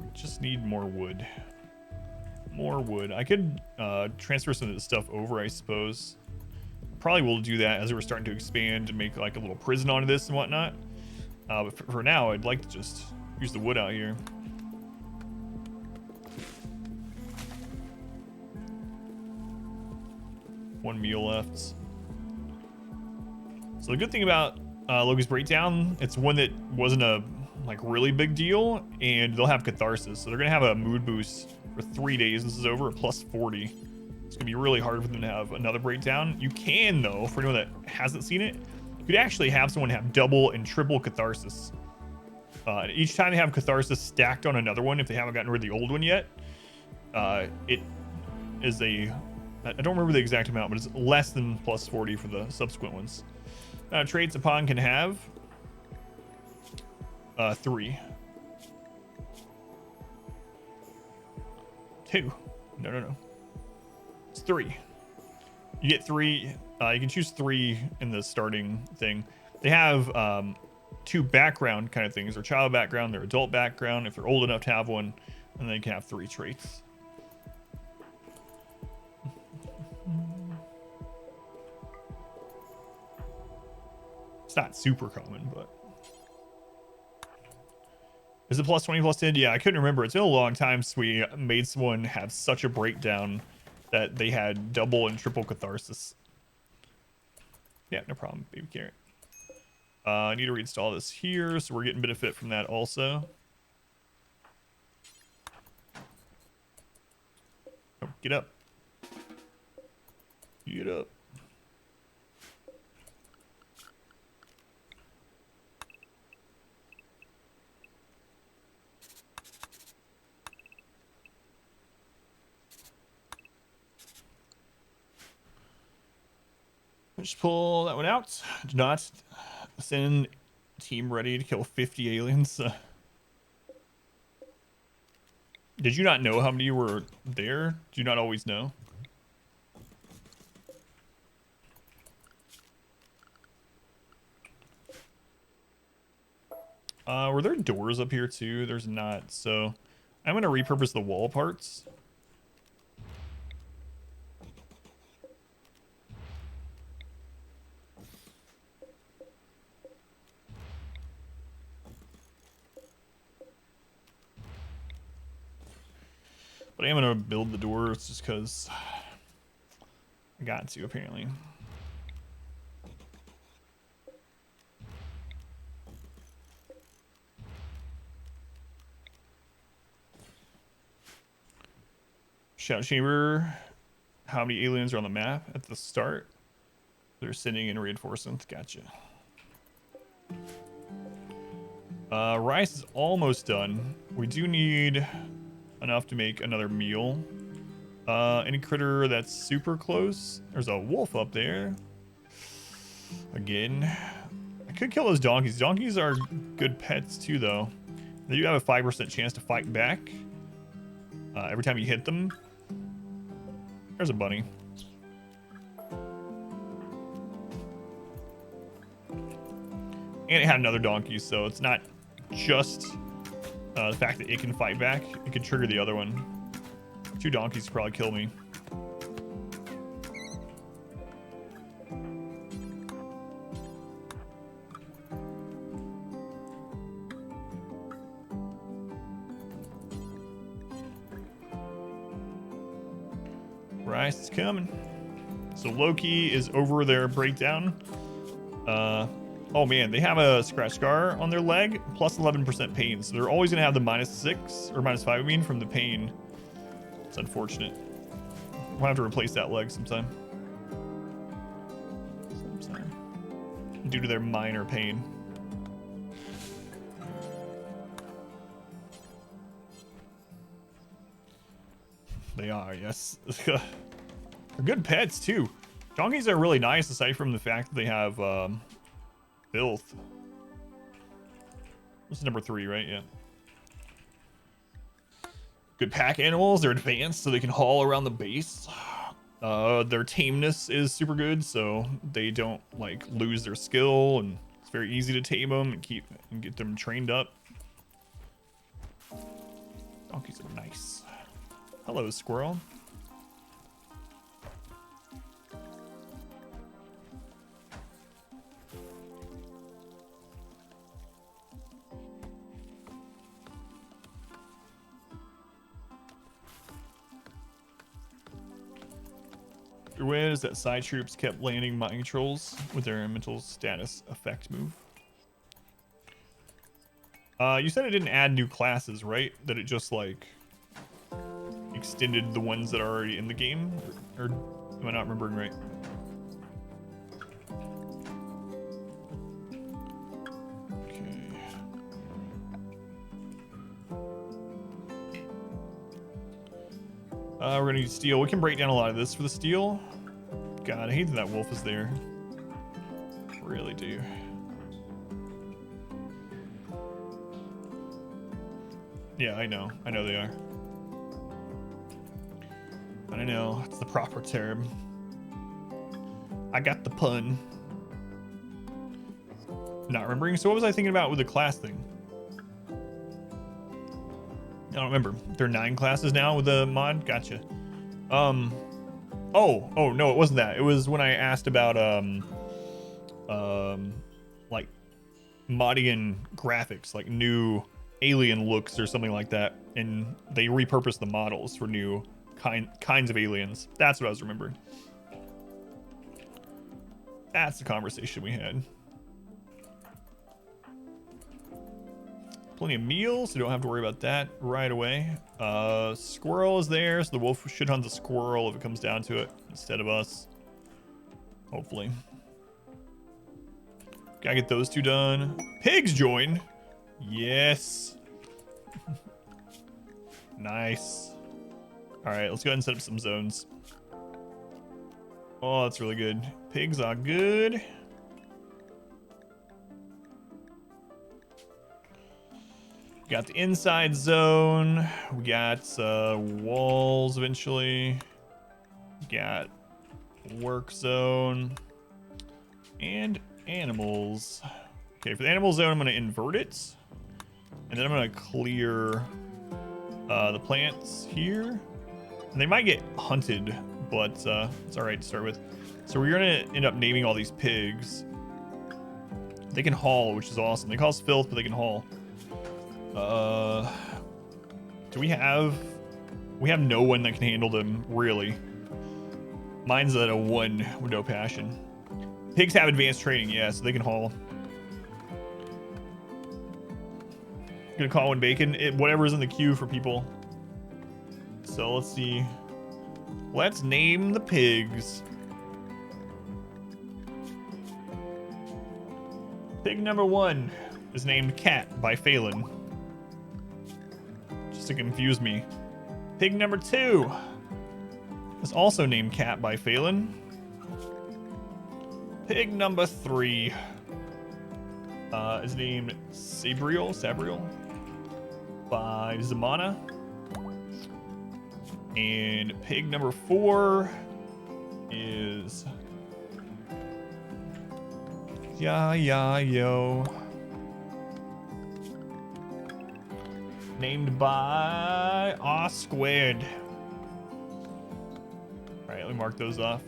We just need more wood. More wood. I could transfer some of this stuff over, I suppose. Probably will do that as we're starting to expand and make like a little prison onto this and whatnot. But for now, I'd like to just use the wood out here. One meal left. So the good thing about Loki's Breakdown, it's one that wasn't a like really big deal, and they'll have catharsis. So they're gonna have a mood boost for 3 days. This is over at plus 40. It's gonna be really hard for them to have another breakdown. You can though, for anyone that hasn't seen it, you could actually have someone have double and triple catharsis. Each time they have catharsis stacked on another one, if they haven't gotten rid of the old one yet, it is I don't remember the exact amount, but it's less than plus 40 for the subsequent ones. Traits a pawn can have 3. 2. No. It's 3. You get 3. You can choose 3 in the starting thing. They have 2 background kind of things. Their child background, their adult background, if they're old enough to have one, and they can have 3 traits. It's not super common, but is it plus 20 plus 10? Yeah, I couldn't remember. It's been a long time since we made someone have such a breakdown that they had double and triple catharsis. Yeah, no problem, baby carrot. I need to reinstall this here, so we're getting benefit from that also. Oh, get up. Get up. Just pull that one out. Do not send team ready to kill 50 aliens. Did you not know how many were there? Do you not always know? Were there doors up here too? There's not. So I'm going to repurpose the wall parts. But I am going to build the doors just because I got to, apparently. Shout chamber. How many aliens are on the map at the start? They're sending in reinforcements. Gotcha. Rice is almost done. We do need enough to make another meal. Any critter that's super close. There's a wolf up there. Again. I could kill those donkeys. Donkeys are good pets too, though. They do have a 5% chance to fight back. Every time you hit them. There's a bunny. And it had another donkey, so it's not just the fact that it can fight back. It can trigger the other one. 2 donkeys probably kill me. Rice is coming. So Loki is over their breakdown. Oh man, they have a scratch scar on their leg, plus 11% pain. So they're always gonna have the -6 or -5, I mean, from the pain. It's unfortunate. We'll have to replace that leg sometime. due to their minor pain. They are, yes. They're good pets too. Donkeys are really nice aside from the fact that they have filth. This is number 3, right? Yeah. Good pack animals. They're advanced, so they can haul around the base. Their tameness is super good, so they don't like lose their skill, and it's very easy to tame them and get them trained up. Donkeys are nice. Hello, squirrel. Your win is that side troops kept landing mind controls with their mental status effect move. You said it didn't add new classes, right? That it just like extended the ones that are already in the game, or am I not remembering right? Okay. We're gonna use steel. We can break down a lot of this for the steel. God, I hate that wolf is there. Really do. Yeah, I know they are. I know, it's the proper term. I got the pun. Not remembering. So what was I thinking about with the class thing? I don't remember. There are 9 classes now with the mod? Gotcha. Oh no, it wasn't that. It was when I asked about like modding graphics, like new alien looks or something like that, and they repurposed the models for new kinds of aliens. That's what I was remembering. That's the conversation we had. Plenty of meals, so you don't have to worry about that right away. Squirrel is there, so the wolf should hunt the squirrel if it comes down to it instead of us. Hopefully. Gotta get those 2 done. Pigs join. Yes. Nice. All right, let's go ahead and set up some zones. Oh, that's really good. Pigs are good. We got the inside zone. We got walls eventually. We got work zone. And animals. Okay, for the animal zone, I'm going to invert it. And then I'm going to clear the plants here. And they might get hunted, but it's all right to start with. So we're going to end up naming all these pigs. They can haul, which is awesome. They cause filth, but they can haul. Do we have no one that can handle them, really. Mine's at a 1 with no passion. Pigs have advanced training, yeah, so they can haul. Gonna call one bacon. Whatever's in the queue for people. So let's see. Let's name the pigs. Pig number 1 is named Cat by Phelan. Just to confuse me. Pig number 2 is also named Cat by Phelan. Pig number 3 is named Sabriel by Zamana. And pig number 4 is Yo. Named by R Squared. Alright, let me mark those off.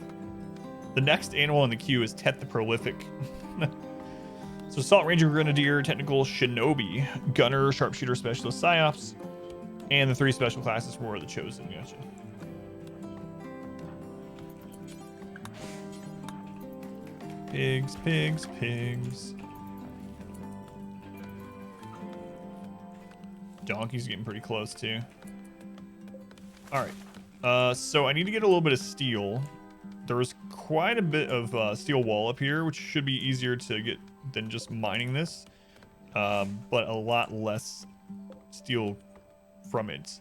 The next animal in the queue is Tet the Prolific. So Assault Ranger, Grenadier, Technical Shinobi, Gunner, Sharpshooter, Specialist, Psyops, and the 3 special classes for the Chosen. Gotcha. Pigs. Donkey's getting pretty close too. All right. So I need to get a little bit of steel. there was quite a bit of steel wall up here, which should be easier to get than just mining this, but a lot less steel from it.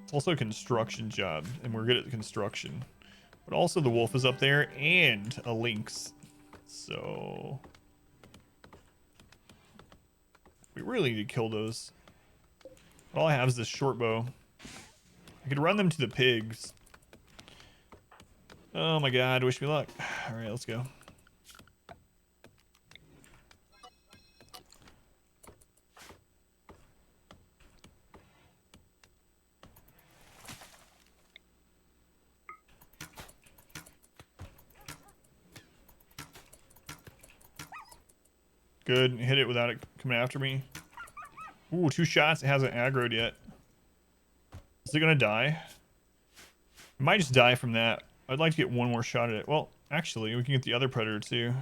It's also a construction job, and we're good at the construction. But also the wolf is up there, and a lynx. So we really need to kill those. All I have is this short bow. I could run them to the pigs. Oh my god, wish me luck. Alright, let's go. Good, hit it without it coming after me. Ooh, 2 shots, it hasn't aggroed yet. Is it gonna die? It might just die from that. I'd like to get one more shot at it. Well, actually, we can get the other predator too.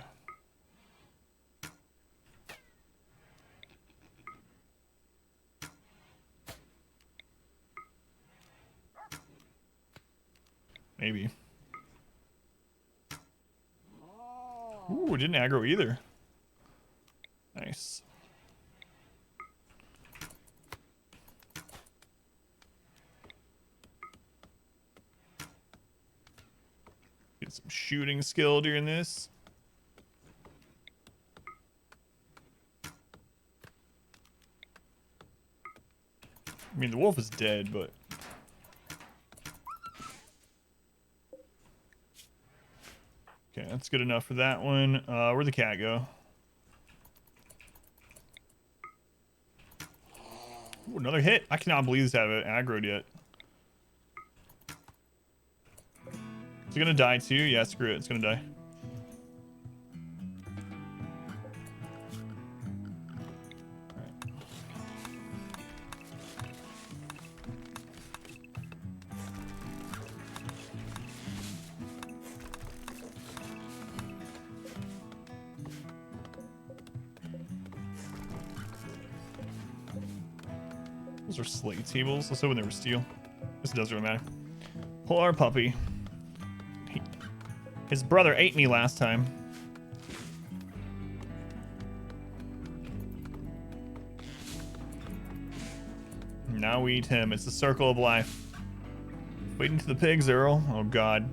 Maybe. Ooh, it didn't aggro either. Nice. Get some shooting skill during this. I mean, the wolf is dead, but... Okay, that's good enough for that one. Where'd the cat go? Ooh, another hit. I cannot believe this haven't aggroed yet. Is it gonna die too? Yeah, screw it. It's gonna die. Alright. Those are slate tables. Let's hope they were steel. This doesn't really matter. Poor puppy. His brother ate me last time. Now we eat him. It's the circle of life. Waiting to the pigs, Earl. Oh god.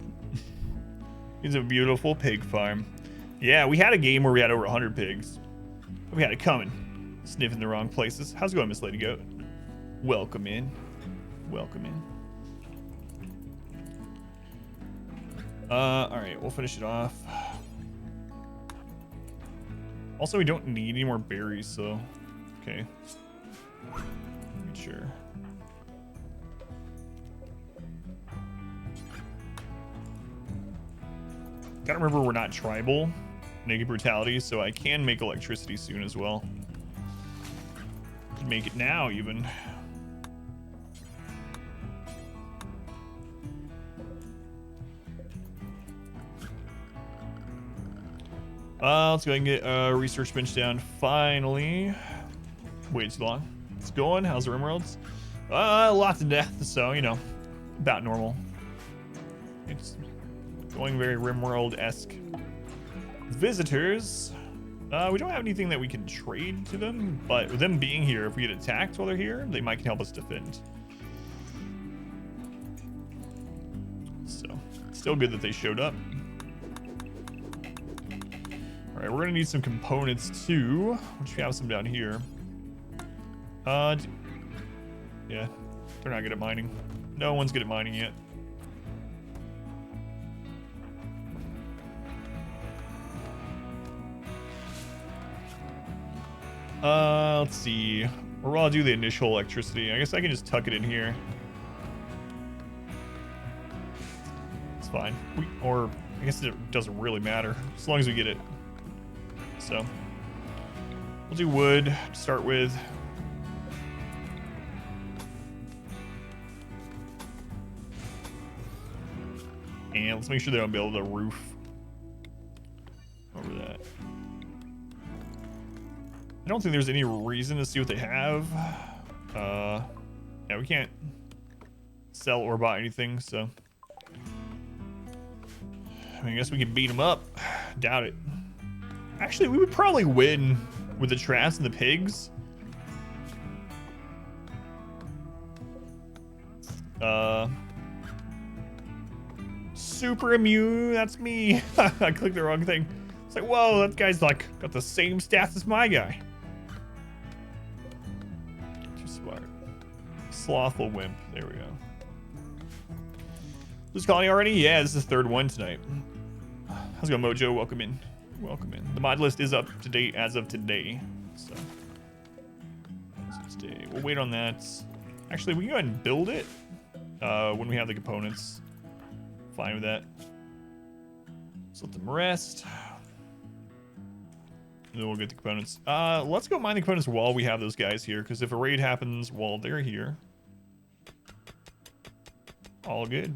He's a beautiful pig farm. Yeah, we had a game where we had over 100 pigs. We had it coming. Sniffing the wrong places. How's it going, Miss Lady Goat? Welcome in. Welcome in. Alright, we'll finish it off. Also, we don't need any more berries, so... Okay. Sure. Gotta remember we're not tribal. Naked brutality, so I can make electricity soon as well. Could make it now, even. Let's go ahead and get a research bench down finally. Wait too long. It's going. How's the RimWorlds? Lots of death, so you know, about normal. It's going very RimWorld-esque. Visitors. We don't have anything that we can trade to them, but with them being here, if we get attacked while they're here, they might help us defend. So, still good that they showed up. Alright, we're gonna need some components too, which we have some down here. Yeah, they're not good at mining. No one's good at mining yet. Let's see. Or I'll do the initial electricity. I guess I can just tuck it in here. It's fine. Or I guess it doesn't really matter as long as we get it. So we'll do wood to start with. And let's make sure they don't build a roof over that. I don't think there's any reason to see what they have. Yeah, we can't sell or buy anything, so. I mean, I guess we can beat them up. Doubt it. Actually, we would probably win with the traps and the pigs. Super immune. That's me. I clicked the wrong thing. It's like, whoa, that guy's like got the same stats as my guy. Too smart. Slothful wimp. There we go. Who's calling already? Yeah, this is the third one tonight. How's it going, Mojo? Welcome in. Welcome in. The mod list is up to date as of today. So, today. We'll wait on that. Actually, we can go ahead and build it when we have the components. Fine with that. Let's let them rest. And then we'll get the components. Let's go mine the components while we have those guys here, because if a raid happens while they're here, all good.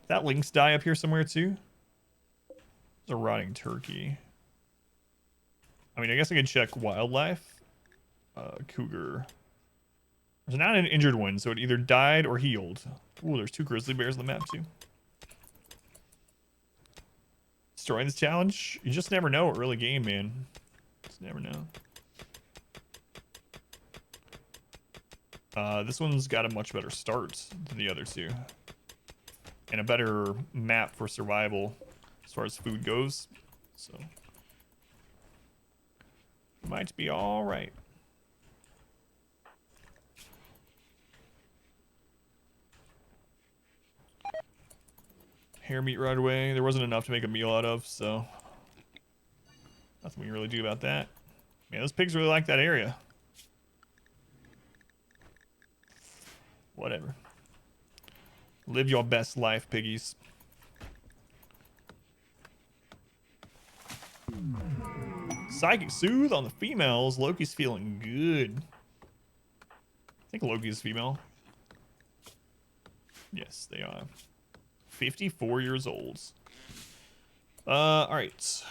That lynx die up here somewhere too. There's a rotting turkey. I mean, I guess I could check wildlife. Cougar. There's not an injured one, so it either died or healed. Ooh, there's 2 grizzly bears on the map too. Destroying this challenge? You just never know early game, man. Just never know. This one's got a much better start than the other two. And a better map for survival as far as food goes. So, might be all right. Hair meat right away. There wasn't enough to make a meal out of, so nothing we can really do about that. Man, those pigs really like that area. Whatever. Live your best life, piggies. Psychic Soothe on the females. Loki's feeling good. I think Loki's female. Yes, they are. 54 years old. Alright.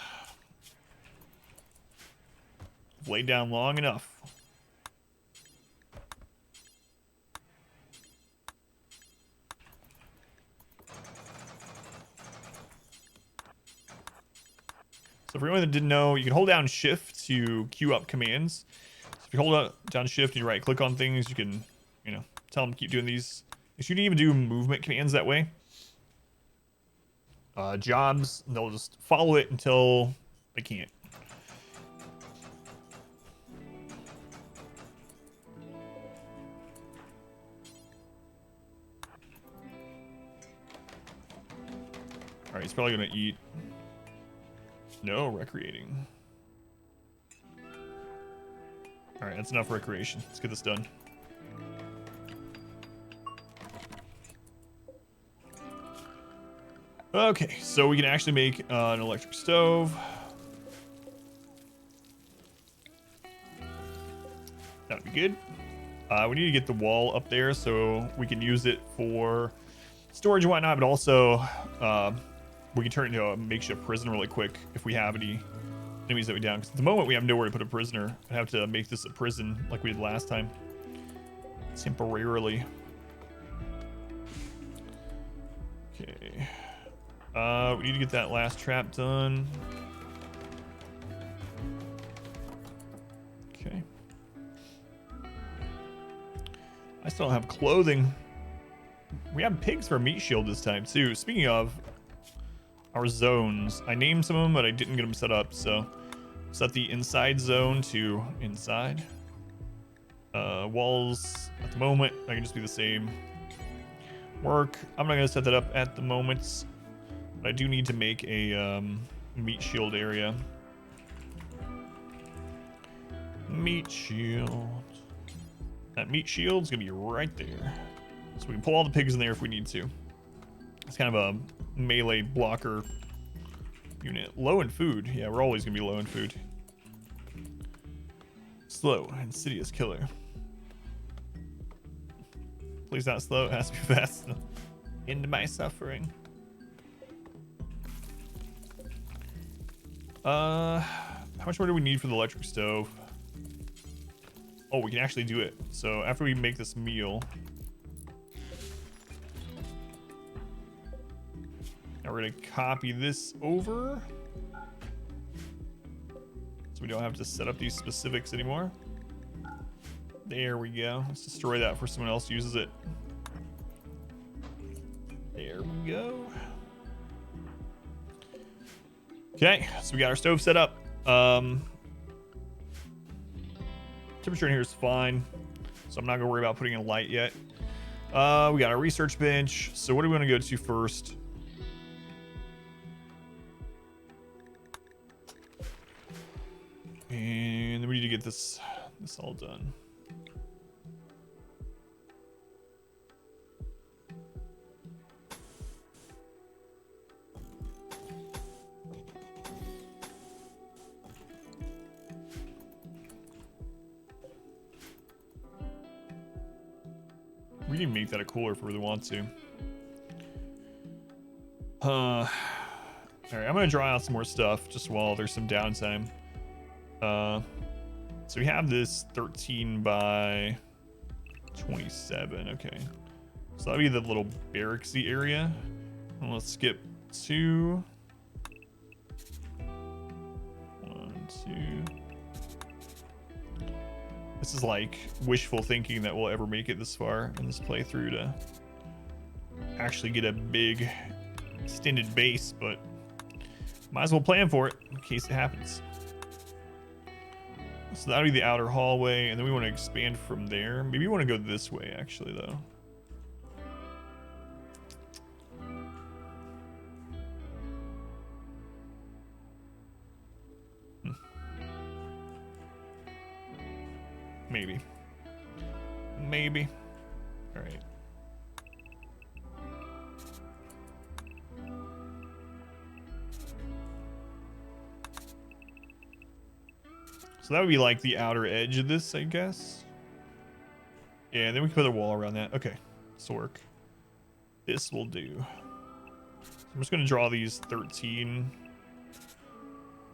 Laid down long enough. So for anyone that didn't know, you can hold down shift to queue up commands. So if you hold down shift and you right click on things, you can, you know, tell them to keep doing these. You can even do movement commands that way. Jobs, they'll just follow it until they can't. Alright, he's probably gonna eat. No, recreating. Alright, that's enough recreation. Let's get this done. Okay, so we can actually make an electric stove. That would be good. We need to get the wall up there so we can use it for storage and whatnot, but also we can turn it into a makeshift prison really quick if we have any enemies that we down. Because at the moment we have nowhere to put a prisoner. I have to make this a prison like we did last time. Temporarily. Okay. We need to get that last trap done. Okay. I still don't have clothing. We have pigs for a meat shield this time too. Speaking of our zones, I named some of them, but I didn't get them set up. So set the inside zone to inside. Walls at the moment, I can just be the same. Work, I'm not gonna set that up at the moment. But I do need to make a meat shield area. Meat shield. That meat shield's gonna be right there. So we can pull all the pigs in there if we need to. It's kind of a melee blocker unit. Low in food. Yeah, we're always gonna be low in food. Slow, insidious killer. Please not slow, it has to be fast. Into my suffering. How much more do we need for the electric stove? Oh, we can actually do it. So after we make this meal, Now we're gonna copy this over. So we don't have to set up these specifics anymore. There we go. Let's destroy that before someone else uses it. There we go. Okay, so we got our stove set up. Temperature in here is fine, so I'm not gonna worry about putting in light yet. We got our research bench. So what do we want to go to first? And then we need to get this all done. We can make that a cooler if we really want to. All right, I'm gonna draw out some more stuff just while there's some downtime. So we have this 13 by 27. Okay, so that'll be the little barracksy area. And let's skip 2. 1, 2. This is like wishful thinking that we'll ever make it this far in this playthrough to actually get a big extended base, but might as well plan for it in case it happens. So that'll be the outer hallway, and then we want to expand from there. Maybe we want to go this way, actually, though. Maybe. Maybe. All right. So that would be like the outer edge of this, I guess. Yeah, and then we can put a wall around that. Okay, this will work. This will do. So I'm just going to draw these 13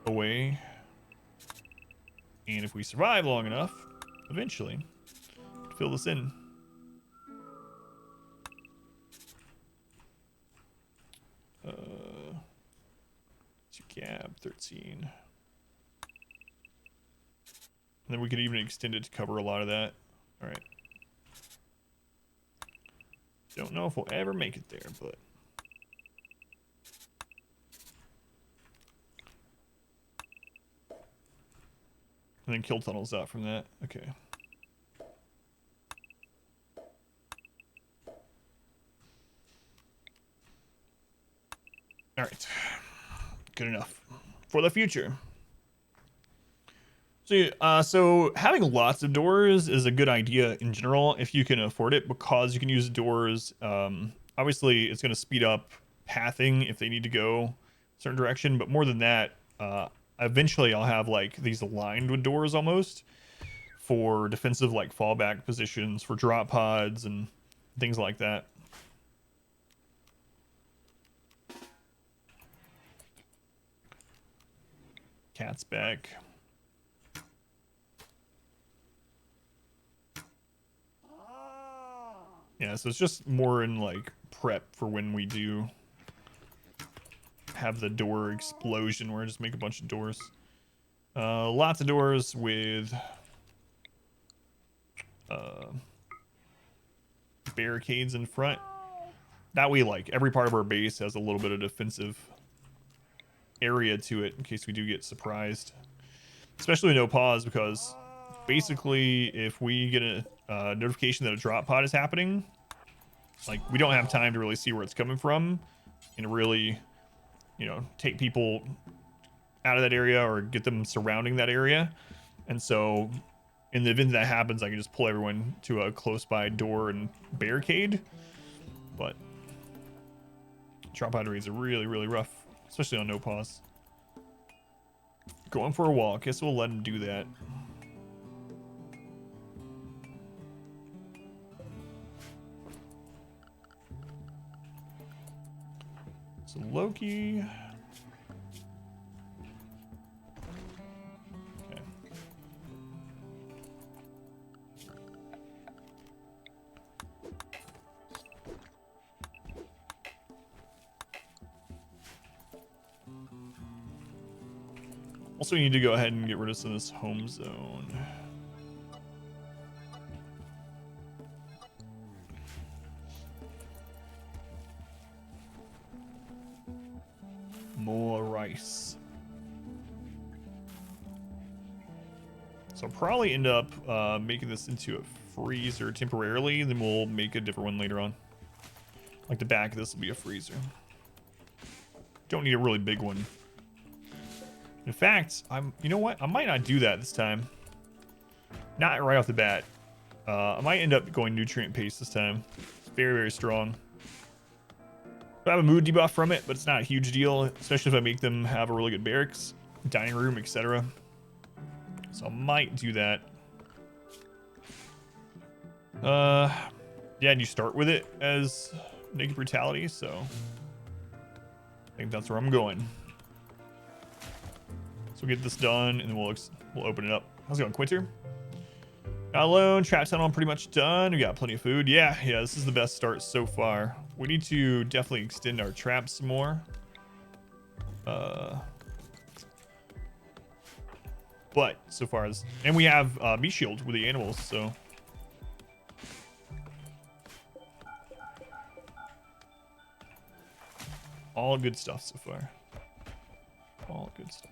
away. And if we survive long enough, eventually, fill this in. To cab 13. And then we could even extend it to cover a lot of that. All right. Don't know if we'll ever make it there, but and then kill tunnels out from that. Okay. All right. Good enough for the future. So having lots of doors is a good idea in general if you can afford it, because you can use doors. Obviously, it's going to speed up pathing if they need to go a certain direction. But more than that, eventually I'll have like these aligned with doors almost for defensive like fallback positions for drop pods and things like that. Cat's back. Yeah, so it's just more in like prep for when we do have the door explosion where I just make a bunch of doors. Lots of doors with barricades in front. That way, like, every part of our base has a little bit of defensive area to it in case we do get surprised. Especially with no pause, because basically if we get a notification that a drop pod is happening, like, we don't have time to really see where it's coming from and really, you know, take people out of that area or get them surrounding that area. And so in the event that happens, I can just pull everyone to a close by door and barricade. But drop pod raids are really, really rough, especially on no pause. Going for a walk. Guess we'll let him do that. So Loki. Okay. Also, we need to go ahead and get rid of some of this home zone. More rice. So I'll probably end up making this into a freezer temporarily, and then we'll make a different one later on. Like the back of this will be a freezer. Don't need a really big one. In fact, you know what? I might not do that this time. Not right off the bat. I might end up going nutrient paste this time. It's very, very strong. I have a mood debuff from it, but it's not a huge deal, especially if I make them have a really good barracks, dining room, etc. So I might do that. Yeah, and you start with it as naked brutality, so I think that's where I'm going. So we'll get this done, and then we'll open it up. How's it going, Quinter? Not alone. Trap tunnel pretty much done. We got plenty of food. Yeah, this is the best start so far. We need to definitely extend our traps some more. But so far as, and we have meat shield with the animals, so. All good stuff so far. All good stuff.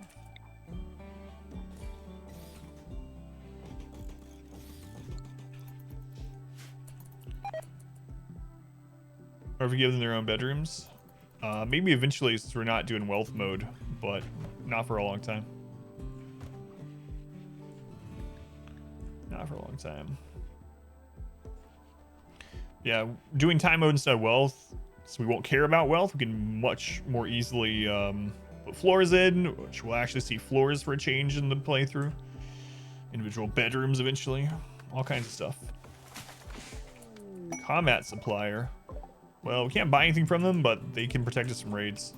Or if we give them their own bedrooms. Maybe eventually, since we're not doing wealth mode, but not for a long time. Not for a long time. Yeah, doing time mode instead of wealth, so we won't care about wealth. We can much more easily put floors in, which we'll actually see floors for a change in the playthrough. Individual bedrooms eventually. All kinds of stuff. Combat supplier. Well, we can't buy anything from them, but they can protect us from raids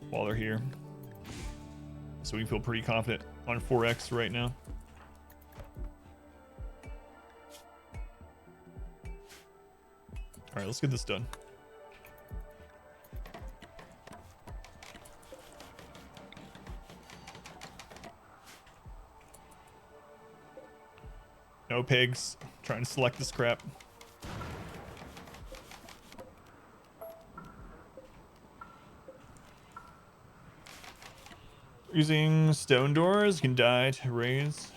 while they're here. So we feel pretty confident on 4X right now. All right, let's get this done. No pigs. Trying to select this crap. Using stone doors, can die to raise.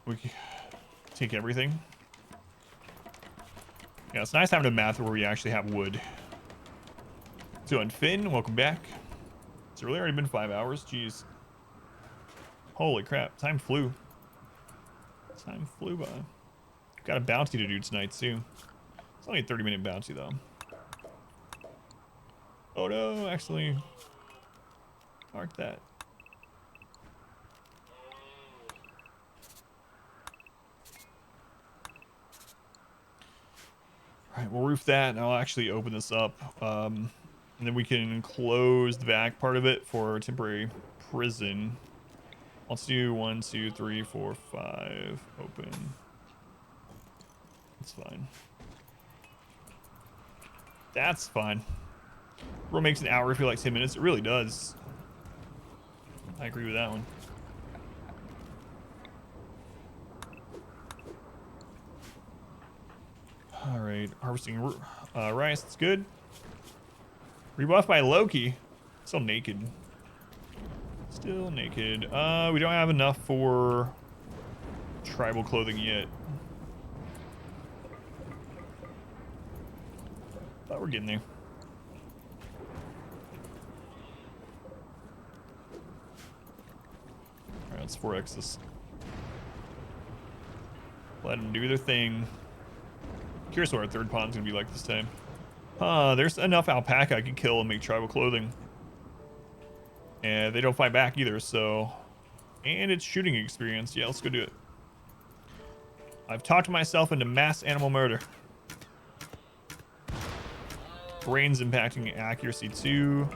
We can take everything. Yeah, it's nice having a map where we actually have wood. So, and Finn, welcome back. It's really already been 5 hours. Jeez. Holy crap, time flew. Time flew by. Got a bounty to do tonight, too. It's only a 30-minute bounty, though. Oh no, actually. Mark that. All right, we'll roof that, and I'll actually open this up. And then we can close the back part of it for temporary prison. Let's do 1, 2, 3, 4, 5. Open. That's fine. That's fine. Roll makes an hour feel like 10 minutes. It really does. I agree with that one. All right, harvesting rice. That's good. Rebuffed by Loki. Still naked. Still naked. We don't have enough for tribal clothing yet. But we're getting there. All right, let's 4X this. Let them do their thing. Curious what our third pond's gonna be like this time. There's enough alpaca I could kill and make tribal clothing. And they don't fight back either, so... And it's shooting experience. Yeah, let's go do it. I've talked myself into mass animal murder. Brains impacting accuracy too.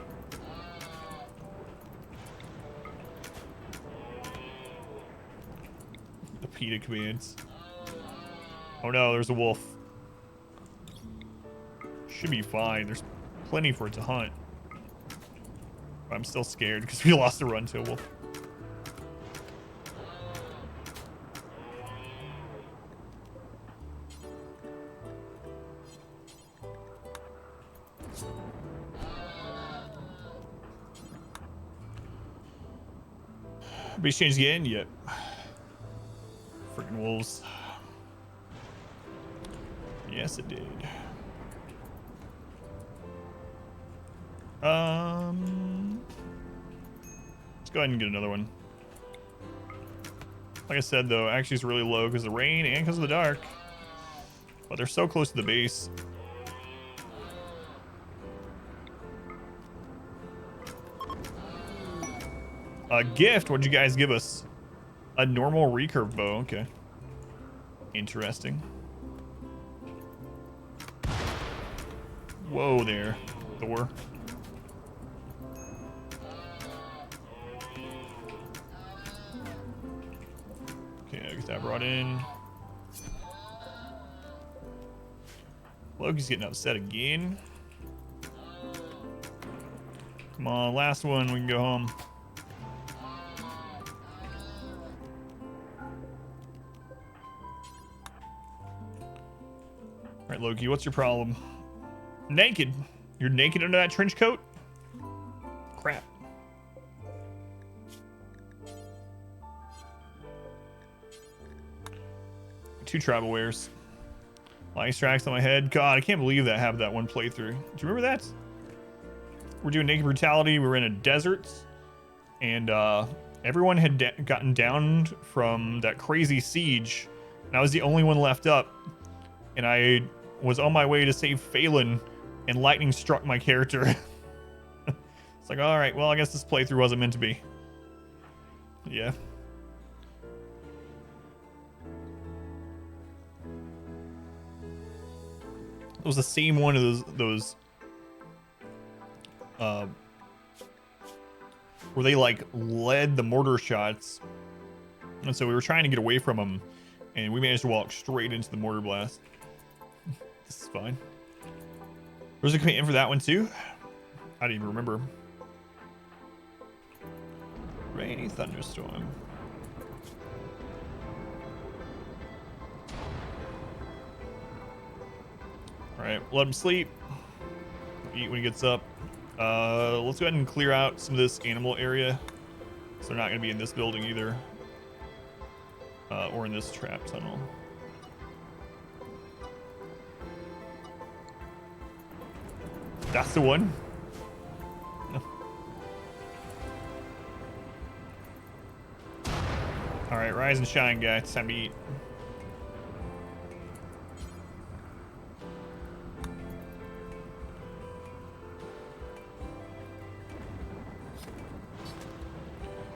The PETA commands. Oh no, there's a wolf. Should be fine. There's plenty for it to hunt. I'm still scared because we lost a run to a wolf. Base change again? Yep. Freaking wolves. Yes, it did. Let's go ahead and get another one. Like I said, though, actually it's really low because of the rain and because of the dark. But they're so close to the base. A gift? What'd you guys give us? A normal recurve bow. Okay. Interesting. Whoa there, Thor. Okay, I get that brought in. Loki's getting upset again. Come on, last one, we can go home. All right, Loki, what's your problem? Naked. You're naked under that trench coat? Crap. Two tribal wares. Lightning strikes on my head. God, I can't believe that happened that one playthrough. Do you remember that? We're doing naked brutality. We were in a desert, and everyone had gotten downed from that crazy siege, and I was the only one left up. And I was on my way to save Phelan, and lightning struck my character. It's like, all right, well, I guess this playthrough wasn't meant to be. Yeah. It was the same one of those where they like led the mortar shots, and so we were trying to get away from them, and we managed to walk straight into the mortar blast. This is fine. Was a command for that one too? I don't even remember. Rainy thunderstorm. All right, let him sleep. Eat when he gets up. Let's go ahead and clear out some of this animal area. So they're not going to be in this building either. Or in this trap tunnel. That's the one. All right, rise and shine, guy. It's time to eat.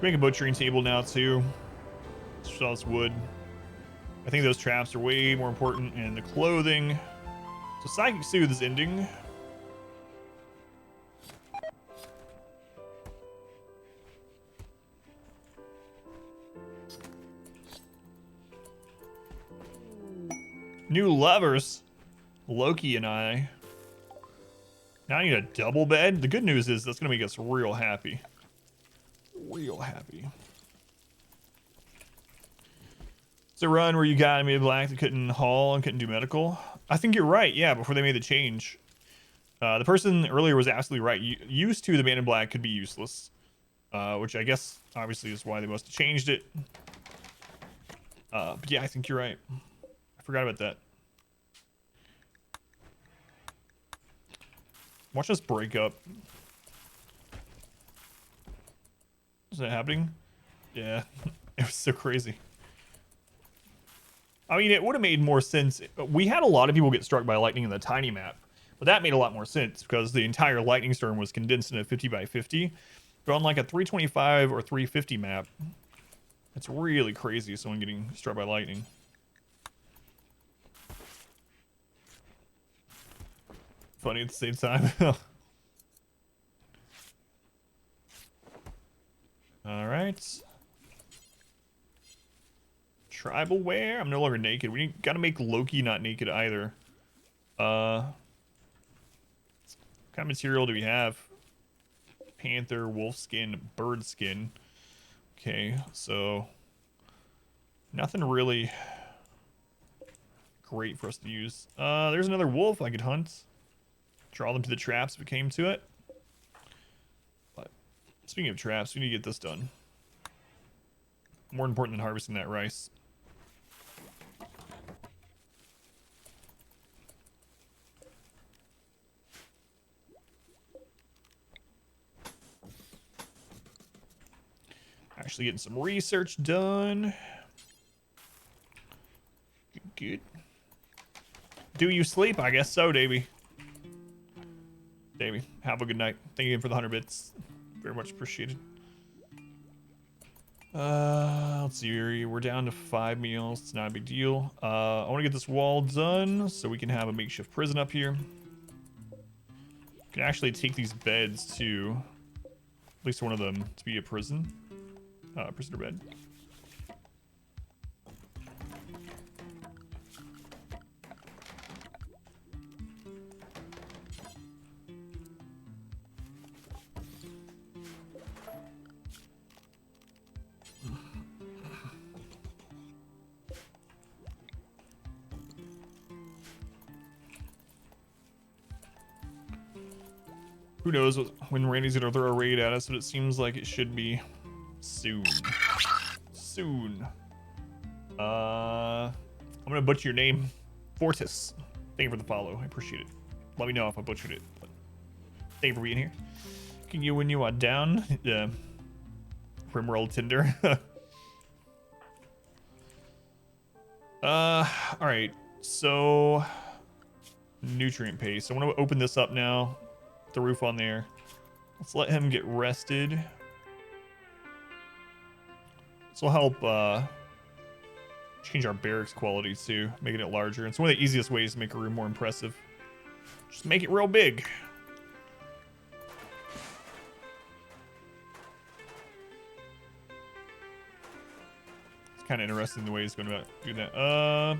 Make a butchering table now too. Sell this wood. I think those traps are way more important, and the clothing. So Psychic Soothe is ending. New lovers, Loki and I. Now I need a double bed. The good news is that's gonna make us real happy. Real happy. It's a run where you got me black that couldn't haul and couldn't do medical. I think you're right. Yeah, before they made the change, the person earlier was absolutely right. Used to the man in black could be useless, which I guess obviously is why they must have changed it. But yeah, I think you're right. I forgot about that. Watch us break up. Is that happening? Yeah, it was so crazy. I mean, it would have made more sense. We had a lot of people get struck by lightning in the tiny map, but that made a lot more sense because the entire lightning storm was condensed in a 50 by 50. But on like a 325 or 350 map, it's really crazy someone getting struck by lightning. Funny at the same time. All right. Tribal wear. I'm no longer naked. We gotta make Loki not naked either. What kind of material do we have? panther, wolf skin, bird skin. Okay, so nothing really great for us to use. There's another wolf I could hunt. Draw them to the traps if it came to it. But speaking of traps, we need to get this done. More important than harvesting that rice. Actually getting some research done. Good. Do you sleep? I guess so, Davey. Davey, have a good night. Thank you again for the 100 bits. Very much appreciated. Let's see. We're down to 5 meals. It's not a big deal. I want to get this wall done so we can have a makeshift prison up here. Can actually take these beds to at least one of them to be a prison. Prisoner bed. Who knows when Randy's gonna throw a raid at us, but it seems like it should be soon. Soon. I'm gonna butcher your name. Fortis. Thank you for the follow. I appreciate it. Let me know if I butchered it. But thank you for being here. Can you when you are down? RimWorld Tinder. Alright. So nutrient paste. I want to open this up now. The roof on there. Let's let him get rested. This will help change our barracks quality too, making it larger. It's one of the easiest ways to make a room more impressive. Just make it real big. It's kind of interesting the way he's going to do that. I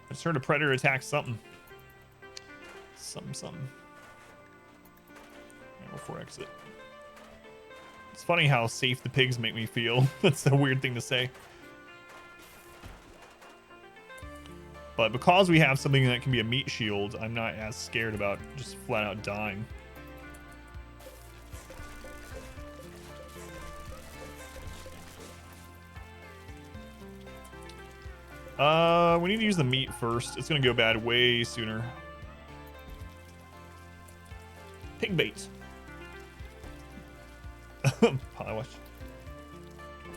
just heard a predator attack something. Something. Before exit. It's funny how safe the pigs make me feel. That's a weird thing to say. But because we have something that can be a meat shield, I'm not as scared about just flat out dying. We need to use the meat first. It's gonna go bad way sooner. Pig bait. Watch.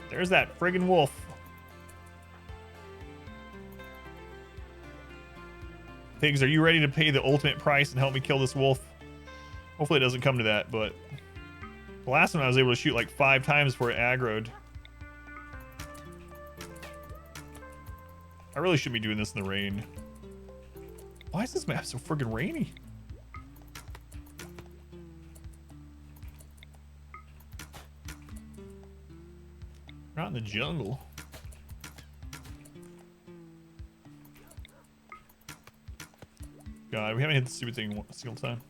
There's that friggin' wolf. Pigs, are you ready to pay the ultimate price and help me kill this wolf? Hopefully it doesn't come to that, but the last one I was able to shoot like 5 times before it aggroed. I really shouldn't be doing this in the rain. Why is this map so friggin' rainy? Not in the jungle. God, we haven't hit the stupid thing a single time.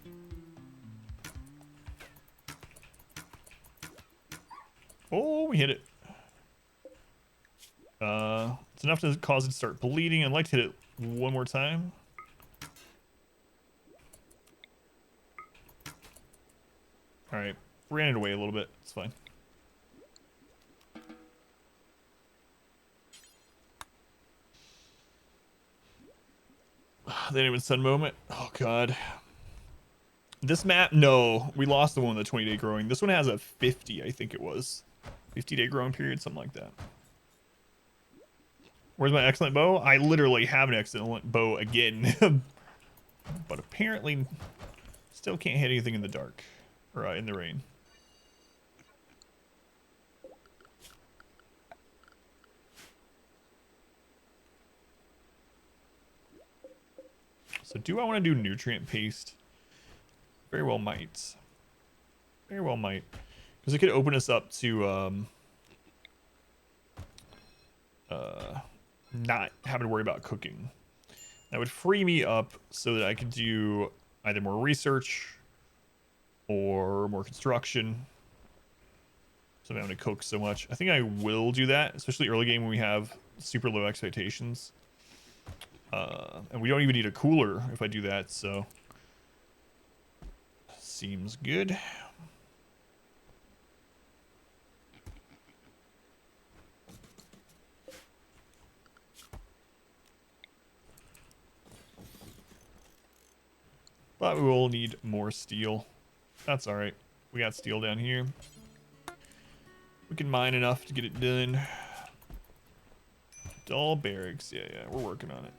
Oh, we hit it. It's enough to cause it to start bleeding. I'd like to hit it one more time. All right, ran it away a little bit. It's fine. They didn't even send moment. Oh god. This map, no, we lost the one with the 20-day growing. This one has a 50, I think it was. 50-day growing period, something like that. Where's my excellent bow? I literally have an excellent bow again. But apparently still can't hit anything in the dark. Or in the rain. So do I want to do nutrient paste? Very well might. Very well might. Because it could open us up to not having to worry about cooking. That would free me up so that I could do either more research or more construction. So I'm having to cook so much. I think I will do that, especially early game when we have super low expectations. And we don't even need a cooler if I do that, so seems good. But we will need more steel. That's all right. We got steel down here. We can mine enough to get it done. Dull barracks. Yeah, we're working on it.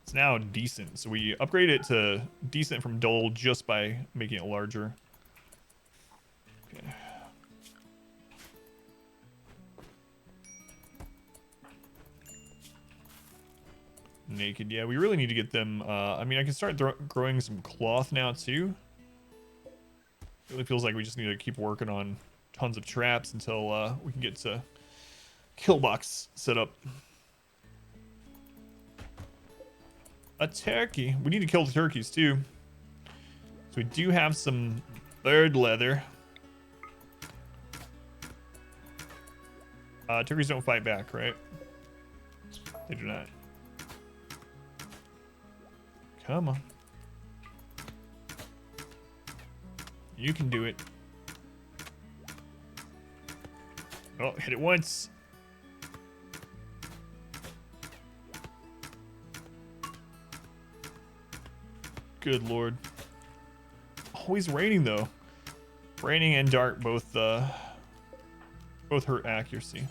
It's now decent. So we upgrade it to decent from dull just by making it larger. Okay. Naked. Yeah, we really need to get them. I mean, I can start growing some cloth now too. Really feels like we just need to keep working on tons of traps until we can get to kill box set up. A turkey. We need to kill the turkeys too. So we do have some bird leather. Turkeys don't fight back, right? They do not. Come on. You can do it. Oh, hit it once. Good lord. Always raining though. Raining and dark both hurt accuracy.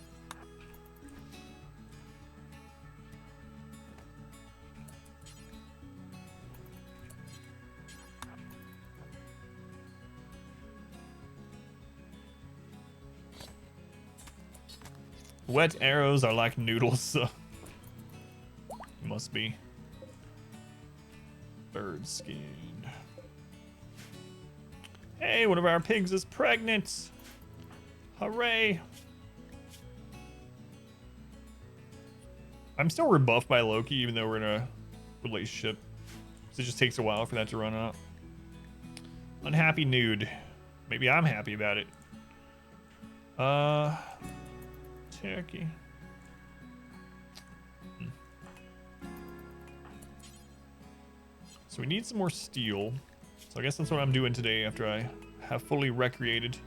Wet arrows are like noodles, so must be. Bird skin. Hey, one of our pigs is pregnant. Hooray. I'm still rebuffed by Loki, even though we're in a relationship. So it just takes a while for that to run out. Unhappy nude. Maybe I'm happy about it. Turkey. So we need some more steel. So I guess that's what I'm doing today after I have fully recreated.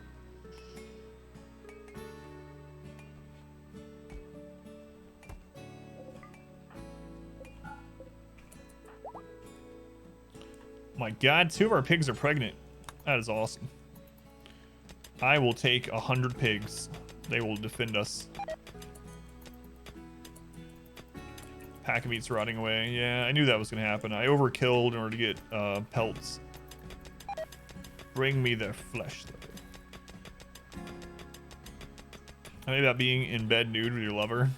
My god, 2 of our pigs are pregnant. That is awesome. I will take 100 pigs. They will defend us. Pack of meat's rotting away. Yeah, I knew that was going to happen. I overkilled in order to get pelts. Bring me their flesh, though. I mean about being in bed nude with your lover.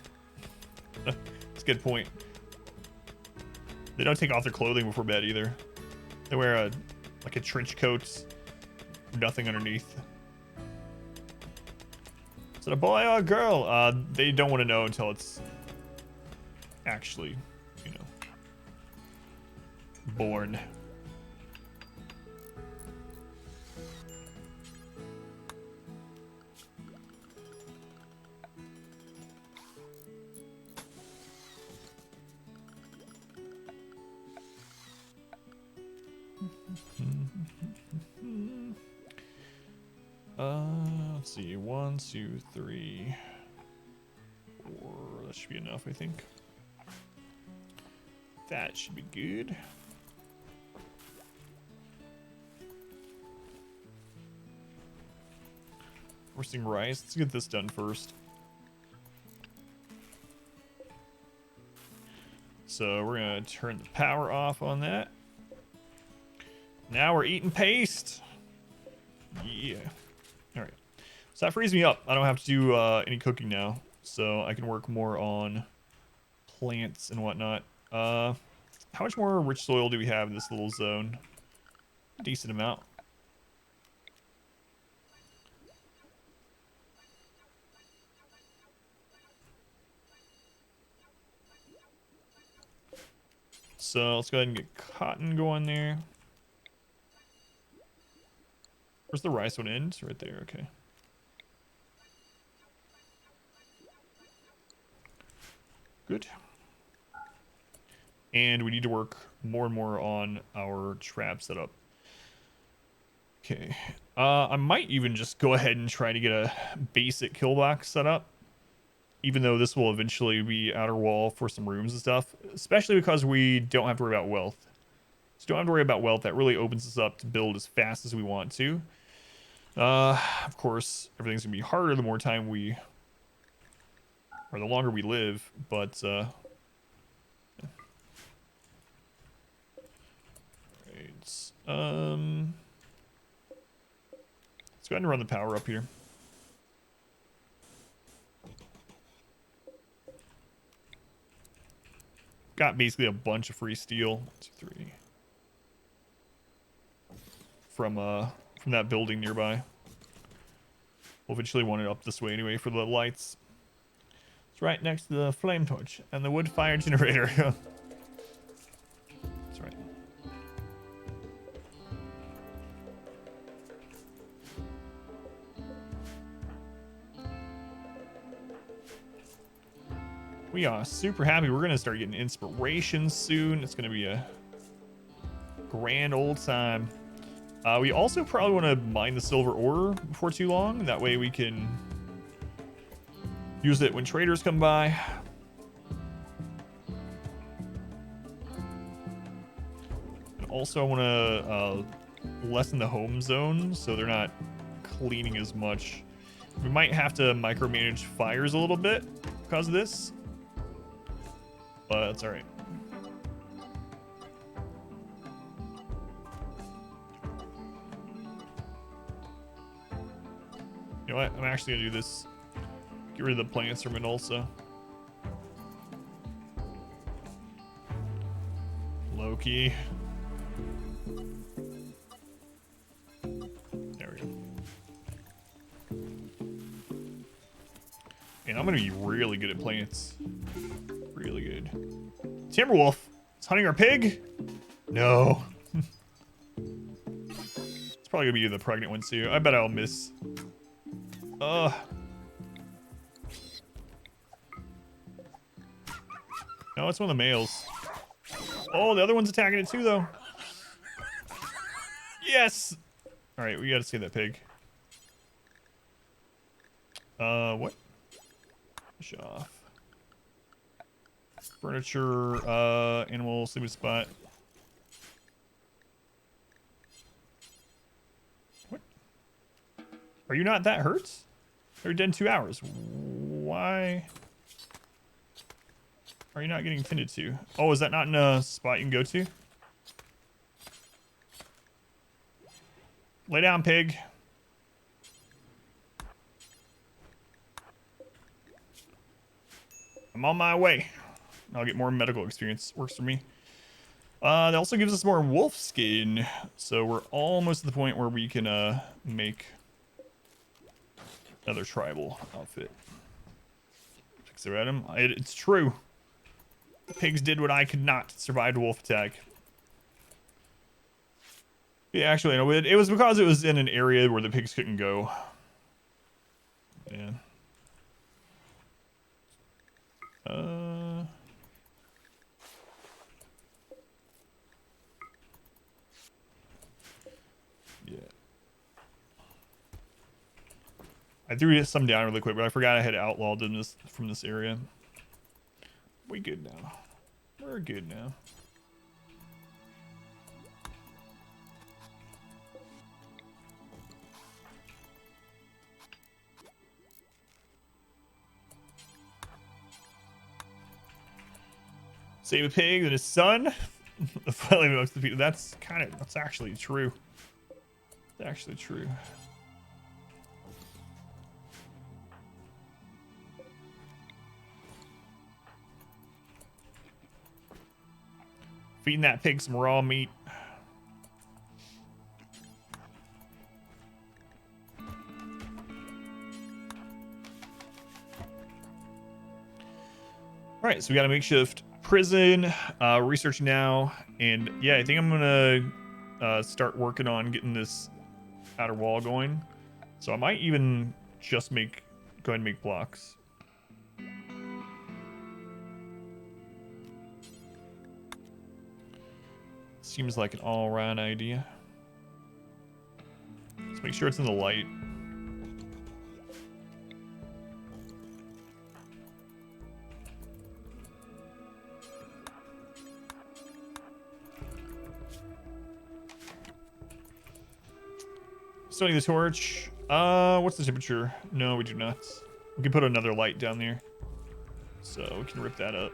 That's a good point. They don't take off their clothing before bed either. They wear like a trench coat, nothing underneath. Is it a boy or a girl? They don't want to know until it's actually, you know, born. Let's see, 1, 2, 3, 4. That should be enough, I think. That should be good. Roasting rice. Let's get this done first. So we're gonna turn the power off on that. Now we're eating paste. Yeah. All right. So that frees me up. I don't have to do any cooking now, so I can work more on plants and whatnot. How much more rich soil do we have in this little zone? A decent amount. So let's go ahead and get cotton going there. Where's the rice one end? Right there. Okay. Good. And we need to work more and more on our trap setup. Okay. I might even just go ahead and try to get a basic kill box set up. Even though this will eventually be outer wall for some rooms and stuff. Especially because we don't have to worry about wealth. So don't have to worry about wealth. That really opens us up to build as fast as we want to. Of course, everything's going to be harder the more time we... or the longer we live. But, yeah. Right. Let's go ahead and run the power up here. Got basically a bunch of free steel. 1, 2, 3. From that building nearby. We'll eventually want it up this way anyway for the lights. It's right next to the flame torch and the wood fire generator. That's right. We are super happy. We're going to start getting inspiration soon. It's going to be a grand old time. We also probably want to mine the silver ore before too long. That way we can use it when traders come by. And also I want to lessen the home zone so they're not cleaning as much. We might have to micromanage fires a little bit because of this. But that's alright. You know what? I'm actually gonna do this. Get rid of the plants from it also. Loki. There we go. And I'm gonna be really good at plants. Really good. Timberwolf is hunting our pig? No. It's probably gonna be the pregnant one too. I bet I'll miss. No, it's one of the males. Oh, the other one's attacking it too, though. Yes! Alright, we gotta save that pig. What? Finish off. Furniture, animal, sleeping spot. What? Are you not that hurt? They're dead in 2 hours. Why are you not getting tended to? Oh, is that not in a spot you can go to? Lay down, pig. I'm on my way. I'll get more medical experience. Works for me. It also gives us more wolf skin. So we're almost at the point where we can make another tribal outfit. Fix it, Adam. It's true. The pigs did what I could not. Survived a wolf attack. Yeah, actually, no, it was because it was in an area where the pigs couldn't go. Yeah. Yeah. I threw some down really quick, but I forgot I had outlawed them from this area. We good now. We're good now. Save a pig and his son. Finally amongst the people. That's actually true. It's actually true. Feeding that pig some raw meat. All right, so we got a makeshift prison. Researching now, and yeah, I think I'm gonna start working on getting this outer wall going. So I might even just go ahead and make blocks. Seems like an all-around idea. Let's make sure it's in the light. Still need the torch. What's the temperature? No, we do not. We can put another light down there. So we can rip that up.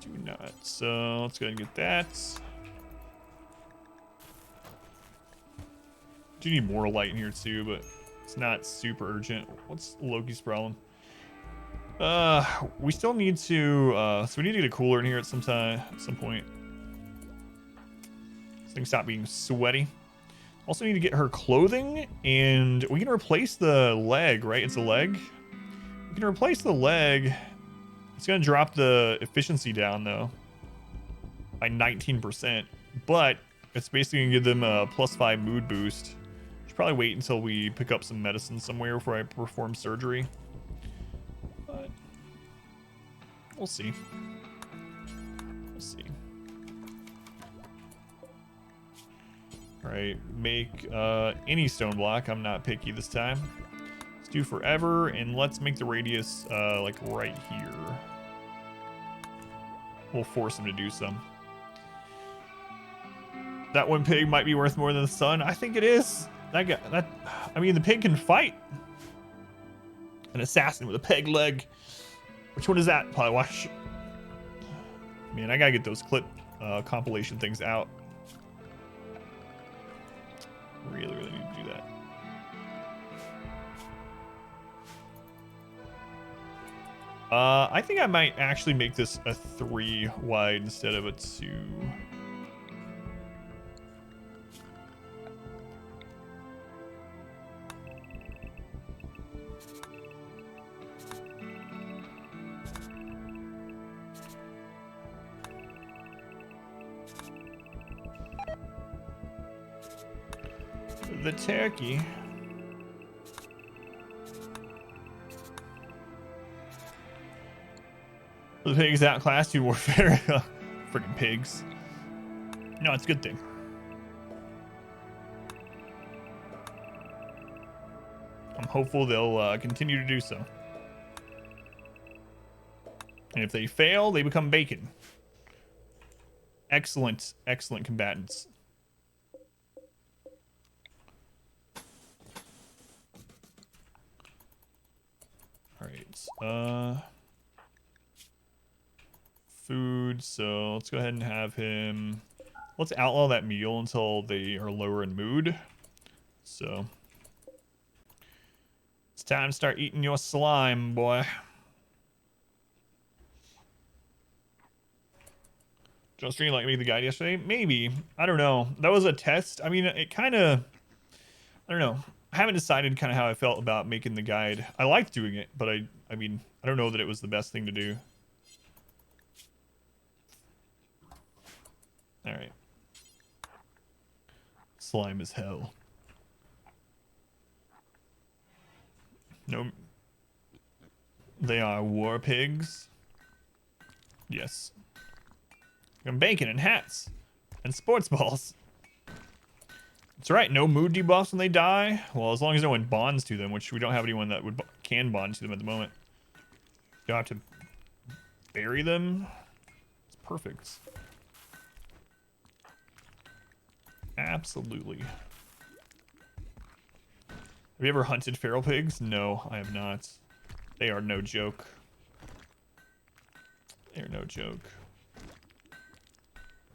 Do not. So let's go ahead and get that. Do need more light in here too, but it's not super urgent. What's Loki's problem? We still need to, so we need to get a cooler in here at some point. This thing stop being sweaty. Also need to get her clothing, and we can replace the leg, right? It's a leg. We can replace the leg. It's gonna drop the efficiency down though by 19%, but it's basically gonna give them a +5 mood boost. Should probably wait until we pick up some medicine somewhere before I perform surgery. But we'll see. We'll see. All right, make any stone block. I'm not picky this time. Let's do forever, and let's make the radius like right here. We'll force him to do some. That one pig might be worth more than the sun. I think it is. I mean, the pig can fight. An assassin with a peg leg. Which one is that? Probably watch. Man, I gotta get those clip compilation things out. Really, really need to do that. I think I might actually make this a 3 wide instead of a 2. The turkey. The pigs outclassed you warfare. Freaking pigs. No, it's a good thing. I'm hopeful they'll continue to do so. And if they fail, they become bacon. Excellent, excellent combatants. All right. Food. So let's go ahead and have him. Let's outlaw that meal until they are lower in mood. So it's time to start eating your slime, boy. Just stream like me the guide yesterday? Maybe. I don't know. That was a test. I mean, it kind of, I don't know. I haven't decided kind of how I felt about making the guide. I liked doing it, but I mean, I don't know that it was the best thing to do. All right. Slime is hell. No. They are war pigs. Yes. And bacon and hats and sports balls. That's right. No mood debuffs when they die. Well, as long as no one bonds to them, which we don't have anyone that can bond to them at the moment. You don't have to bury them. It's perfect. Absolutely. Have you ever hunted feral pigs? No, I have not. They are no joke. They are no joke.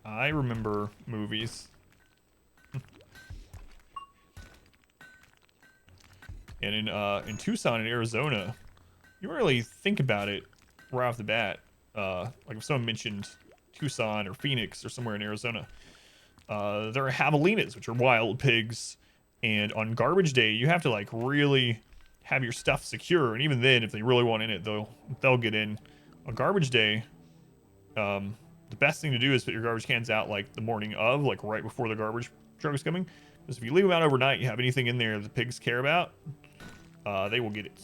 I remember movies. And in Tucson, in Arizona, you really think about it right off the bat. Like if someone mentioned Tucson or Phoenix or somewhere in Arizona, there are javelinas, which are wild pigs. And on garbage day, you have to like really have your stuff secure. And even then, if they really want in it, they'll get in. On garbage day, the best thing to do is put your garbage cans out like the morning of, like right before the garbage truck is coming. Because if you leave them out overnight, you have anything in there the pigs care about, they will get it.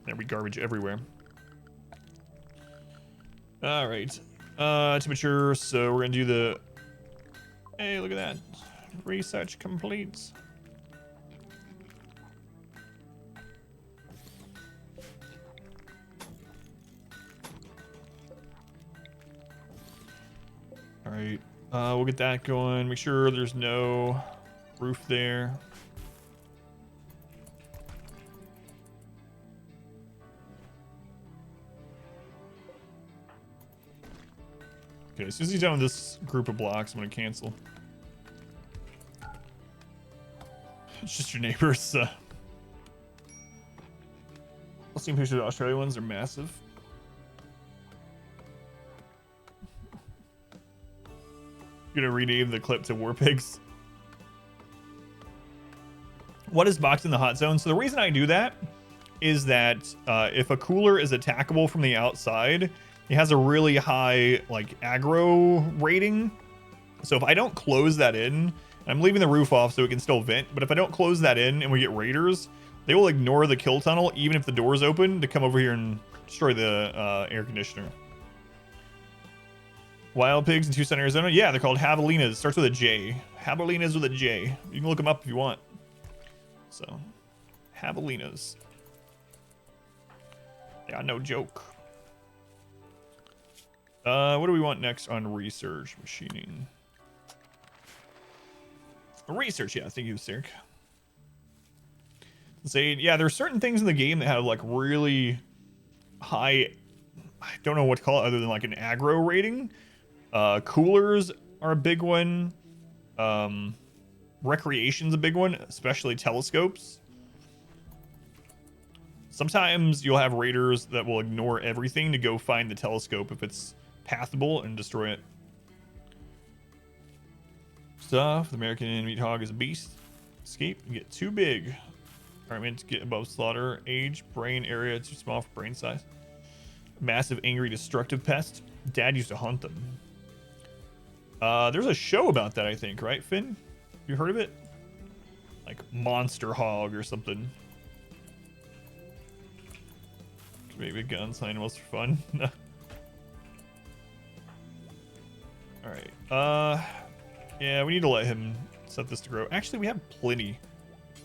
There'll be garbage everywhere. All right, temperature. So we're gonna do the. Hey, look at that. Research complete. All right, we'll get that going. Make sure there's no roof there. Okay, as soon as he's done with this group of blocks, I'm gonna cancel. It's just your neighbors. I'll see pictures of the Australian ones. They're massive. You're gonna rename the clip to War Pigs. What is boxed in the hot zone? So the reason I do that is that if a cooler is attackable from the outside, it has a really high like aggro rating. So if I don't close that in, I'm leaving the roof off so it can still vent, but if I don't close that in and we get raiders, they will ignore the kill tunnel even if the door's open to come over here and destroy the air conditioner. Wild pigs in Tucson, Arizona? Yeah, they're called javelinas. It starts with a J. Javelinas with a J. You can look them up if you want. So, javelinas. Yeah, no joke. What do we want next on research? Machining. Research, yeah, thank you, Sirk. Say, yeah, there's certain things in the game that have like really high, I don't know what to call it other than like an aggro rating. Coolers are a big one. Recreation's a big one, especially telescopes. Sometimes you'll have raiders that will ignore everything to go find the telescope if it's pathable and destroy it. Stuff. The American meat hog is a beast. Escape and get too big. Environment to get above slaughter. Age, brain area too small for brain size. Massive, angry, destructive pest. Dad used to hunt them. There's a show about that, I think, right, Finn? You heard of it? Like Monster Hog or something. Maybe guns, animals for fun. Alright. Yeah, we need to let him set this to grow. Actually, we have plenty.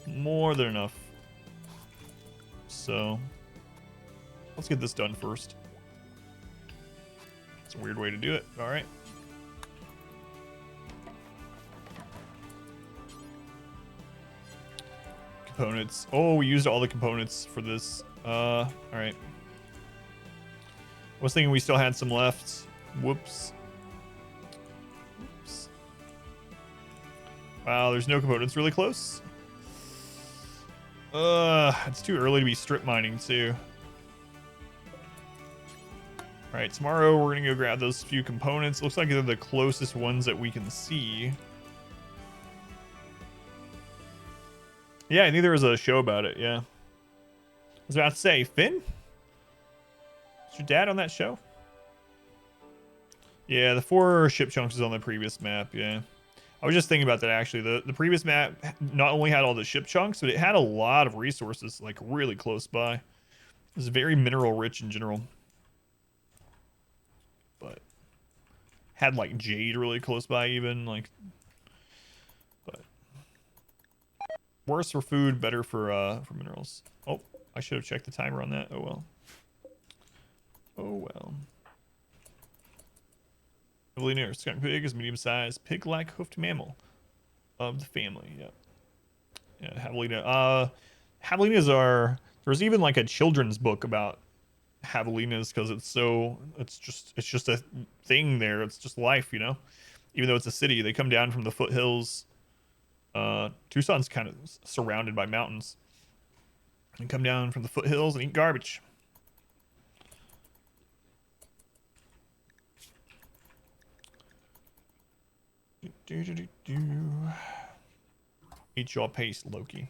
More than enough. So, let's get this done first. It's a weird way to do it. Alright. Components. Oh, we used all the components for this. Alright. I was thinking we still had some left. Whoops. Oops. Wow, there's no components really close. It's too early to be strip mining too. Alright, tomorrow we're gonna go grab those few components. Looks like they're the closest ones that we can see. Yeah, I think there was a show about it, yeah. I was about to say, Finn? Is your dad on that show? Yeah, the 4 ship chunks is on the previous map, yeah. I was just thinking about that actually. The previous map not only had all the ship chunks, but it had a lot of resources, like really close by. It was very mineral rich in general. But had like jade really close by even, like, but worse for food, better for minerals. Oh, I should have checked the timer on that. Oh well. Oh well. Javelina, skunk pig is medium-sized pig-like hoofed mammal of the family. Yeah. Yeah, javelina. Javelinas are. There's even like a children's book about javelinas because it's just a thing there. It's just life, you know. Even though it's a city, they come down from the foothills. Tucson's kind of surrounded by mountains. And come down from the foothills and eat garbage. Eat your pace, Loki.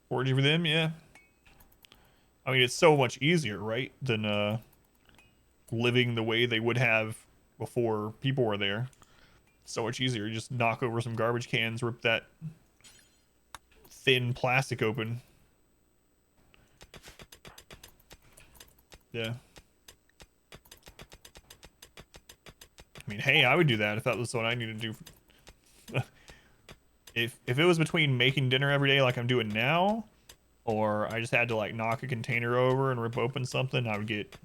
Foraging for them, yeah. I mean, it's so much easier, right, than living the way they would have before people were there. So much easier. You just knock over some garbage cans, rip that thin plastic open. Yeah. I mean, hey, I would do that if that was what I needed to do. If it was between making dinner every day like I'm doing now, or I just had to like knock a container over and rip open something, I would get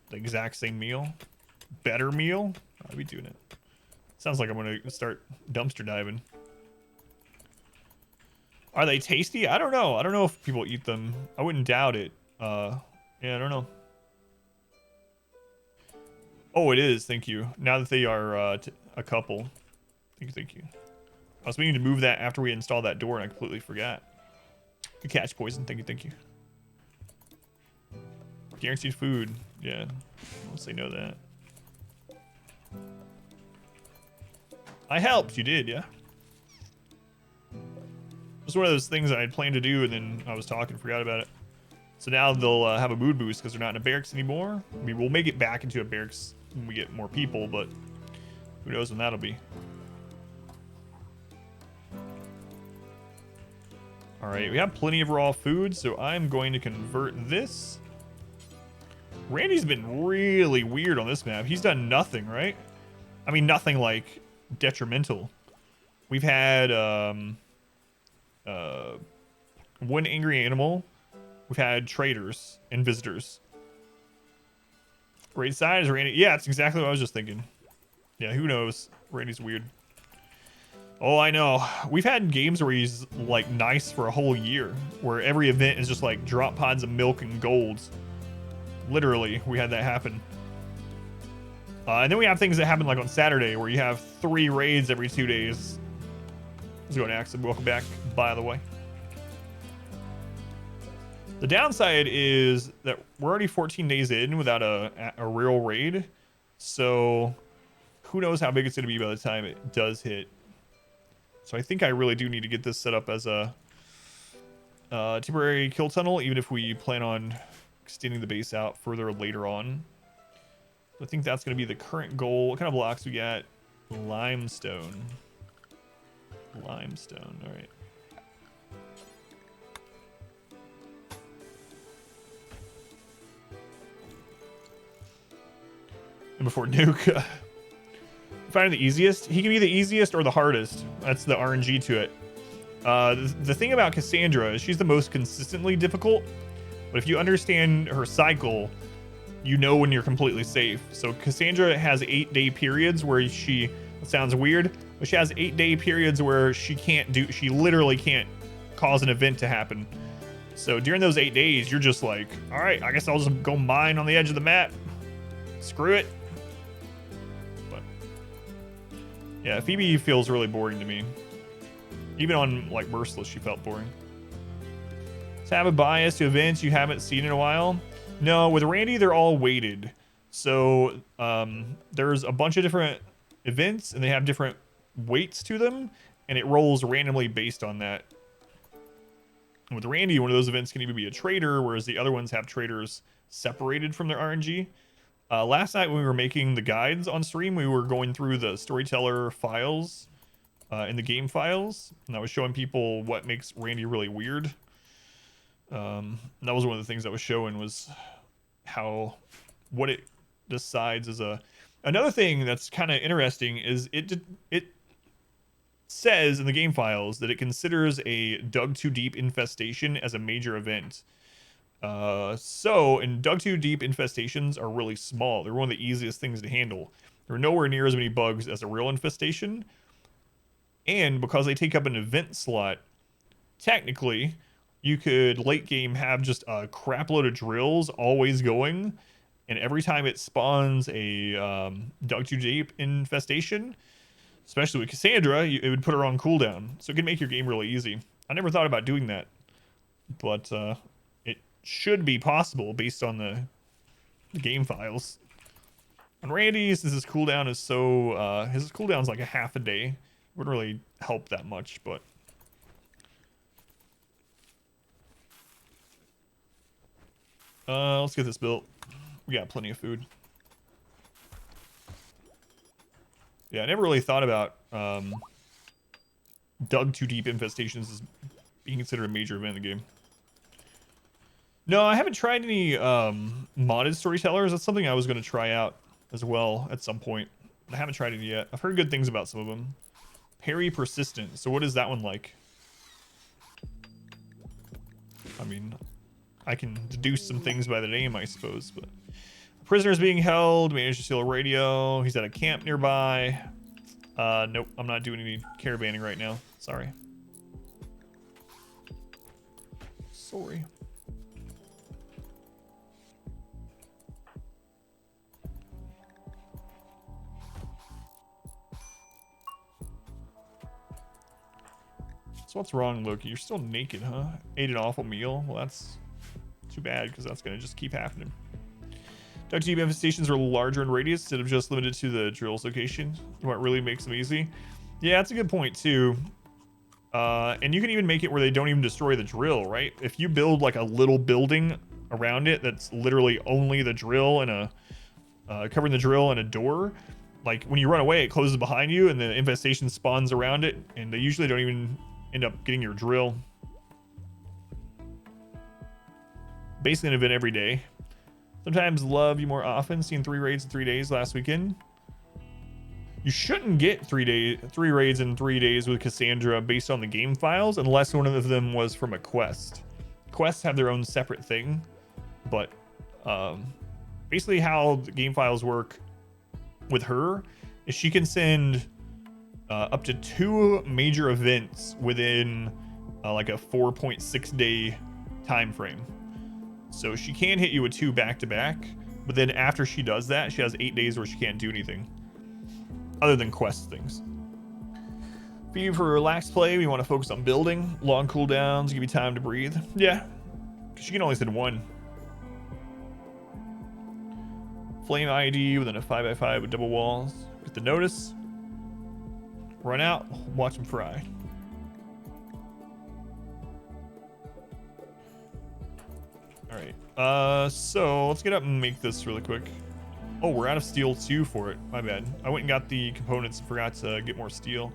the exact same meal. Better meal, I'd be doing it. Sounds like I'm gonna start dumpster diving. Are they tasty? I don't know. I don't know if people eat them. I wouldn't doubt it. Yeah, I don't know. Oh, it is. Thank you. Now that they are a couple. Thank you. I was meaning to move that after we installed that door and I completely forgot. Good catch, Poison. Thank you. Guaranteed food. Yeah. Once they know that. I helped. You did, yeah. It was one of those things that I had planned to do and then I was talking, forgot about it. So now they'll have a mood boost because they're not in a barracks anymore. I mean, we'll make it back into a barracks when we get more people, but who knows when that'll be. All right, we have plenty of raw food, so I'm going to convert this. Randy's been really weird on this map. He's done nothing, right? I mean, nothing like detrimental. We've had one angry animal. We've had traders and visitors. Raid side is Randy. Yeah, it's exactly what I was just thinking. Yeah, who knows? Randy's weird. Oh, I know. We've had games where he's like nice for a whole year, where every event is just like drop pods of milk and golds. Literally, we had that happen. And then we have things that happen like on Saturday, where you have 3 raids every 2 days. Let's go to Axel. Welcome back, by the way. The downside is that we're already 14 days in without a real raid, so who knows how big it's going to be by the time it does hit. So I think I really do need to get this set up as a temporary kill tunnel, even if we plan on extending the base out further later on. I think that's going to be the current goal. What kind of blocks we got? Limestone. Limestone, all right. And before Nuke, find the easiest. He can be the easiest or the hardest. That's the RNG to it. The thing about Cassandra is she's the most consistently difficult, but if you understand her cycle, you know when you're completely safe. So Cassandra has 8-day periods where she, it sounds weird, but she has 8-day periods where she literally can't cause an event to happen. So during those 8 days, you're just like, all right, I guess I'll just go mine on the edge of the map. Screw it. But yeah, Phoebe feels really boring to me. Even on like Merciless, she felt boring. So have a bias to events you haven't seen in a while. No, with Randy, they're all weighted. So there's a bunch of different events and they have different weights to them, and it rolls randomly based on that. And with Randy, one of those events can even be a trader, whereas the other ones have traders separated from their RNG. Last night when we were making the guides on stream, we were going through the storyteller files in the game files, and I was showing people what makes Randy really weird. That was one of the things that was showing was what it decides as a. Another thing that's kind of interesting is it says in the game files that it considers a dug too deep infestation as a major event. So in dug too deep infestations are really small. They're one of the easiest things to handle. They're nowhere near as many bugs as a real infestation. And because they take up an event slot, technically you could late game have just a crap load of drills always going, and every time it spawns a dug too deep infestation, especially with Cassandra, it would put her on cooldown, so it can make your game really easy. I never thought about doing that, but it should be possible based on the game files. On Randy's, his cooldown is his cooldown's like a half a day. Wouldn't really help that much, but Let's get this built. We got plenty of food. Yeah, I never really thought about dug too deep infestations as being considered a major event in the game. No, I haven't tried any modded storytellers. That's something I was going to try out as well at some point. I haven't tried it yet. I've heard good things about some of them. Parry persistent. So what is that one like? I mean, I can deduce some things by the name, I suppose, but a prisoner is being held, managed to steal a radio. He's at a camp nearby. Nope, I'm not doing any caravanning right now. Sorry. Sorry. So what's wrong, Loki? You're still naked, huh? Ate an awful meal? Well, that's too bad, because that's going to just keep happening. Dug deep infestations are larger in radius instead of just limited to the drill's location. What really makes them easy? Yeah, that's a good point, too. And you can even make it where they don't even destroy the drill, right? If you build like a little building around it that's literally only the drill and covering the drill and a door, like when you run away, it closes behind you and the infestation spawns around it, and they usually don't even end up getting your drill. Basically an event every day. Sometimes love you more often. Seen 3 raids in 3 days last weekend. You shouldn't get 3 raids in 3 days with Cassandra based on the game files unless one of them was from a quest. Quests have their own separate thing, but basically how the game files work with her is she can send up to 2 major events within like a 4.6 day time frame. So she can hit you with 2 back to back, but then after she does that, she has 8 days where she can't do anything other than quest things. For relaxed play, we want to focus on building. Long cooldowns give you time to breathe. Yeah, because she can only send 1. Flame ID within a 5x5 with double walls. Get the notice. Run out, watch them fry. Alright, so let's get up and make this really quick. Oh, we're out of steel too for it. My bad. I went and got the components and forgot to get more steel.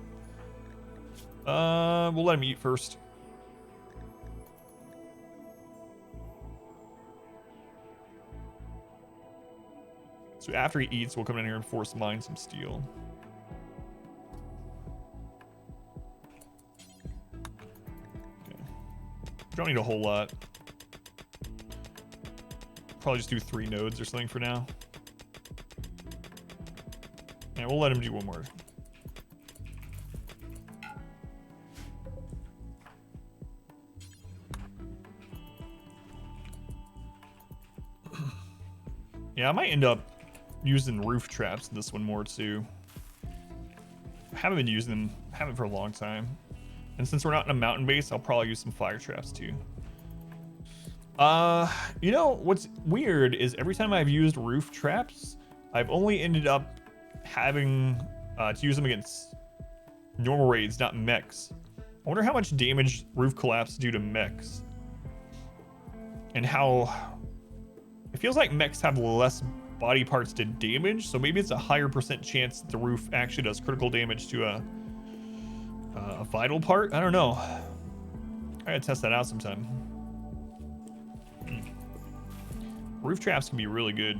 We'll let him eat first. So after he eats, we'll come in here and force mine some steel. Okay. Don't need a whole lot. Probably just do 3 nodes or something for now. And we'll let him do 1 more. Yeah, I might end up using roof traps in this one more too. I haven't been using them, haven't for a long time. And since we're not in a mountain base, I'll probably use some fire traps too. You know, what's weird is every time I've used roof traps, I've only ended up having to use them against normal raids, not mechs. I wonder how much damage roof collapse do to mechs. And how... It feels like mechs have less body parts to damage, so maybe it's a higher % chance that the roof actually does critical damage to a vital part. I don't know. I gotta test that out sometime. Roof traps can be really good.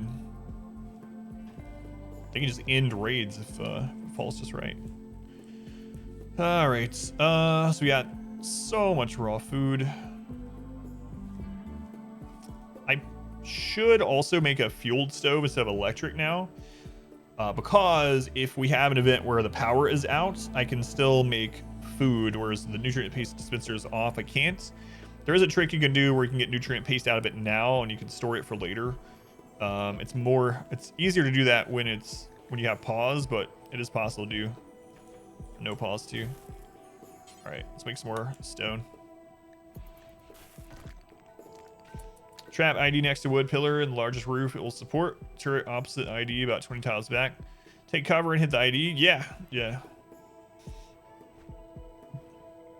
They can just end raids if it falls just right. All right, so we got so much raw food. I should also make a fueled stove instead of electric now, because if we have an event where the power is out, I can still make food, whereas the nutrient paste dispenser is off, I can't. There is a trick you can do where you can get nutrient paste out of it now and you can store it for later. It's easier to do that when you have pause, but it is possible to do no pause too. All right, let's make some more stone. Trap ID next to wood pillar and the largest roof it will support. Turret opposite ID about 20 tiles back. Take cover and hit the ID. Yeah.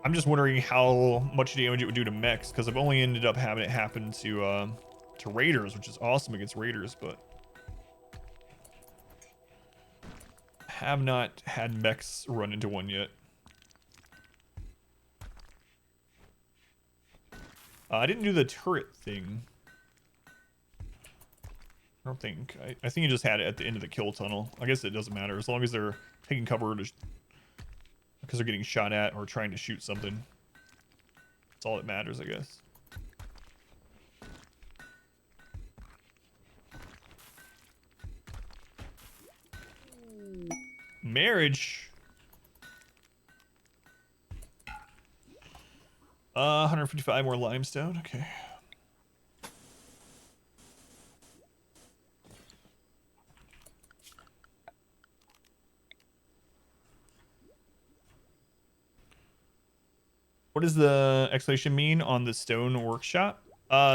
I'm just wondering how much damage it would do to mechs, because I've only ended up having it happen to to raiders, which is awesome against raiders, but have not had mechs run into one yet. I didn't do the turret thing. I don't think. I think you just had it at the end of the kill tunnel. I guess it doesn't matter as long as they're taking cover because they're getting shot at or trying to shoot something. That's all that matters, I guess. Marriage. 155 more limestone. Okay. What does the exclamation mean on the stone workshop?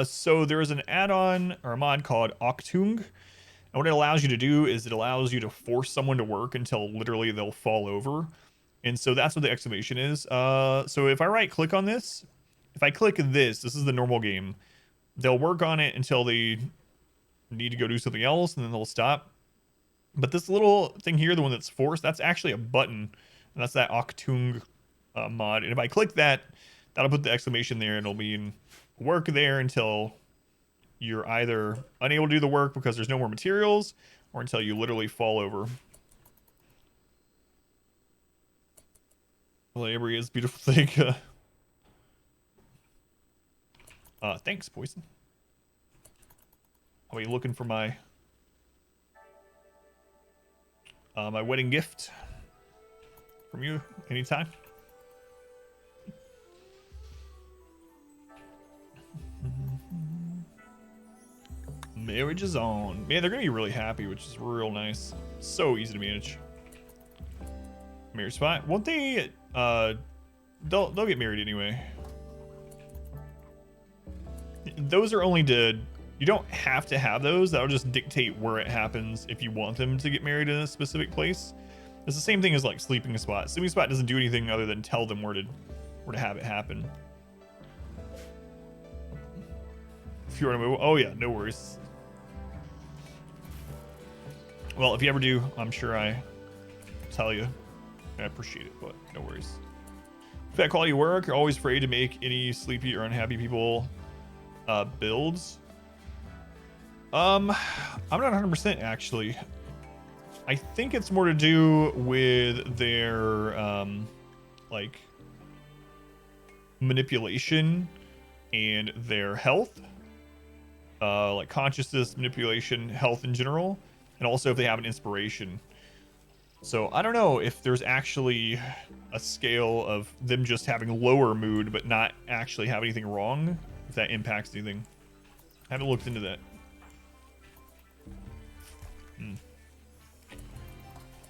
So there is an add-on or a mod called Octung. And what it allows you to do is it allows you to force someone to work until literally they'll fall over. And so that's what the exclamation is. So if I right click on this, if I click this is the normal game. They'll work on it until they need to go do something else and then they'll stop. But this little thing here, the one that's forced, that's actually a button. And that's that Octung mod. And if I click that, that'll put the exclamation there and it'll mean work there until you're either unable to do the work because there's no more materials or until you literally fall over. Labor is a beautiful thing. Thanks, Poison. I'll be looking for my my wedding gift from you anytime. Marriage is on. Man, they're gonna be really happy, which is real nice. So easy to manage. Marriage spot. Won't they? They'll get married anyway. Those are only to. You don't have to have those. That'll just dictate where it happens if you want them to get married in a specific place. It's the same thing as like sleeping spot. Sleeping spot doesn't do anything other than tell them where to have it happen. If you want to move, oh yeah, no worries. Well, if you ever do, I'm sure I tell you. I appreciate it, but no worries. Bad quality work. You're always afraid to make any sleepy or unhappy people builds. I'm not 100% actually. I think it's more to do with their like manipulation and their health, like consciousness, manipulation, health in general, and also if they have an inspiration. So I don't know if there's actually a scale of them just having lower mood but not actually have anything wrong, if that impacts anything. I haven't looked into that.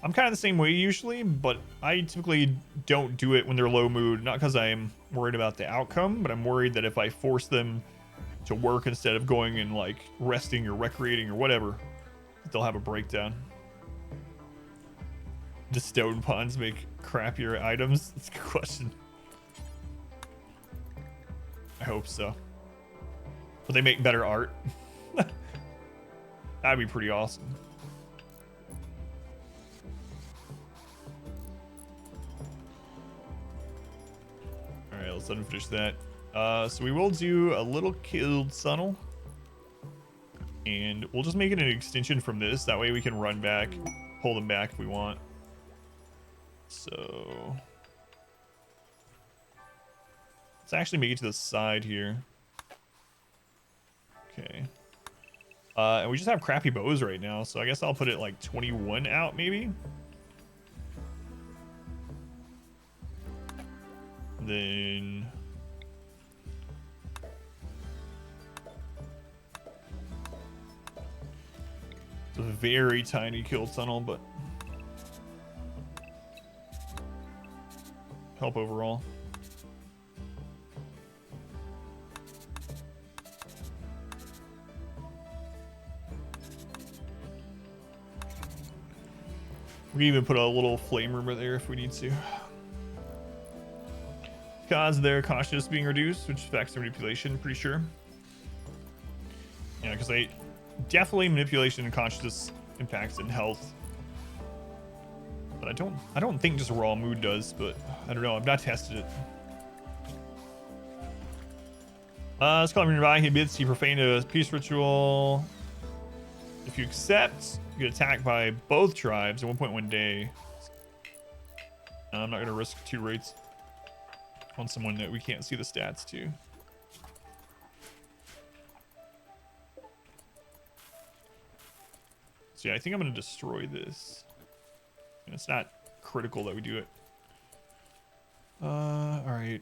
I'm kind of the same way usually, but I typically don't do it when they're low mood, not because I'm worried about the outcome, but I'm worried that if I force them to work instead of going and like resting or recreating or whatever, they'll have a breakdown. Do stone ponds make crappier items? That's a good question. I hope so. But they make better art. That'd be pretty awesome. Alright, let's let him finish that. So we will do a little killed tunnel. And we'll just make it an extension from this. That way we can run back, pull them back if we want. So let's actually make it to the side here. Okay. And we just have crappy bows right now, so I guess I'll put it like 21 out maybe. Then it's a very tiny kill tunnel, but help overall. We can even put a little flame rumor there if we need to. Cause their consciousness being reduced, which affects their manipulation, pretty sure. Yeah, because I definitely manipulation and consciousness impacts in health. But I don't think just raw mood does, but I don't know. I've not tested it. Let's call him nearby. He admits he profaned a peace ritual. If you accept, you get attacked by both tribes in 1.1 day. I'm not going to risk 2 rates on someone that we can't see the stats to. So yeah, I think I'm going to destroy this. And it's not critical that we do it. All right.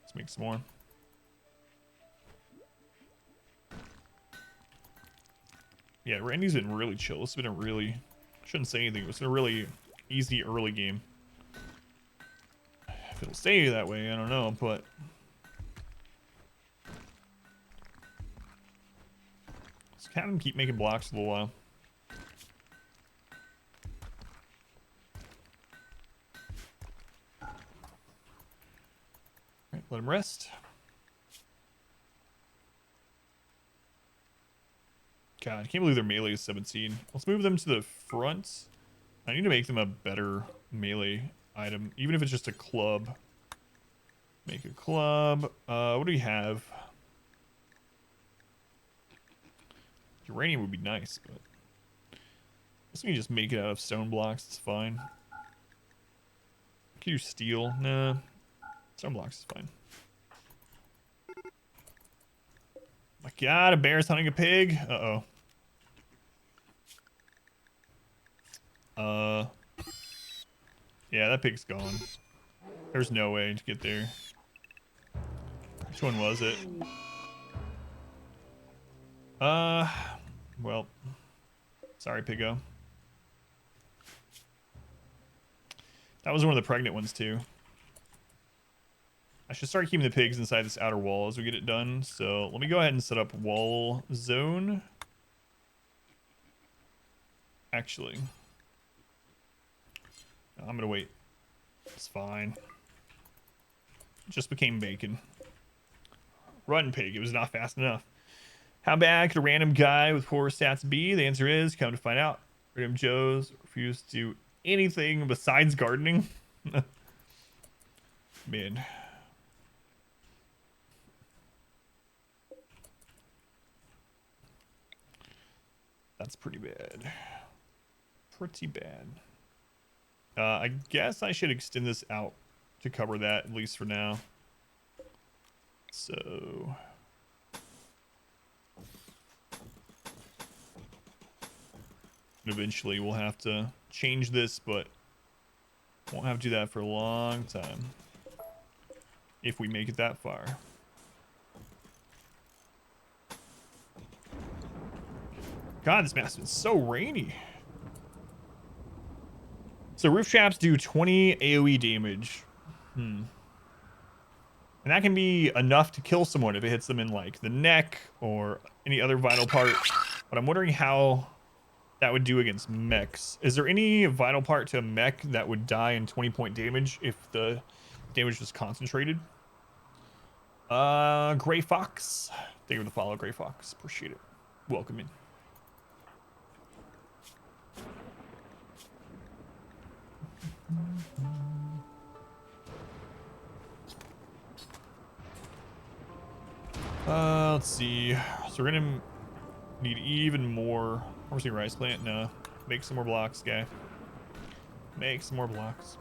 Let's make some more. Yeah, Randy's been really chill. It's been a really... Shouldn't say anything. It's been a really easy early game. If it'll stay that way, I don't know, but... Let's have him keep making blocks a little while. Alright, let him rest. God, I can't believe their melee is 17. Let's move them to the front. I need to make them a better melee item, even if it's just a club. Make a club. What do we have? Uranium would be nice, but let's just make it out of stone blocks. It's fine. Can you steel? Nah. Stone blocks is fine. My God, a bear's hunting a pig. Uh-oh. Yeah, that pig's gone. There's no way to get there. Which one was it? Well, sorry, piggo. That was one of the pregnant ones too. I should start keeping the pigs inside this outer wall as we get it done. So let me go ahead and set up wall zone. Actually, I'm gonna wait. It's fine. It just became bacon. Run, pig. It was not fast enough. How bad could a random guy with poor stats be? The answer is, come to find out, Random Joes refuse to do anything besides gardening. Man. That's pretty bad. Pretty bad. I guess I should extend this out to cover that, at least for now. So... eventually we'll have to change this, but won't have to do that for a long time. If we make it that far. God, this map's been so rainy. So roof traps do 20 AoE damage. And that can be enough to kill someone if it hits them in like the neck or any other vital part. But I'm wondering how that would do against mechs. Is there any vital part to a mech that would die in 20-point damage if the damage was concentrated? Gray Fox. Thank you for the follow, Gray Fox. Appreciate it. Welcome in. Let's see. So we're gonna need even more. Where's the rice plant? No. Make some more blocks, guy. Make some more blocks.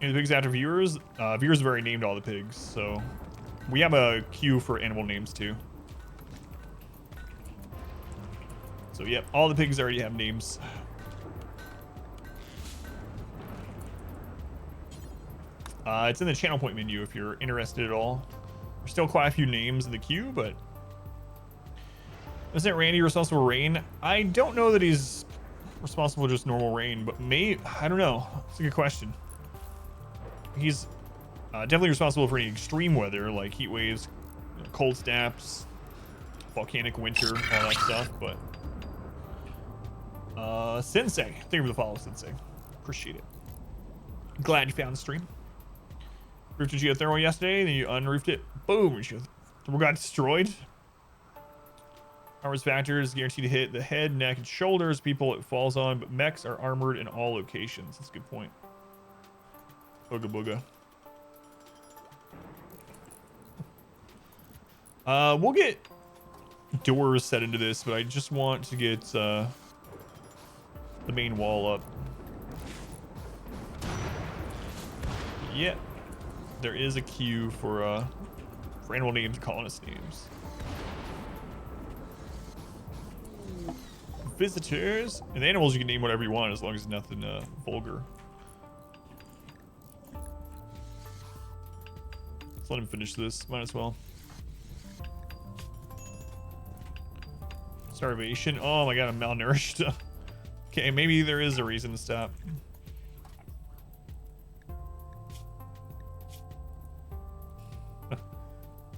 And the pigs after viewers. Viewers have already named all the pigs, so we have a queue for animal names too. So yep, all the pigs already have names. It's in the channel point menu if you're interested at all. There's still quite a few names in the queue, but isn't Randy responsible for rain? I don't know that he's responsible for just normal rain, but I don't know. It's a good question. He's definitely responsible for any extreme weather like heat waves, cold snaps, volcanic winter, all that stuff. But Sensei, thank you for the follow, Sensei. Appreciate it. Glad you found the stream. Roofed a geothermal yesterday, then you unroofed it Boom. We got destroyed. Armor's factors guaranteed to hit the head, neck, and shoulders people it falls on, but mechs are armored in all locations. That's a good point. Booga booga. We'll get doors set into this, but I just want to get the main wall up. Yeah, there is a queue for animal names, colonist names. Visitors and animals, you can name whatever you want as long as it's nothing vulgar. Let's let him finish this. Might as well. Starvation. Oh my god, I'm malnourished. Okay, maybe there is a reason to stop.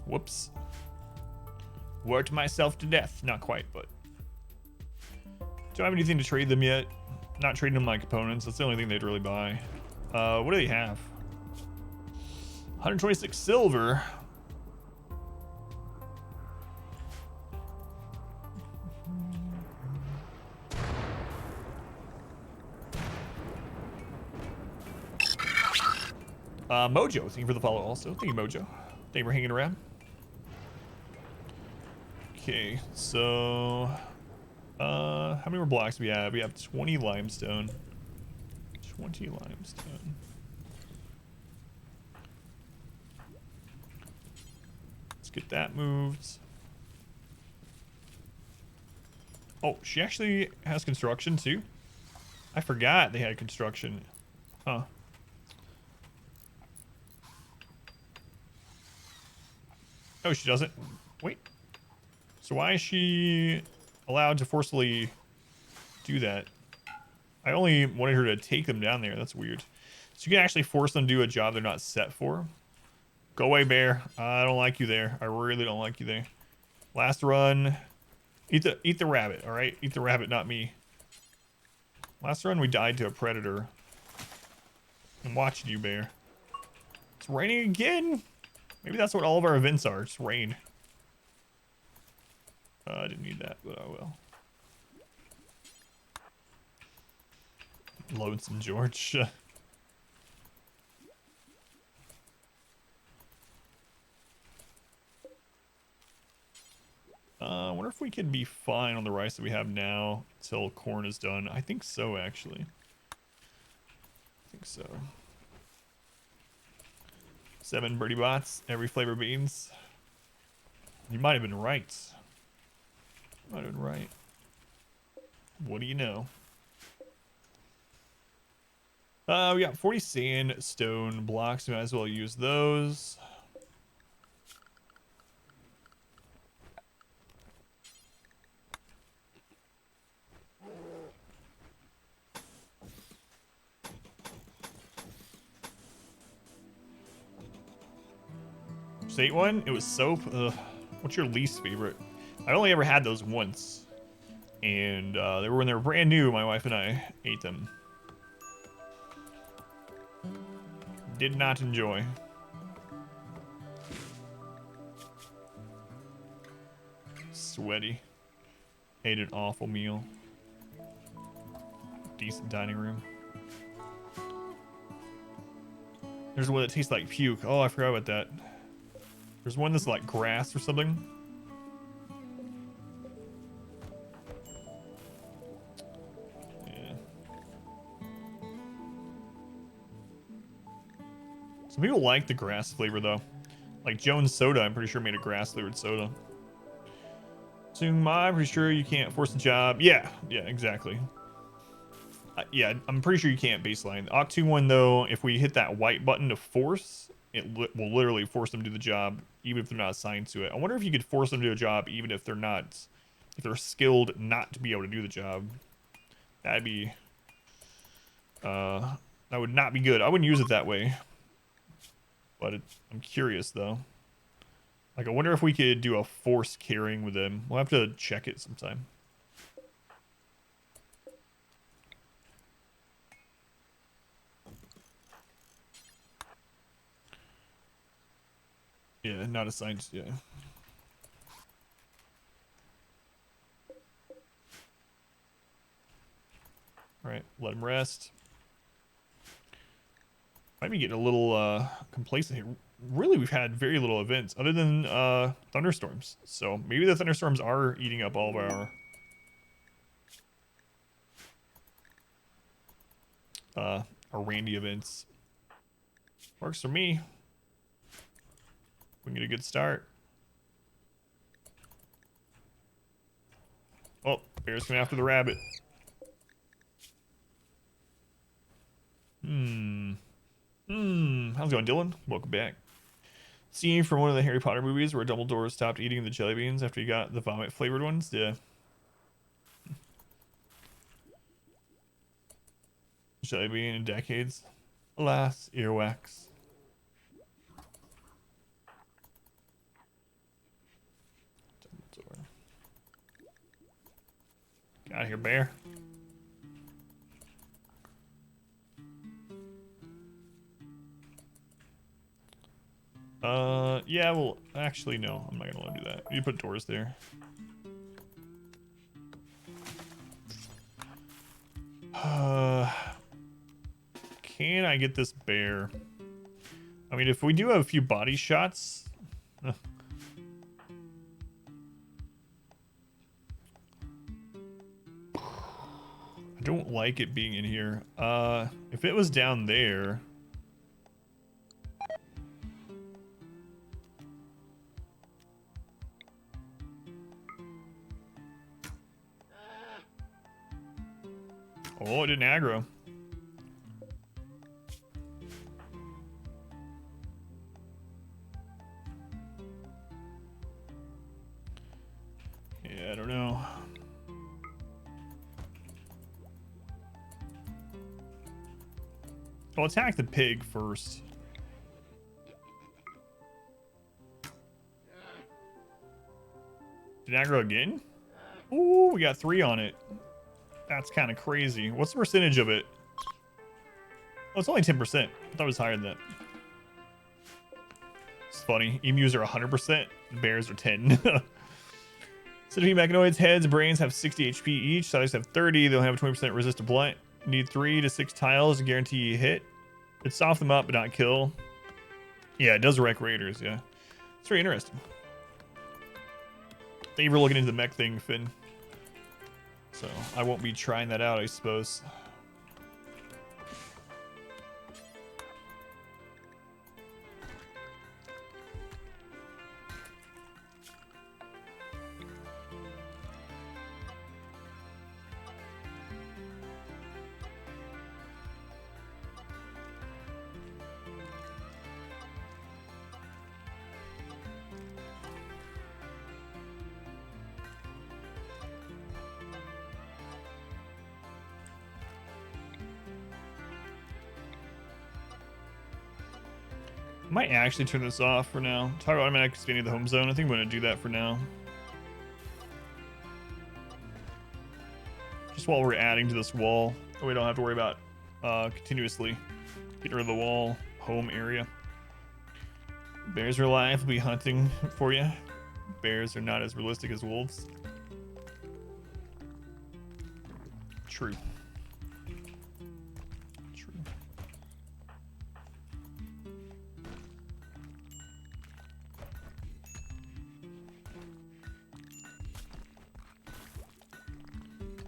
Whoops. Worked myself to death. Not quite, but. Don't have anything to trade them yet. Not trading them my components. That's the only thing they'd really buy. What do they have? 126 silver. Mojo, thank you for the follow also. Thank you, Mojo. Thank you for hanging around. Okay, so how many more blocks do we have? We have 20 limestone. 20 limestone. Let's get that moved. Oh, she actually has construction too? I forgot they had construction. Huh. Oh, she doesn't. Wait. So why is she allowed to forcibly do that? I only wanted her to take them down there. That's weird. So you can actually force them to do a job they're not set for. Go away, bear. I don't like you there. I really don't like you there. Last run. Eat the rabbit, all right? Eat the rabbit, not me. Last run, we died to a predator. I'm watching you, bear. It's raining again. Maybe that's what all of our events are. Just rain. I didn't need that, but I will. Lonesome George. I wonder if we can be fine on the rice that we have now until corn is done. I think so, actually. I think so. 7 birdie bots, every flavor beans. You might have been right. Might have been right. What do you know? We got 40 sandstone blocks. We might as well use those. Just ate one? It was soap? Ugh. What's your least favorite? I only ever had those once. And they were when they were brand new, my wife and I ate them. Did not enjoy. Sweaty. Ate an awful meal. Decent dining room. There's one that tastes like puke. Oh, I forgot about that. There's one that's like grass or something. Yeah. Some people like the grass flavor though. Like Jones Soda, I'm pretty sure made a grass flavored soda. I'm pretty sure you can't force a job. Yeah, exactly. Yeah, I'm pretty sure you can't baseline. The Octu one though, if we hit that white button to force, it will literally force them to do the job, even if they're not assigned to it. I wonder if you could force them to do a job, even if they're not, if they're skilled not to be able to do the job. That'd be, that would not be good. I wouldn't use it that way. But I'm curious though. Like, I wonder if we could do a force carrying with them. We'll have to check it sometime. Yeah, not assigned. Yeah. All right, let him rest. Might be getting a little complacent here. Really, we've had very little events other than thunderstorms. So maybe the thunderstorms are eating up all of our Randy events. Works for me. We can get a good start. Oh, bear's coming after the rabbit. How's it going, Dylan? Welcome back. Scene from one of the Harry Potter movies where Dumbledore stopped eating the jelly beans after he got the vomit flavored ones. Yeah. Jelly bean in decades. Alas, earwax. Dumbledore. Get out of here, bear. Yeah, well, actually, no. I'm not gonna let him do that. You put doors there. Can I get this bear? I mean, if we do have a few body shots... I don't like it being in here. If it was down there... Oh, it didn't aggro. Yeah, I don't know. I'll attack the pig first. Did it aggro again? Ooh, we got 3 on it. That's kind of crazy. What's the percentage of it? Oh, it's only 10%. I thought it was higher than that. It's funny. Emus are 100%. Bears are 10. Centipede mechanoids, heads, brains have 60 HP each. Sides have 30. They'll have a 20% resist to blunt. Need 3 to 6 tiles to guarantee a hit. It soften them up but not kill. Yeah, it does wreck raiders, yeah. It's very interesting. Thank you for looking into the mech thing, Finn. So I won't be trying that out, I suppose. Might actually turn this off for now. Talk about automatic expanding the home zone. I think I'm going to do that for now. Just while we're adding to this wall. We don't have to worry about continuously getting rid of the wall home area. Bears are alive. Will be hunting for you. Bears are not as realistic as wolves. True.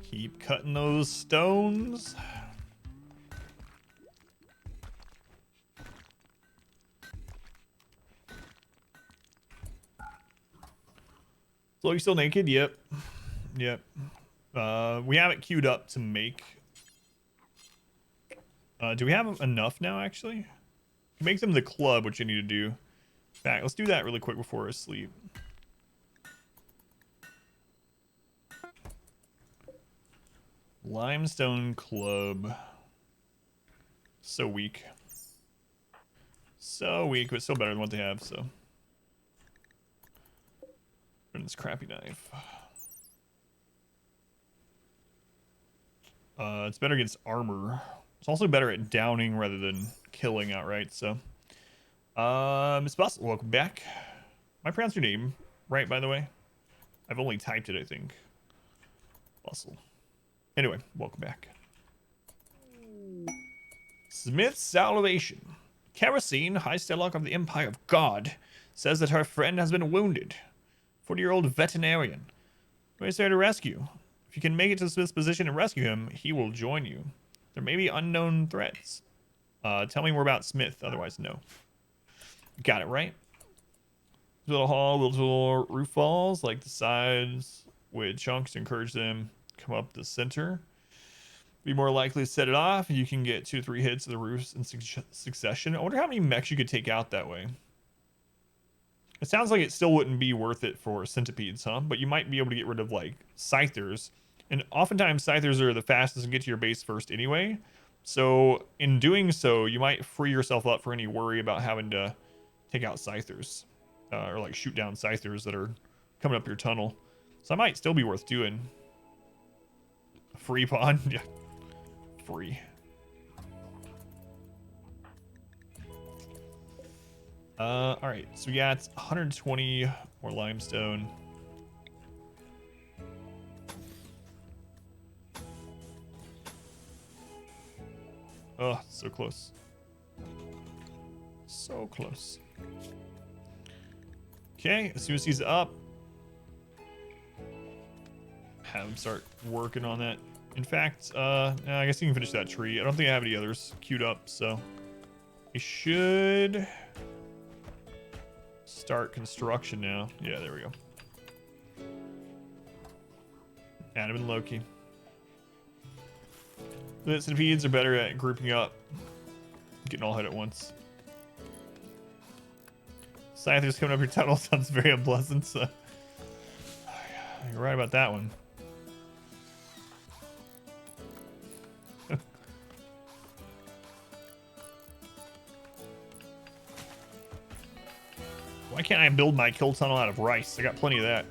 Keep cutting those stones. So you still naked? Yep. Yep. We have it queued up to make. Do we have enough now, actually? Make them the club, which you need to do. Back. Let's do that really quick before we're asleep. Limestone club. So weak. So weak, but still better than what they have, so. Burn this crappy knife. It's better against armor. It's also better at downing rather than killing outright, so. Miss Bustle, welcome back. Am I pronouncing your name right, by the way? I've only typed it, I think. Bustle. Anyway, welcome back. Smith's Salvation. Kerosene, High Stellark of the Empire of God, says that her friend has been wounded. 40-year-old veterinarian. What is there to rescue? If you can make it to Smith's position and rescue him, he will join you. There may be unknown threats. Tell me more about Smith, otherwise no. Got it, right? Little hall, little roof walls, like the sides with chunks to encourage them to come up the center. Be more likely to set it off. You can get 2 or 3 hits of the roofs in succession. I wonder how many mechs you could take out that way. It sounds like it still wouldn't be worth it for centipedes, huh? But you might be able to get rid of, like, scythers. And oftentimes, scythers are the fastest and get to your base first anyway. So, in doing so, you might free yourself up for any worry about having to take out scythers. Or, like, shoot down scythers that are coming up your tunnel. So, that might still be worth doing. Free pawn? Yeah. Free. Alright, so we got 120 more limestone. Oh, so close. So close. Okay, as soon as he's up, have him start working on that. In fact, I guess you can finish that tree. I don't think I have any others queued up, so he should start construction now. Yeah, there we go. Adam and Loki. The centipedes are better at grouping up, getting all hit at once. Scythers coming up your tunnel sounds very unpleasant, so you're right about that one. Why can't I build my kill tunnel out of rice? I got plenty of that.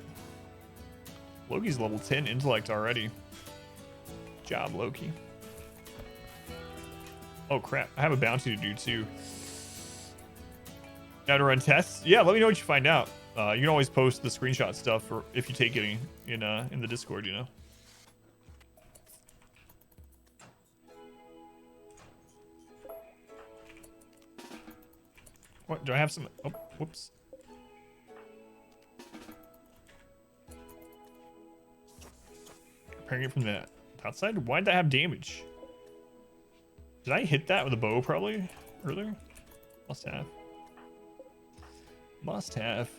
Loki's level 10 intellect already. Good job, Loki. Oh crap, I have a bounty to do too. How to run tests? Yeah, let me know what you find out. You can always post the screenshot stuff for if you take any in the Discord, you know. What, do I have some? Oh, whoops. Repairing it from the outside? Why'd that have damage? Did I hit that with a bow probably earlier? Must have. Must have.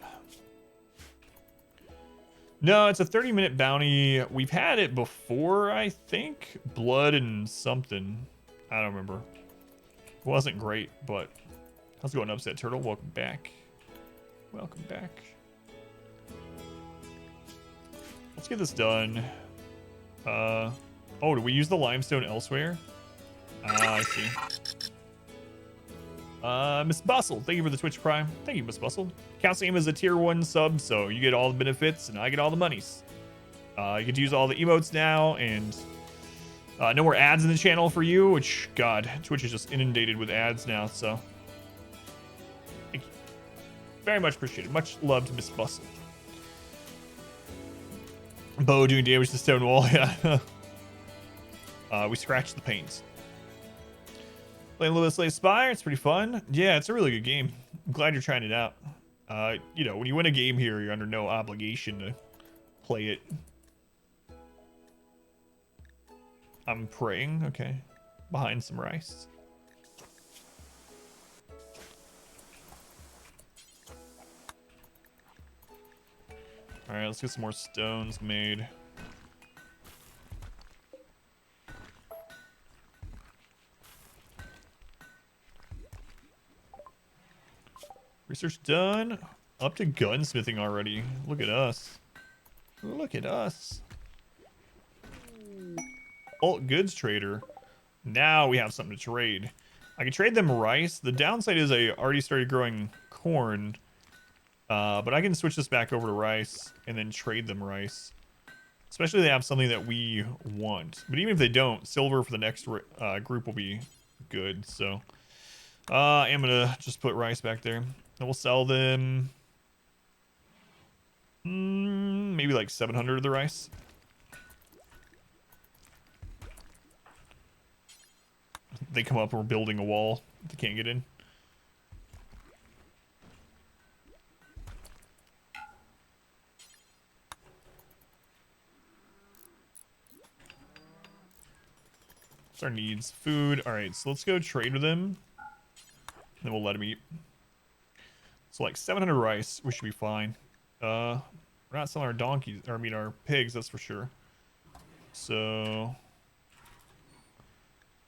No, it's a 30-minute bounty. We've had it before, I think. Blood and something. I don't remember. It wasn't great, but how's it going, Upset Turtle? Welcome back. Welcome back. Let's get this done. Oh, do we use the limestone elsewhere? I see. Miss Bustle, thank you for the Twitch Prime. Thank you, Miss Bustle. Counts the game as a tier 1 sub, so you get all the benefits and I get all the monies. You get to use all the emotes now, and no more ads in the channel for you, which, God, Twitch is just inundated with ads now, so. Thank you. Very much appreciated. Much love to Miss Bustle. Bow doing damage to stone wall, yeah. We scratched the panes. Playing Lewis Slay Spire, it's pretty fun. Yeah, it's a really good game. I'm glad you're trying it out. You know, when you win a game here, you're under no obligation to play it. I'm praying, okay. Behind some rice. Alright, let's get some more stones made. Research done. Up to gunsmithing already. Look at us. Look at us. Alt goods trader. Now we have something to trade. I can trade them rice. The downside is I already started growing corn. But I can switch this back over to rice and then trade them rice. Especially if they have something that we want. But even if they don't, silver for the next group will be good. So I'm gonna just put rice back there. And we'll sell them maybe like 700 of the rice. They come up and we're building a wall. They can't get in. What's our needs? Food. All right, so let's go trade with them. Then we'll let them eat. So like 700 rice, we should be fine. We're not selling our donkeys, or I mean our pigs, that's for sure. So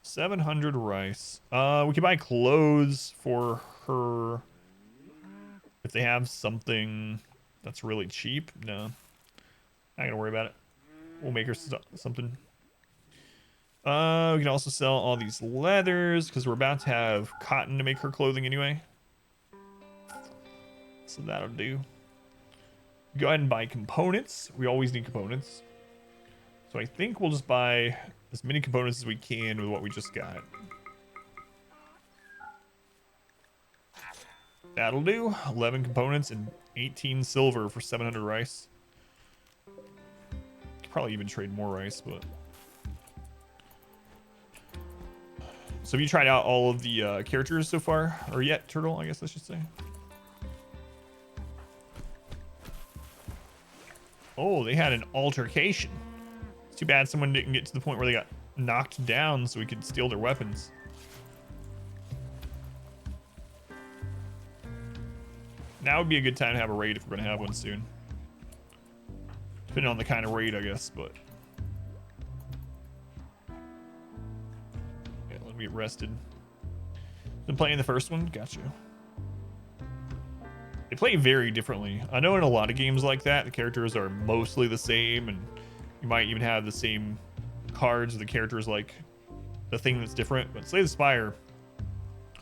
700 rice. We can buy clothes for her if they have something that's really cheap. No, not gonna worry about it. We'll make her something. We can also sell all these leathers because we're about to have cotton to make her clothing anyway. So that'll do. Go ahead and buy components. We always need components. So I think we'll just buy as many components as we can with what we just got. That'll do. 11 components and 18 silver for 700 rice. Could probably even trade more rice, but... So have you tried out all of the characters so far? Or yet, Turtle, I guess I should say. Oh, they had an altercation. It's too bad someone didn't get to the point where they got knocked down so we could steal their weapons. Now would be a good time to have a raid if we're going to have one soon. Depending on the kind of raid, I guess, but... Yeah, let me get rested. Been playing the first one? Gotcha. They play very differently. I know in a lot of games like that, the characters are mostly the same, and you might even have the same cards. The characters like the thing that's different. But Slay the Spire,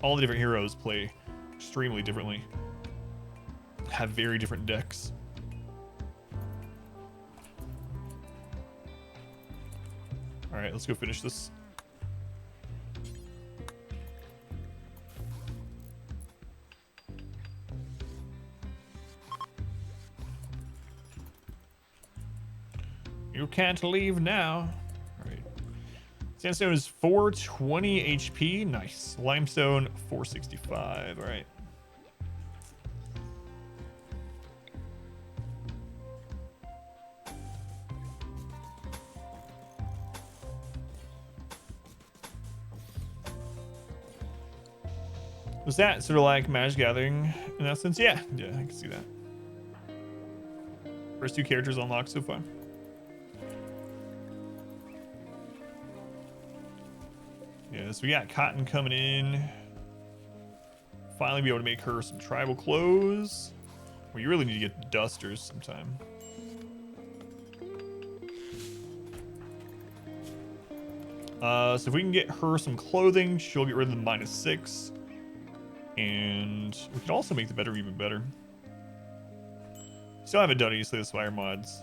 all the different heroes play extremely differently. Have very different decks. All right, let's go finish this. You can't leave now. All right. Sandstone is 420 HP. Nice. Limestone 465. All right. Was that sort of like Magic Gathering in that sense? Yeah, I can see that. First two characters unlocked so far. Yeah, so we got Cotton coming in. Finally be able to make her some tribal clothes. Well, you really need to get dusters sometime. So if we can get her some clothing, she'll get rid of the -6. And we could also make the bedroom even better. Still haven't done any Slay the Spire mods.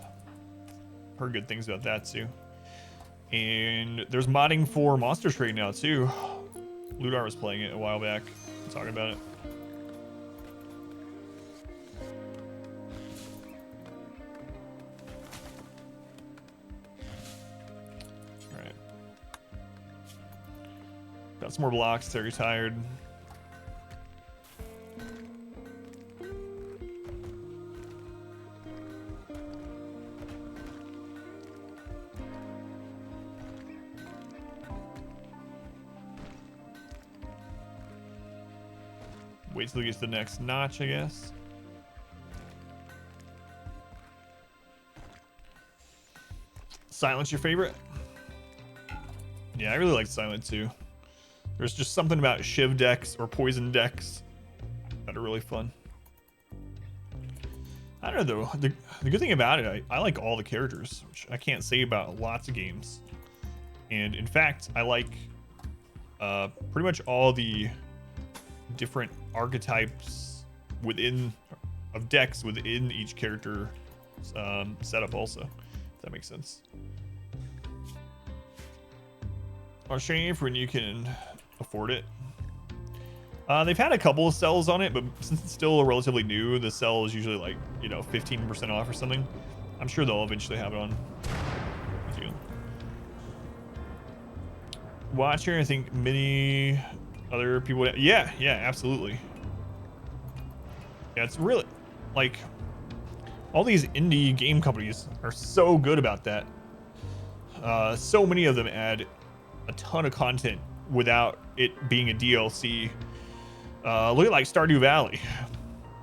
Heard good things about that too. And there's modding for Monster Trade now too. Ludar was playing it a while back, talking about it. All right. Got some more blocks. They're tired. Wait till he gets the next notch, I guess. Silence your favorite? Yeah, I really like Silent too. There's just something about Shiv decks or Poison decks that are really fun. I don't know though. The good thing about it, I like all the characters, which I can't say about lots of games. And in fact, I like pretty much all the different archetypes of decks within each character setup also, if that makes sense. I'll shave when you can afford it. They've had a couple of sales on it, but since it's still relatively new, the sale is usually like, you know, 15% off or something. I'm sure they'll eventually have it on. Watcher, I think many other people. Yeah, absolutely. Yeah, it's really like all these indie game companies are so good about that. So many of them add a ton of content without it being a DLC. Look at like Stardew Valley.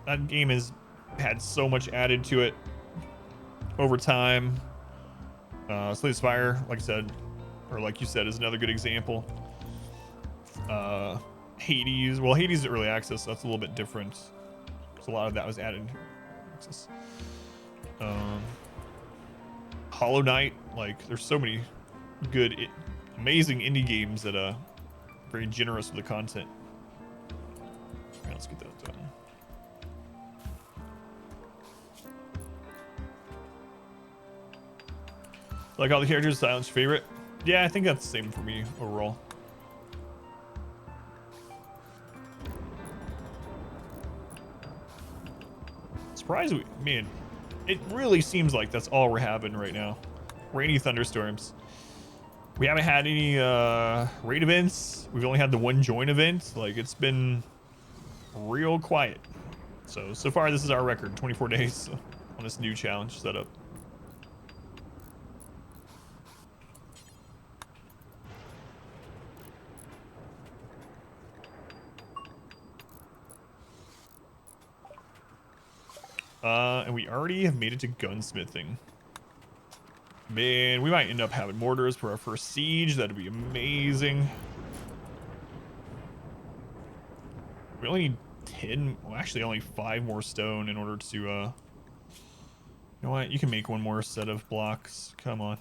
That game has had so much added to it over time. Slay the Spire, like I said, or like you said, is another good example. Hades, well, Hades is early access, so that's a little bit different. So a lot of that was added. Access. Hollow Knight, like there's so many good, amazing indie games that are very generous with the content. Okay, let's get that done. Like all the characters, Silent's favorite. Yeah, I think that's the same for me overall. Surprised we, man, it really seems like that's all we're having right now. Rainy thunderstorms. We haven't had any raid events. We've only had the one join event. Like it's been real quiet. So far this is our record, 24 days on this new challenge setup. And we already have made it to gunsmithing. Man, we might end up having mortars for our first siege. That'd be amazing. We only need 10, well, actually only 5 more stone in order to, you know what? You can make one more set of blocks. Come on.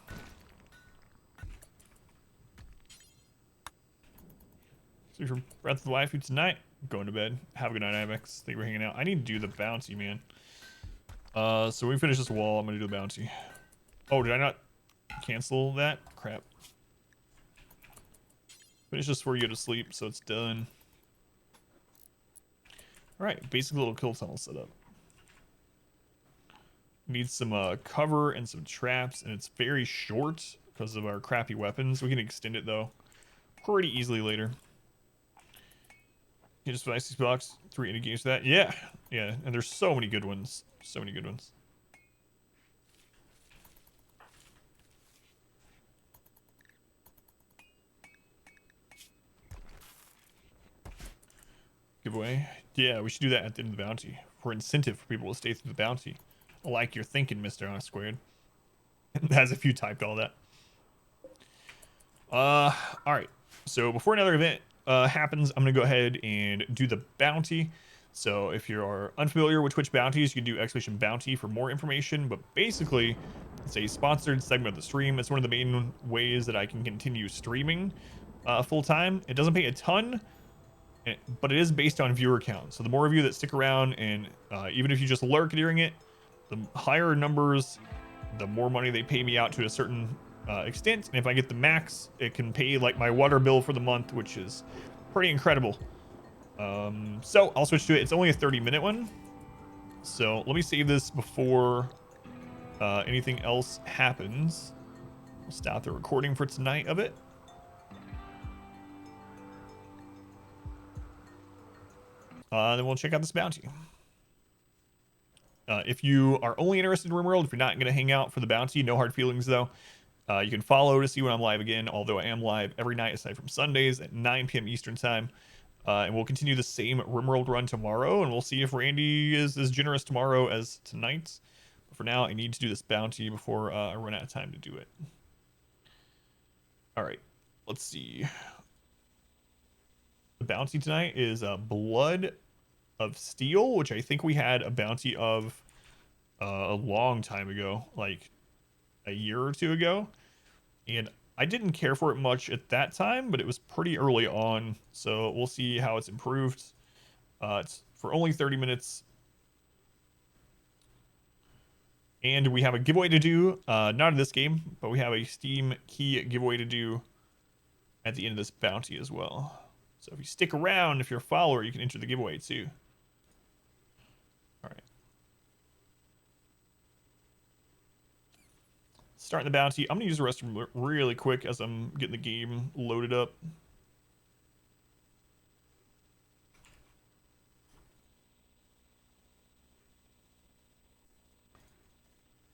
See you for Breath of the Waifu tonight. I'm going to bed. Have a good night, IMX. Thank you for hanging out. I need to do the bounty, man. So when we finish this wall, I'm going to do the bounty. Oh, did I not cancel that? Crap. Finish this before you go to sleep, so it's done. Alright, basic little kill tunnel setup. Need some cover and some traps, and it's very short because of our crappy weapons. We can extend it, though, pretty easily later. You just nice these blocks, 3 indie games for that. Yeah, and there's so many good ones. So many good ones. Giveaway. Yeah, we should do that at the end of the bounty for incentive for people to stay through the bounty. I like your thinking, Mr. R Squared. Has a few typed all that. All right. So before another event happens, I'm gonna go ahead and do the bounty. So if you're unfamiliar with Twitch bounties, you can do !bounty for more information. But basically, it's a sponsored segment of the stream. It's one of the main ways that I can continue streaming full time. It doesn't pay a ton, but it is based on viewer count. So the more of you that stick around, and even if you just lurk during it, the higher numbers, the more money they pay me out to a certain extent. And if I get the max, it can pay like my water bill for the month, which is pretty incredible. So I'll switch to it. It's only a 30-minute one. So let me save this before anything else happens. We'll stop the recording for tonight of it. Then we'll check out this bounty. If you are only interested in RimWorld, if you're not going to hang out for the bounty, no hard feelings though. You can follow to see when I'm live again, although I am live every night aside from Sundays at 9 p.m. Eastern time. And we'll continue the same RimWorld run tomorrow, and we'll see if Randy is as generous tomorrow as tonight. But for now, I need to do this bounty before I run out of time to do it. All right, let's see. The bounty tonight is Blood of Steel, which I think we had a bounty of a long time ago, like a year or two ago. And I didn't care for it much at that time, but it was pretty early on, so we'll see how it's improved. It's for only 30 minutes. And we have a giveaway to do, not in this game, but we have a Steam key giveaway to do at the end of this bounty as well. So if you stick around, if you're a follower, you can enter the giveaway too. All right. Starting the bounty. I'm gonna use the restroom really quick as I'm getting the game loaded up.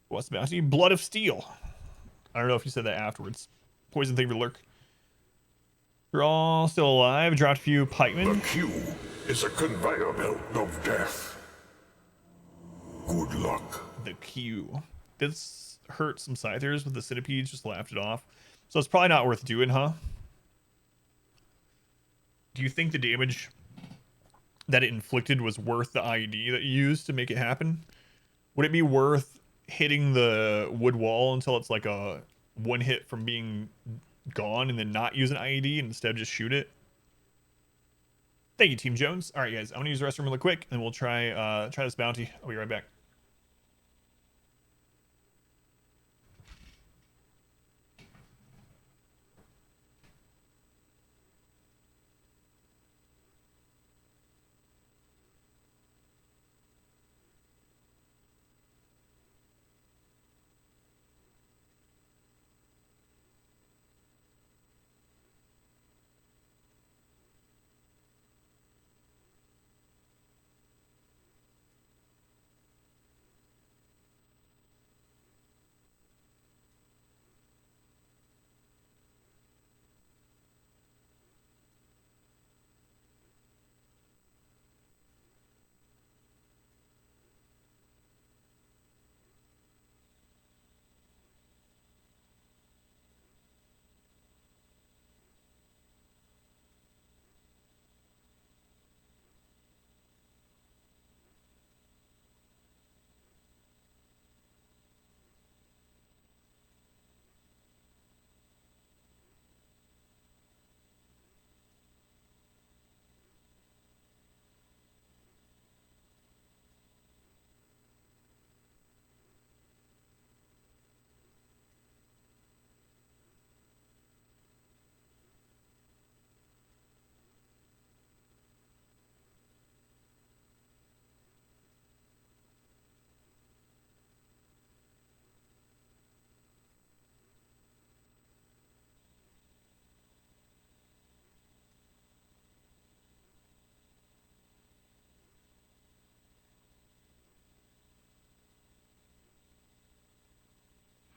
What's the bounty? Blood of Steel. I don't know if you said that afterwards. Poison thing for lurk. You're all still alive. Dropped a few pikemen. The queue is a conveyor belt of death. Good luck. The queue. This hurt some scythers, but the centipedes just laughed it off. So it's probably not worth doing, huh? Do you think the damage that it inflicted was worth the IED that you used to make it happen? Would it be worth hitting the wood wall until it's like a one hit from being gone and then not use an IED and instead just shoot it? Thank you, Team Jones. All right, guys, I'm gonna use the restroom really quick and we'll try this bounty. I'll be right back.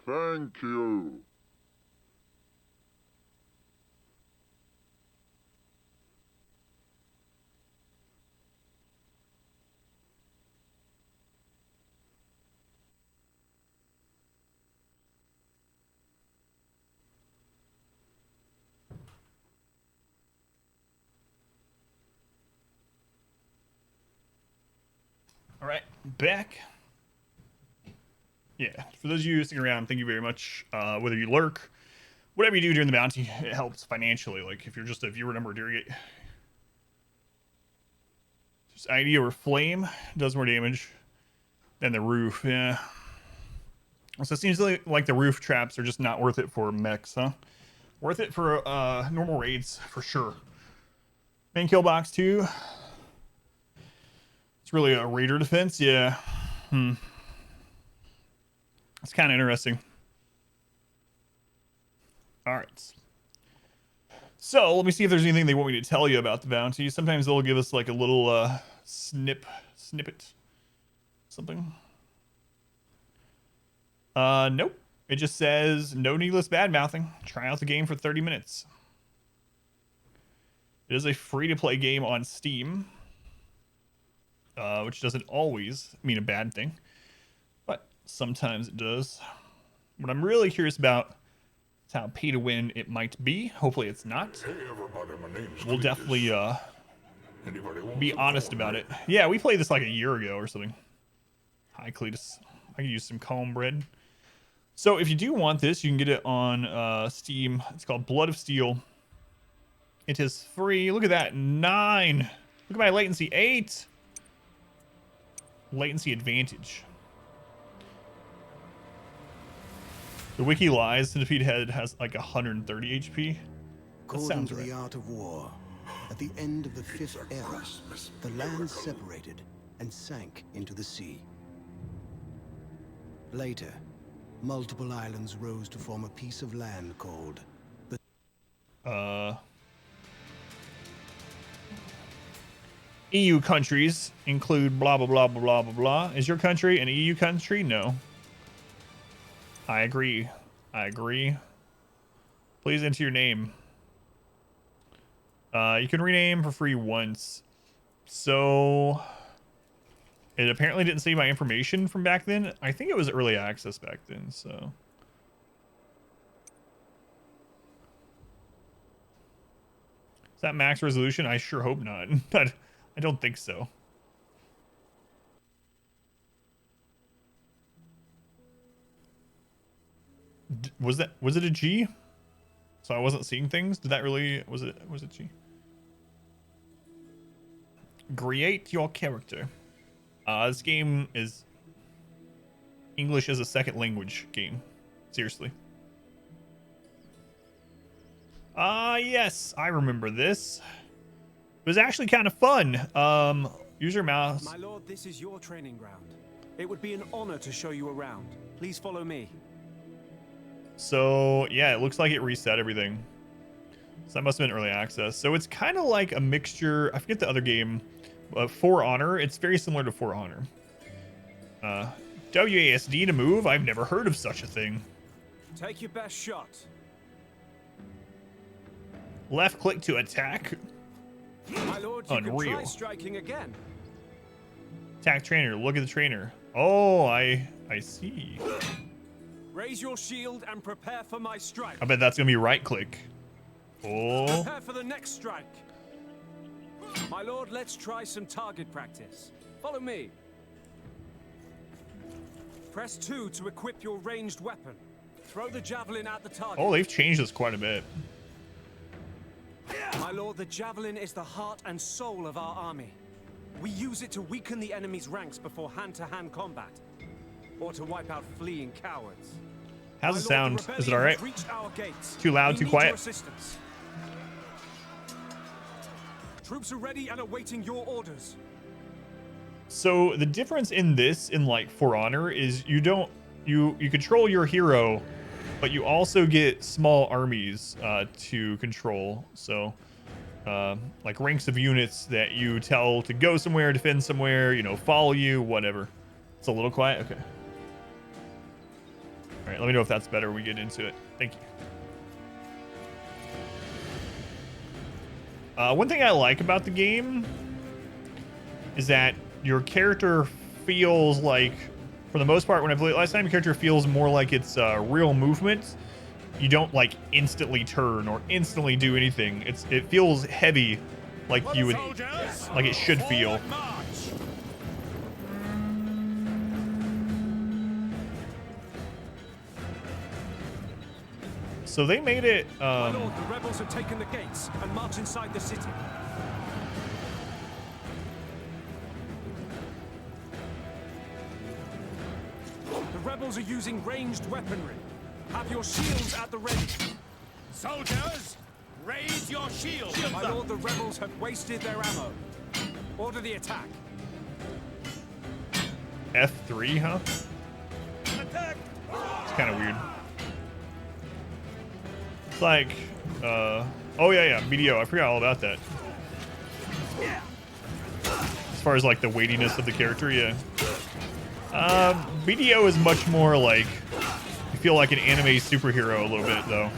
Thank you. All right, back. Yeah, for those of you sticking around, thank you very much. Whether you lurk, whatever you do during the bounty, it helps financially. Like if you're just a viewer number during it. Just ID over flame does more damage than the roof. Yeah. So it seems like the roof traps are just not worth it for mechs, huh? Worth it for normal raids for sure. Main kill box too. It's really a raider defense, yeah. It's kind of interesting. All right. So let me see if there's anything they want me to tell you about the bounty. Sometimes they'll give us like a little snippet, something. Nope. It just says no needless bad mouthing. Try out the game for 30 minutes. It is a free-to-play game on Steam, which doesn't always mean a bad thing, but sometimes it does. What I'm really curious about is how pay-to-win it might be. Hopefully it's not. Hey everybody, my name's We'll Cletus. definitely Anybody want be some honest corn, about man? it. Yeah, we played this like a year ago or something. Hi, Cletus. I can use some comb bread. So if you do want this, you can get it on Steam. It's called Blood of Steel. It is free. Look at that. 9. Look at my latency. 8. Latency advantage. The wiki lies. The defeated head has like 130 HP. That According sounds to right. the art of war, At the end of the 5th era, the land separated and sank into the sea. Later, multiple islands rose to form a piece of land called the EU countries include blah blah blah blah blah blah blah. Is your country an EU country? No. I agree. I agree. Please enter your name. You can rename for free once. So it apparently didn't save my information from back then. I think it was early access back then, so. Is that max resolution? I sure hope not. But I don't think so. Was it a G? So I wasn't seeing things? Did that really was it G? Create your character. This game is English as a second language game. Seriously. Yes, I remember this. It was actually kind of fun. Use your mouse. My lord, this is your training ground. It would be an honor to show you around. Please follow me. So, yeah, it looks like it reset everything. So that must have been early access. So it's kind of like a mixture. I forget the other game. For Honor. It's very similar to For Honor. WASD to move? I've never heard of such a thing. Take your best shot. Left click to attack. My lord, you Unreal. can try striking again. Attack trainer. Look at the trainer. Oh, I see. Raise your shield and prepare for my strike. I bet that's gonna be right click. Oh. Prepare for the next strike. My lord, let's try some target practice. Follow me. Press 2 to equip your ranged weapon. Throw the javelin at the target. Oh, they've changed this quite a bit. My lord, the javelin is the heart and soul of our army. We use it to weaken the enemy's ranks before hand-to-hand combat, or to wipe out fleeing cowards. How's it sound? Is it all right? Too loud, too Your quiet? assistance. Troops are ready and awaiting your orders. So the difference in this, in like For Honor, is you control your hero, but you also get small armies to control. So like ranks of units that you tell to go somewhere, defend somewhere, you know, follow you, whatever. It's a little quiet. Okay. All right, let me know if that's better when we get into it. Thank you. One thing I like about the game is that your character feels like, for the most part, when I played last time, your character feels more like it's real movement. You don't like instantly turn or instantly do anything. It feels heavy, like you would, like it should feel. So they made it. My lord, the rebels have taken the gates and march inside the city. The rebels are using ranged weaponry. Have your shields at the ready. Soldiers, raise your shields. My lord, the rebels have wasted their ammo. Order the attack. F3, huh? Attack. It's kind of weird. It's like, oh yeah, BDO. I forgot all about that. As far as like the weightiness of the character, yeah. BDO is much more like, you feel like an anime superhero a little bit though.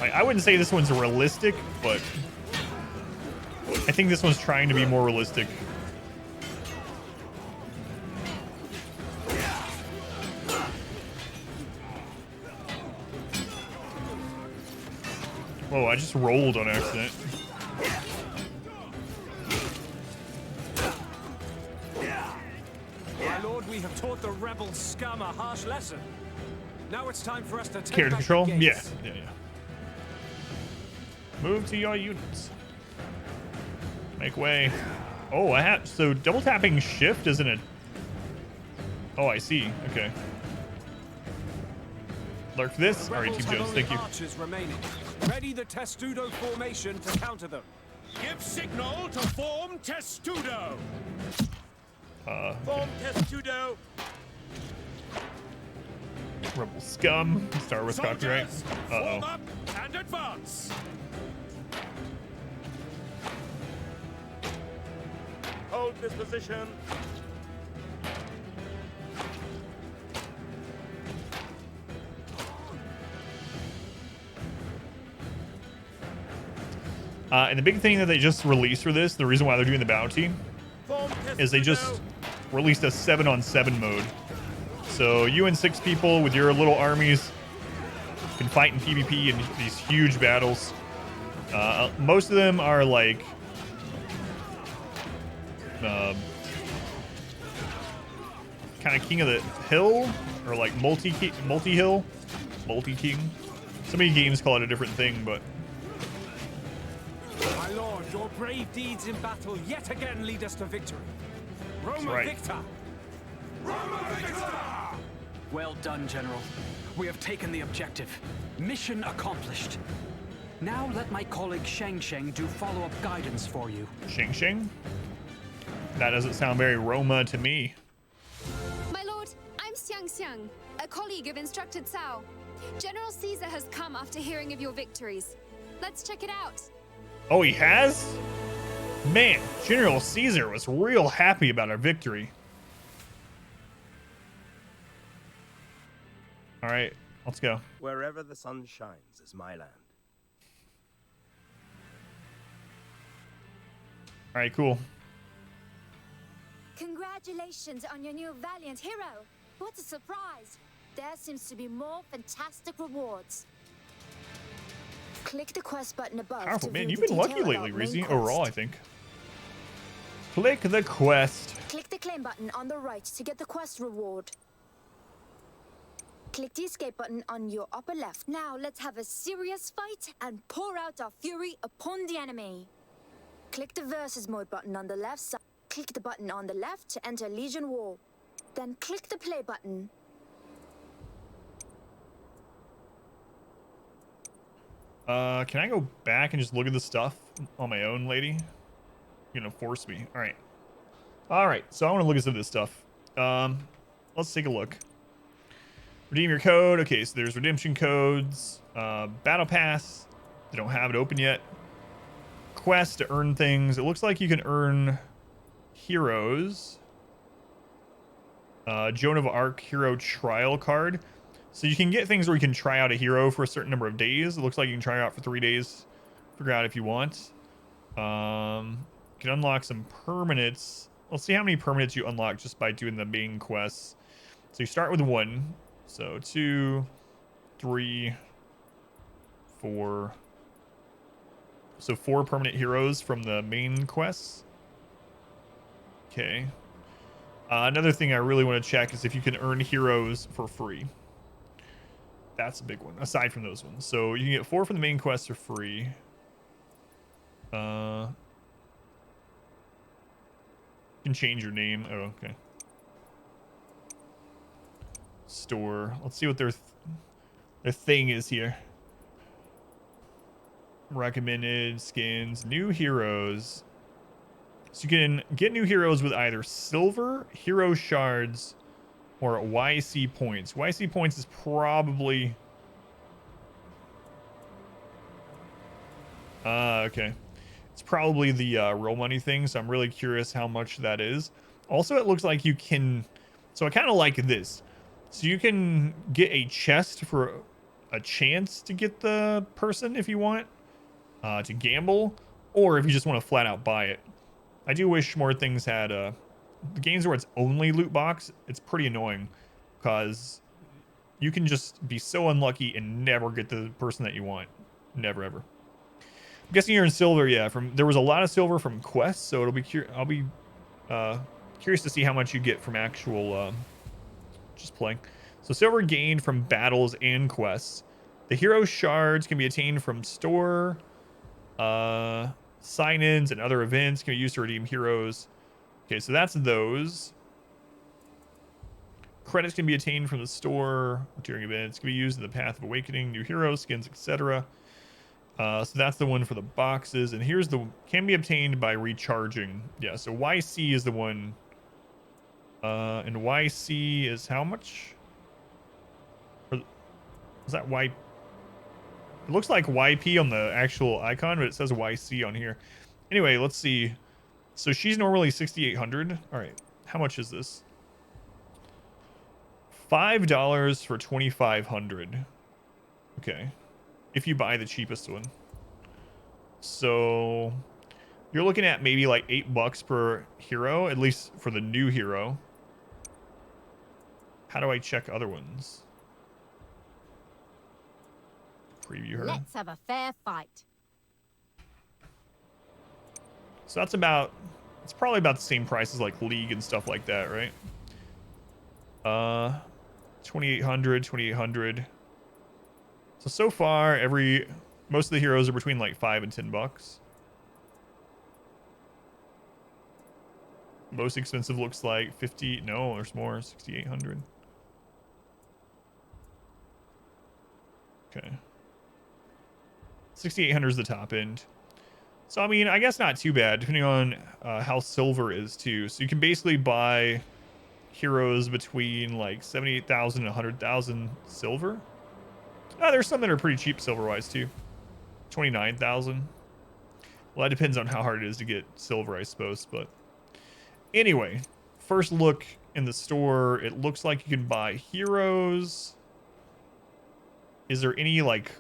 I wouldn't say this one's realistic, but I think this one's trying to be more realistic. Whoa, I just rolled on accident. My lord, we have taught the rebel scum a harsh lesson. Now it's time for us to take Character back control? the Yeah, gates. yeah. Move to your units. Make way. Oh, I have, so double tapping shift isn't it? Oh, I see. Okay. Lurk this. The All right, rebels Team have Jones. only Thank you. archers remaining. Ready the testudo formation to counter them. Give signal to form testudo. Form testudo. Rebel scum. Star Wars copyright. Soldiers, Uh form oh. up and advance. Hold this position. And the big thing that they just released for this, the reason why they're doing the bounty, Form is they just testudo. released a 7-on-7 mode. So you and 6 people with your little armies can fight in PvP in these huge battles. Most of them are like kind of king of the hill, or like multi-hill, multi-king. So many games call it a different thing, but My lord, your brave deeds in battle yet again lead us to victory. Roma right. Victor! Well done, General. We have taken the objective. Mission accomplished. Now let my colleague Sheng Sheng do follow-up guidance for you. Sheng Sheng? That doesn't sound very Roma to me. My lord, I'm Xiang Xiang, a colleague of Instructor Cao. General Caesar has come after hearing of your victories. Let's check it out. Oh, he has? Man, General Caesar was real happy about our victory. All right, let's go. Wherever the sun shines is my land. All right, cool. Congratulations on your new valiant hero. What a surprise. There seems to be more fantastic rewards. Click the quest button above. Powerful. to Man, view you've the been lucky detail lately, about main Reezy. quest. Overall, I think. Click the quest. Click the claim button on the right to get the quest reward. Click the escape button on your upper left. Now let's have a serious fight and pour out our fury upon the enemy. Click the versus mode button on the left side. Click the button on the left to enter Legion War. Then click the play button. Can I go back and just look at the stuff on my own, lady? You're gonna force me. All right. All right. So I want to look at some of this stuff. Let's take a look. Redeem your code. Okay, so there's redemption codes. Battle Pass. They don't have it open yet. Quest to earn things. It looks like you can earn heroes. Joan of Arc hero trial card. So you can get things where you can try out a hero for a certain number of days. It looks like you can try it out for 3 days. Figure out if you want. You can unlock some permanents. Let's see how many permanents you unlock just by doing the main quests. So you start with 1. So 2, 3, 4. So 4 permanent heroes from the main quests. Okay. Another thing I really want to check is if you can earn heroes for free. That's a big one, aside from those ones. So you can get 4 from the main quests for free. You can change your name. Oh, okay. Store. Let's see what their thing is here. Recommended skins, new heroes. So you can get new heroes with either silver, hero shards, or YC points. YC points is probably... okay. It's probably the real money thing, so I'm really curious how much that is. Also, it looks like you can... So I kind of like this. So you can get a chest for a chance to get the person if you want. To gamble, or if you just want to flat out buy it. I do wish more things had the games where it's only loot box. It's pretty annoying because you can just be so unlucky and never get the person that you want. Never ever. I'm guessing you're in silver. Yeah, there was a lot of silver from quests, so it'll be I'll be curious to see how much you get from actual just playing. So silver gained from battles and quests. The hero shards can be attained from store. Sign-ins and other events can be used to redeem heroes. Okay, so that's those. Credits can be attained from the store during events. Can be used in the Path of Awakening, new heroes, skins, etc. So that's the one for the boxes, and here's the can be obtained by recharging. Yeah, so YC is the one. And YC is how much? Or is that Y? It looks like YP on the actual icon, but it says YC on here. Anyway, let's see. So she's normally 6,800. All right, how much is this? $5 for 2,500. Okay, if you buy the cheapest one. So you're looking at maybe like $8 per hero, at least for the new hero. How do I check other ones? Preview her. Let's have a fair fight. So that's about, it's probably about the same price as like League and stuff like that, right? 2,800. So far, most of the heroes are between like $5 and $10. Most expensive looks like 50. No, there's more. 6,800. Okay. 6,800 is the top end. So, I mean, I guess not too bad, depending on how silver is, too. So you can basically buy heroes between, like, 78,000 and 100,000 silver. There's some that are pretty cheap silver-wise, too. 29,000. Well, that depends on how hard it is to get silver, I suppose. But anyway, first look in the store, it looks like you can buy heroes. Is there any, like,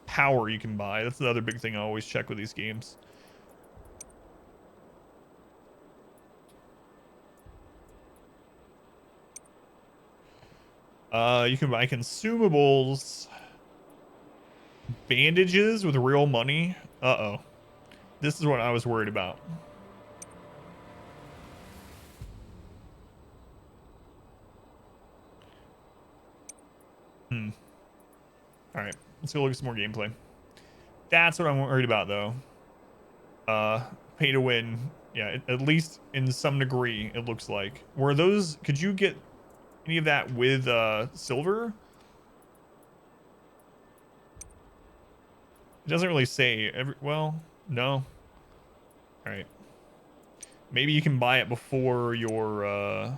power you can buy? That's the other big thing I always check with these games. You can buy consumables, bandages with real money. Uh-oh. This is what I was worried about. All right, let's go look at some more gameplay. That's what I'm worried about, though. Pay to win. Yeah, at least in some degree, it looks like. Were those? Could you get any of that with silver? It doesn't really say. Well, no. All right. Maybe you can buy it before your.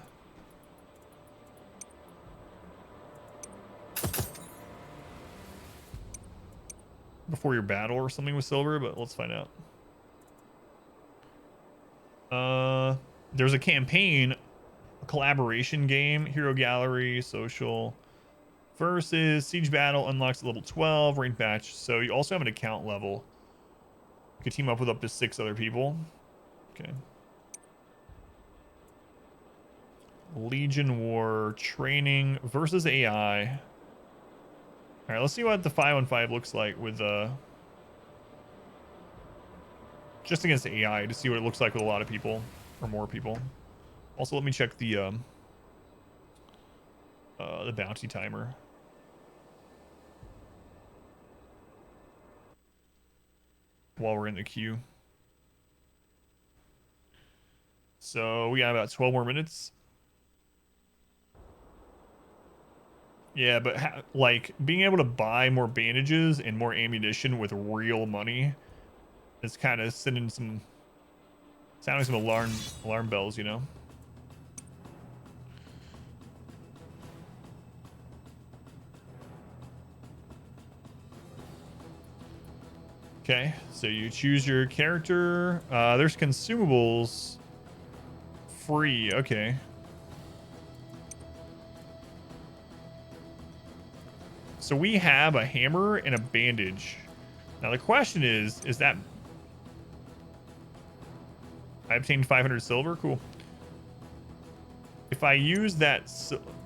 Before your battle or something with silver, but let's find out. There's a campaign, a collaboration game, hero gallery, social, versus siege battle unlocks level 12, ranked match. So you also have an account level. You can team up with up to 6 other people. Okay. Legion War training versus AI. All right, let's see what the 5-on-5 looks like with just against AI to see what it looks like with a lot of people or more people. Also, let me check the bounty timer. While we're in the queue. So we got about 12 more minutes. Yeah, but like being able to buy more bandages and more ammunition with real money is kind of sounding some alarm bells, you know. Okay, so you choose your character. There's consumables free. Okay. So we have a hammer and a bandage. Now the question is that I obtained 500 silver? Cool. If I use that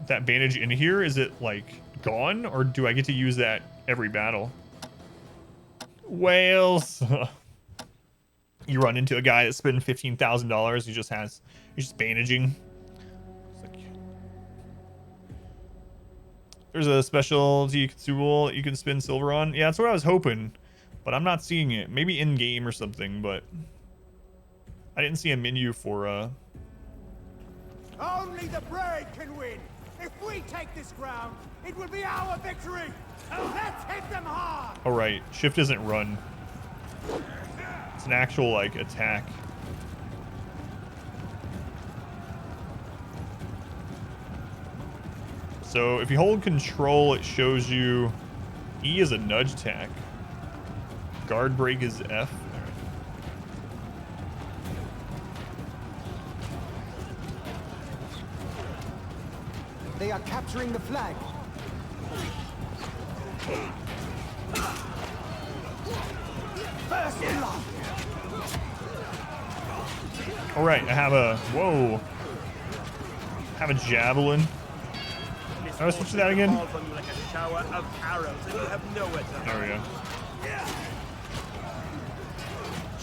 bandage in here, is it like gone, or do I get to use that every battle? Whales. You run into a guy that spent $15,000. He's just bandaging. There's a specialty consumable you can spend silver on. Yeah, that's what I was hoping, but I'm not seeing it. Maybe in game or something, but I didn't see a menu for Only the brave can win. If we take this ground, it will be our victory. Let's hit them hard. All right, shift isn't run. It's an actual like attack. So if you hold control, it shows you E is a nudge attack. Guard break is F. They are capturing the flag. First blood. All right, I have a whoa. Have a javelin. Can I switch to that again? Falls on you like a shower of arrows, and you have nowhere to hide. There we go.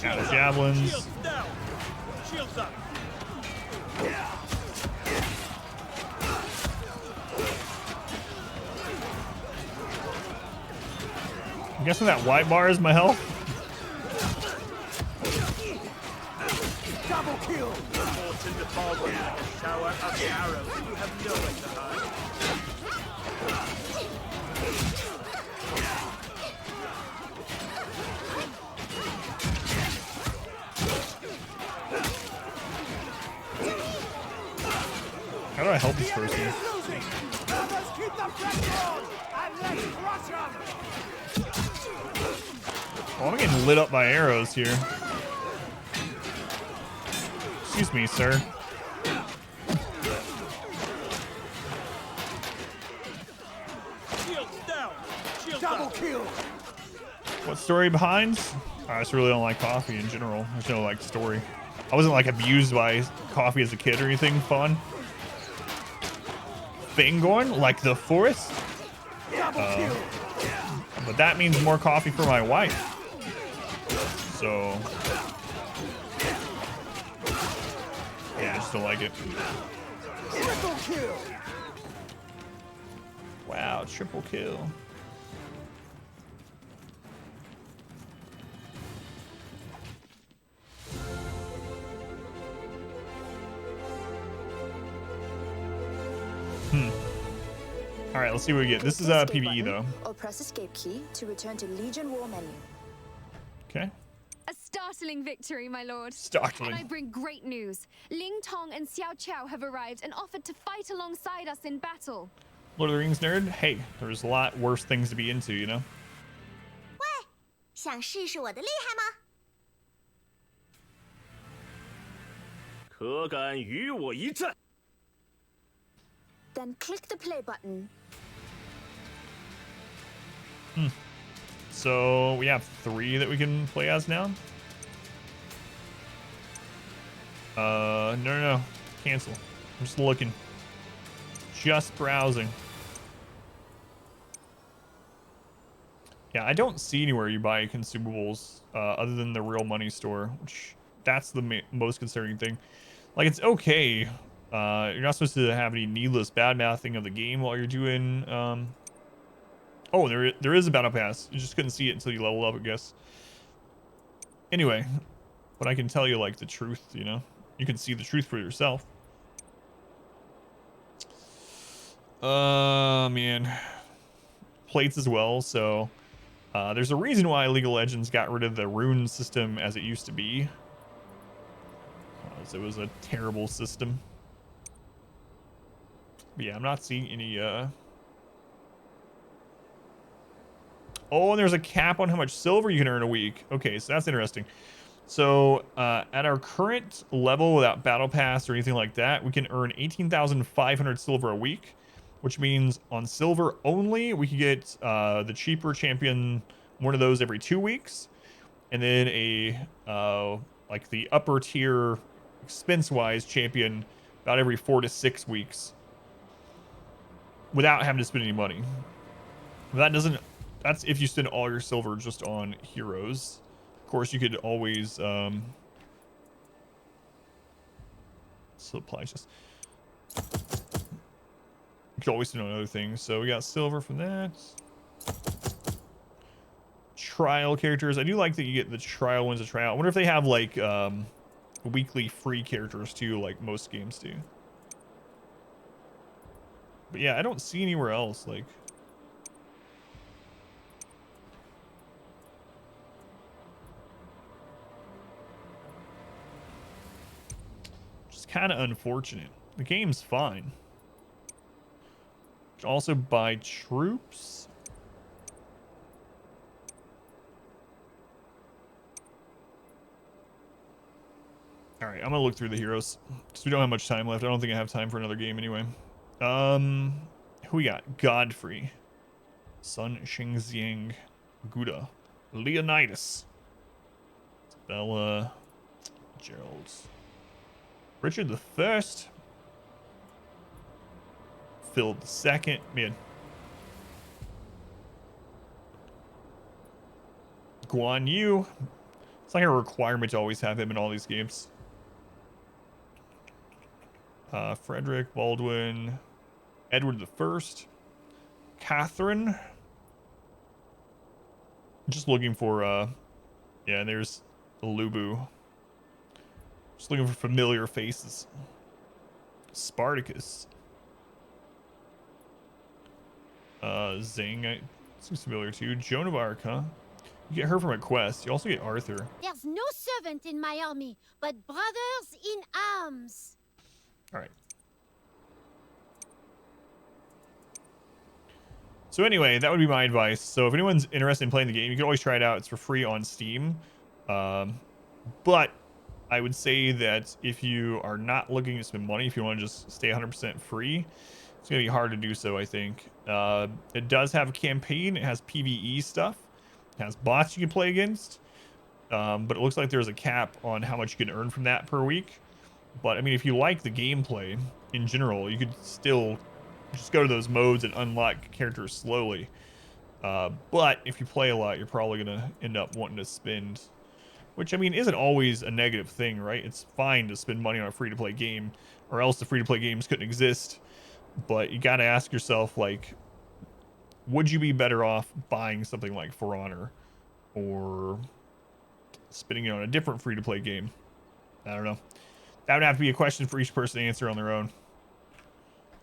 Got the javelins. Shields down. Shields up. I'm guessing that white bar is my health. Double kill. Fortune to fall on you like a shower of arrows, and you have nowhere to hide. How do I help this person? Let's keep the pressure on and let's crush them. Oh, I'm getting lit up by arrows here. Excuse me, sir. Shields down. Shields Double up. kill. What story behind? I just really don't like coffee in general. There's no like story. I wasn't like abused by coffee as a kid or anything fun. Fangorn, like the forest. But that means more coffee for my wife. So yeah, I just don't like it. Triple kill. Wow, triple kill. All right, let's see what we get. This is PvE though. Or press escape key to return to Legion War menu. Okay. A startling victory, my lord. Startling. And I bring great news. Ling Tong and Xiao Qiao have arrived and offered to fight alongside us in battle. Lord of the Rings nerd. Hey, there's a lot worse things to be into, you know. 喂，想试试我的厉害吗？可敢与我一战？ Then click the play button. So we have 3 that we can play as now. No. Cancel. I'm just looking. Just browsing. Yeah, I don't see anywhere you buy consumables other than the real money store, which that's the most concerning thing. Like, it's okay. You're not supposed to have any needless bad mouthing of the game while you're doing oh, there is a battle pass. You just couldn't see it until you level up, I guess. Anyway, but I can tell you like the truth, you know. You can see the truth for yourself. Man. Plates as well, so there's a reason why League of Legends got rid of the rune system as it used to be. It was a terrible system. But yeah, I'm not seeing any Oh, and there's a cap on how much silver you can earn a week. Okay, so that's interesting. So at our current level without battle pass or anything like that, we can earn 18,500 silver a week, which means on silver only, we could get the cheaper champion, one of those every 2 weeks. And then a like the upper tier expense-wise champion about every 4 to 6 weeks without having to spend any money. That doesn't... That's if you spend all your silver just on heroes. Of course, you could always supply just. You could always spend on other things. So we got silver from that. Trial characters. I do like that you get the trial ones to try out. I wonder if they have like weekly free characters too, like most games do. But yeah, I don't see anywhere else like. kind of unfortunate. The game's fine. Also buy troops. All right, I'm gonna look through the heroes because we don't have much time left. I don't think I have time for another game anyway. Who we got? Godfrey, Sun Shengxiang, Gouda, Leonidas, Bella, Gerald, Richard the First, Phil the Second. Man, Guan Yu. It's like a requirement to always have him in all these games. Frederick, Baldwin, Edward the First, Catherine. Just looking for, yeah, there's Lubu. Just looking for familiar faces. Spartacus. Zing, seems familiar too. Joan of Arc, huh? You get her from a quest. You also get Arthur. There's no servant in my army, but brothers in arms. All right. So anyway, that would be my advice. So if anyone's interested in playing the game, you can always try it out. It's for free on Steam. But I would say that if you are not looking to spend money, if you want to just stay 100% free, it's going to be hard to do so, I think. It does have a campaign. It has PvE stuff. It has bots you can play against. But it looks like there's a cap on how much you can earn from that per week. But, I mean, if you like the gameplay in general, you could still just go to those modes and unlock characters slowly. But if you play a lot, you're probably going to end up wanting to spend, which, I mean, isn't always a negative thing, right? It's fine to spend money on a free-to-play game, or else the free-to-play games couldn't exist. But you got to ask yourself, like, would you be better off buying something like For Honor or spending it on a different free-to-play game? I don't know. That would have to be a question for each person to answer on their own.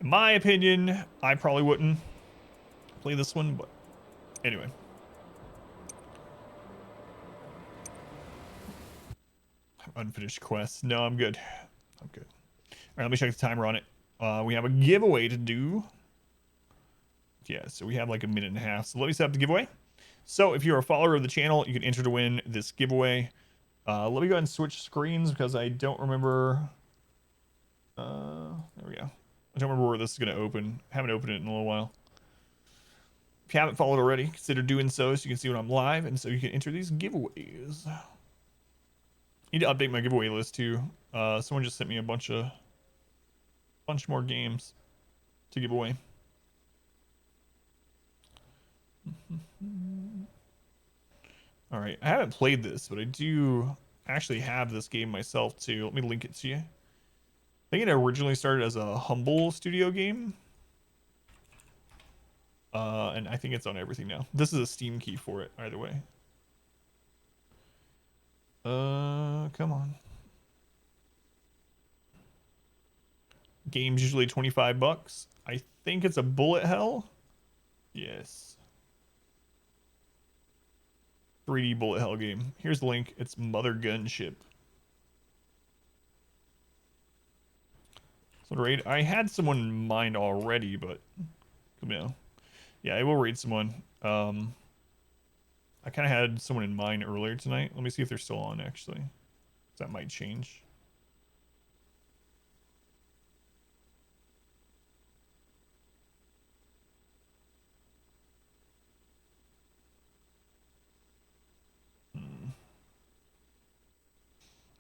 In my opinion, I probably wouldn't play this one, but anyway. Unfinished quests. No, I'm good. I'm good. All right, let me check the timer on it. We have a giveaway to do. Yeah, so we have like a minute and a half. So let me set up the giveaway. So if you're a follower of the channel, you can enter to win this giveaway. Let me go ahead and switch screens because I don't remember. There we go. I don't remember where this is going to open. I haven't opened it in a little while. If you haven't followed already, consider doing so you can see when I'm live and so you can enter these giveaways. Need to update my giveaway list too. Someone just sent me a bunch more games to give away. All right, I haven't played this, but I do actually have this game myself too. Let me link it to you. I think it originally started as a Humble Studio game. And I think it's on everything now. This is a Steam key for it, either way. Come on. Game's usually $25. I think it's a bullet hell. Yes. 3D bullet hell game. Here's the link. It's Mother Gunship. So raid. I had someone in mind already, but you know, yeah, I will raid someone. I kind of had someone in mind earlier tonight. Let me see if they're still on actually. That might change.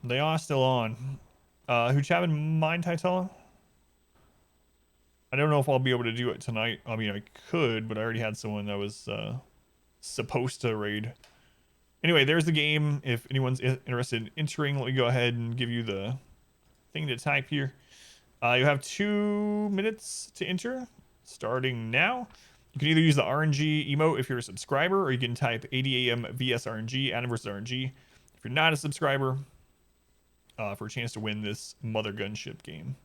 They are still on. Who you have in mind, Tytella? I don't know if I'll be able to do it tonight. I mean, I could, but I already had someone that was supposed to raid. Anyway, there's the game. If anyone's interested in entering, let me go ahead and give you the thing to type here. You have 2 minutes to enter, starting now. You can either use the RNG emote if you're a subscriber, or you can type AdamVsEverything RNG. If you're not a subscriber, for a chance to win this Mother Gunship game.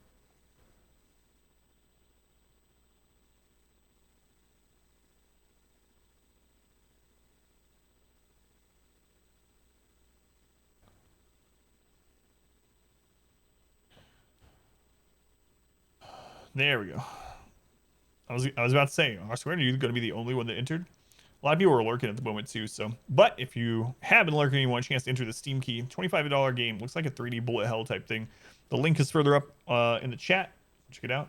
There we go. I was about to say, I swear, you're going to be the only one that entered. A lot of people are lurking at the moment too. So, but if you have been lurking and you want a chance to enter the Steam key, $25 game, looks like a 3D bullet hell type thing. The link is further up in the chat. Check it out.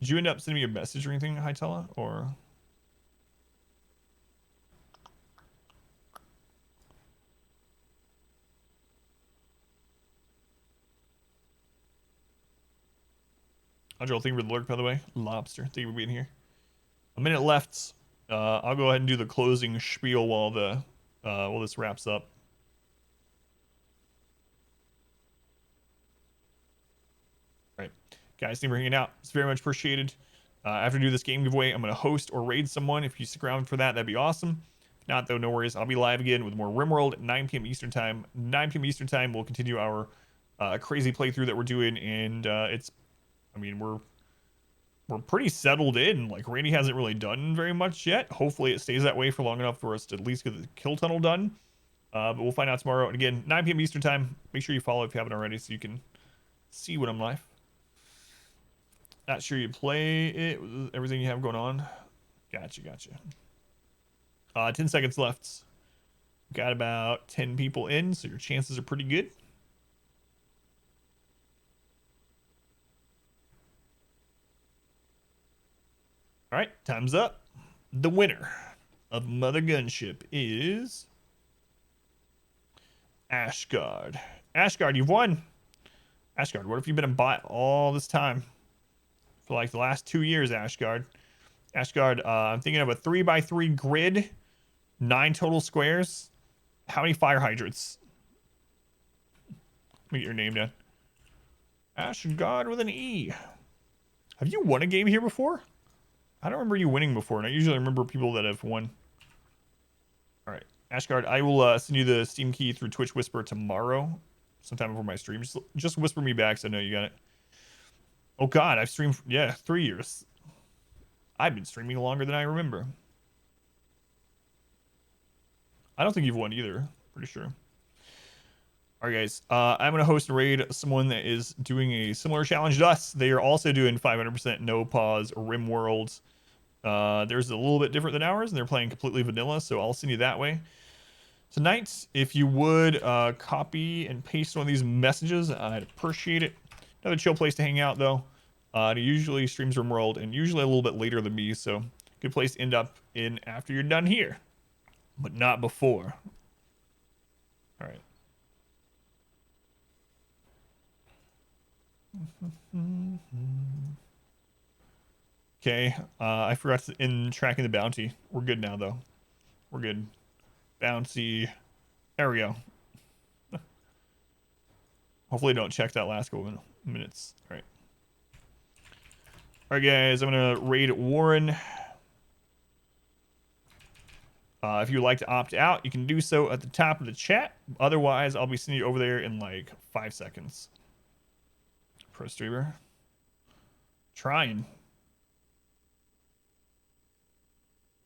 Did you end up sending me a message or anything, Hytella, or? Joel, thank you for the lurk, by the way. Lobster, thank you for being here. A minute left. I'll go ahead and do the closing spiel while this wraps up. All right, guys, thank you for hanging out. It's very much appreciated. After I do this game giveaway, I'm going to host or raid someone. If you stick around for that, that'd be awesome. If not, though, no worries. I'll be live again with more RimWorld at 9 p.m. Eastern Time. 9 p.m. Eastern Time, we'll continue our crazy playthrough that we're doing, and we're pretty settled in. Like, Randy hasn't really done very much yet. Hopefully it stays that way for long enough for us to at least get the kill tunnel done. But we'll find out tomorrow. And again, 9 p.m. Eastern Time. Make sure you follow if you haven't already so you can see when I'm live. Not sure you play it with everything you have going on. Gotcha. 10 seconds left. Got about 10 people in, so your chances are pretty good. All right, time's up. The winner of Mother Gunship is Ashgard. Ashgard, you've won. Ashgard, what if you've been a bot all this time? For like the last 2 years, Ashgard. Ashgard, I'm thinking of a 3x3 grid, 9 total squares. How many fire hydrants? Let me get your name down. Ashgard with an E. Have you won a game here before? I don't remember you winning before, and I usually remember people that have won. All right, Ashgard, I will send you the Steam key through Twitch Whisper tomorrow, sometime before my stream. Just whisper me back so I know you got it. Oh God, I've streamed, 3 years. I've been streaming longer than I remember. I don't think you've won either, pretty sure. All right, guys, I'm going to host and raid someone that is doing a similar challenge to us. They are also doing 500% no pause RimWorld. Theirs is a little bit different than ours, and they're playing completely vanilla, so I'll send you that way. Tonight, if you would copy and paste one of these messages, I'd appreciate it. Another chill place to hang out, though. It usually streams RimWorld, and usually a little bit later than me, so good place to end up in after you're done here, but not before. All right. Okay, I forgot to in tracking the bounty. We're good now, though. We're good. Bounty. There we go. Hopefully don't check that last couple minutes. All right. All right, guys, I'm going to raid Warren. If you'd like to opt out, you can do so at the top of the chat. Otherwise, I'll be sending you over there in like 5 seconds. Pro streamer. Trying.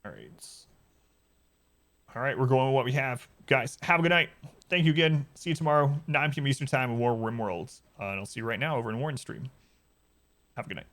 All right, we're going with what we have. Guys, have a good night. Thank you again. See you tomorrow, 9 p.m. Eastern Time, in more RimWorlds. And I'll see you right now over in Warren's stream. Have a good night.